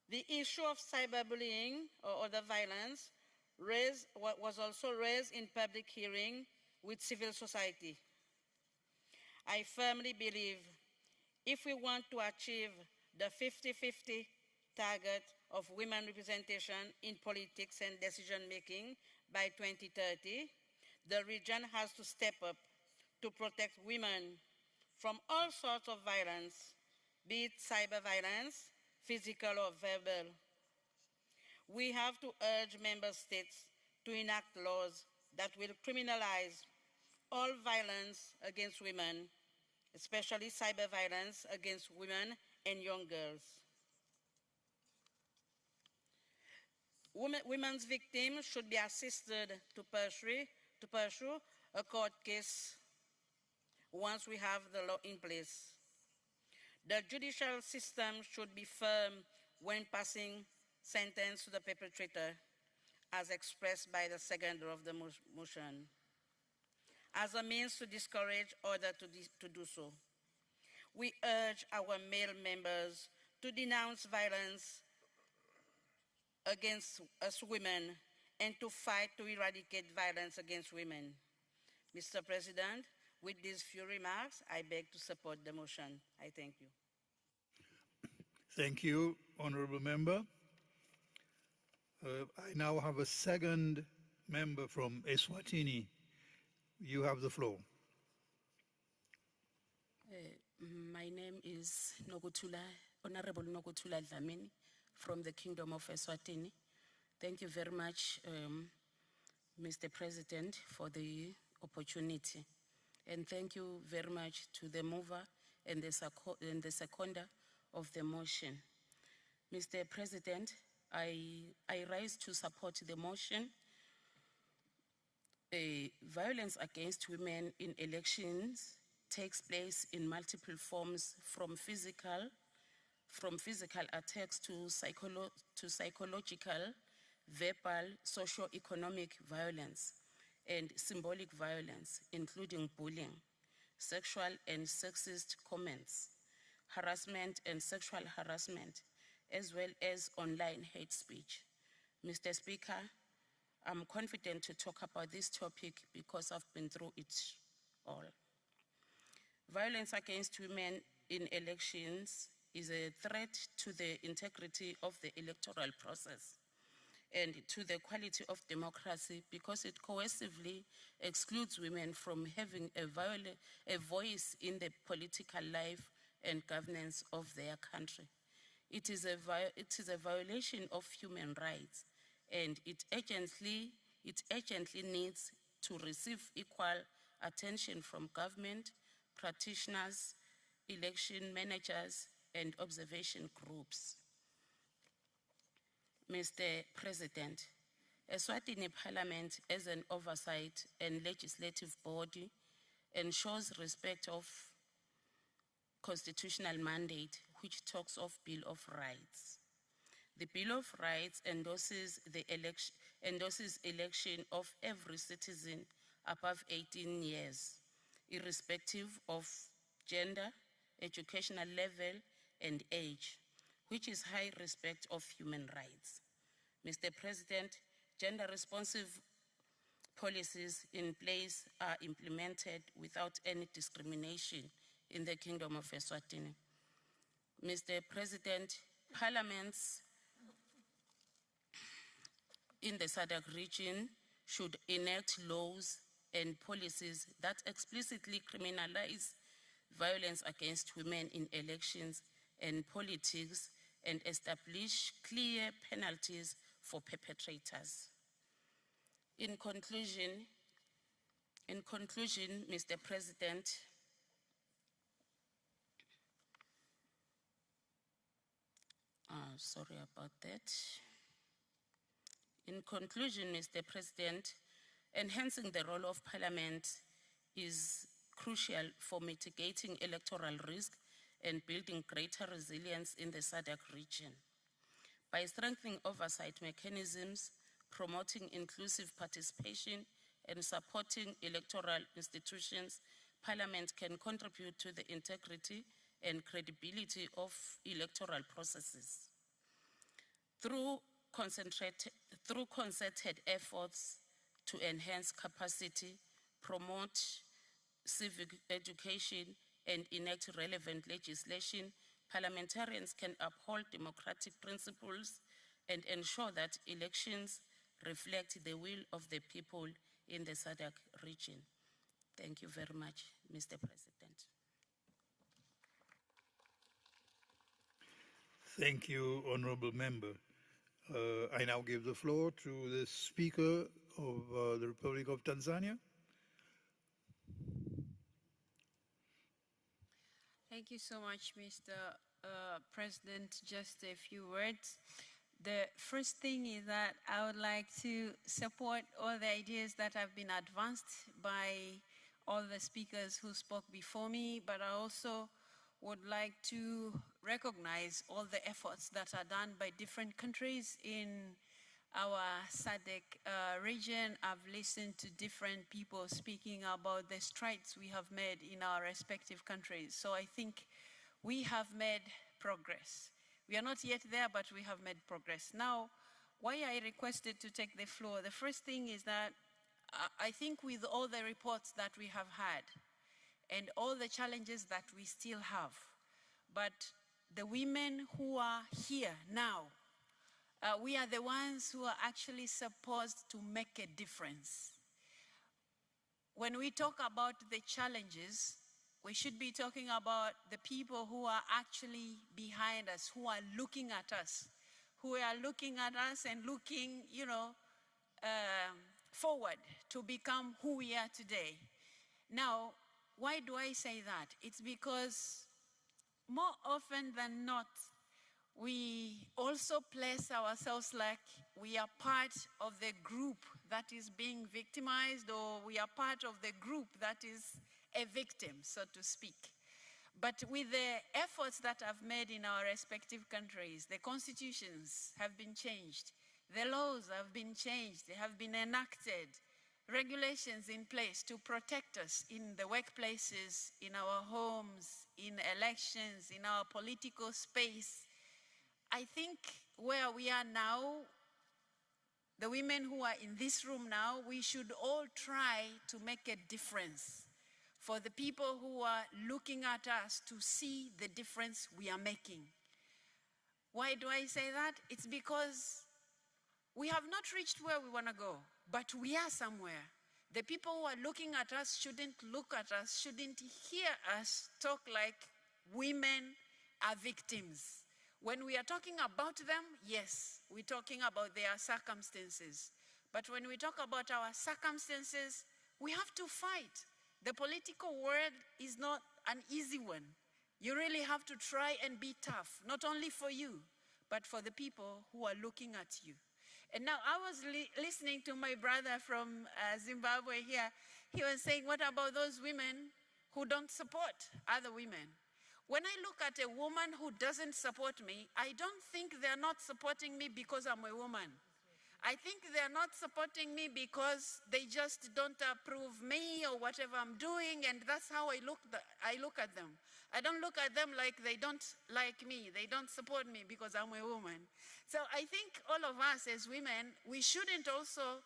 The issue of cyberbullying or other violence was also raised in public hearing with civil society. I firmly believe if we want to achieve the 50-50 target of women representation in politics and decision-making by 2030, the region has to step up to protect women from all sorts of violence, be it cyber violence, physical or verbal. We have to urge member states to enact laws that will criminalize all violence against women, especially cyber violence against women and young girls. Women's victims should be assisted to pursue a court case once we have the law in place. The judicial system should be firm when passing sentence to the perpetrator, as expressed by the seconder of the motion, as a means to discourage others to do so. We urge our male members to denounce violence against us women and to fight to eradicate violence against women. Mr. President, with these few remarks, I beg to support the motion. I thank you. Thank you, Honorable Member. I now have a second member from Eswatini. You have the floor. My name is Honorable Nokutula Dlamini from the Kingdom of Eswatini. Thank you very much, Mr. President, for the opportunity. And thank you very much to the mover and the seconder of the motion. Mr. President, I rise to support the motion. Violence against women in elections takes place in multiple forms, from physical attacks to psychological, verbal, socio-economic violence, and symbolic violence, including bullying, sexual and sexist comments, harassment and sexual harassment, as well as online hate speech. Mr. Speaker, I'm confident to talk about this topic because I've been through it all. Violence against women in elections is a threat to the integrity of the electoral process and to the quality of democracy because it coercively excludes women from having a voice in the political life and governance of their country. It is a violation of human rights, and it urgently needs to receive equal attention from government, practitioners, election managers, and observation groups. Mr. President, Eswatini Parliament as an oversight and legislative body ensures respect of constitutional mandate, which talks of Bill of Rights. The Bill of Rights endorses election of every citizen above 18 years, irrespective of gender, educational level, and age, which is high respect of human rights. Mr. President, gender-responsive policies in place are implemented without any discrimination in the Kingdom of Eswatini. Mr. President, parliaments in the SADC region should enact laws and policies that explicitly criminalize violence against women in elections and politics and establish clear penalties for perpetrators. In conclusion, Mr. President, sorry about that. In conclusion, Mr. President, enhancing the role of Parliament is crucial for mitigating electoral risk and building greater resilience in the SADC region. By strengthening oversight mechanisms, promoting inclusive participation, and supporting electoral institutions, Parliament can contribute to the integrity and credibility of electoral processes. Through concerted efforts to enhance capacity, promote civic education, and enact relevant legislation, parliamentarians can uphold democratic principles and ensure that elections reflect the will of the people in the SADC region. Thank you very much, Mr. President. Thank you, Honorable Member. I now give the floor to the Speaker of the Republic of Tanzania. Thank you so much, Mr. President. Just a few words. The first thing is that I would like to support all the ideas that have been advanced by all the speakers who spoke before me, but I also would like to recognize all the efforts that are done by different countries in our SADC region. I've listened to different people speaking about the strides we have made in our respective countries. So I think we have made progress. We are not yet there, but we have made progress. Now, why I requested to take the floor, the first thing is that I think with all the reports that we have had and all the challenges that we still have, but the women who are here now, we are the ones who are actually supposed to make a difference. When we talk about the challenges, we should be talking about the people who are actually behind us, who are looking at us, and looking, forward to become who we are today. Now, why do I say that? It's because more often than not, we also place ourselves like we are part of the group that is being victimized, or we are part of the group that is a victim, so to speak. But with the efforts that I've made in our respective countries, the constitutions have been changed, the laws have been changed, they have been enacted, regulations in place to protect us in the workplaces, in our homes, in elections, in our political space. I think where we are now, the women who are in this room now, we should all try to make a difference for the people who are looking at us to see the difference we are making. Why do I say that? It's because we have not reached where we want to go, but we are somewhere. The people who are looking at us shouldn't look at us, shouldn't hear us talk like women are victims. When we are talking about them, yes, we're talking about their circumstances. But when we talk about our circumstances, we have to fight. The political world is not an easy one. You really have to try and be tough, not only for you, but for the people who are looking at you. And now I was listening to my brother from Zimbabwe here. He was saying, what about those women who don't support other women? When I look at a woman who doesn't support me, I don't think they're not supporting me because I'm a woman. I think they're not supporting me because they just don't approve me or whatever I'm doing, and that's how I look at them. I don't look at them like they don't like me, they don't support me because I'm a woman. So I think all of us as women, we shouldn't also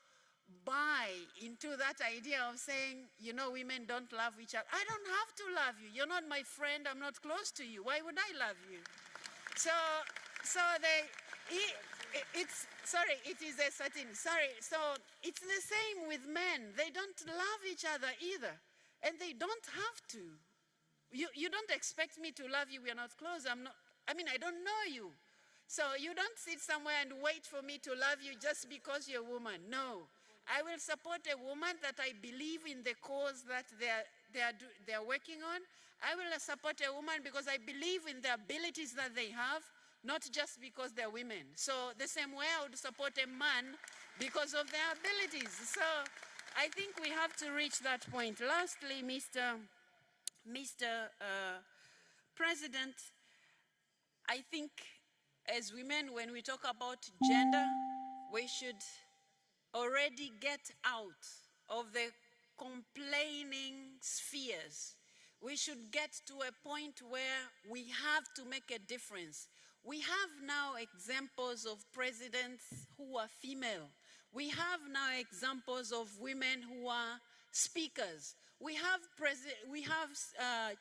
buy into that idea of saying, women don't love each other. I don't have to love you. You're not my friend. I'm not close to you. Why would I love you? It is Eswatini. Sorry. So it's the same with men. They don't love each other either. And they don't have to. You don't expect me to love you. We are not close. I don't know you. So you don't sit somewhere and wait for me to love you just because you're a woman. No. I will support a woman that I believe in the cause that they're working on. I will support a woman because I believe in the abilities that they have, not just because they're women. So the same way I would support a man because of their abilities. So I think we have to reach that point. Lastly, Mr. President, I think as women, when we talk about gender, we should already get out of the complaining spheres. We should get to a point where we have to make a difference. We have now examples of presidents who are female. We have now examples of women who are speakers. We have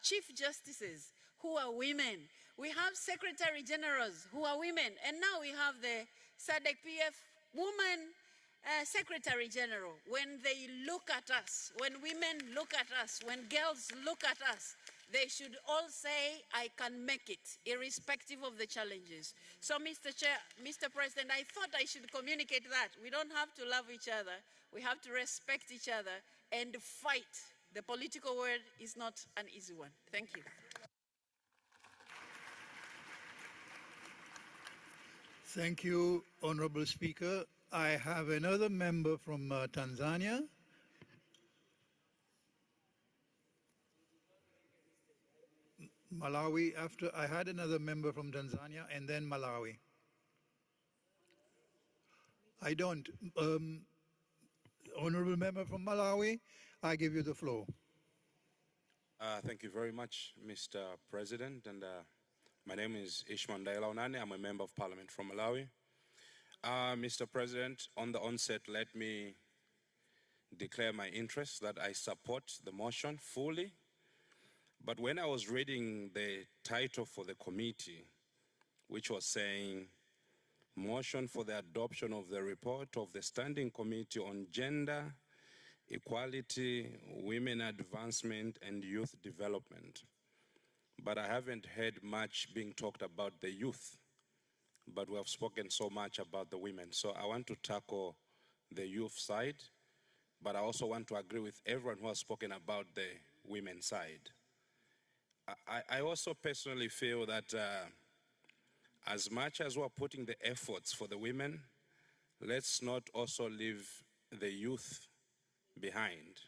chief justices who are women. We have secretary generals who are women. And now we have the SADC-PF woman Secretary General. When they look at us, when women look at us, when girls look at us, they should all say, I can make it, irrespective of the challenges. So, Mr. President, I thought I should communicate that. We don't have to love each other. We have to respect each other and fight. The political world is not an easy one. Thank you. Thank you, Honorable Speaker. I have another member from Tanzania. Malawi after. I had another member from Tanzania and then Malawi. I don't. Honorable member from Malawi, I give you the floor. Thank you very much, Mr. President. And my name is Ishman Daila. I'm a member of Parliament from Malawi. Mr. President, on the onset, let me declare my interest that I support the motion fully. But when I was reading the title for the committee, which was saying, motion for the adoption of the report of the Standing Committee on Gender, Equality, Women Advancement, and Youth Development. But I haven't heard much being talked about the youth, but we have spoken so much about the women. So I want to tackle the youth side, but I also want to agree with everyone who has spoken about the women's side. I also personally feel that as much as we're putting the efforts for the women, let's not also leave the youth behind,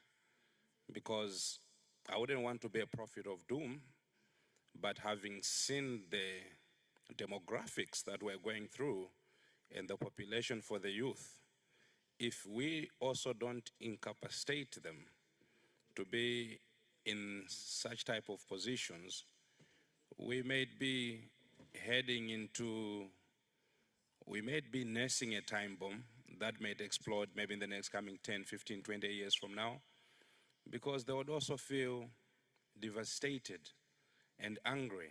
because I wouldn't want to be a prophet of doom, but having seen the demographics that we're going through and the population for the youth, if we also don't incapacitate them to be in such type of positions, we may be heading into, we may be nursing a time bomb that may explode maybe in the next coming 10, 15, 20 years from now, because they would also feel devastated and angry.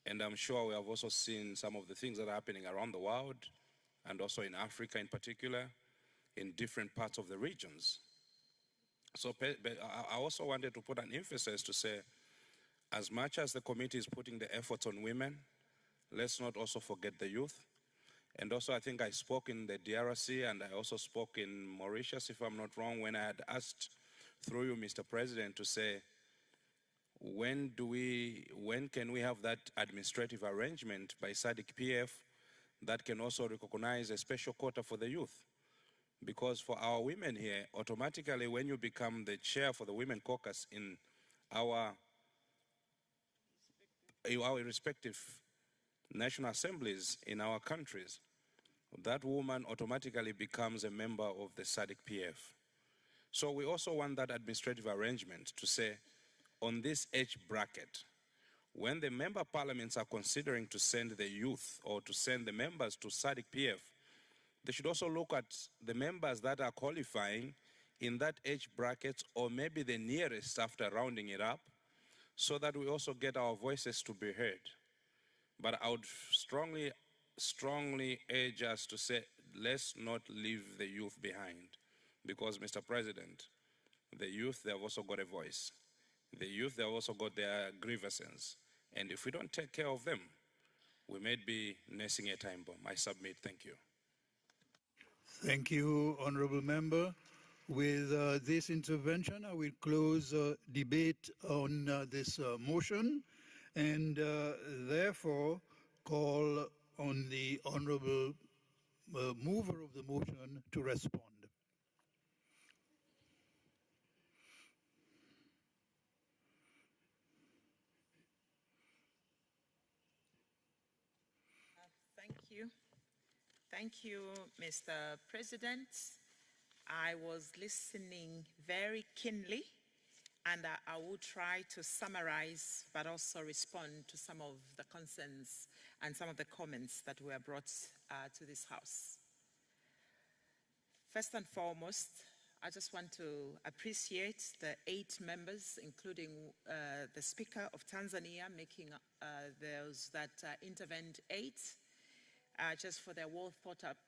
And I'm sure we have also seen some of the things that are happening around the world, and also in Africa in particular, in different parts of the regions. So I also wanted to put an emphasis to say, as much as the committee is putting the efforts on women, let's not also forget the youth. And also, I think I spoke in the DRC and I also spoke in Mauritius, if I'm not wrong, when I had asked through you, Mr. President, to say, when can we have that administrative arrangement by SADC PF that can also recognize a special quota for the youth? Because for our women here, automatically when you become the chair for the Women Caucus in our respective national assemblies in our countries, that woman automatically becomes a member of the SADC PF. So we also want that administrative arrangement to say, on this age bracket, when the member parliaments are considering to send the youth or to send the members to SADC PF, they should also look at the members that are qualifying in that age bracket, or maybe the nearest after rounding it up, so that we also get our voices to be heard. But I would strongly urge us to say, let's not leave the youth behind. Because, Mr. President, the youth, they have also got a voice. The youth, they have also got their grievances. And if we don't take care of them, we may be nursing a time bomb. I submit. Thank you. Thank you, Honorable Member. With this intervention, I will close debate on this motion and therefore call on the Honorable mover of the motion to respond. Thank you. Thank you, Mr. President. I was listening very keenly, and I will try to summarize, but also respond to some of the concerns and some of the comments that were brought to this House. First and foremost, I just want to appreciate the 8 members, including the Speaker of Tanzania, making those that intervened 8, just for their well thought up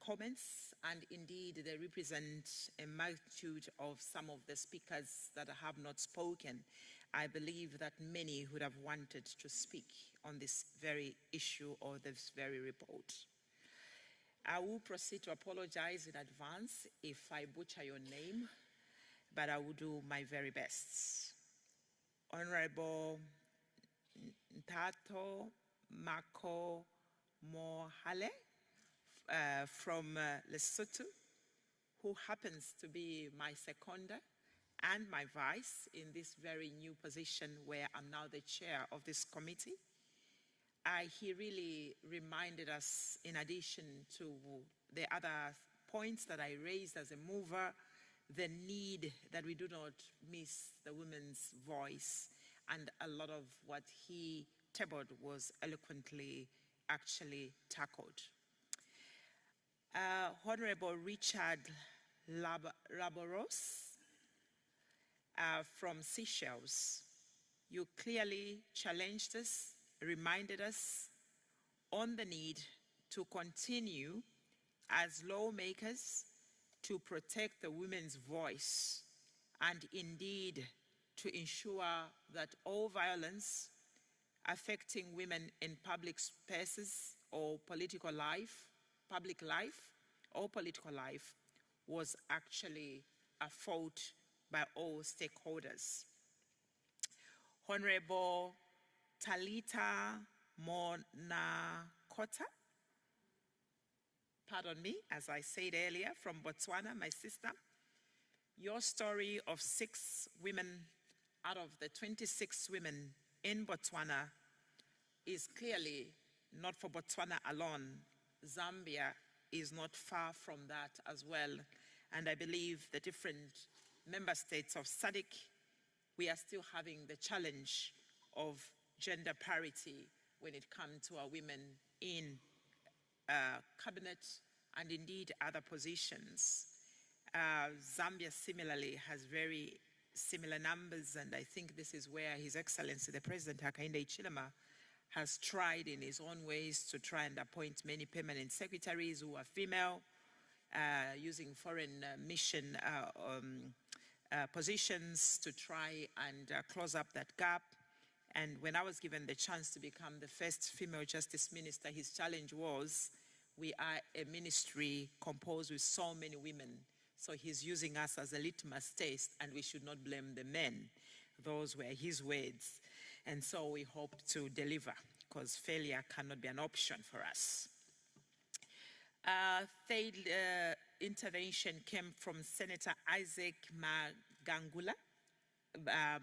comments, and indeed they represent a multitude of some of the speakers that have not spoken. I believe that many would have wanted to speak on this very issue or this very report. I will proceed to apologize in advance if I butcher your name, but I will do my very best. Honorable Ntato Mako Mohale from Lesotho, who happens to be my seconder and my vice in this very new position where I'm now the chair of this committee. He really reminded us, in addition to the other points that I raised as a mover, the need that we do not miss the women's voice, and a lot of what he tabled was eloquently actually tackled. Honorable Richard Laboros from Seychelles, you clearly challenged us, reminded us on the need to continue as lawmakers to protect the women's voice and indeed to ensure that all violence affecting women in public spaces or political life, public life or political life was actually fought by all stakeholders. Honorable Talita Monakota, pardon me, as I said earlier, from Botswana, my sister. Your story of 6 women out of the 26 women in Botswana is clearly not for Botswana alone. Zambia is not far from that as well. And I believe the different member states of SADC, we are still having the challenge of gender parity when it comes to our women in cabinet and indeed other positions. Zambia similarly has very similar numbers, and I think this is where His Excellency the President Hakainde Hichilema has tried in his own ways to try and appoint many permanent secretaries who are female, using foreign mission positions to try and close up that gap. And when I was given the chance to become the first female justice minister, his challenge was, we are a ministry composed with so many women, so he's using us as a litmus test and we should not blame the men. Those were his words. And so we hope to deliver, because failure cannot be an option for us. Third intervention came from Senator Isaac Magangula,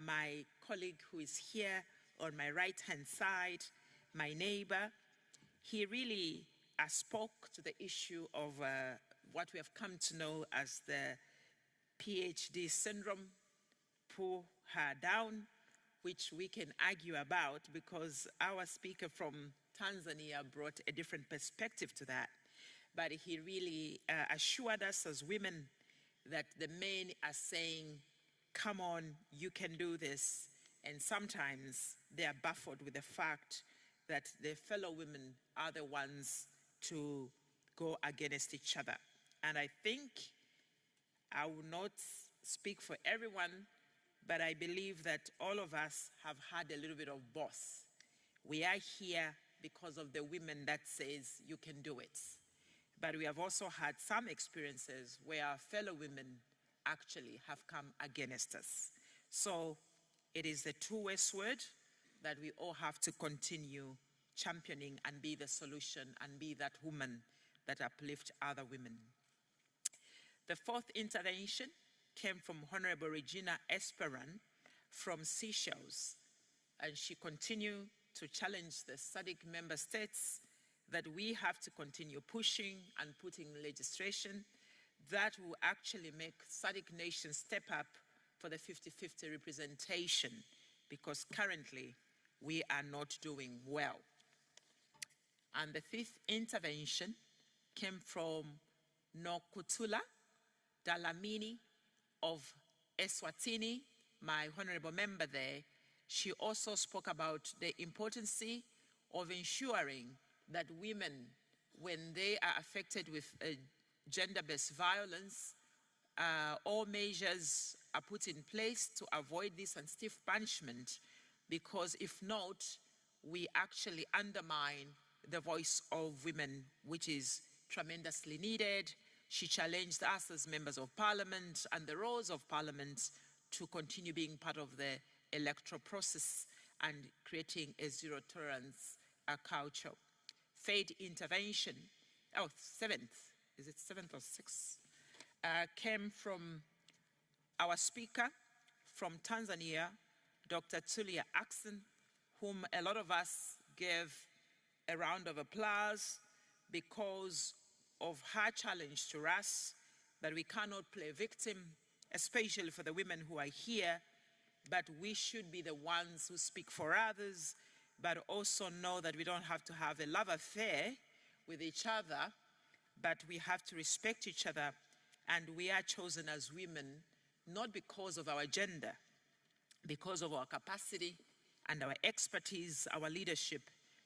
my colleague who is here on my right-hand side, my neighbor. He really spoke to the issue of what we have come to know as the PhD syndrome, pull her down, which we can argue about because our speaker from Tanzania brought a different perspective to that. But he really assured us as women that the men are saying, come on, you can do this. And sometimes they are baffled with the fact that their fellow women are the ones to go against each other. And I think I will not speak for everyone, but I believe that all of us have had a little bit of both. We are here because of the women that says you can do it. But we have also had some experiences where our fellow women actually have come against us. So it is a two-way sword that we all have to continue championing and be the solution and be that woman that uplift other women. The fourth intervention came from Honorable Regina Esperan from Seychelles, and she continued to challenge the SADC member states that we have to continue pushing and putting legislation that will actually make SADC nations step up for the 50-50 representation, because currently we are not doing well. And the fifth intervention came from Nokutula Dalamini of Eswatini, my honorable member there. She also spoke about the importance of ensuring that women, when they are affected with gender-based violence, all measures are put in place to avoid this and stiff punishment, because if not, we actually undermine the voice of women, which is tremendously needed. She challenged us as members of parliament and the roles of parliament to continue being part of the electoral process and creating a zero-tolerance culture. Third intervention, seventh, is it seventh or sixth, came from our speaker, from Tanzania, Dr. Tulia Ackson, whom a lot of us gave a round of applause because of her challenge to us, that we cannot play victim, especially for the women who are here, but we should be the ones who speak for others, but also know that we don't have to have a love affair with each other, but we have to respect each other, and we are chosen as women not because of our gender, because of our capacity and our expertise, our leadership.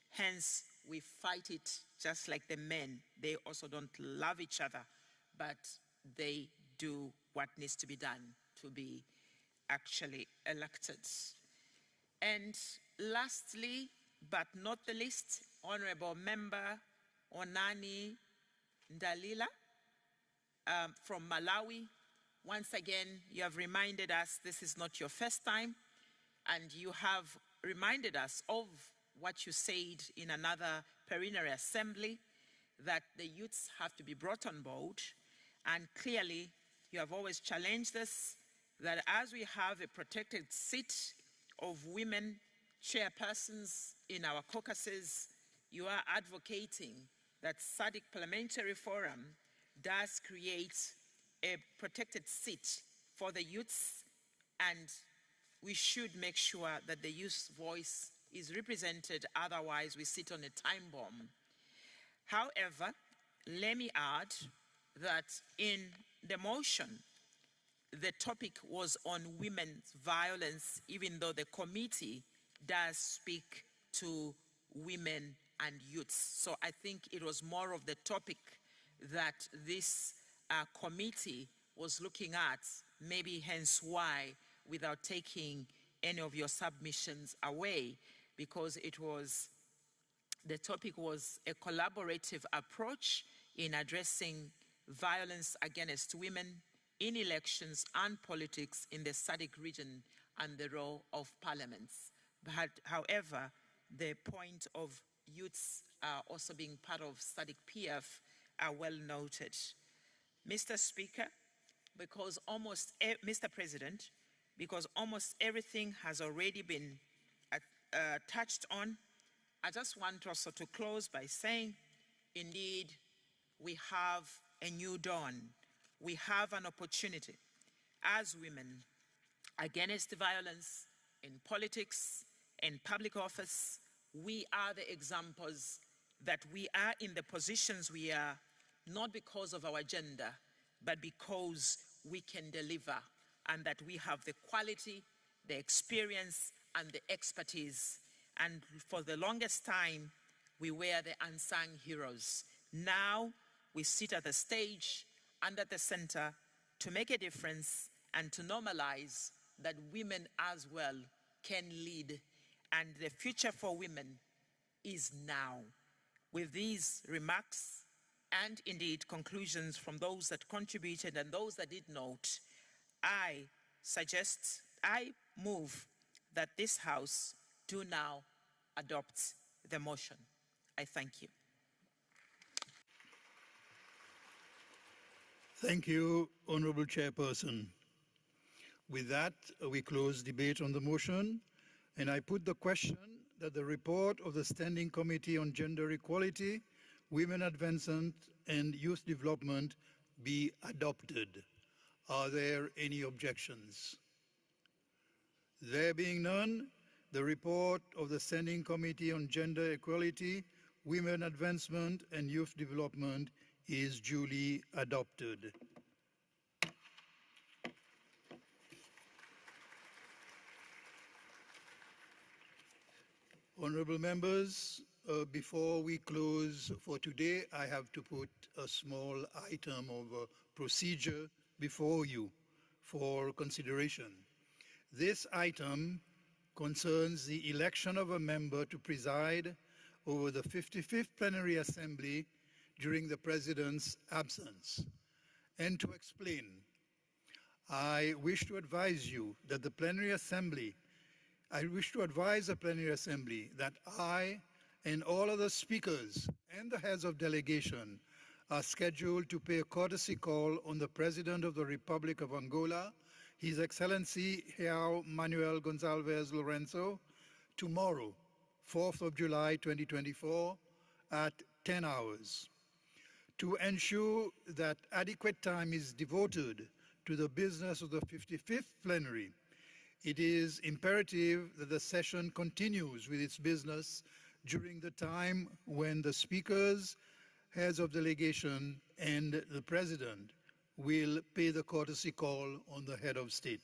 Hence, we fight it just like the men. They also don't love each other, but they do what needs to be done to be actually elected. And lastly, but not the least, Honorable Member Onani Ndalila from Malawi. Once again, you have reminded us this is not your first time, and you have reminded us of what you said in another Plenary Assembly, that the youths have to be brought on board. And clearly, you have always challenged us that as we have a protected seat of women chairpersons in our caucuses, you are advocating that SADC Parliamentary Forum does create a protected seat for the youths, and we should make sure that the youth's voice is represented, otherwise we sit on a time bomb. However, let me add that in the motion, the topic was on women's violence, even though the committee does speak to women and youths. So I think it was more of the topic that this committee was looking at, maybe hence why, without taking any of your submissions away, because it was, the topic was a collaborative approach in addressing violence against women in elections and politics in the SADC region and the role of parliaments. But however, the point of youths also being part of SADC PF are well noted. Mr. Speaker, because almost, Mr. President, because almost everything has already been touched on, I just want also to close by saying, indeed, we have a new dawn. We have an opportunity as women against violence in politics, in public office. We are the examples that we are in the positions we are, not because of our gender, but because we can deliver, and that we have the quality, the experience, and the expertise. And for the longest time, we were the unsung heroes. Now, we sit at the stage and at the center to make a difference and to normalize that women as well can lead. And the future for women is now. With these remarks and indeed conclusions from those that contributed and those that did note, I move that this House do now adopt the motion. I thank you. Thank you, Honorable Chairperson. With that, we close debate on the motion, and I put the question that the report of the Standing Committee on Gender Equality, Women Advancement and Youth Development be adopted. Are there any objections? There being none, the report of the Standing Committee on Gender Equality, Women Advancement and Youth Development is duly adopted. Honorable members, before we close for today, I have to put a small item of procedure before you for consideration. This item concerns the election of a member to preside over the 55th Plenary Assembly during the President's absence. And to explain, I wish to advise you that the Plenary Assembly, that I and all other speakers and the heads of delegation are scheduled to pay a courtesy call on the President of the Republic of Angola, His Excellency João Manuel Gonçalves Lourenço, tomorrow, 4th of July 2024, at 10 hours. To ensure that adequate time is devoted to the business of the 55th Plenary, it is imperative that the session continues with its business during the time when the speakers, heads of delegation, and the President will pay the courtesy call on the head of state.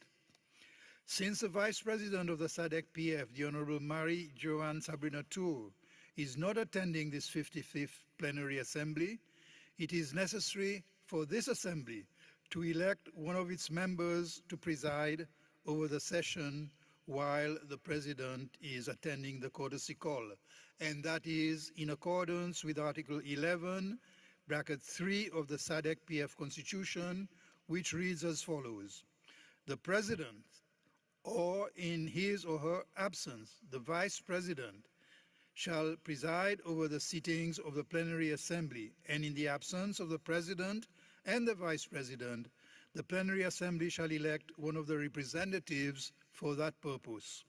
Since the Vice President of the SADC-PF, the Honorable Marie-Joanne Sabrina Tour, is not attending this 55th Plenary Assembly, it is necessary for this Assembly to elect one of its members to preside over the session while the President is attending the courtesy call, and that is in accordance with Article 11, bracket 3 of the SADC-PF Constitution, which reads as follows. The President, or in his or her absence, the Vice President, shall preside over the sittings of the Plenary Assembly, and in the absence of the President and the Vice President, the Plenary Assembly shall elect one of the representatives for that purpose.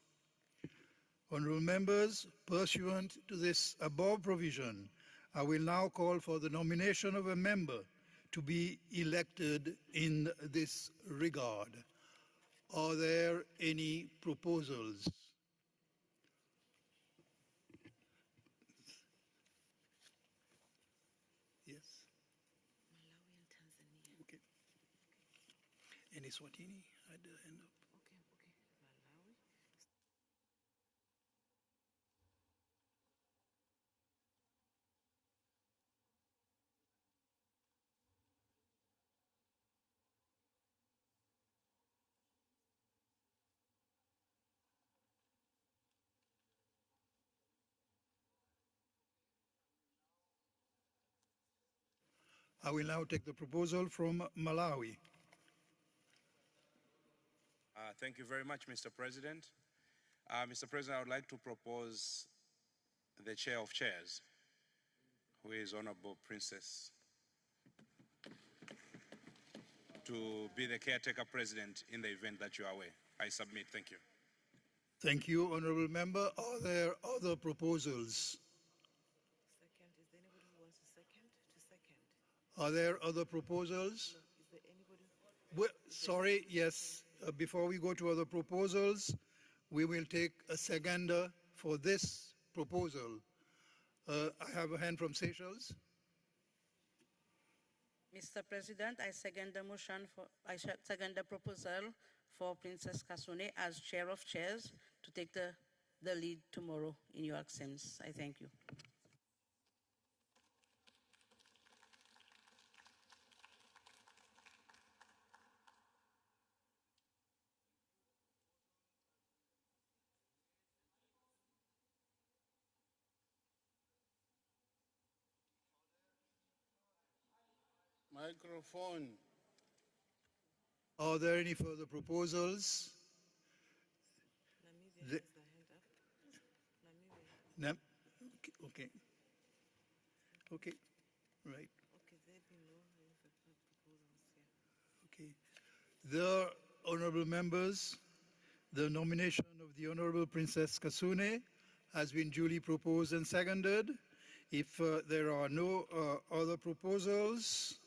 Honourable members, pursuant to this above provision, I will now call for the nomination of a member to be elected in this regard. Are there any proposals? Yes. Malawi and Tanzania. Okay. And Eswatini had the hand up. Malawi. I will now take the proposal from Malawi. Thank you very much, Mr. President. Mr. President, I would like to propose the Chair of Chairs, who is Honorable Princess, to be the caretaker president in the event that you are away. I submit. Thank you. Thank you, Honourable Member. Are there other proposals? Second, is there anybody who wants a second? To second. Are there other proposals? Is there anybody? Well, sorry, yes. Before we go to other proposals, we will take a seconder for this proposal. I have a hand from Seychelles. Mr. President, I second the motion I second the proposal for Princess Kasune as Chair of Chairs to take the lead tomorrow in your absence. I thank you. Microphone. Are there any further proposals? Namibia has the hand up. Namibia. Okay. Okay. Right. Okay, there be no proposals here. Okay. The honourable members, the nomination of the Honourable Princess Kasune has been duly proposed and seconded. If there are no other proposals,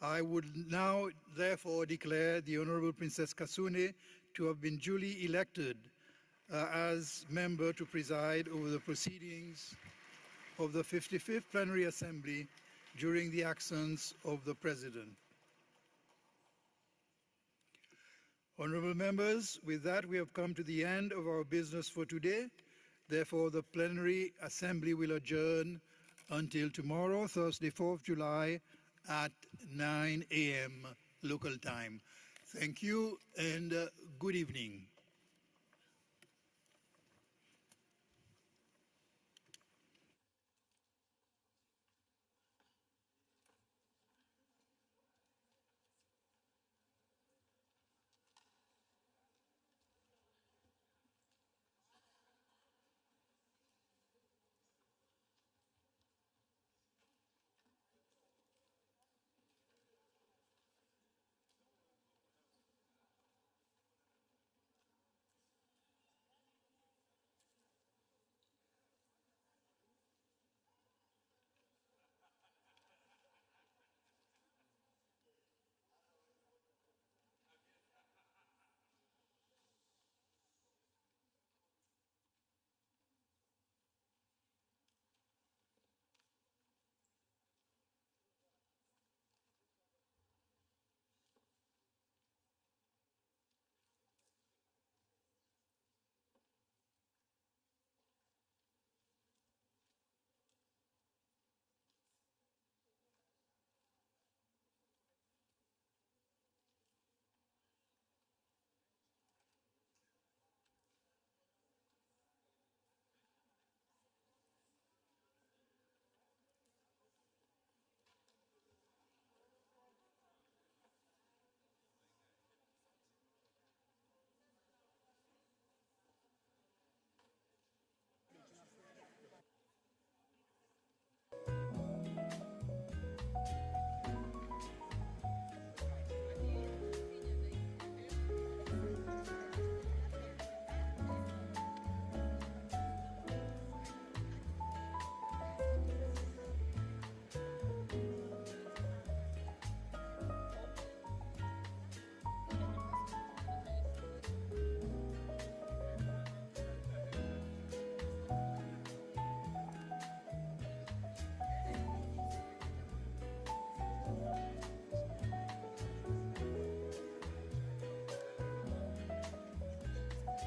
I would now therefore declare the Honourable Princess Kasune to have been duly elected as member to preside over the proceedings of the 55th Plenary Assembly during the absence of the President. Honourable members, with that we have come to the end of our business for today. Therefore, the Plenary Assembly will adjourn until tomorrow, Thursday, 4th July, at 9 a.m. local time. Thank you and good evening.